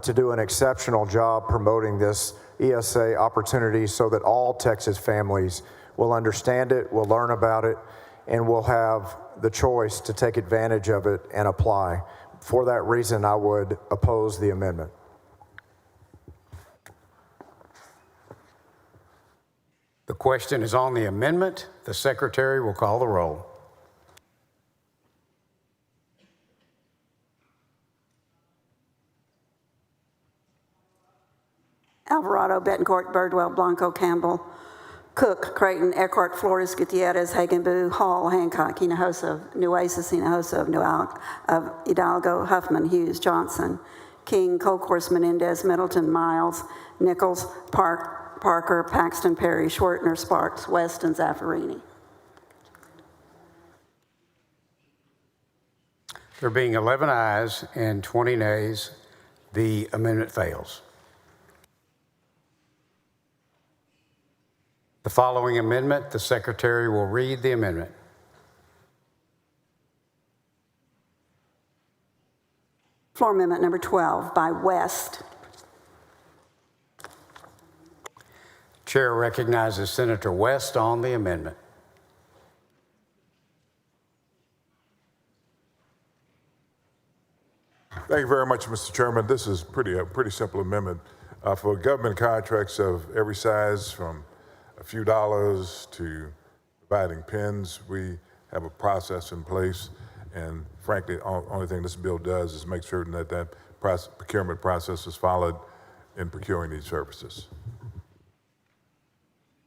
to do an exceptional job promoting this ESA opportunity so that all Texas families will understand it, will learn about it, and will have the choice to take advantage of it and apply. For that reason, I would oppose the amendment. The question is on the amendment. The secretary will call the roll. Alvarado, Betancourt, Birdwell, Blanco, Campbell, Cook, Creighton, Eckhart, Flores, Gutierrez, Hagenbu, Hall, Hancock, Hinojosa, Nueces, Hinojosa of Hidalgo, Huffman, Hughes, Johnson, King, Colcourse, Menendez, Middleton, Miles, Nichols, Parker, Paxton, Perry, Schwertner, Sparks, West, and Zaffarini. There being 11 ayes and 20 nays, the amendment fails. The following amendment, the secretary will read the amendment. Floor amendment number 12 by West. Chair recognizes Senator West on the amendment. Thank you very much, Mr. Chairman. This is a pretty simple amendment. For government contracts of every size, from a few dollars to providing pens, we have a process in place. And frankly, the only thing this bill does is make certain that that procurement process is followed in procuring these services.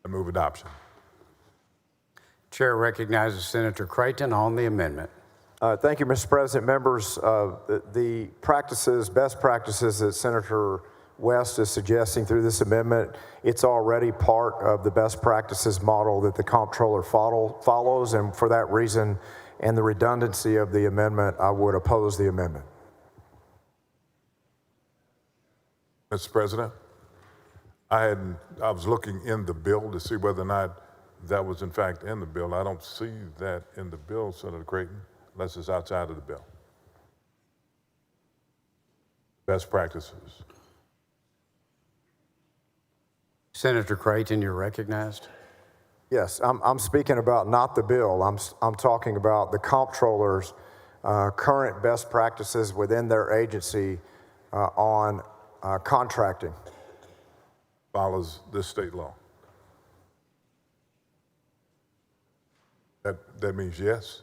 I move adoption. Chair recognizes Senator Creighton on the amendment. Thank you, Mr. President. Members, the practices, best practices that Senator West is suggesting through this amendment, it's already part of the best practices model that the comptroller follows, and for that reason and the redundancy of the amendment, I would oppose the amendment. Mr. President, I was looking in the bill to see whether or not that was in fact in the bill. I don't see that in the bill, Senator Creighton, unless it's outside of the bill. Best practices. Senator Creighton, you're recognized. Yes, I'm speaking about not the bill. I'm talking about the comptroller's current best practices within their agency on contracting. Follows this state law. That means yes?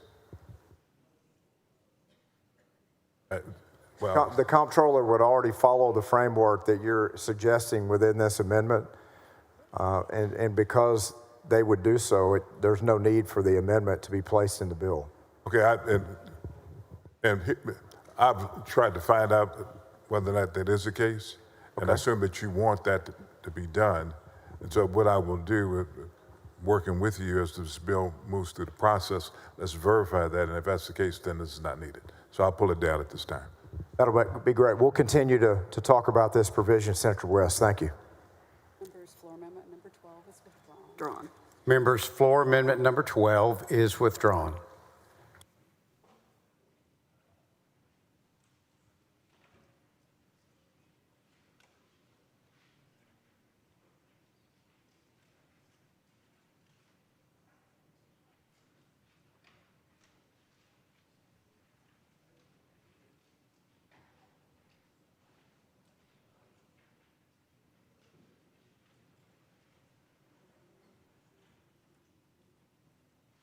Well, The comptroller would already follow the framework that you're suggesting within this amendment, and because they would do so, there's no need for the amendment to be placed in the bill. okay, I've tried to find out whether or not that is the case, and I assume that you want that to be done. And so what I will do, working with you as this bill moves through the process, let's verify that, and if that's the case, then this is not needed. So I'll pull it down at this time. That'll be great. We'll continue to talk about this provision, Senator West. Thank you. Members, floor amendment number 12 is withdrawn. Members, floor amendment number 12 is withdrawn.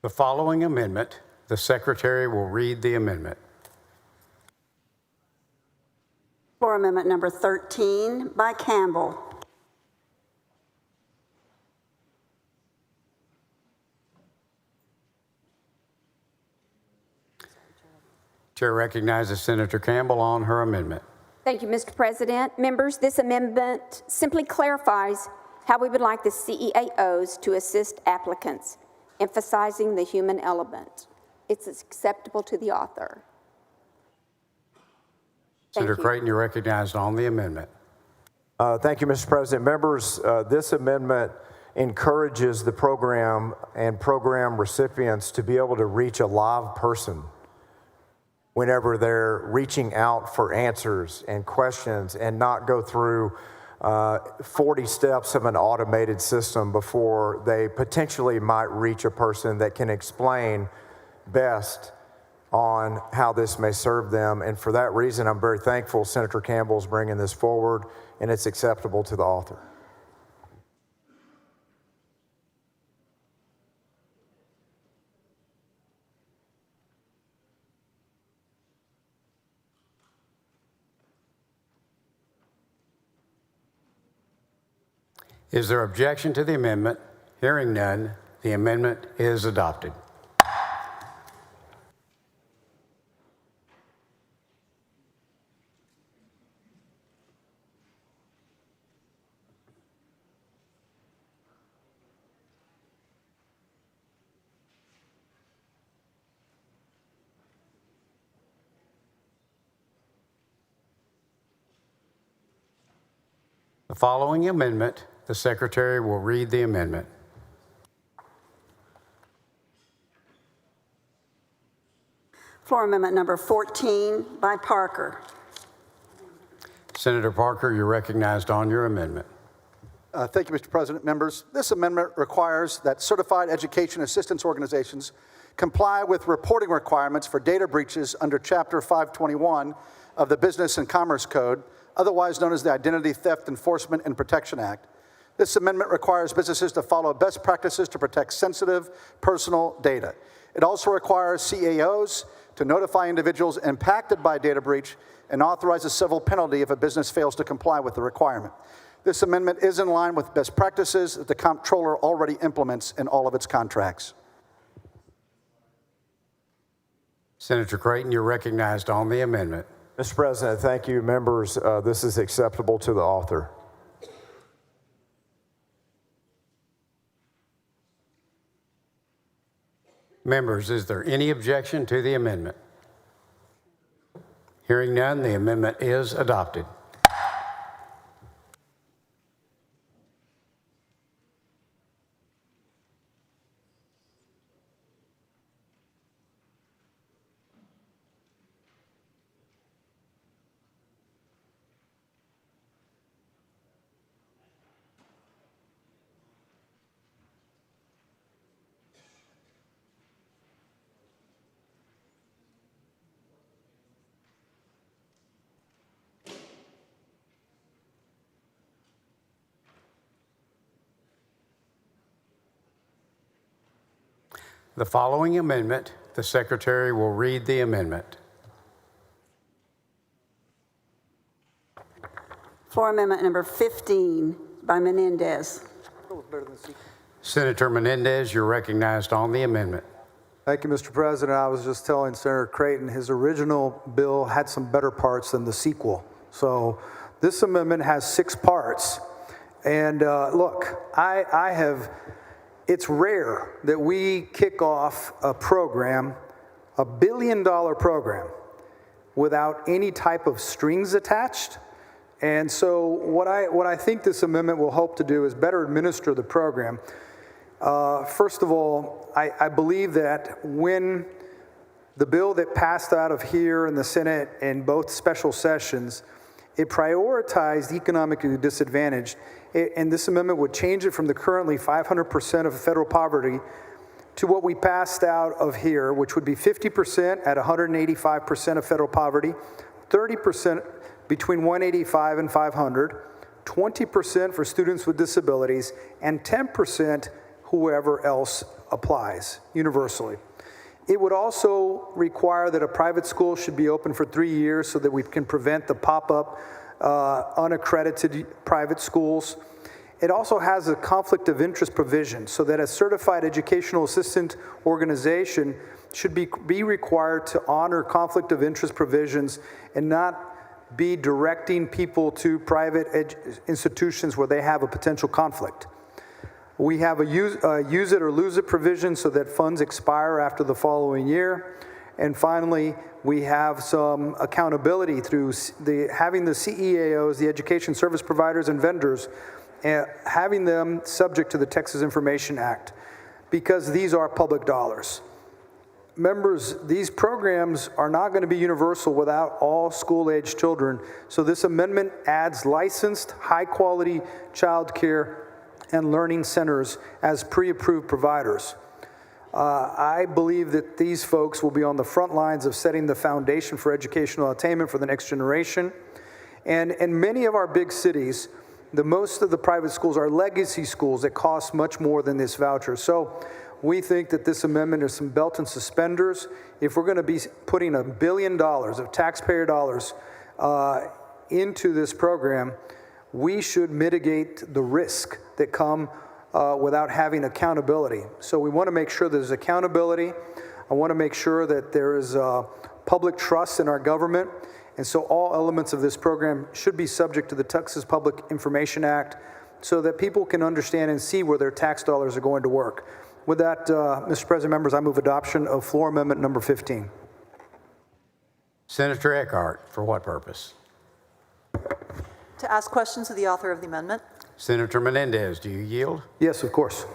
The following amendment, the Secretary will read the amendment. Floor Amendment number 13 by Campbell. Chair recognizes Senator Campbell on her amendment. Thank you, Mr. President. Members, this amendment simply clarifies how we would like the CEAOs to assist applicants, emphasizing the human element. It's acceptable to the author. Senator Creighton, you're recognized on the amendment. Thank you, Mr. President. Members, this amendment encourages the program and program recipients to be able to reach a live person whenever they're reaching out for answers and questions and not go through 40 steps of an automated system before they potentially might reach a person that can explain best on how this may serve them. And for that reason, I'm very thankful Senator Campbell's bringing this forward, and it's acceptable to the author. Is there objection to the amendment? Hearing none, the amendment is adopted. The following amendment, the Secretary will read the amendment. Floor Amendment number 14 by Parker. Senator Parker, you're recognized on your amendment. Thank you, Mr. President. Members, this amendment requires that certified education assistance organizations comply with reporting requirements for data breaches under Chapter 521 of the Business and Commerce Code, otherwise known as the Identity Theft Enforcement and Protection Act. This amendment requires businesses to follow best practices to protect sensitive personal data. It also requires CAOs to notify individuals impacted by a data breach and authorize a civil penalty if a business fails to comply with the requirement. This amendment is in line with best practices that the comptroller already implements in all of its contracts. Senator Creighton, you're recognized on the amendment. Mr. President, thank you. Members, this is acceptable to the author. Members, is there any objection to the amendment? Hearing none, the amendment is adopted. The following amendment, the Secretary will read the amendment. Floor Amendment number 15 by Menendez. Senator Menendez, you're recognized on the amendment. Thank you, Mr. President. I was just telling Senator Creighton his original bill had some better parts than the sequel. So this amendment has 6 parts. And look, it's rare that we kick off a program, $1 billion program, without any type of strings attached. And so what I think this amendment will help to do is better administer the program. First of all, I believe that when the bill that passed out of here in the Senate in both special sessions, it prioritized economically disadvantaged, and this amendment would change it from the currently 500% of federal poverty to what we passed out of here, which would be 50% at 185% of federal poverty, 30% between 185 and 500, 20% for students with disabilities, and 10% whoever else applies universally. It would also require that a private school should be open for 3 years so that we can prevent the pop-up unaccredited private schools. It also has a conflict of interest provision so that a certified educational assistant organization should be required to honor conflict of interest provisions and not be directing people to private institutions where they have a potential conflict. We have a use it or lose it provision so that funds expire after the following year. And finally, we have some accountability through having the CEAOs, the education service providers and vendors, having them subject to the Texas Information Act, because these are public dollars. Members, these programs are not going to be universal without all school-age children, so this amendment adds licensed, high-quality child care and learning centers as pre-approved providers. I believe that these folks will be on the front lines of setting the foundation for educational attainment for the next generation. And in many of our big cities, most of the private schools are legacy schools that cost much more than this voucher. So we think that this amendment is some belt and suspenders. If we're going to be putting $1 billion of taxpayer dollars into this program, we should mitigate the risk that come without having accountability. So we want to make sure there's accountability. I want to make sure that there is public trust in our government. And so all elements of this program should be subject to the Texas Public Information Act so that people can understand and see where their tax dollars are going to work. With that, Mr. President, members, I move adoption of floor amendment number 15. Senator Eckhart, for what purpose? To ask questions of the author of the amendment. Senator Menendez, do you yield? Yes, of course.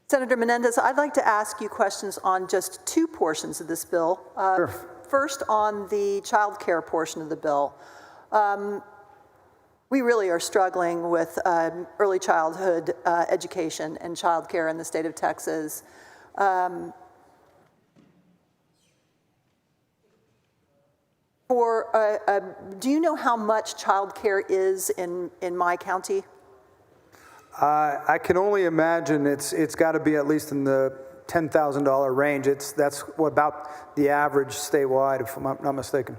Senator Menendez, I'd like to ask you questions on just two portions of this bill. Sure. First, on the child care portion of the bill. We really are struggling with early childhood education and child care in the state of Texas. Do you know how much child care is in my county? I can only imagine it's got to be at least in the $10,000 range. That's what about the average statewide, if I'm not mistaken.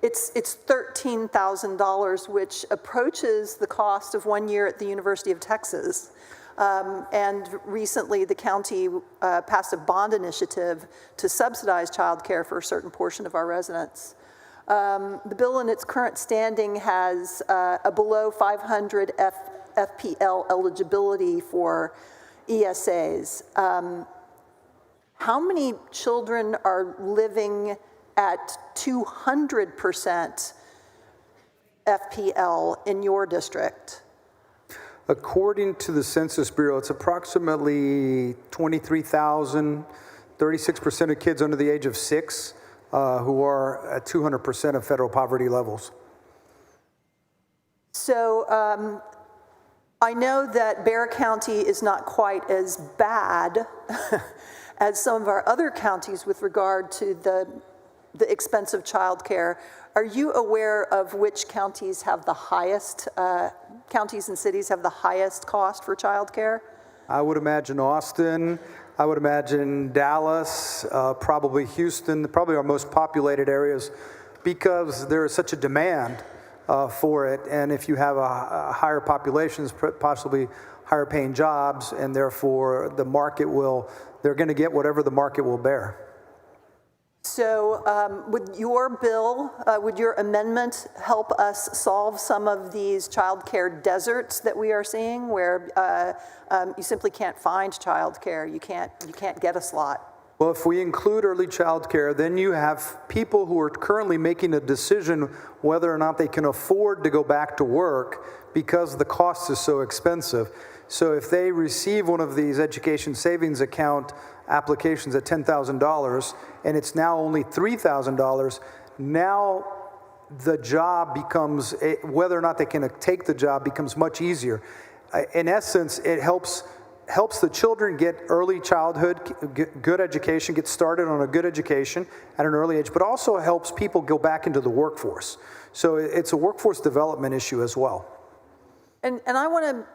It's $13,000, which approaches the cost of 1 year at the University of Texas. And recently, the county passed a bond initiative to subsidize child care for a certain portion of our residents. The bill in its current standing has a below 500 FPL eligibility for ESAs. How many children are living at 200% FPL in your district? According to the Census Bureau, it's approximately 23,000, 36% of kids under the age of 6 who are at 200% of federal poverty levels. So I know that Bexar County is not quite as bad as some of our other counties with regard to the expense of child care. Are you aware of which counties have the highest, counties and cities have the highest cost for child care? I would imagine Austin, I would imagine Dallas, probably Houston, probably our most populated areas, because there is such a demand for it. And if you have a higher populations, possibly higher paying jobs, and therefore the market they're going to get whatever the market will bear. So would your bill, would your amendment help us solve some of these child care deserts that we are seeing, where you simply can't find child care, you can't get a slot? Well, if we include early child care, then you have people who are currently making a decision whether or not they can afford to go back to work because the cost is so expensive. So if they receive one of these education savings account applications at $10,000 and it's now only $3,000, now the job becomes, whether or not they can take the job becomes much easier. In essence, it helps the children get early childhood, good education, get started on a good education at an early age, but also helps people go back into the workforce. So it's a workforce development issue as well. And I want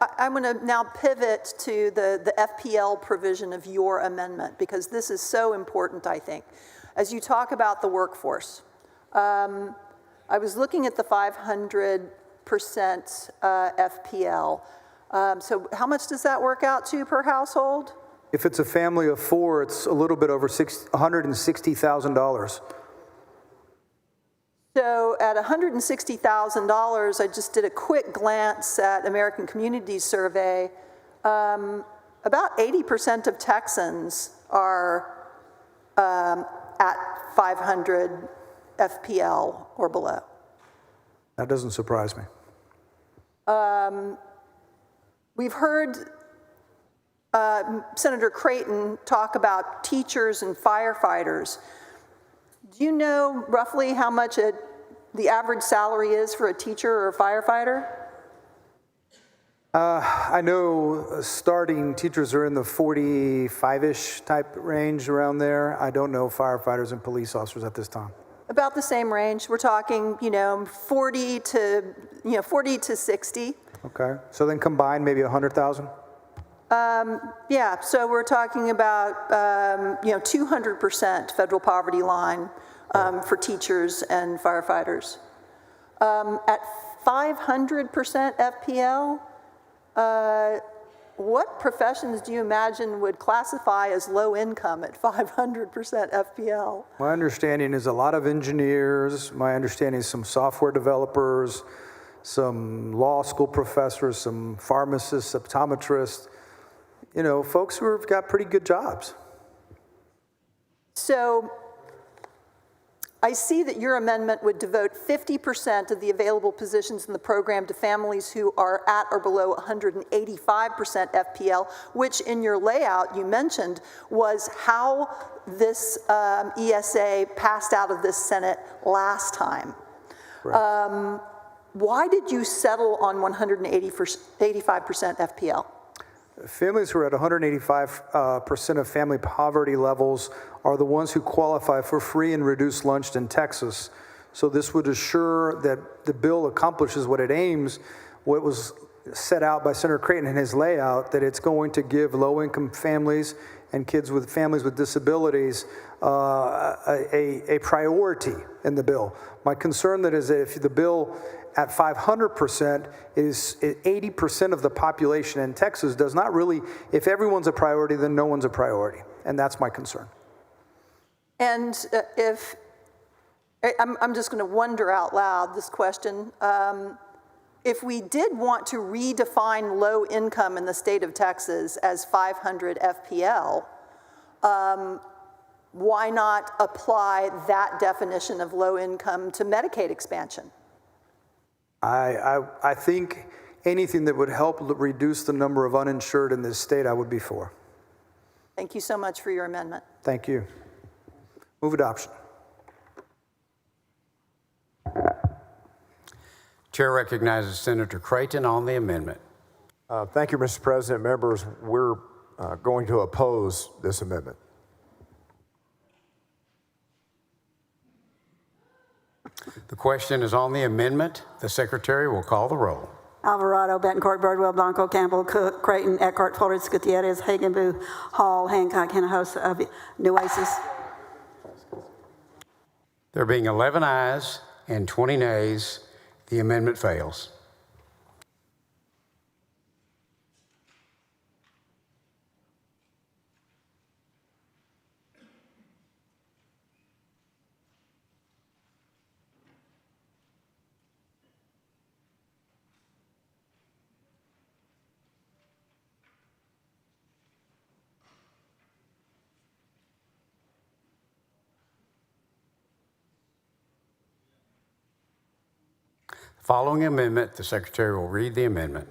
to now pivot to the FPL provision of your amendment, because this is so important, I think. As you talk about the workforce, I was looking at the 500% FPL. So how much does that work out to per household? If it's a family of 4, it's a little bit over $160,000. So at $160,000, I just did a quick glance at American Communities Survey. About 80% of Texans are at 500 FPL or below. That doesn't surprise me. We've heard Senator Creighton talk about teachers and firefighters. Do you know roughly how much the average salary is for a teacher or a firefighter? I know starting teachers are in the 45-ish type range around there. I don't know firefighters and police officers at this time. About the same range. We're talking, 40 to 60. Okay, so then combined maybe 100,000? Yeah, so we're talking about, 200% federal poverty line for teachers and firefighters. At 500% FPL, what professions do you imagine would classify as low income at 500% FPL? My understanding is a lot of engineers. My understanding is some software developers, some law school professors, some pharmacists, optometrists, folks who have got pretty good jobs. So I see that your amendment would devote 50% of the available positions in the program to families who are at or below 185% FPL, which in your layout you mentioned was how this ESA passed out of this Senate last time. Right. Why did you settle on 185% FPL? Families who are at 185% of family poverty levels are the ones who qualify for free and reduced lunch in Texas. So this would assure that the bill accomplishes what it aims, what was set out by Senator Creighton in his layout, that it's going to give low-income families and families with disabilities a priority in the bill. My concern that is that if the bill at 500% is 80% of the population in Texas does not really, if everyone's a priority, then no one's a priority. And that's my concern. And I'm just going to wonder out loud this question. If we did want to redefine low income in the state of Texas as 500 FPL, why not apply that definition of low income to Medicaid expansion? I think anything that would help reduce the number of uninsured in this state, I would be for. Thank you so much for your amendment. Thank you. Move adoption. Chair recognizes Senator Creighton on the amendment. Thank you, Mr. President. Members, we're going to oppose this amendment. The question is on the amendment. The Secretary will call the roll. Alvarado, Betancourt, Birdwell, Blanco, Campbell, Cook, Creighton, Eckhart, Flores, Gutierrez, Hagenbu, Hall, Hancock, Hinojosa, Nueces. There being 11 ayes and 20 nays, the amendment fails. Following amendment, the Secretary will read the amendment.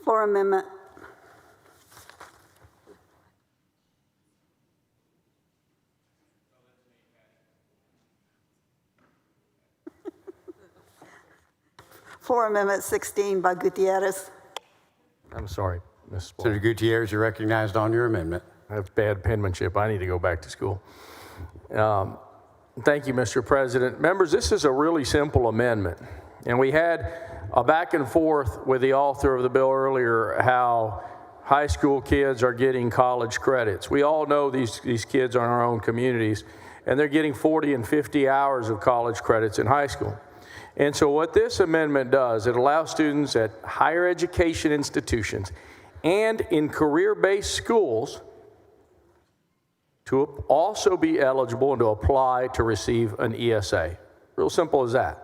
Floor amendment. Floor amendment 16 by Gutierrez. I'm sorry, Ms. Spaulding. Senator Gutierrez, you're recognized on your amendment. I have bad penmanship. I need to go back to school. Thank you, Mr. President. Members, this is a really simple amendment. And we had a back and forth with the author of the bill earlier how high school kids are getting college credits. We all know these kids are in our own communities, and they're getting 40 and 50 hours of college credits in high school. And so what this amendment does, it allows students at higher education institutions and in career-based schools to also be eligible and to apply to receive an ESA. Real simple as that.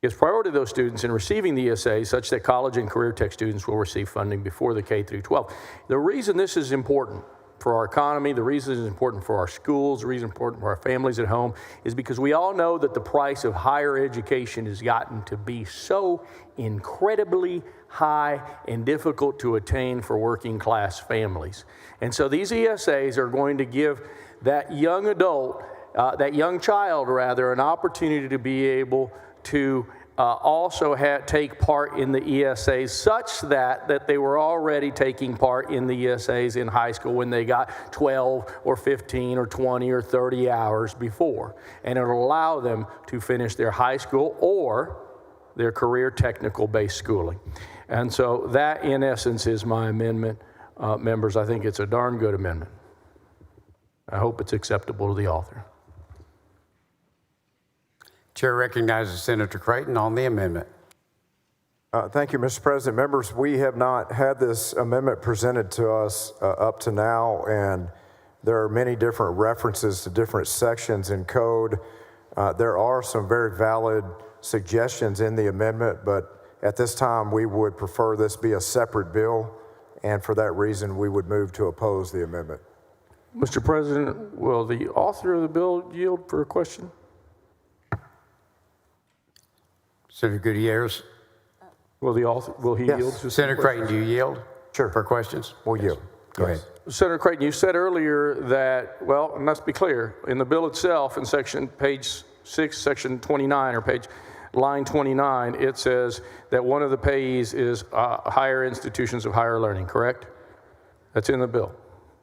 Gives priority to those students in receiving the ESA such that college and career tech students will receive funding before the K through 12. The reason this is important for our economy, the reason it's important for our schools, the reason it's important for our families at home is because we all know that the price of higher education has gotten to be so incredibly high and difficult to attain for working class families. And so these ESAs are going to give that young adult, that young child rather, an opportunity to be able to also take part in the ESAs such that they were already taking part in the ESAs in high school when they got 12 or 15 or 20 or 30 hours before. And it'll allow them to finish their high school or their career technical based schooling. And so that in essence is my amendment. Members, I think it's a darn good amendment. I hope it's acceptable to the author. Chair recognizes Senator Creighton on the amendment. Thank you, Mr. President. Members, we have not had this amendment presented to us up to now, and there are many different references to different sections in code. There are some very valid suggestions in the amendment, but at this time, we would prefer this be a separate bill, and for that reason, we would move to oppose the amendment. Mr. President, will the author of the bill yield for a question? Senator Gutierrez. Will he yield? To Senator Creighton, do you yield? Sure. For questions? We'll yield. Go ahead. Senator Creighton, you said earlier that, well, and let's be clear, in the bill itself, in page 6, section 29, or line 29, it says that one of the payees is higher institutions of higher learning, correct? That's in the bill.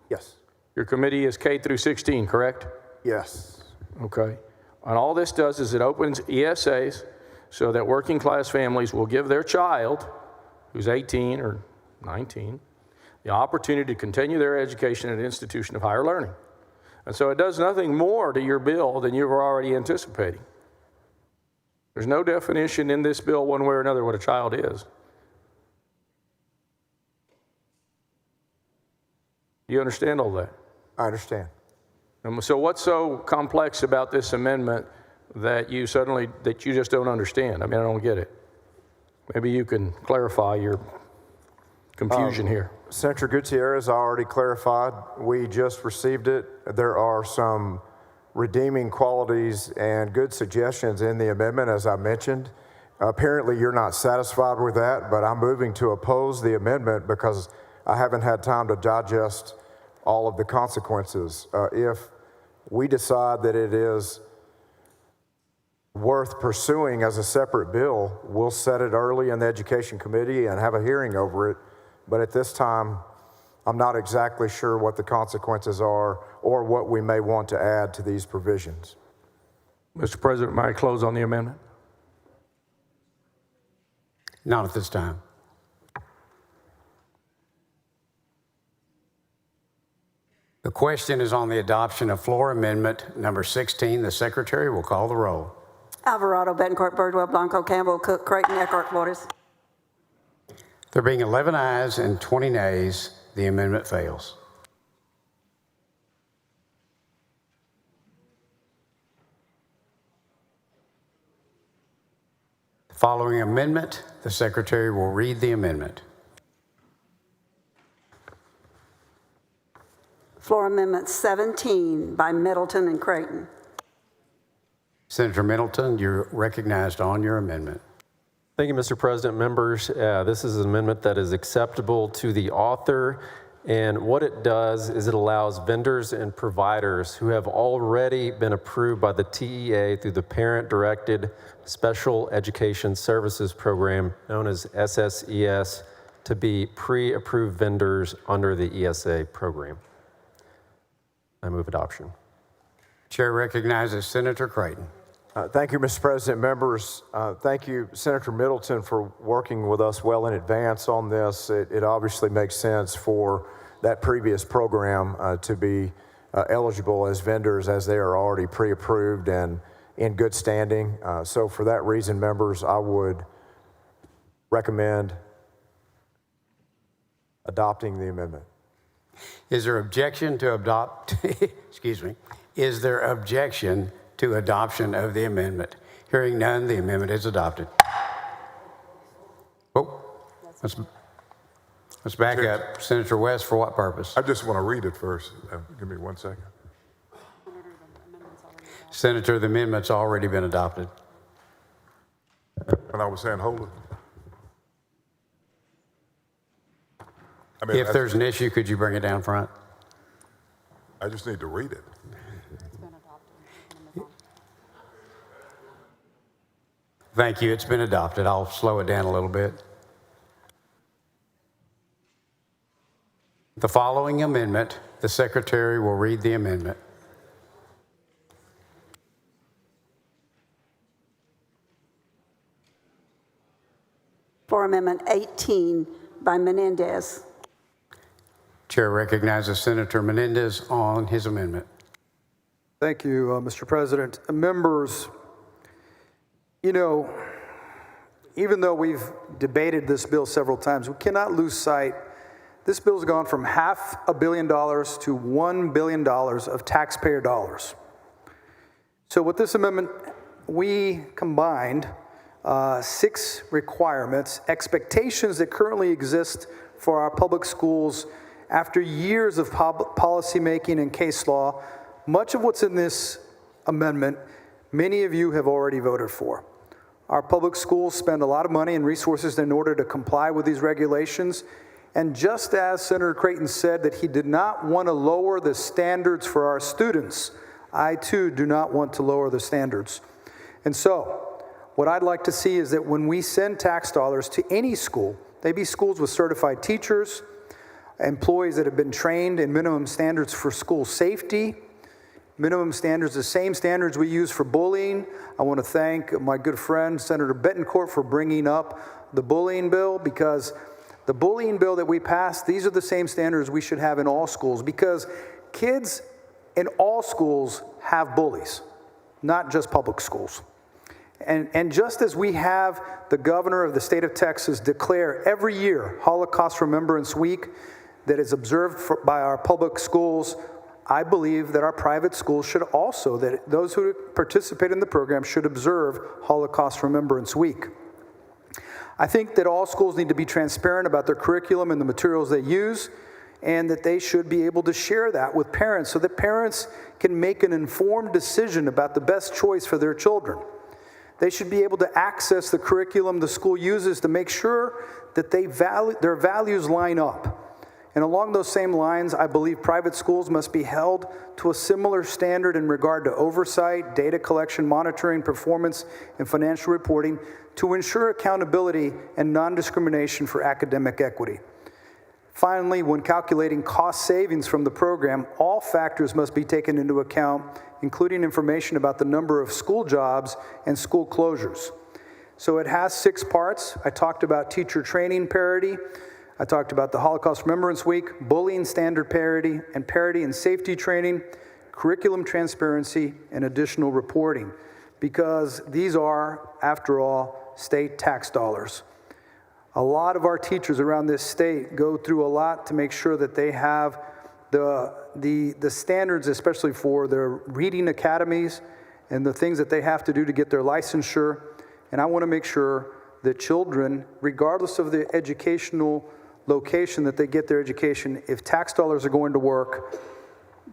Yes. Your committee is K through 16, correct? Yes. Okay. And all this does is it opens ESAs so that working class families will give their child, who's 18 or 19, the opportunity to continue their education at an institution of higher learning. And so it does nothing more to your bill than you were already anticipating. There's no definition in this bill one way or another what a child is. You understand all that? I understand. And so what's so complex about this amendment that you just don't understand? I mean, I don't get it. Maybe you can clarify your confusion here. Senator Gutierrez already clarified. We just received it. There are some redeeming qualities and good suggestions in the amendment, as I mentioned. Apparently, you're not satisfied with that, but I'm moving to oppose the amendment because I haven't had time to digest all of the consequences. If we decide that it is worth pursuing as a separate bill, we'll set it early in the Education Committee and have a hearing over it. But at this time, I'm not exactly sure what the consequences are or what we may want to add to these provisions. Mr. President, may I close on the amendment? Not at this time. The question is on the adoption of floor amendment number 16. The secretary will call the roll. Alvarado, Bettencourt, Birdwell, Blanco, Campbell, Cook, Creighton, Eckhart, Flores. There being 11 ayes and 20 nays, the amendment fails. Following amendment, the secretary will read the amendment. Floor Amendment 17 by Middleton and Creighton. Senator Middleton, you're recognized on your amendment. Thank you, Mr. President. Members, this is an amendment that is acceptable to the author. And what it does is it allows vendors and providers who have already been approved by the TEA through the Parent-Directed Special Education Services Program, known as SSES, to be pre-approved vendors under the ESA program. I move adoption. Chair recognizes Senator Creighton. Thank you, Mr. President. Members, thank you, Senator Middleton, for working with us well in advance on this. It obviously makes sense for that previous program to be eligible as vendors, as they are already pre-approved and in good standing. So for that reason, members, I would recommend adopting the amendment. Is there objection to adopt, excuse me, is there objection to adoption of the amendment? Hearing none, the amendment is adopted. Oh, let's back up. Senator West, for what purpose? I just want to read it first. Give me 1 second. Senator, the amendment's already been adopted. And I was saying, hold it. If there's an issue, could you bring it down front? I just need to read it. Thank you. It's been adopted. I'll slow it down a little bit. The following amendment, the Secretary will read the amendment. Floor Amendment 18 by Menendez. Chair recognizes Senator Menendez on his amendment. Thank you, Mr. President. Members, you know, even though we've debated this bill several times, we cannot lose sight. This bill's gone from $500 million to $1 billion of taxpayer dollars. So with this amendment, we combined 6 requirements, expectations that currently exist for our public schools after years of policy making and case law. Much of what's in this amendment, many of you have already voted for. Our public schools spend a lot of money and resources in order to comply with these regulations. And just as Senator Creighton said that he did not want to lower the standards for our students, I too do not want to lower the standards. And so, what I'd like to see is that when we send tax dollars to any school, they be schools with certified teachers, employees that have been trained in minimum standards for school safety, minimum standards, the same standards we use for bullying. I want to thank my good friend, Senator Bettencourt, for bringing up the bullying bill, because the bullying bill that we passed, these are the same standards we should have in all schools, because kids in all schools have bullies, not just public schools. And just as we have the governor of the state of Texas declare every year Holocaust Remembrance Week that is observed by our public schools, I believe that our private schools should also, that those who participate in the program should observe Holocaust Remembrance Week. I think that all schools need to be transparent about their curriculum and the materials they use, and that they should be able to share that with parents so that parents can make an informed decision about the best choice for their children. They should be able to access the curriculum the school uses to make sure that their values line up. And along those same lines, I believe private schools must be held to a similar standard in regard to oversight, data collection, monitoring, performance, and financial reporting to ensure accountability and non-discrimination for academic equity. Finally, when calculating cost savings from the program, all factors must be taken into account, including information about the number of school jobs and school closures. So it has 6 parts. I talked about teacher training parity. I talked about the Holocaust Remembrance Week, bullying standard parity, and parity and safety training, curriculum transparency, and additional reporting, because these are, after all, state tax dollars. A lot of our teachers around this state go through a lot to make sure that they have the standards, especially for their reading academies and the things that they have to do to get their licensure. And I want to make sure that children, regardless of the educational location that they get their education, if tax dollars are going to work,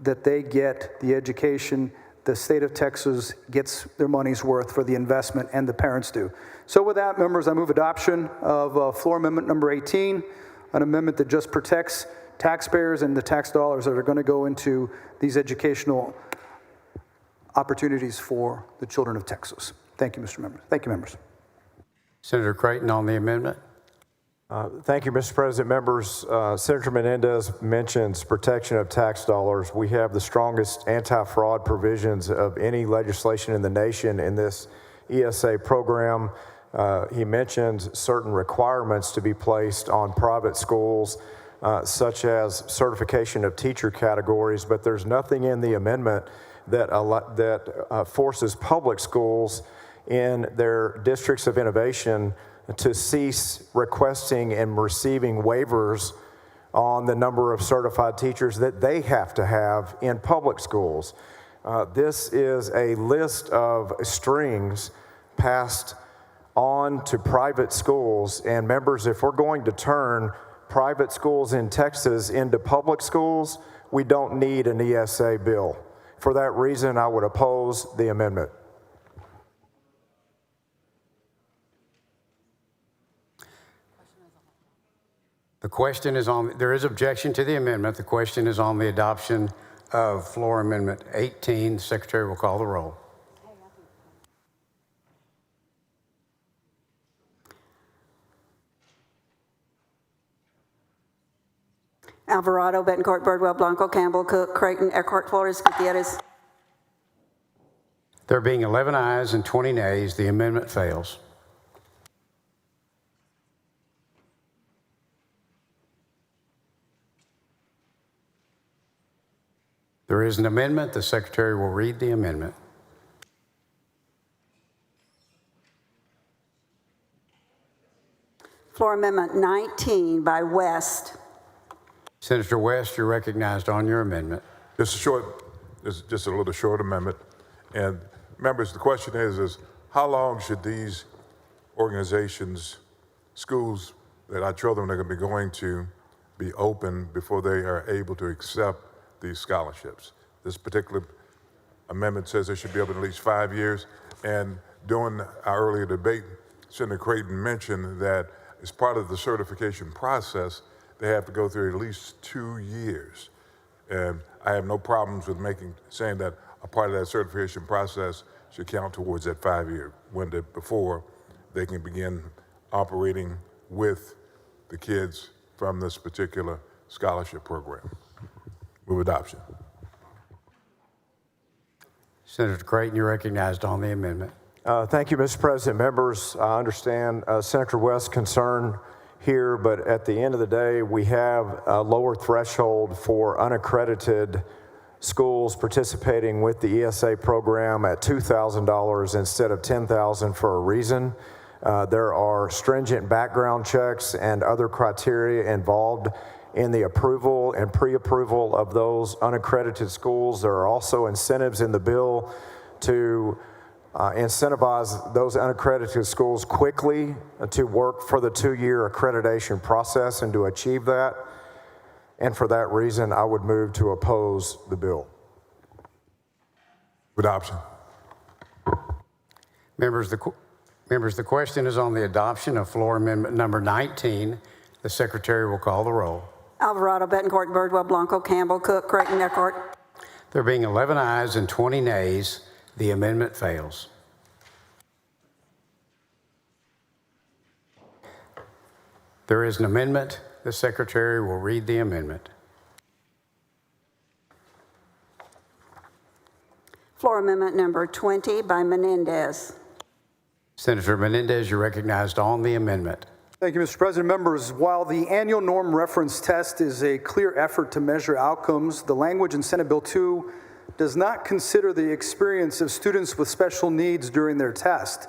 that they get the education the state of Texas gets their money's worth for the investment, and the parents do. So with that, members, I move adoption of floor amendment number 18, an amendment that just protects taxpayers and the tax dollars that are going to go into these educational opportunities for the children of Texas. Thank you, Mr. Member. Thank you, members. Senator Creighton on the amendment. Thank you, Mr. President. Members, Senator Menendez mentions protection of tax dollars. We have the strongest anti-fraud provisions of any legislation in the nation in this ESA program. He mentions certain requirements to be placed on private schools, such as certification of teacher categories, but there's nothing in the amendment that forces public schools in their districts of innovation to cease requesting and receiving waivers on the number of certified teachers that they have to have in public schools. This is a list of strings passed on to private schools. And members, if we're going to turn private schools in Texas into public schools, we don't need an ESA bill. For that reason, I would oppose the amendment. The question is on, there is objection to the amendment. The question is on the adoption of floor amendment 18. The Secretary will call the roll. Alvarado, Betancourt, Birdwell, Blanco, Campbell, Cook, Creighton, Eckhart, Flores, Gutierrez. There being 11 ayes and 20 nays, the amendment fails. There is an amendment. The Secretary will read the amendment. Floor Amendment 19 by West. Senator West, you're recognized on your amendment. Just a little short amendment. And members, the question is how long should these organizations, schools that our children are going to be going to, be open before they are able to accept these scholarships? This particular amendment says they should be open at least 5 years. And during our earlier debate, Senator Creighton mentioned that as part of the certification process, they have to go through at least 2 years. And I have no problems with saying that a part of that certification process should count towards that 5-year window before they can begin operating with the kids from this particular scholarship program. Move adoption. Senator Creighton, you're recognized on the amendment. Thank you, Mr. President. Members, I understand Senator West's concern here, but at the end of the day, we have a lower threshold for unaccredited schools participating with the ESA program at $2,000 instead of $10,000 for a reason. There are stringent background checks and other criteria involved in the approval and pre-approval of those unaccredited schools. There are also incentives in the bill to incentivize those unaccredited schools quickly to work for the 2-year accreditation process and to achieve that. And for that reason, I would move to oppose the bill. Adoption. Members, the question is on the adoption of floor amendment number 19. The Secretary will call the roll. Alvarado, Betancourt, Birdwell, Blanco, Campbell, Cook, Creighton, Eckhart. There being 11 ayes and 20 nays, the amendment fails. There is an amendment. The Secretary will read the amendment. Floor Amendment number 20 by Menendez. Senator Menendez, you're recognized on the amendment. Thank you, Mr. President. Members, while the annual norm reference test is a clear effort to measure outcomes, the language in Senate Bill 2 does not consider the experience of students with special needs during their test.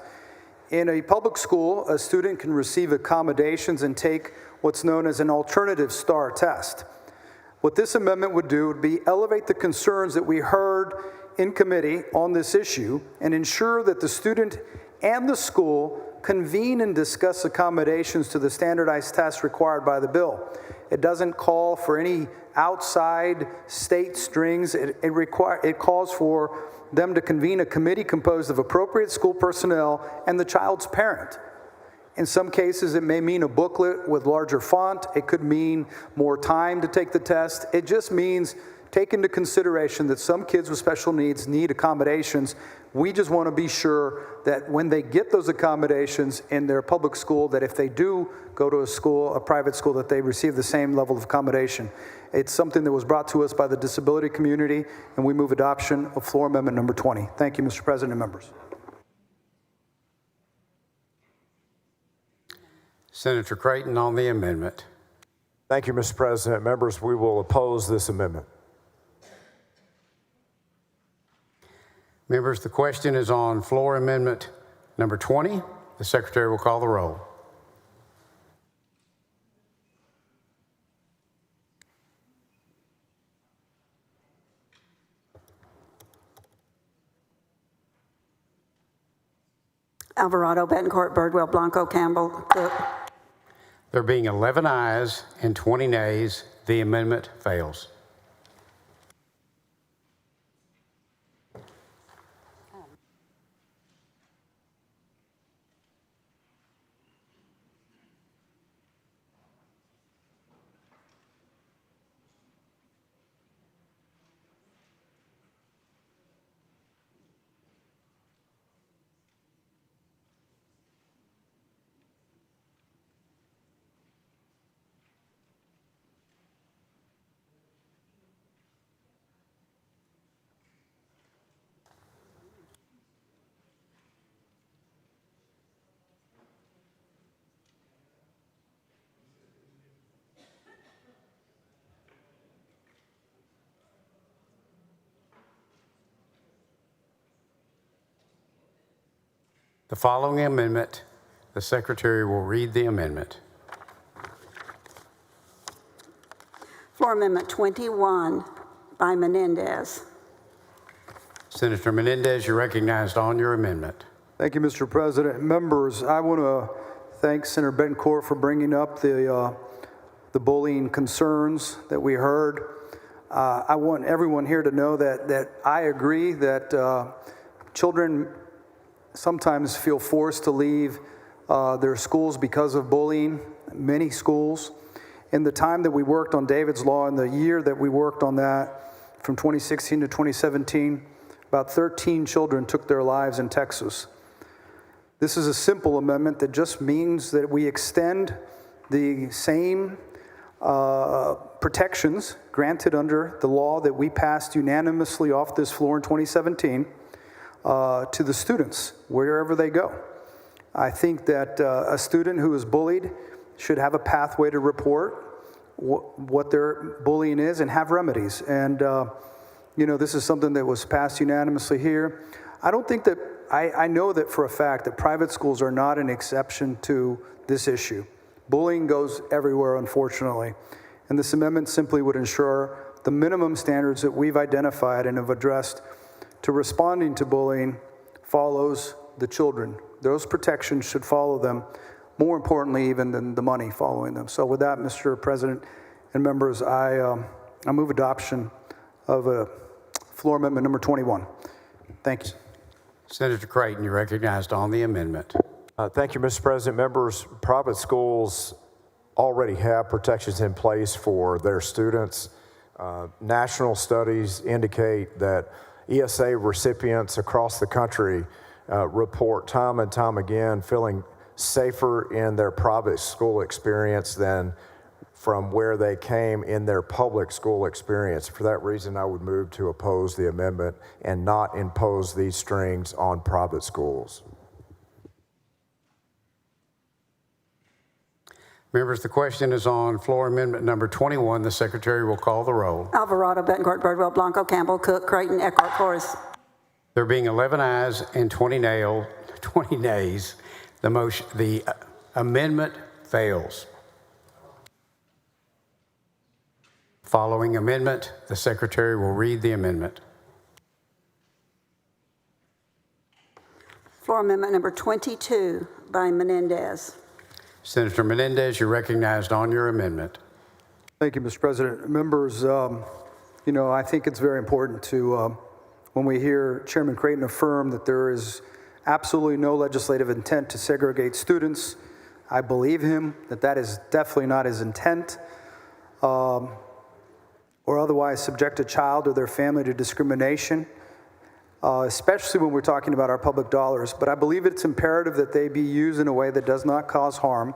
In a public school, a student can receive accommodations and take what's known as an alternative STAR test. What this amendment would do would be elevate the concerns that we heard in committee on this issue and ensure that the student and the school convene and discuss accommodations to the standardized tests required by the bill. It doesn't call for any outside state strings. It calls for them to convene a committee composed of appropriate school personnel and the child's parent. In some cases, it may mean a booklet with larger font. It could mean more time to take the test. It just means take into consideration that some kids with special needs need accommodations. We just want to be sure that when they get those accommodations in their public school, that if they do go to a private school, that they receive the same level of accommodation. It's something that was brought to us by the disability community, and we move adoption of floor amendment number 20. Thank you, Mr. President and members. Senator Creighton on the amendment. Thank you, Mr. President. Members, we will oppose this amendment. Members, the question is on floor amendment number 20. The secretary will call the roll. Alvarado, Betancourt, Birdwell, Blanco, Campbell, Cook. There being 11 ayes and 20 nays, the amendment fails. The following amendment, the secretary will read the amendment. Floor Amendment 21 by Menendez. Senator Menendez, you're recognized on your amendment. Thank you, Mr. President. Members, I want to thank Senator Betancourt for bringing up the bullying concerns that we heard. I want everyone here to know that I agree that children sometimes feel forced to leave their schools because of bullying, many schools. In the time that we worked on David's Law, in the year that we worked on that, from 2016 to 2017, about 13 children took their lives in Texas. This is a simple amendment that just means that we extend the same protections granted under the law that we passed unanimously off this floor in 2017 to the students, wherever they go. I think that a student who is bullied should have a pathway to report what their bullying is and have remedies. And, this is something that was passed unanimously here. I don't think that, I know that for a fact that private schools are not an exception to this issue. Bullying goes everywhere, unfortunately. And this amendment simply would ensure the minimum standards that we've identified and have addressed to responding to bullying follows the children. Those protections should follow them, more importantly even than the money following them. So with that, Mr. President and members, I move adoption of floor amendment number 21. Thank you. Senator Creighton, you're recognized on the amendment. Thank you, Mr. President. Members, private schools already have protections in place for their students. National studies indicate that ESA recipients across the country report time and time again feeling safer in their private school experience than from where they came in their public school experience. For that reason, I would move to oppose the amendment and not impose these strings on private schools. Members, the question is on floor amendment number 21. The secretary will call the roll. Alvarado, Betancourt, Birdwell, Blanco, Campbell, Cook, Creighton, Eckhart, Flores. There being 11 ayes and 20 nays, the amendment fails. Following amendment, the secretary will read the amendment. Floor Amendment number 22 by Menendez. Senator Menendez, you're recognized on your amendment. Thank you, Mr. President. Members, I think it's very important to, when we hear Chairman Creighton affirm that there is absolutely no legislative intent to segregate students, I believe him that that is definitely not his intent. or otherwise subject a child or their family to discrimination, especially when we're talking about our public dollars. But I believe it's imperative that they be used in a way that does not cause harm.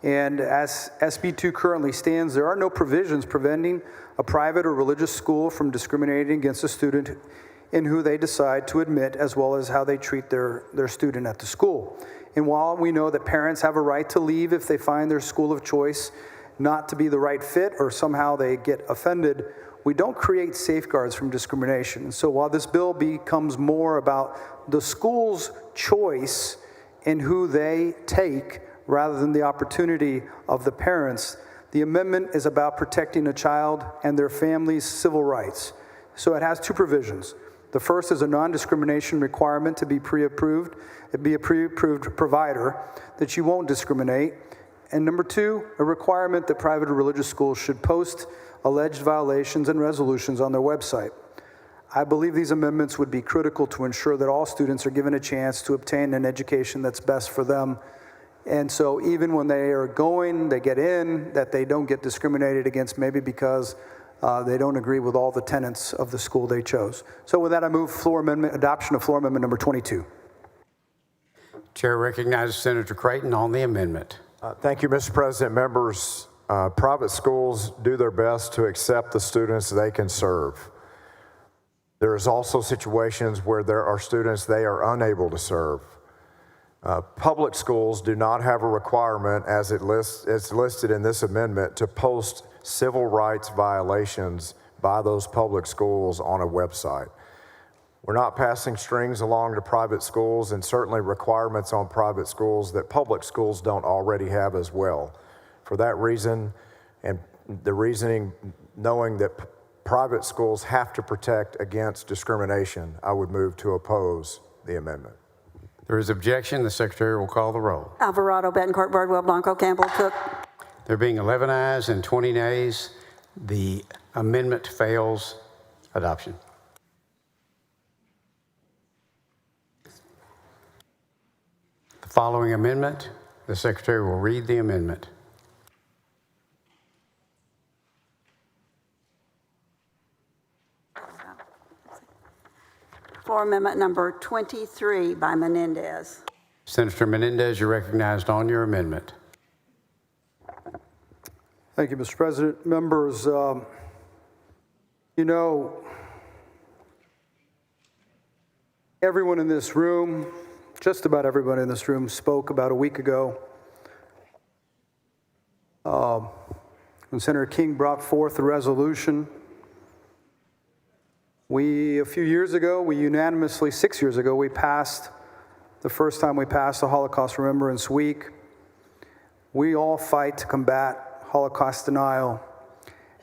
And as SB 2 currently stands, there are no provisions preventing a private or religious school from discriminating against a student in who they decide to admit, as well as how they treat their student at the school. And while we know that parents have a right to leave if they find their school of choice not to be the right fit or somehow they get offended, we don't create safeguards from discrimination. And so while this bill becomes more about the school's choice in who they take rather than the opportunity of the parents, the amendment is about protecting a child and their family's civil rights. So it has two provisions. The first is a non-discrimination requirement to be pre-approved. It be a pre-approved provider that you won't discriminate. And number two, a requirement that private or religious schools should post alleged violations and resolutions on their website. I believe these amendments would be critical to ensure that all students are given a chance to obtain an education that's best for them. And so even when they are going, they get in, that they don't get discriminated against maybe because they don't agree with all the tenets of the school they chose. So with that, I move adoption of floor amendment number 22. Chair recognizes Senator Creighton on the amendment. Thank you, Mr. President. Members, private schools do their best to accept the students they can serve. There is also situations where there are students they are unable to serve. Public schools do not have a requirement, as it's listed in this amendment, to post civil rights violations by those public schools on a website. We're not passing strings along to private schools, and certainly requirements on private schools that public schools don't already have as well. For that reason, and the reasoning knowing that private schools have to protect against discrimination, I would move to oppose the amendment. There is objection. The Secretary will call the roll. Alvarado, Bettencourt, Birdwell, Blanco, Campbell, Cook. There being 11 ayes and 20 nays, the amendment fails adoption. The following amendment, the Secretary will read the amendment. Floor amendment number 23 by Menendez. Senator Menendez, you're recognized on your amendment. Thank you, Mr. President. Members, everyone in this room, just about everyone in this room, spoke about a week ago when Senator King brought forth the resolution. A few years ago, unanimously, 6 years ago, the first time we passed the Holocaust Remembrance Week. We all fight to combat Holocaust denial.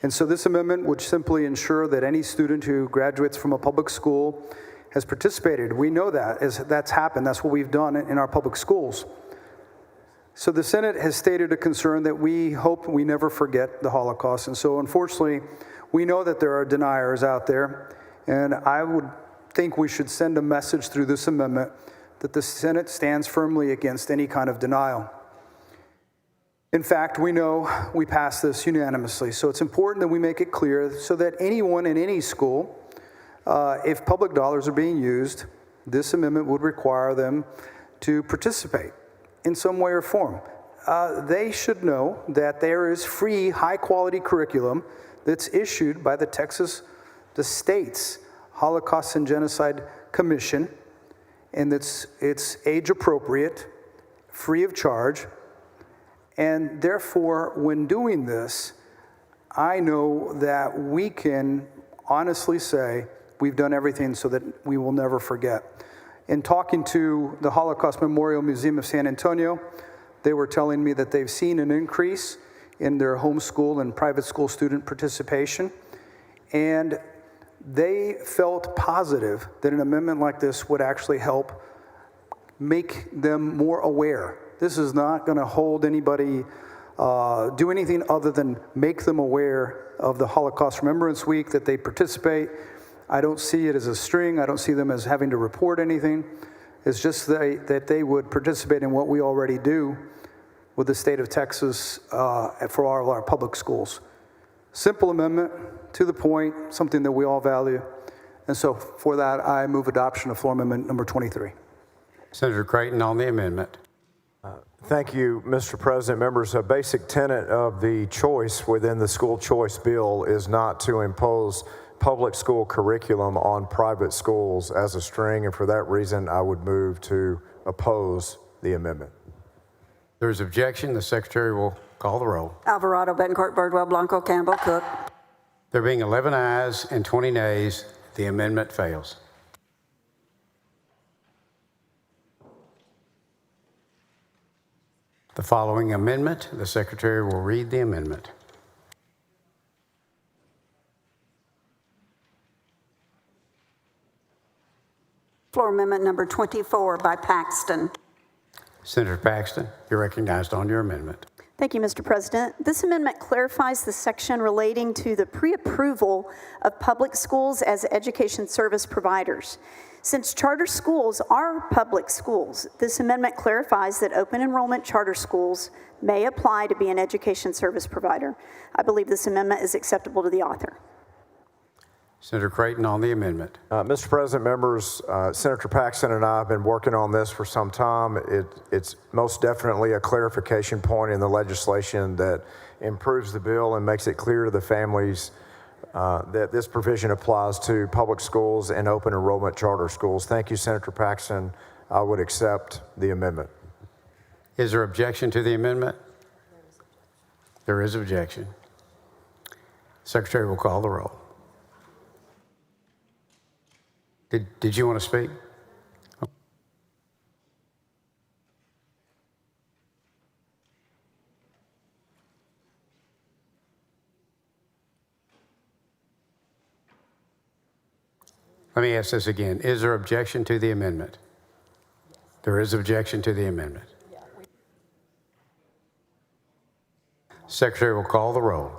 And so this amendment would simply ensure that any student who graduates from a public school has participated. We know that, that's happened. That's what we've done in our public schools. So the Senate has stated a concern that we hope we never forget the Holocaust. And so unfortunately, we know that there are deniers out there. And I would think we should send a message through this amendment that the Senate stands firmly against any kind of denial. In fact, we know we passed this unanimously, so it's important that we make it clear so that anyone in any school, if public dollars are being used, this amendment would require them to participate in some way or form. They should know that there is free, high-quality curriculum that's issued by the state's Holocaust and Genocide Commission, and it's age-appropriate, free of charge. And therefore, when doing this, I know that we can honestly say we've done everything so that we will never forget. In talking to the Holocaust Memorial Museum of San Antonio, they were telling me that they've seen an increase in their homeschool and private school student participation, and they felt positive that an amendment like this would actually help make them more aware. This is not going to hold anybody, do anything other than make them aware of the Holocaust Remembrance Week, that they participate. I don't see it as a string. I don't see them as having to report anything. It's just that they would participate in what we already do with the state of Texas for all of our public schools. Simple amendment, to the point, something that we all value. And so for that, I move adoption of floor amendment number 23. Senator Creighton on the amendment. Thank you, Mr. President. Members, a basic tenet of the choice within the school choice bill is not to impose public school curriculum on private schools as a string, and for that reason, I would move to oppose the amendment. There is objection. The Secretary will call the roll. Alvarado, Bettencourt, Birdwell, Blanco, Campbell, Cook. There being 11 ayes and 20 nays, the amendment fails. The following amendment, the Secretary will read the amendment. Floor amendment number 24 by Paxton. Senator Paxton, you're recognized on your amendment. Thank you, Mr. President. This amendment clarifies the section relating to the pre-approval of public schools as education service providers. Since charter schools are public schools, this amendment clarifies that open enrollment charter schools may apply to be an education service provider. I believe this amendment is acceptable to the author. Senator Creighton on the amendment. Mr. President, members, Senator Paxton and I have been working on this for some time. It's most definitely a clarification point in the legislation that improves the bill and makes it clear to the families that this provision applies to public schools and open enrollment charter schools. Thank you, Senator Paxton. I would accept the amendment. Is there objection to the amendment? There is objection. Secretary will call the roll. Did you want to speak? Let me ask this again. Is there objection to the amendment? There is objection to the amendment. Secretary will call the roll.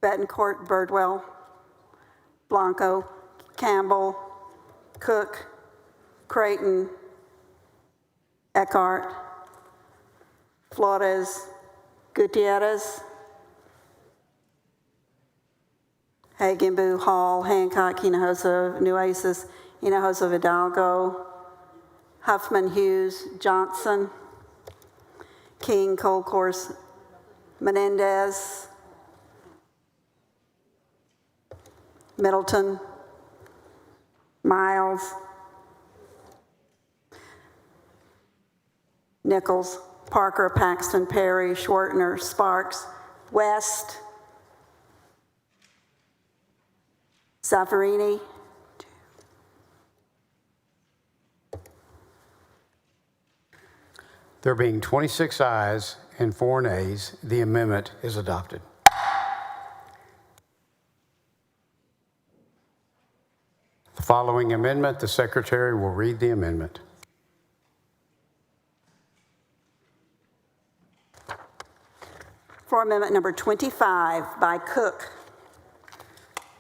Bettencourt, Birdwell, Blanco, Campbell, Cook, Creighton, Eckhart, Flores, Gutierrez, Hagenbu, Hall, Hancock, Hinojosa, Nueces, Hinojosa, Hidalgo, Huffman, Hughes, Johnson, King, Colcourse, Menendez, Middleton, Miles, Nichols, Parker, Paxton, Perry, Schwartner, Sparks, West, Zaffarini, There being 26 ayes and 4 nays, the amendment is adopted. The following amendment, the Secretary will read the amendment. Floor amendment number 25 by Cook.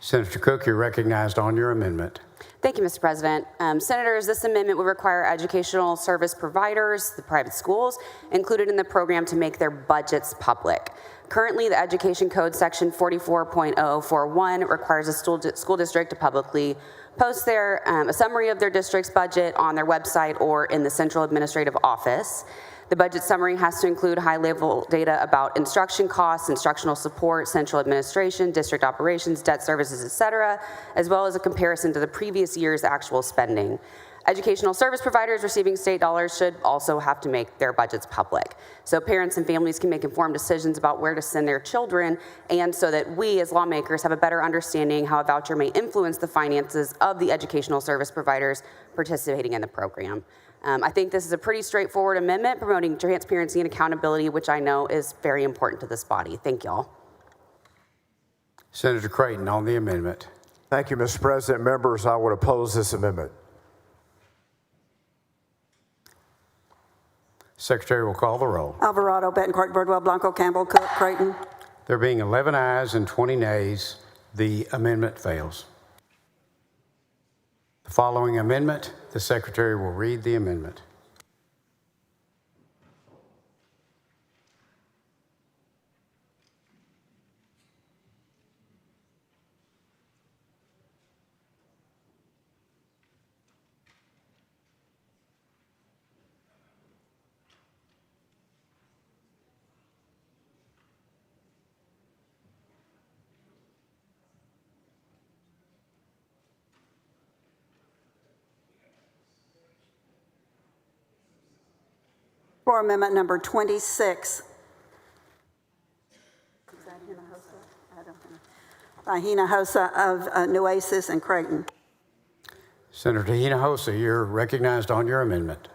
Senator Cook, you're recognized on your amendment. Thank you, Mr. President. Senators, this amendment would require educational service providers, the private schools, included in the program to make their budgets public. Currently, the Education Code Section 44.0041 requires a school district to publicly post a summary of their district's budget on their website or in the central administrative office. The budget summary has to include high-level data about instruction costs, instructional support, central administration, district operations, debt services, et cetera, as well as a comparison to the previous year's actual spending. Educational service providers receiving state dollars should also have to make their budgets public, so parents and families can make informed decisions about where to send their children, and so that we as lawmakers have a better understanding how a voucher may influence the finances of the educational service providers participating in the program. I think this is a pretty straightforward amendment promoting transparency and accountability, which I know is very important to this body. Thank y'all. Senator Creighton on the amendment. Thank you, Mr. President. Members, I would oppose this amendment. Secretary will call the roll. Alvarado, Bettencourt, Birdwell, Blanco, Campbell, Cook, Creighton. There being 11 ayes and 20 nays, the amendment fails. The following amendment, the Secretary will read the amendment. Floor Amendment number 26. Is that Hinojosa? I don't know. By Hinojosa of Nueces and Creighton. Senator Hinojosa, you're recognized on your amendment.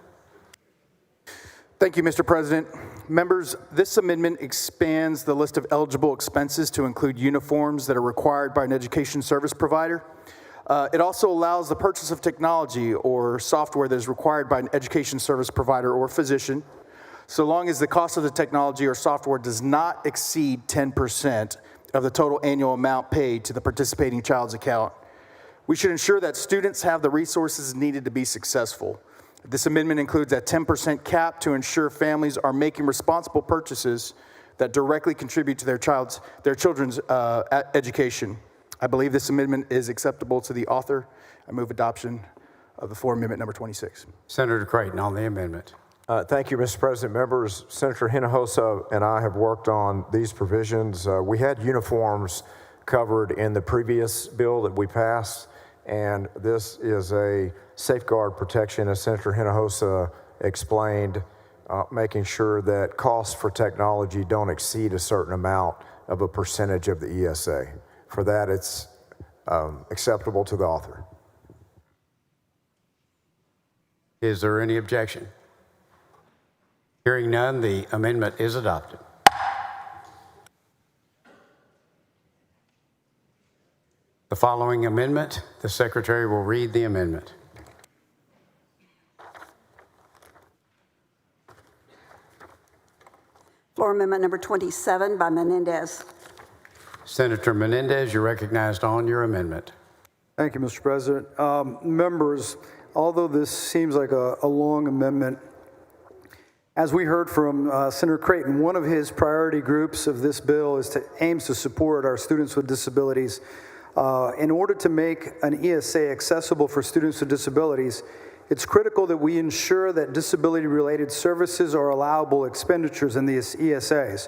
Thank you, Mr. President. Members, this amendment expands the list of eligible expenses to include uniforms that are required by an education service provider. It also allows the purchase of technology or software that is required by an education service provider or physician, so long as the cost of the technology or software does not exceed 10% of the total annual amount paid to the participating child's account. We should ensure that students have the resources needed to be successful. This amendment includes a 10% cap to ensure families are making responsible purchases that directly contribute to their children's education. I believe this amendment is acceptable to the author. I move adoption of the floor amendment number 26. Senator Creighton on the amendment. Thank you, Mr. President. Members, Senator Hinojosa and I have worked on these provisions. We had uniforms covered in the previous bill that we passed, and this is a safeguard protection, as Senator Hinojosa explained, making sure that costs for technology don't exceed a certain amount of a percentage of the ESA. For that, it's acceptable to the author. Is there any objection? Hearing none, the amendment is adopted. The following amendment, the Secretary will read the amendment. Floor Amendment number 27 by Menendez. Senator Menendez, you're recognized on your amendment. Thank you, Mr. President. Members, although this seems like a long amendment, as we heard from Senator Creighton, one of his priority groups of this bill aims to support our students with disabilities. In order to make an ESA accessible for students with disabilities, it's critical that we ensure that disability-related services are allowable expenditures in these ESAs.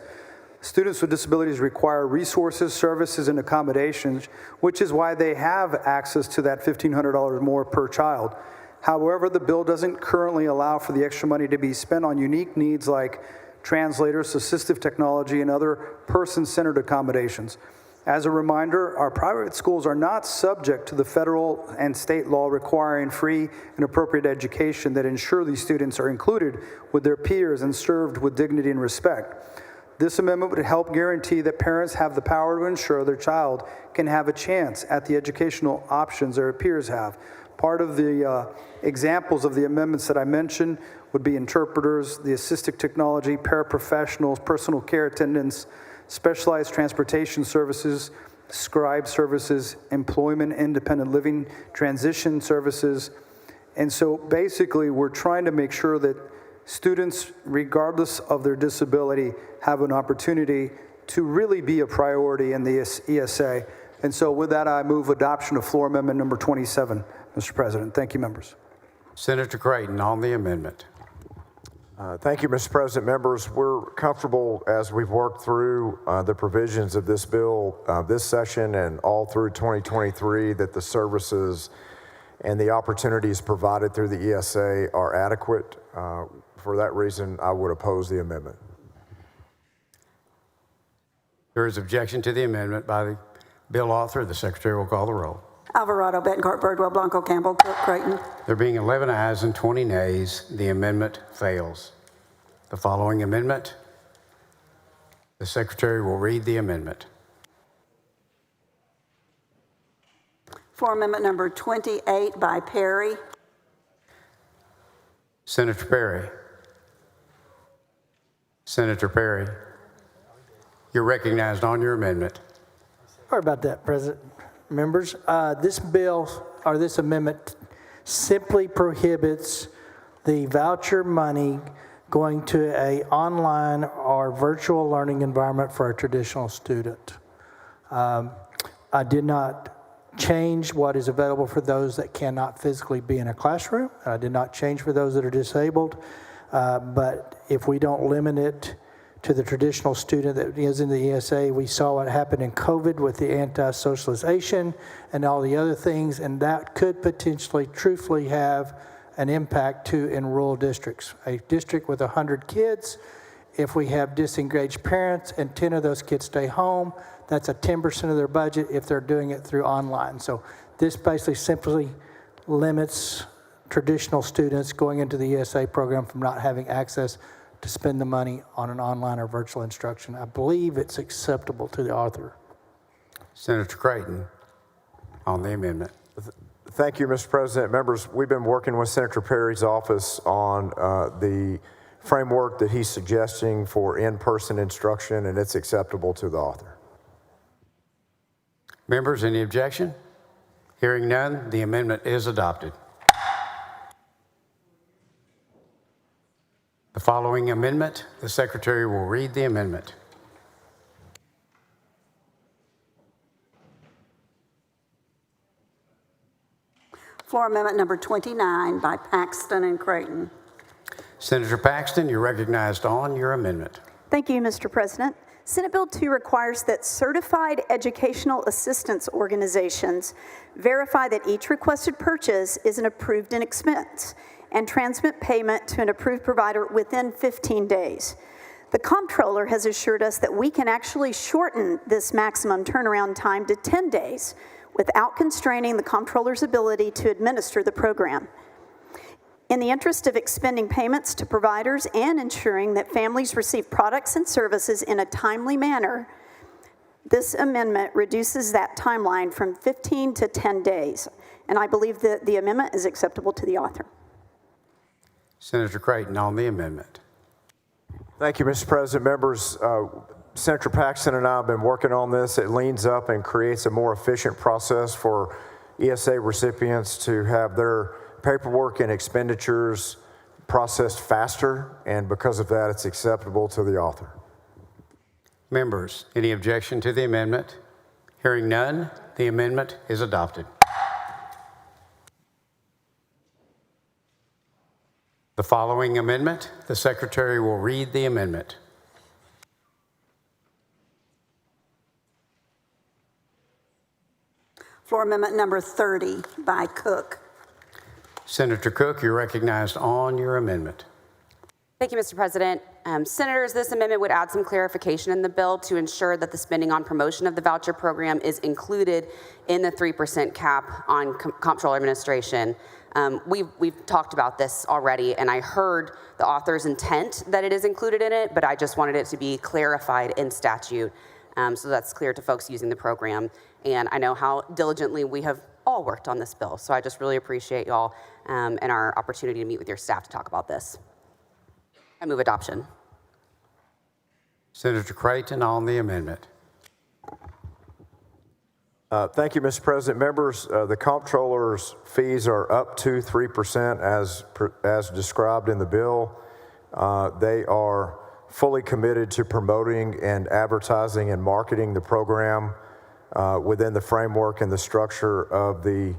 Students with disabilities require resources, services, and accommodations, which is why they have access to that $1,500 more per child. However, the bill doesn't currently allow for the extra money to be spent on unique needs like translators, assistive technology, and other person-centered accommodations. As a reminder, our private schools are not subject to the federal and state law requiring free and appropriate education that ensure these students are included with their peers and served with dignity and respect. This amendment would help guarantee that parents have the power to ensure their child can have a chance at the educational options their peers have. Part of the examples of the amendments that I mentioned would be interpreters, the assistive technology, paraprofessionals, personal care attendants, specialized transportation services, scribe services, employment, independent living, transition services. And so basically, we're trying to make sure that students, regardless of their disability, have an opportunity to really be a priority in the ESA. And so with that, I move adoption of floor amendment number 27, Mr. President. Thank you, members. Senator Creighton on the amendment. Thank you, Mr. President. Members, we're comfortable as we've worked through the provisions of this bill this session and all through 2023 that the services and the opportunities provided through the ESA are adequate. For that reason, I would oppose the amendment. There is objection to the amendment by the bill author. The Secretary will call the roll. Alvarado, Bettencourt, Birdwell, Blanco, Campbell, Cook, Creighton. There being 11 ayes and 20 nays, the amendment fails. The following amendment, the Secretary will read the amendment. Floor Amendment number 28 by Perry. Senator Perry. Senator Perry, you're recognized on your amendment. Sorry about that, President. Members, this bill, or this amendment, simply prohibits the voucher money going to an online or virtual learning environment for a traditional student. I did not change what is available for those that cannot physically be in a classroom. I did not change for those that are disabled. But if we don't limit it to the traditional student that is in the ESA, we saw what happened in COVID with the anti-socialization and all the other things, and that could potentially, truthfully, have an impact to in rural districts. A district with 100 kids, if we have disengaged parents and 10 of those kids stay home, that's a 10% of their budget if they're doing it through online. So this basically simply limits traditional students going into the ESA program from not having access to spend the money on an online or virtual instruction. I believe it's acceptable to the author. Senator Creighton on the amendment. Thank you, Mr. President. Members, we've been working with Senator Perry's office on the framework that he's suggesting for in-person instruction, and it's acceptable to the author. Members, any objection? Hearing none, the amendment is adopted. The following amendment, the Secretary will read the amendment. Floor Amendment number 29 by Paxton and Creighton. Senator Paxton, you're recognized on your amendment. Thank you, Mr. President. Senate Bill 2 requires that certified educational assistance organizations verify that each requested purchase is an approved expense and transmit payment to an approved provider within 15 days. The comptroller has assured us that we can actually shorten this maximum turnaround time to 10 days without constraining the comptroller's ability to administer the program. In the interest of expending payments to providers and ensuring that families receive products and services in a timely manner, this amendment reduces that timeline from 15 to 10 days. And I believe that the amendment is acceptable to the author. Senator Creighton on the amendment. Thank you, Mr. President. Members, Senator Paxton and I have been working on this. It leans up and creates a more efficient process for ESA recipients to have their paperwork and expenditures processed faster, and because of that, it's acceptable to the author. Members, any objection to the amendment? Hearing none, the amendment is adopted. The following amendment, the Secretary will read the amendment. Floor Amendment number 30 by Cook. Senator Cook, you're recognized on your amendment. Thank you, Mr. President. Senators, this amendment would add some clarification in the bill to ensure that the spending on promotion of the voucher program is included in the 3% cap on comptroller administration. We've talked about this already, and I heard the author's intent that it is included in it, but I just wanted it to be clarified in statute so that's clear to folks using the program. And I know how diligently we have all worked on this bill, so I just really appreciate y'all and our opportunity to meet with your staff to talk about this. I move adoption. Senator Creighton on the amendment. Thank you, Mr. President. Members, the comptroller's fees are up to 3% as described in the bill. They are fully committed to promoting and advertising and marketing the program within the framework and the structure of the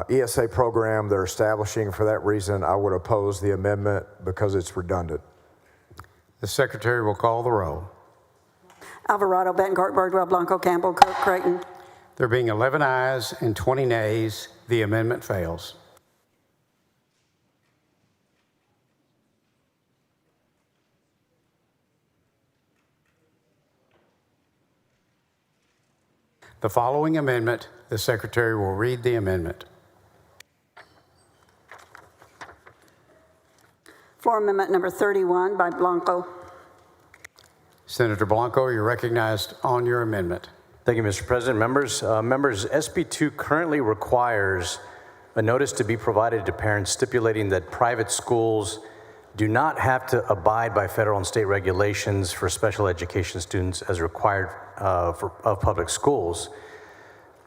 ESA program they're establishing. For that reason, I would oppose the amendment because it's redundant. The Secretary will call the roll. Alvarado, Bettencourt, Birdwell, Blanco, Campbell, Cook, Creighton. There being 11 ayes and 20 nays, the amendment fails. The following amendment, the Secretary will read the amendment. Floor Amendment number 31 by Blanco. Senator Blanco, you're recognized on your amendment. Thank you, Mr. President. Members, SB 2 currently requires a notice to be provided to parents stipulating that private schools do not have to abide by federal and state regulations for special education students as required of public schools.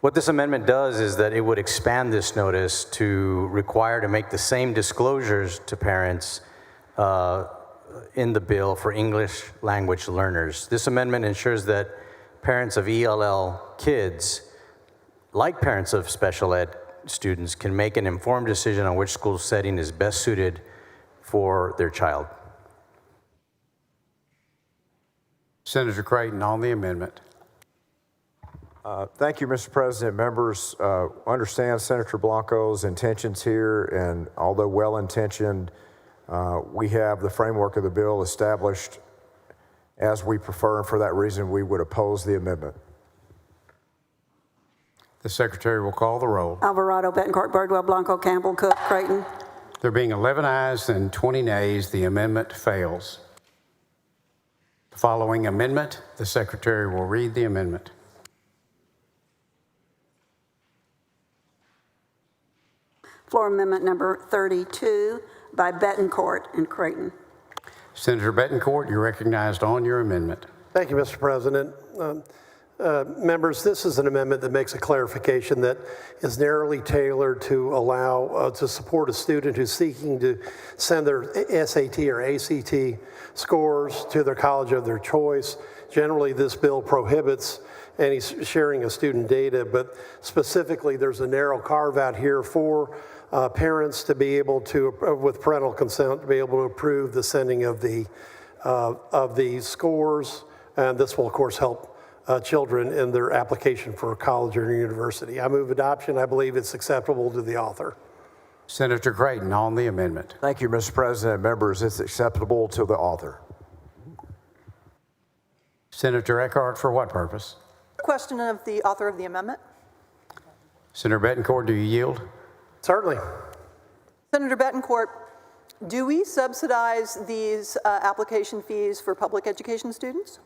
What this amendment does is that it would expand this notice to require to make the same disclosures to parents in the bill for English language learners. This amendment ensures that parents of ELL kids, like parents of special ed students, can make an informed decision on which school setting is best suited for their child. Senator Creighton on the amendment. Thank you, Mr. President. Members, understand Senator Blanco's intentions here, and although well-intentioned, we have the framework of the bill established as we prefer, and for that reason, we would oppose the amendment. The Secretary will call the roll. Alvarado, Bettencourt, Birdwell, Blanco, Campbell, Cook, Creighton. There being 11 ayes and 20 nays, the amendment fails. Following amendment, the Secretary will read the amendment. Floor amendment number 32 by Bettencourt and Creighton. Senator Bettencourt, you're recognized on your amendment. Thank you, Mr. President. Members, this is an amendment that makes a clarification that is narrowly tailored to allow to support a student who's seeking to send their SAT or ACT scores to their college of their choice. Generally, this bill prohibits any sharing of student data, but specifically there's a narrow carve out here for parents to be able to, with parental consent, to be able to approve the sending of the scores. And this will, of course, help children in their application for a college or university. I move adoption. I believe it's acceptable to the author. Senator Creighton on the amendment. Thank you, Mr. President. Members, it's acceptable to the author. Senator Eckhart, for what purpose? Question of the author of the amendment. Senator Bettencourt, do you yield? Certainly. Senator Bettencourt, do we subsidize these application fees for public education students?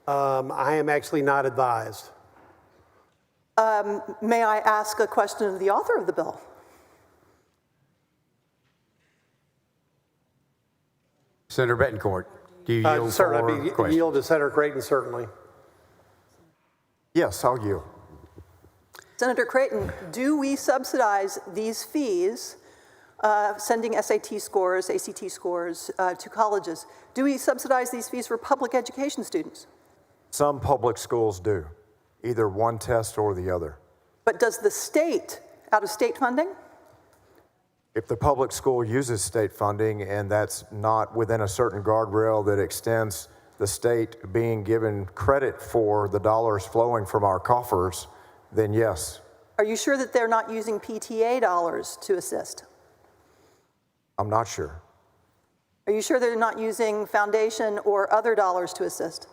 I am actually not advised. May I ask a question of the author of the bill? Senator Bettencourt, do you yield Sir, for I'd be question? yield to Senator Creighton, certainly. Yes, I'll yield. Senator Creighton, do we subsidize these fees, sending SAT scores, ACT scores to colleges? Do we subsidize these fees for public education students? Some public schools do, either one test or the other. But does the state, out of state funding? If the public school uses state funding and that's not within a certain guardrail that extends the state being given credit for the dollars flowing from our coffers, then yes. Are you sure that they're not using PTA dollars to assist? I'm not sure. Are you sure they're not using foundation or other dollars to assist?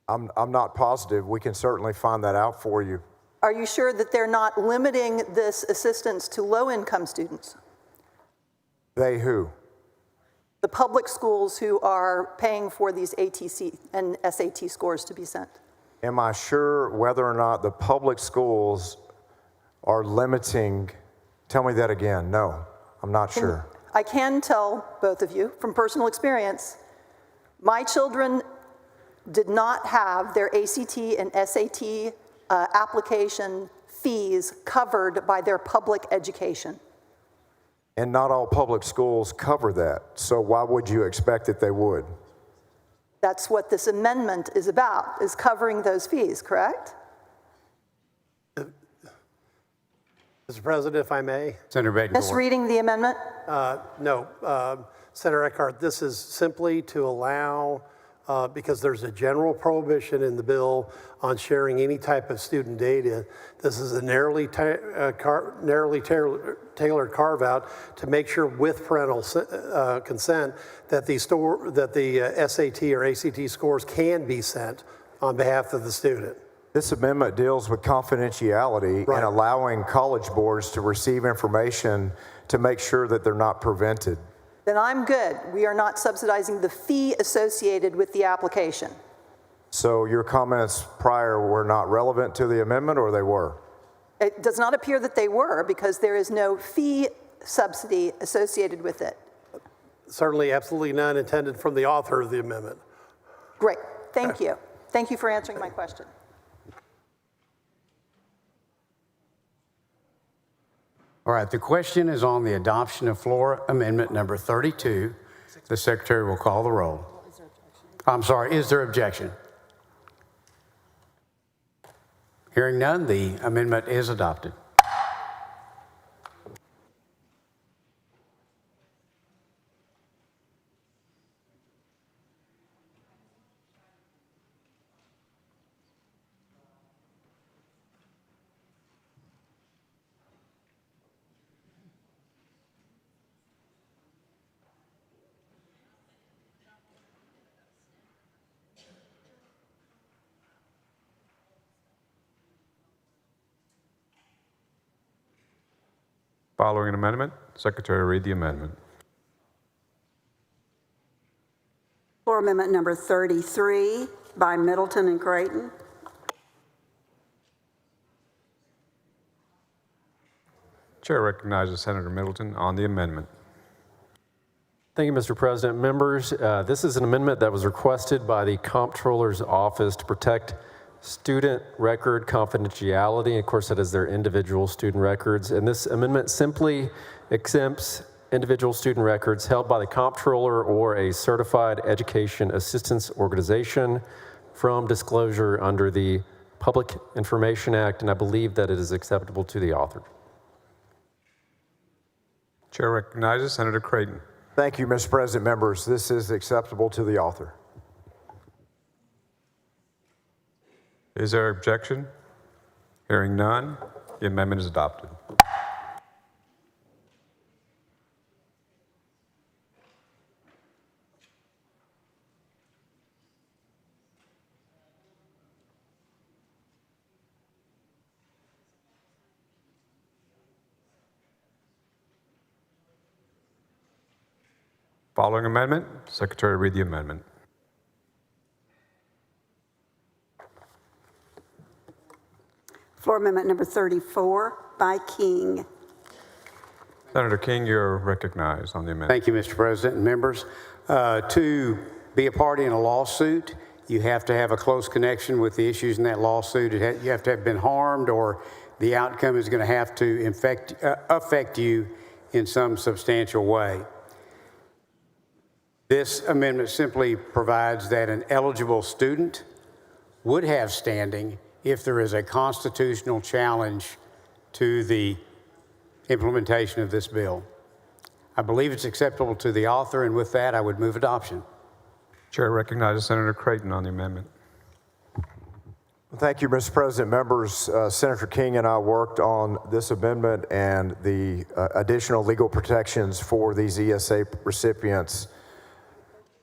I'm not positive. We can certainly find that out for you. Are you sure that they're not limiting this assistance to low-income students? They who? The public schools who are paying for these ATC and SAT scores to be sent. Am I sure whether or not the public schools are limiting? Tell me that again. No, I'm not sure. I can tell both of you from personal experience, my children did not have their ACT and SAT application fees covered by their public education. And not all public schools cover that. So why would you expect that they would? That's what this amendment is about, is covering those fees, correct? Mr. President, if I may. Senator Bettencourt. Misreading the amendment? No. Senator Eckhart, this is simply to allow, because there's a general prohibition in the bill on sharing any type of student data. This is a narrowly tailored carve-out to make sure with parental consent that the SAT or ACT scores can be sent on behalf of the student. This amendment deals with confidentiality and allowing college boards to receive information to make sure that they're not prevented. Then I'm good. We are not subsidizing the fee associated with the application. So your comments prior were not relevant to the amendment, or they were? It does not appear that they were, because there is no fee subsidy associated with it. Certainly, absolutely none intended from the author of the amendment. Great. Thank you. Thank you for answering my question. All right, the question is on the adoption of floor amendment number 32. The Secretary will call the roll. I'm sorry, is there objection? Hearing none, the amendment is adopted. Following an amendment, Secretary read the amendment. Floor Amendment number 33 by Middleton and Creighton. Chair recognizes Senator Middleton on the amendment. Thank you, Mr. President. Members, this is an amendment that was requested by the Comptroller's Office to protect student record confidentiality. Of course, that is their individual student records. And this amendment simply exempts individual student records held by the Comptroller or a certified education assistance organization from disclosure under the Public Information Act, and I believe that it is acceptable to the author. Chair recognizes Senator Creighton. Thank you, Mr. President. Members, this is acceptable to the author. Is there objection? Hearing none, the amendment is adopted. Following amendment, Secretary read the amendment. Floor Amendment number 34 by King. Senator King, you're recognized on the amendment. Thank you, Mr. President and members. To be a party in a lawsuit, you have to have a close connection with the issues in that lawsuit. You have to have been harmed, or the outcome is going to have to affect you in some substantial way. This amendment simply provides that an eligible student would have standing if there is a constitutional challenge to the implementation of this bill. I believe it's acceptable to the author, and with that, I would move adoption. Chair recognizes Senator Creighton on the amendment. Thank you, Mr. President. Members, Senator King and I worked on this amendment and the additional legal protections for these ESA recipients.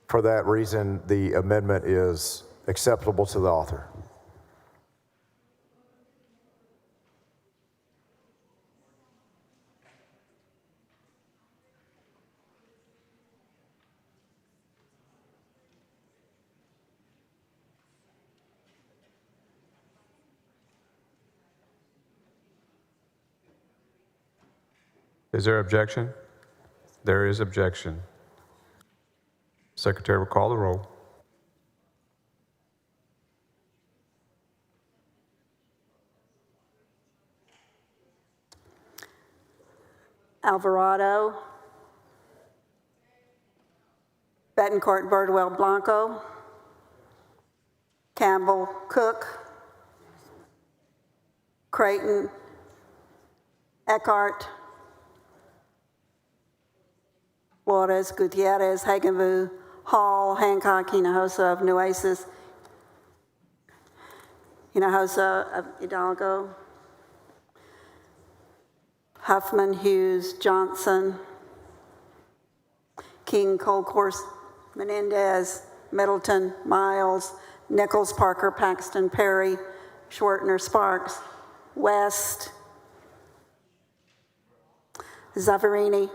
For that reason, the amendment is acceptable to the author. Is there objection? There is objection. Secretary will call the roll. Alvarado. Betancourt, Birdwell, Blanco. Campbell, Cook. Creighton. Eckhart. Flores, Gutierrez, Hagenvu, Hall, Hancock, Hinojosa of Nueces, Hinojosa of Hidalgo, Huffman, Hughes, Johnson, King, Colcourse, Menendez, Middleton, Miles, Nichols, Parker, Paxton, Perry, Schwertner, Sparks, West, Zaffirini,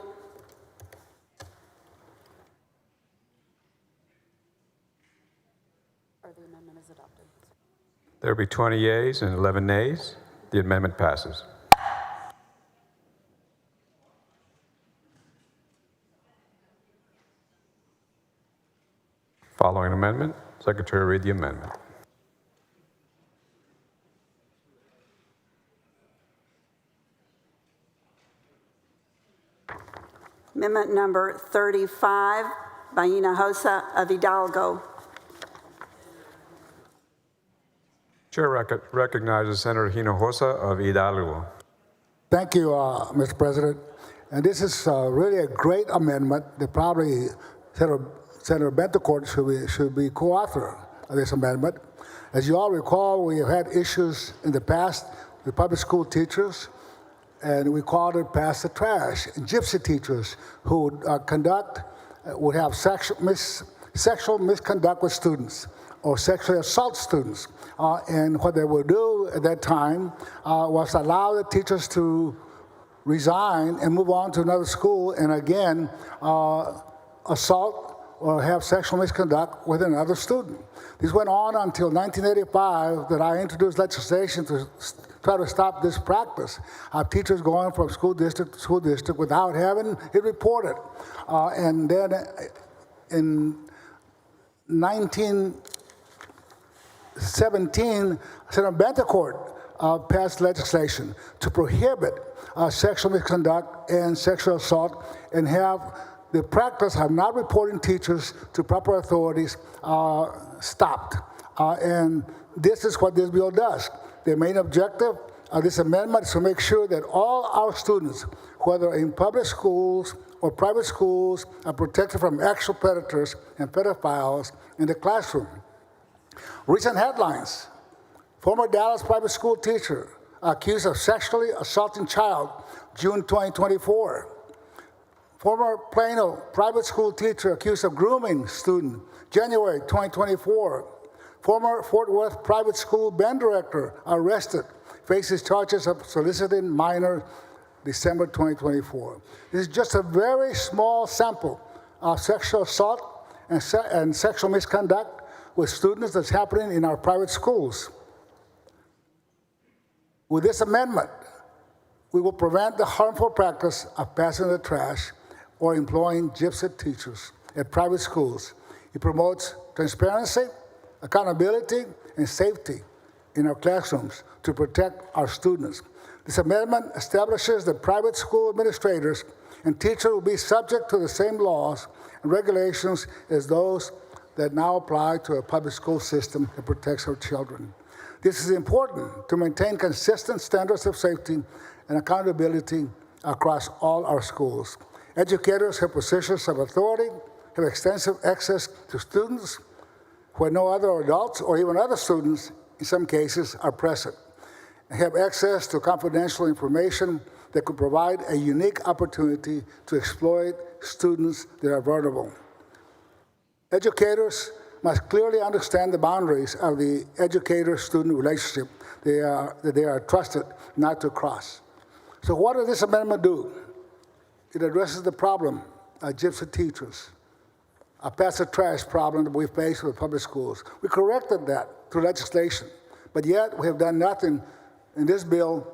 There will be 20 yeas and 11 nays. The amendment passes. Following amendment, Secretary read the amendment. Amendment number 35 by Hinojosa of Hidalgo. Chair recognizes Senator Hinojosa of Hidalgo. Thank you, Mr. President. And this is really a great amendment that probably Senator Betancourt should be co-author of this amendment. As you all recall, we have had issues in the past with public school teachers, and we called it pass the trash. Gypsy teachers who would have sexual misconduct with students or sexually assault students. And what they would do at that time was allow the teachers to resign and move on to another school and again assault or have sexual misconduct with another student. This went on until 1985 that I introduced legislation to try to stop this practice of teachers going from school district to school district without having it reported. And then in 1917, Senator Betancourt passed legislation to prohibit sexual misconduct and sexual assault and have the practice of not reporting teachers to proper authorities stopped. And this is what this bill does. The main objective of this amendment is to make sure that all our students, whether in public schools or private schools, are protected from actual predators and pedophiles in the classroom. Recent headlines: former Dallas private school teacher accused of sexually assaulting child, June 2024. Former Plano private school teacher accused of grooming student, January 2024. Former Fort Worth private school band director arrested, faces charges of soliciting minor, December 2024. This is just a very small sample of sexual assault and sexual misconduct with students that's happening in our private schools. With this amendment, we will prevent the harmful practice of passing the trash or employing gypsy teachers at private schools. It promotes transparency, accountability, and safety in our classrooms to protect our students. This amendment establishes that private school administrators and teachers will be subject to the same laws and regulations as those that now apply to a public school system that protects our children. This is important to maintain consistent standards of safety and accountability across all our schools. Educators have positions of authority, have extensive access to students where no other adults or even other students, in some cases, are present, and have access to confidential information that could provide a unique opportunity to exploit students that are vulnerable. Educators must clearly understand the boundaries of the educator-student relationship that they are trusted not to cross. So what does this amendment do? It addresses the problem of gypsy teachers, a pass the trash problem that we face with public schools. We corrected that through legislation, but yet we have done nothing in this bill,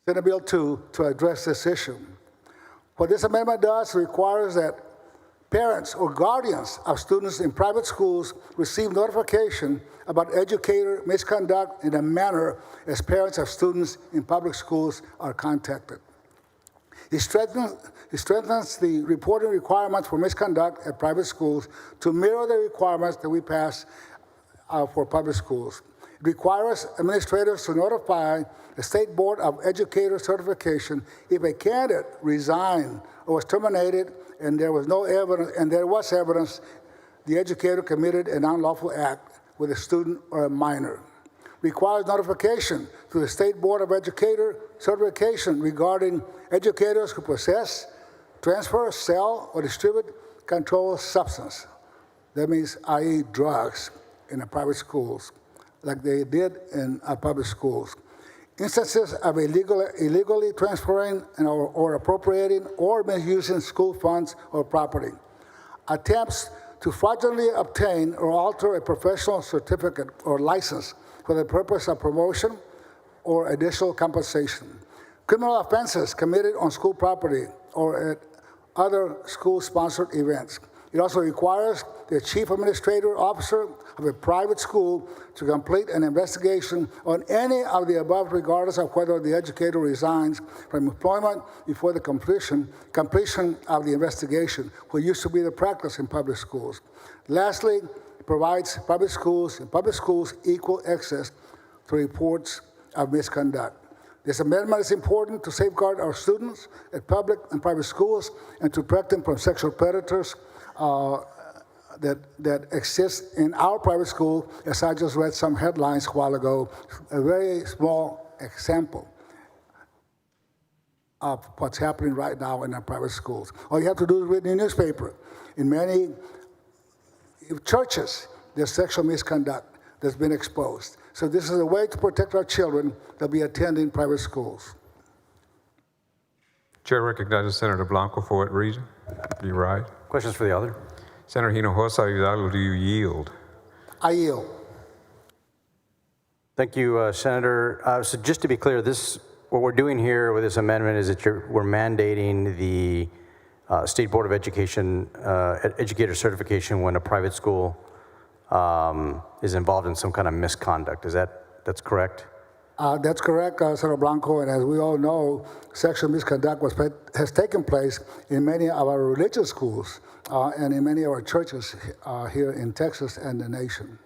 Senate Bill 2, to address this issue. What this amendment does requires that parents or guardians of students in private schools receive notification about educator misconduct in a manner as parents of students in public schools are contacted. It strengthens the reporting requirements for misconduct at private schools to mirror the requirements that we pass for public schools. It requires administrators to notify the State Board of Educator Certification if a candidate resigned or was terminated and there was evidence the educator committed an unlawful act with a student or a minor. Requires notification to the State Board of Educator Certification regarding educators who possess, transfer, sell, or distribute controlled substance. That means, i.e., drugs in the private schools, like they did in our public schools. Instances of illegally transferring or appropriating or misusing school funds or property. Attempts to fraudulently obtain or alter a professional certificate or license for the purpose of promotion or additional compensation. Criminal offenses committed on school property or at other school-sponsored events. It also requires the chief administrative officer of a private school to complete an investigation on any of the above, regardless of whether the educator resigns from employment before the completion of the investigation, what used to be the practice in public schools. Lastly, it provides public schools equal access to reports of misconduct. This amendment is important to safeguard our students at public and private schools and to protect them from sexual predators that exist in our private school, as I just read some headlines a while ago, a very small example of what's happening right now in our private schools. All you have to do is read the newspaper. In many churches, there's sexual misconduct that's been exposed. So this is a way to protect our children that be attending private schools. Chair recognizes Senator Blanco for what reason? You right. Questions for the other? Senator Hinojosa Hidalgo, do you yield? I yield. Thank you, Senator. So just to be clear, what we're doing here with this amendment is that we're mandating the State Board of Education educator certification when a private school is involved in some kind of misconduct. That's correct? That's correct, Senator Blanco. And as we all know, sexual misconduct has taken place in many of our religious schools and in many of our churches here in Texas and the nation.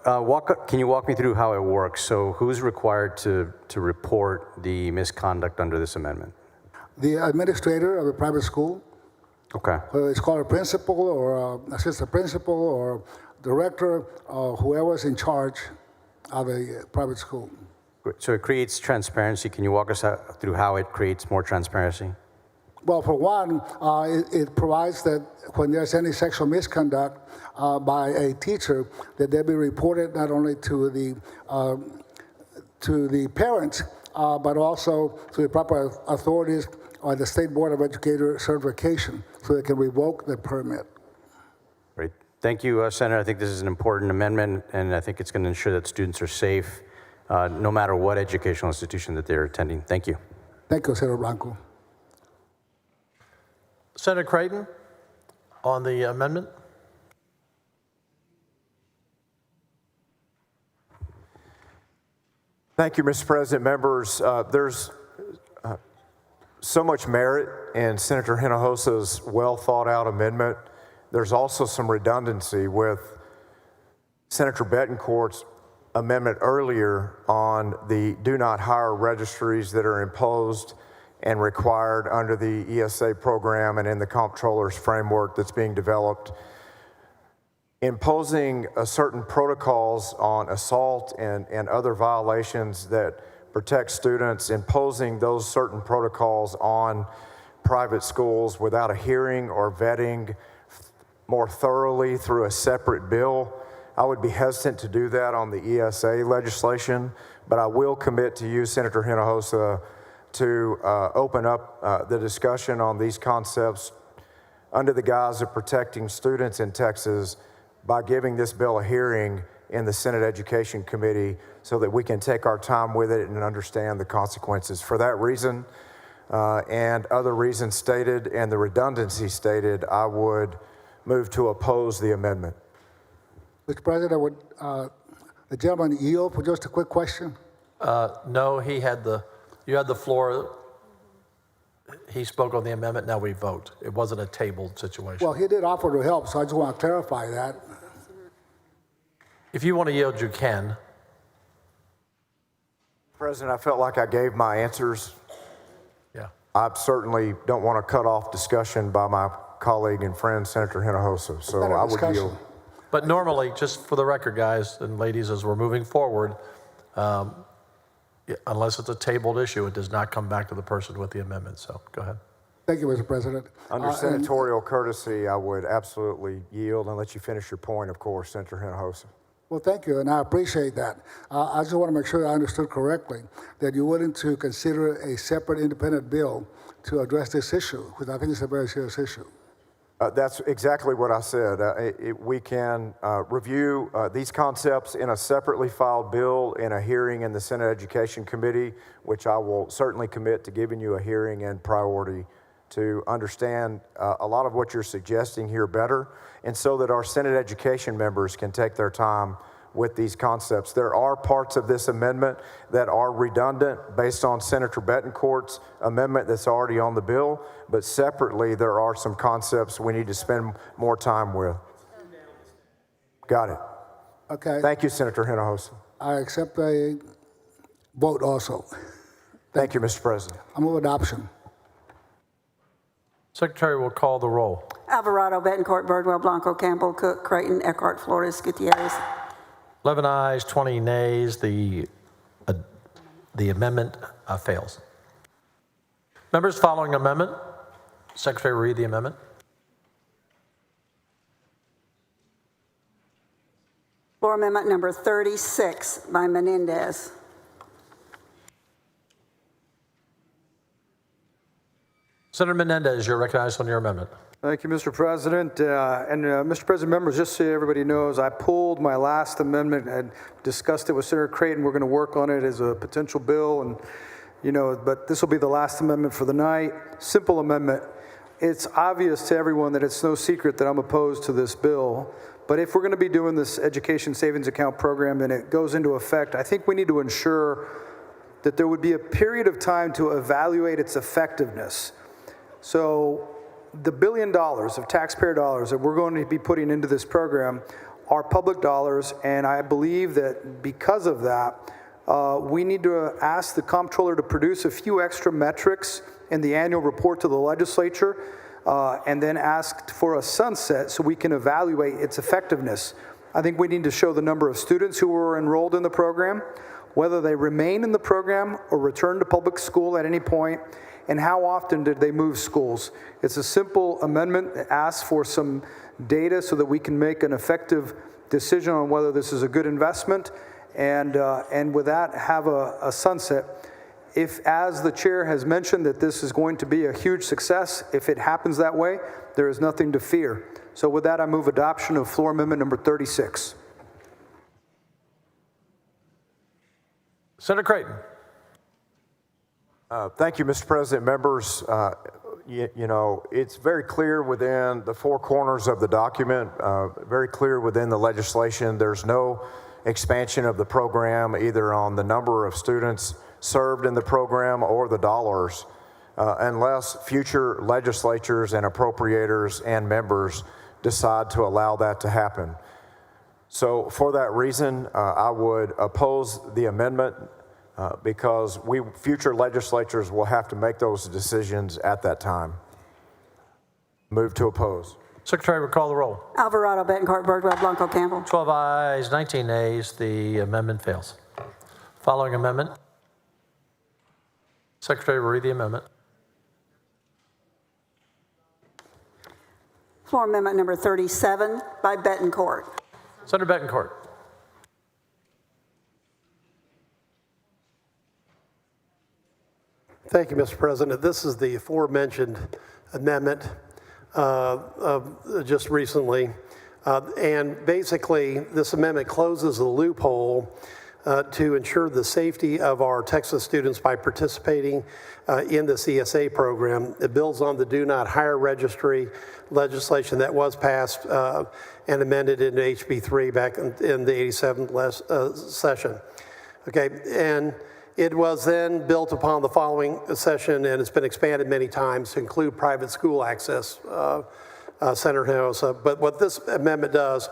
Can you walk me through how it works? So who's required to report the misconduct under this amendment? The administrator of the private school. Okay. It's called a principal or assistant principal or director or whoever's in charge of a private school. So it creates transparency. Can you walk us through how it creates more transparency? Well, for one, it provides that when there's any sexual misconduct by a teacher, that they be reported not only to the parents, but also to the proper authorities or the State Board of Educator certification, so they can revoke the permit. Great. Thank you, Senator. I think this is an important amendment, and I think it's going to ensure that students are safe, no matter what educational institution that they're attending. Thank you. Thank you, Senator Blanco. Senator Creighton, on the amendment. Thank you, Mr. President. Members, there's so much merit in Senator Hinojosa's well-thought-out amendment. There's also some redundancy with Senator Betancourt's amendment earlier on the do not hire registries that are imposed and required under the ESA program and in the comptroller's framework that's being developed. Imposing certain protocols on assault and other violations that protect students, imposing those certain protocols on private schools without a hearing or vetting more thoroughly through a separate bill. I would be hesitant to do that on the ESA legislation, but I will commit to you, Senator Hinojosa, to open up the discussion on these concepts under the guise of protecting students in Texas by giving this bill a hearing in the Senate Education Committee so that we can take our time with it and understand the consequences. For that reason and other reasons stated and the redundancy stated, I would move to oppose the amendment. Mr. President, would the gentleman yield for just a quick question? No, you had the floor. He spoke on the amendment, now we vote. It wasn't a tabled situation. Well, he did offer to help, so I just want to clarify that. If you want to yield, you can. President, I felt like I gave my answers. Yeah. I certainly don't want to cut off discussion by my colleague and friend, Senator Hinojosa, so I would yield. But normally, just for the record, guys and ladies, as we're moving forward, unless it's a tabled issue, it does not come back to the person with the amendment. So go ahead. Thank you, Mr. President. Under senatorial courtesy, I would absolutely yield and let you finish your point, of course, Senator Hinojosa. Well, thank you, and I appreciate that. I just want to make sure I understood correctly that you're willing to consider a separate independent bill to address this issue, because I think it's a very serious issue. That's exactly what I said. We can review these concepts in a separately filed bill in a hearing in the Senate Education Committee, which I will certainly commit to giving you a hearing and priority to understand a lot of what you're suggesting here better, and so that our Senate education members can take their time with these concepts. There are parts of this amendment that are redundant based on Senator Betancourt's amendment that's already on the bill, but separately there are some concepts we need to spend more time with. Got it. Okay. Thank you, Senator Hinojosa. I accept a vote also. Thank you, Mr. President. I move adoption. Secretary will call the roll. Alvarado, Betancourt, Birdwell, Blanco, Campbell, Cook, Creighton, Eckhart, Flores, Gutierrez. 11 ayes, 20 nays. The amendment fails. Members, following amendment. Secretary, read the amendment. Floor amendment number 36 by Menendez. Senator Menendez, you're recognized on your amendment. Thank you, Mr. President. Mr. President, members, just so everybody knows, I pulled my last amendment and discussed it with Senator Creighton. We're going to work on it as a potential bill, and but this will be the last amendment for the night. Simple amendment. It's obvious to everyone that it's no secret that I'm opposed to this bill. But if we're going to be doing this education savings account program and it goes into effect, I think we need to ensure that there would be a period of time to evaluate its effectiveness. So the $1 billion of taxpayer dollars that we're going to be putting into this program are public dollars, and I believe that because of that, we need to ask the comptroller to produce a few extra metrics in the annual report to the legislature, and then ask for a sunset so we can evaluate its effectiveness. I think we need to show the number of students who were enrolled in the program, whether they remain in the program or return to public school at any point, and how often did they move schools. It's a simple amendment that asks for some data so that we can make an effective decision on whether this is a good investment, and with that, have a sunset. If, as the chair has mentioned, that this is going to be a huge success, if it happens that way, there is nothing to fear. So with that, I move adoption of floor amendment number 36. Senator Creighton. Thank you, Mr. President. Members, it's very clear within the four corners of the document, very clear within the legislation. There's no expansion of the program, either on the number of students served in the program or the dollars, unless future legislatures and appropriators and members decide to allow that to happen. So for that reason, I would oppose the amendment because future legislatures will have to make those decisions at that time. Move to oppose. Secretary, recall the roll. Alvarado, Betancourt, Birdwell, Blanco, Campbell. 12 ayes, 19 nays. The amendment fails. Following amendment. Secretary will read the amendment. Floor amendment number 37 by Betancourt. Senator Betancourt. Thank you, Mr. President. This is the aforementioned amendment just recently. And basically, this amendment closes the loophole to ensure the safety of our Texas students by participating in the CSA program. It builds on the Do Not Hire Registry legislation that was passed and amended into HB 3 back in the 87th session. Okay, and it was then built upon the following session, and it's been expanded many times to include private school access, Senator Hinojosa. But what this amendment does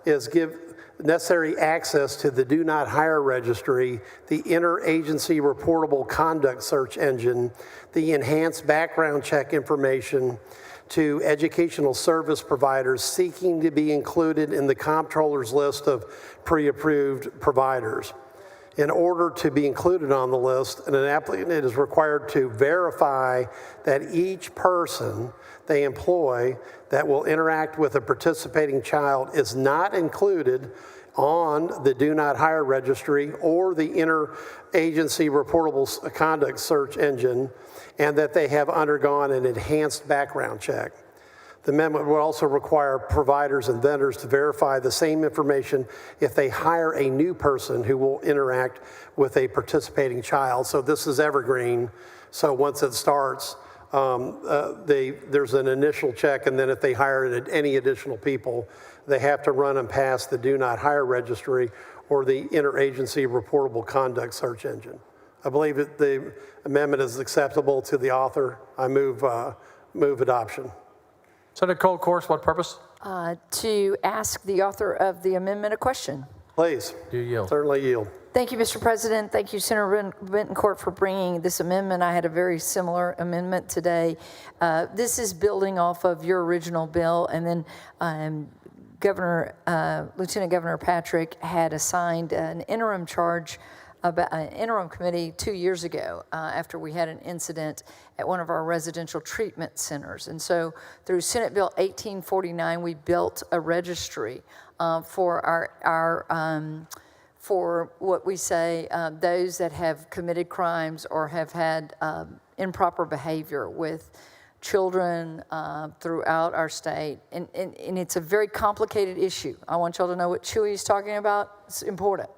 is give necessary access to the Do Not Hire Registry, the Interagency Reportable Conduct Search Engine, the enhanced background check information to educational service providers seeking to be included in the comptroller's list of pre-approved providers. In order to be included on the list, an applicant is required to verify that each person they employ that will interact with a participating child is not included on the Do Not Hire Registry or the Interagency Reportable Conduct Search Engine, and that they have undergone an enhanced background check. The amendment will also require providers and vendors to verify the same information if they hire a new person who will interact with a participating child. So this is evergreen. So once it starts, there's an initial check, and then if they hire any additional people, they have to run them past the Do Not Hire Registry or the Interagency Reportable Conduct Search Engine. I believe that the amendment is acceptable to the author. I move adoption. Senator Cole Course, what purpose? To ask the author of the amendment a question. Please. You yield. Certainly yield. Thank you, Mr. President. Thank you, Senator Betancourt, for bringing this amendment. I had a very similar amendment today. This is building off of your original bill, and then Lieutenant Governor Patrick had assigned an interim charge about an interim committee 2 years ago after we had an incident at one of our residential treatment centers. And so through Senate Bill 1849, we built a registry for for what we say, those that have committed crimes or have had improper behavior with children throughout our state. And it's a very complicated issue. I want y'all to know what Chewy is talking about. It's important.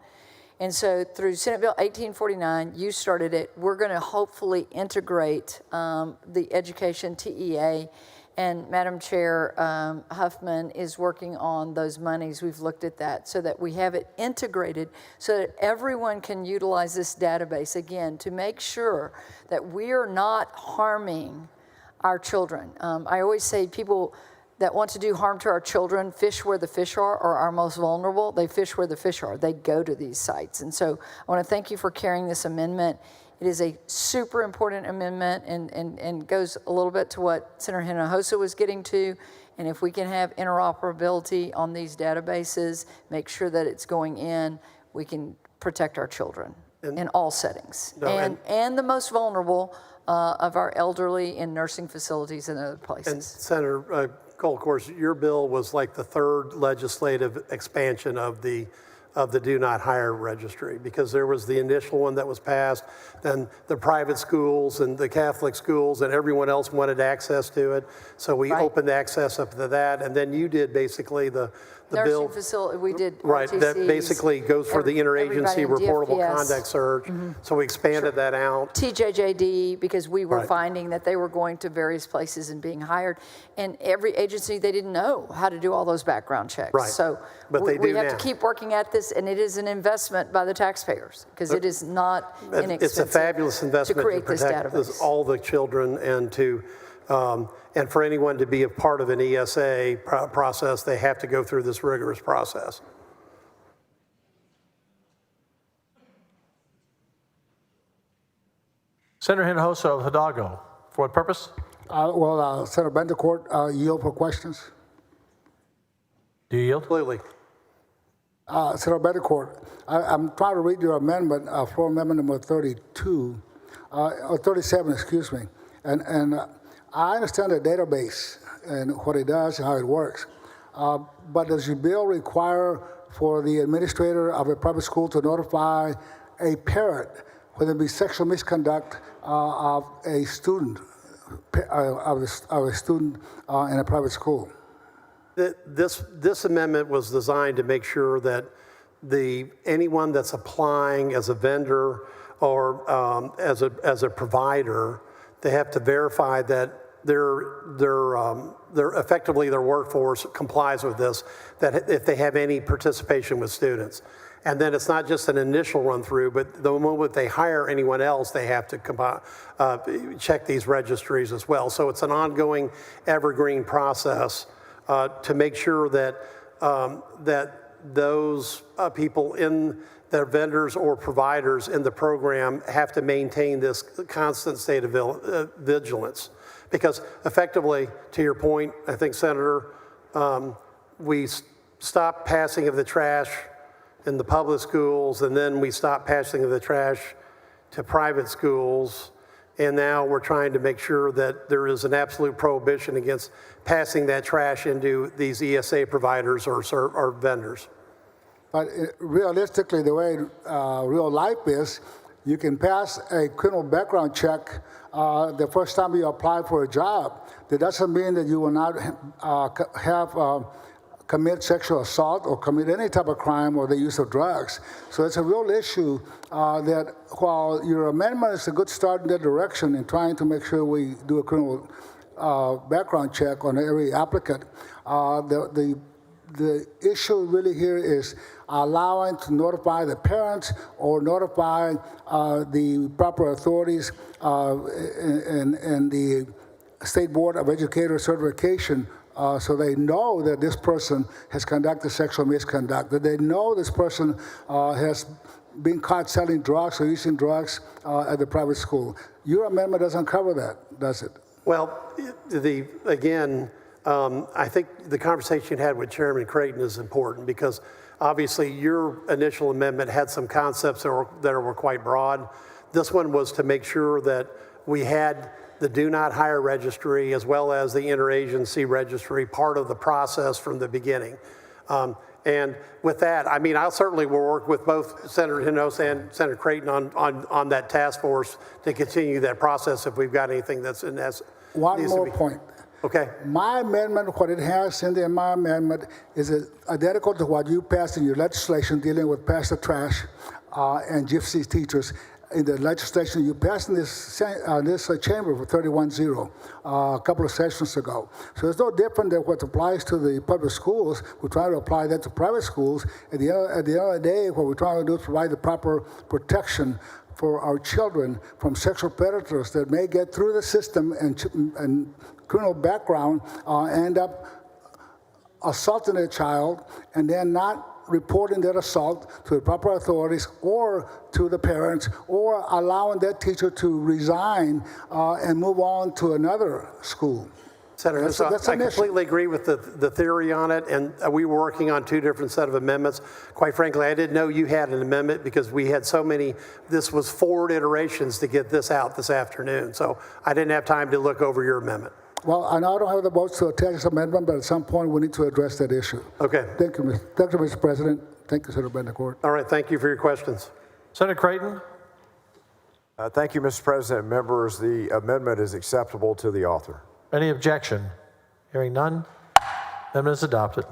And so through Senate Bill 1849, you started it. We're going to hopefully integrate the education TEA. And Madam Chair Huffman is working on those monies. We've looked at that so that we have it integrated so that everyone can utilize this database, again, to make sure that we are not harming our children. I always say people that want to do harm to our children fish where the fish are, or are most vulnerable. They fish where the fish are. They go to these sites. And so I want to thank you for carrying this amendment. It is a super important amendment and goes a little bit to what Senator Hinojosa was getting to. And if we can have interoperability on these databases, make sure that it's going in, we can protect our children in all settings. And the most vulnerable of our elderly in nursing facilities and other places. And Senator Cole, of course, your bill was like the third legislative expansion of the Do Not Hire registry, because there was the initial one that was passed, then the private schools and the Catholic schools and everyone else wanted access to it. So we opened access up to that, and then you did basically the nursing bill. Facility, we did Right, RTCs, that basically goes for the interagency reportable DFPS. conduct search. So we expanded that out. TJJD, because we were Right. finding that they were going to various places and being hired. And every agency, they didn't know how to do all those background checks. Right. So But they we do have now. to keep working at this, and it is an investment by the taxpayers, because it is not inexpensive. It's a fabulous investment to create this protect database. all the children and to and for anyone to be a part of an ESA process, they have to go through this rigorous process. Senator Hinojosa of Hidalgo. For what purpose? Senator Bendecourt, yield for questions. Do you yield? Absolutely. Senator Bendecourt, I'm trying to read your amendment, floor amendment number 32, or 37, excuse me. And I understand the database and what it does and how it works. But does your bill require for the administrator of a private school to notify a parent when there be sexual misconduct of a student, of a student in a private school? This amendment was designed to make sure that anyone that's applying as a vendor or as a provider, they have to verify that effectively their workforce complies with this, that if they have any participation with students. And then it's not just an initial run through, but the moment they hire anyone else, they have to check these registries as well. So it's an ongoing evergreen process to make sure that those people in their vendors or providers in the program have to maintain this constant state of vigilance. Because effectively, to your point, I think, Senator, we stopped passing of the trash in the public schools, and then we stopped passing of the trash to private schools. And now we're trying to make sure that there is an absolute prohibition against passing that trash into these ESA providers or vendors. But realistically, the way real life is, you can pass a criminal background check the first time you apply for a job. That doesn't mean that you will not commit sexual assault or commit any type of crime or the use of drugs. So it's a real issue that while your amendment is a good start in that direction in trying to make sure we do a criminal background check on every applicant, the issue really here is allowing to notify the parents or notify the proper authorities and the State Board of Educator certification so they know that this person has conducted sexual misconduct, that they know this person has been caught selling drugs or using drugs at the private school. Your amendment doesn't cover that, does it? Well, I think the conversation you had with Chairman Creighton is important because obviously your initial amendment had some concepts that were quite broad. This one was to make sure that we had the Do Not Hire registry as well as the interagency registry part of the process from the beginning. And with that, I mean, I certainly will work with both Senator Hinojosa and Senator Creighton on that task force to continue that process if we've got anything that's in that. One more point. Okay. My amendment, what it has in my amendment is identical to what you passed in your legislation dealing with pass the trash and gypsy teachers. In the legislation you passed in this chamber for 31-0 a couple of sessions ago. So it's no different than what applies to the public schools. We're trying to apply that to private schools. At the end of the day, what we're trying to do is provide the proper protection for our children from sexual predators that may get through the system and criminal background, end up assaulting a child and then not reporting that assault to the proper authorities or to the parents, or allowing that teacher to resign and move on to another school. Senator, I completely agree with the theory on it, and we were working on two different set of amendments. Quite frankly, I didn't know you had an amendment because we had so many, this was 4 iterations to get this out this afternoon, so I didn't have time to look over your amendment. Well, I know I don't have the votes to attach this amendment, but at some point we need to address that issue. Okay. Thank you, Mr. President. Thank you, Senator Bettencourt. All right, thank you for your questions. Senator Creighton? Thank you, Mr. President. Members, the amendment is acceptable to the author. Any objection? Hearing none, amendment is adopted.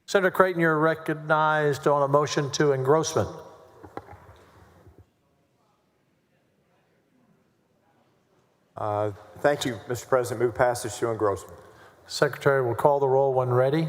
Senator Creighton, you're recognized on a motion to engrossment. Thank you, Mr. President. Move passage to engrossment. Secretary will call the roll when ready.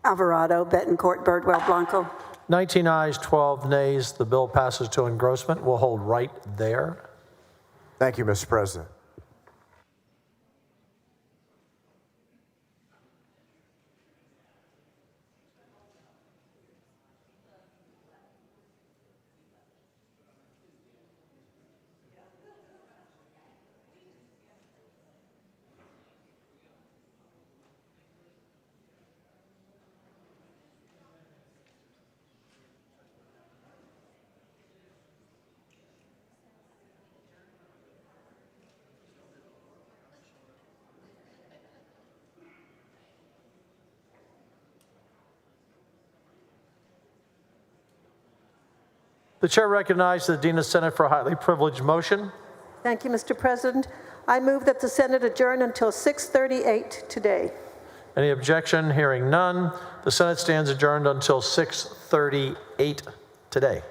Alvarado, Bettencourt, Birdwell, Blanco. 19 ayes, 12 nays. The bill passes to engrossment. We'll hold right there. Thank you, Mr. President. The chair recognizes the Dean of Senate for a highly privileged motion. Thank you, Mr. President. I move that the Senate adjourn until 6:38 today. Any objection? Hearing none. The Senate stands adjourned until 6:38 today.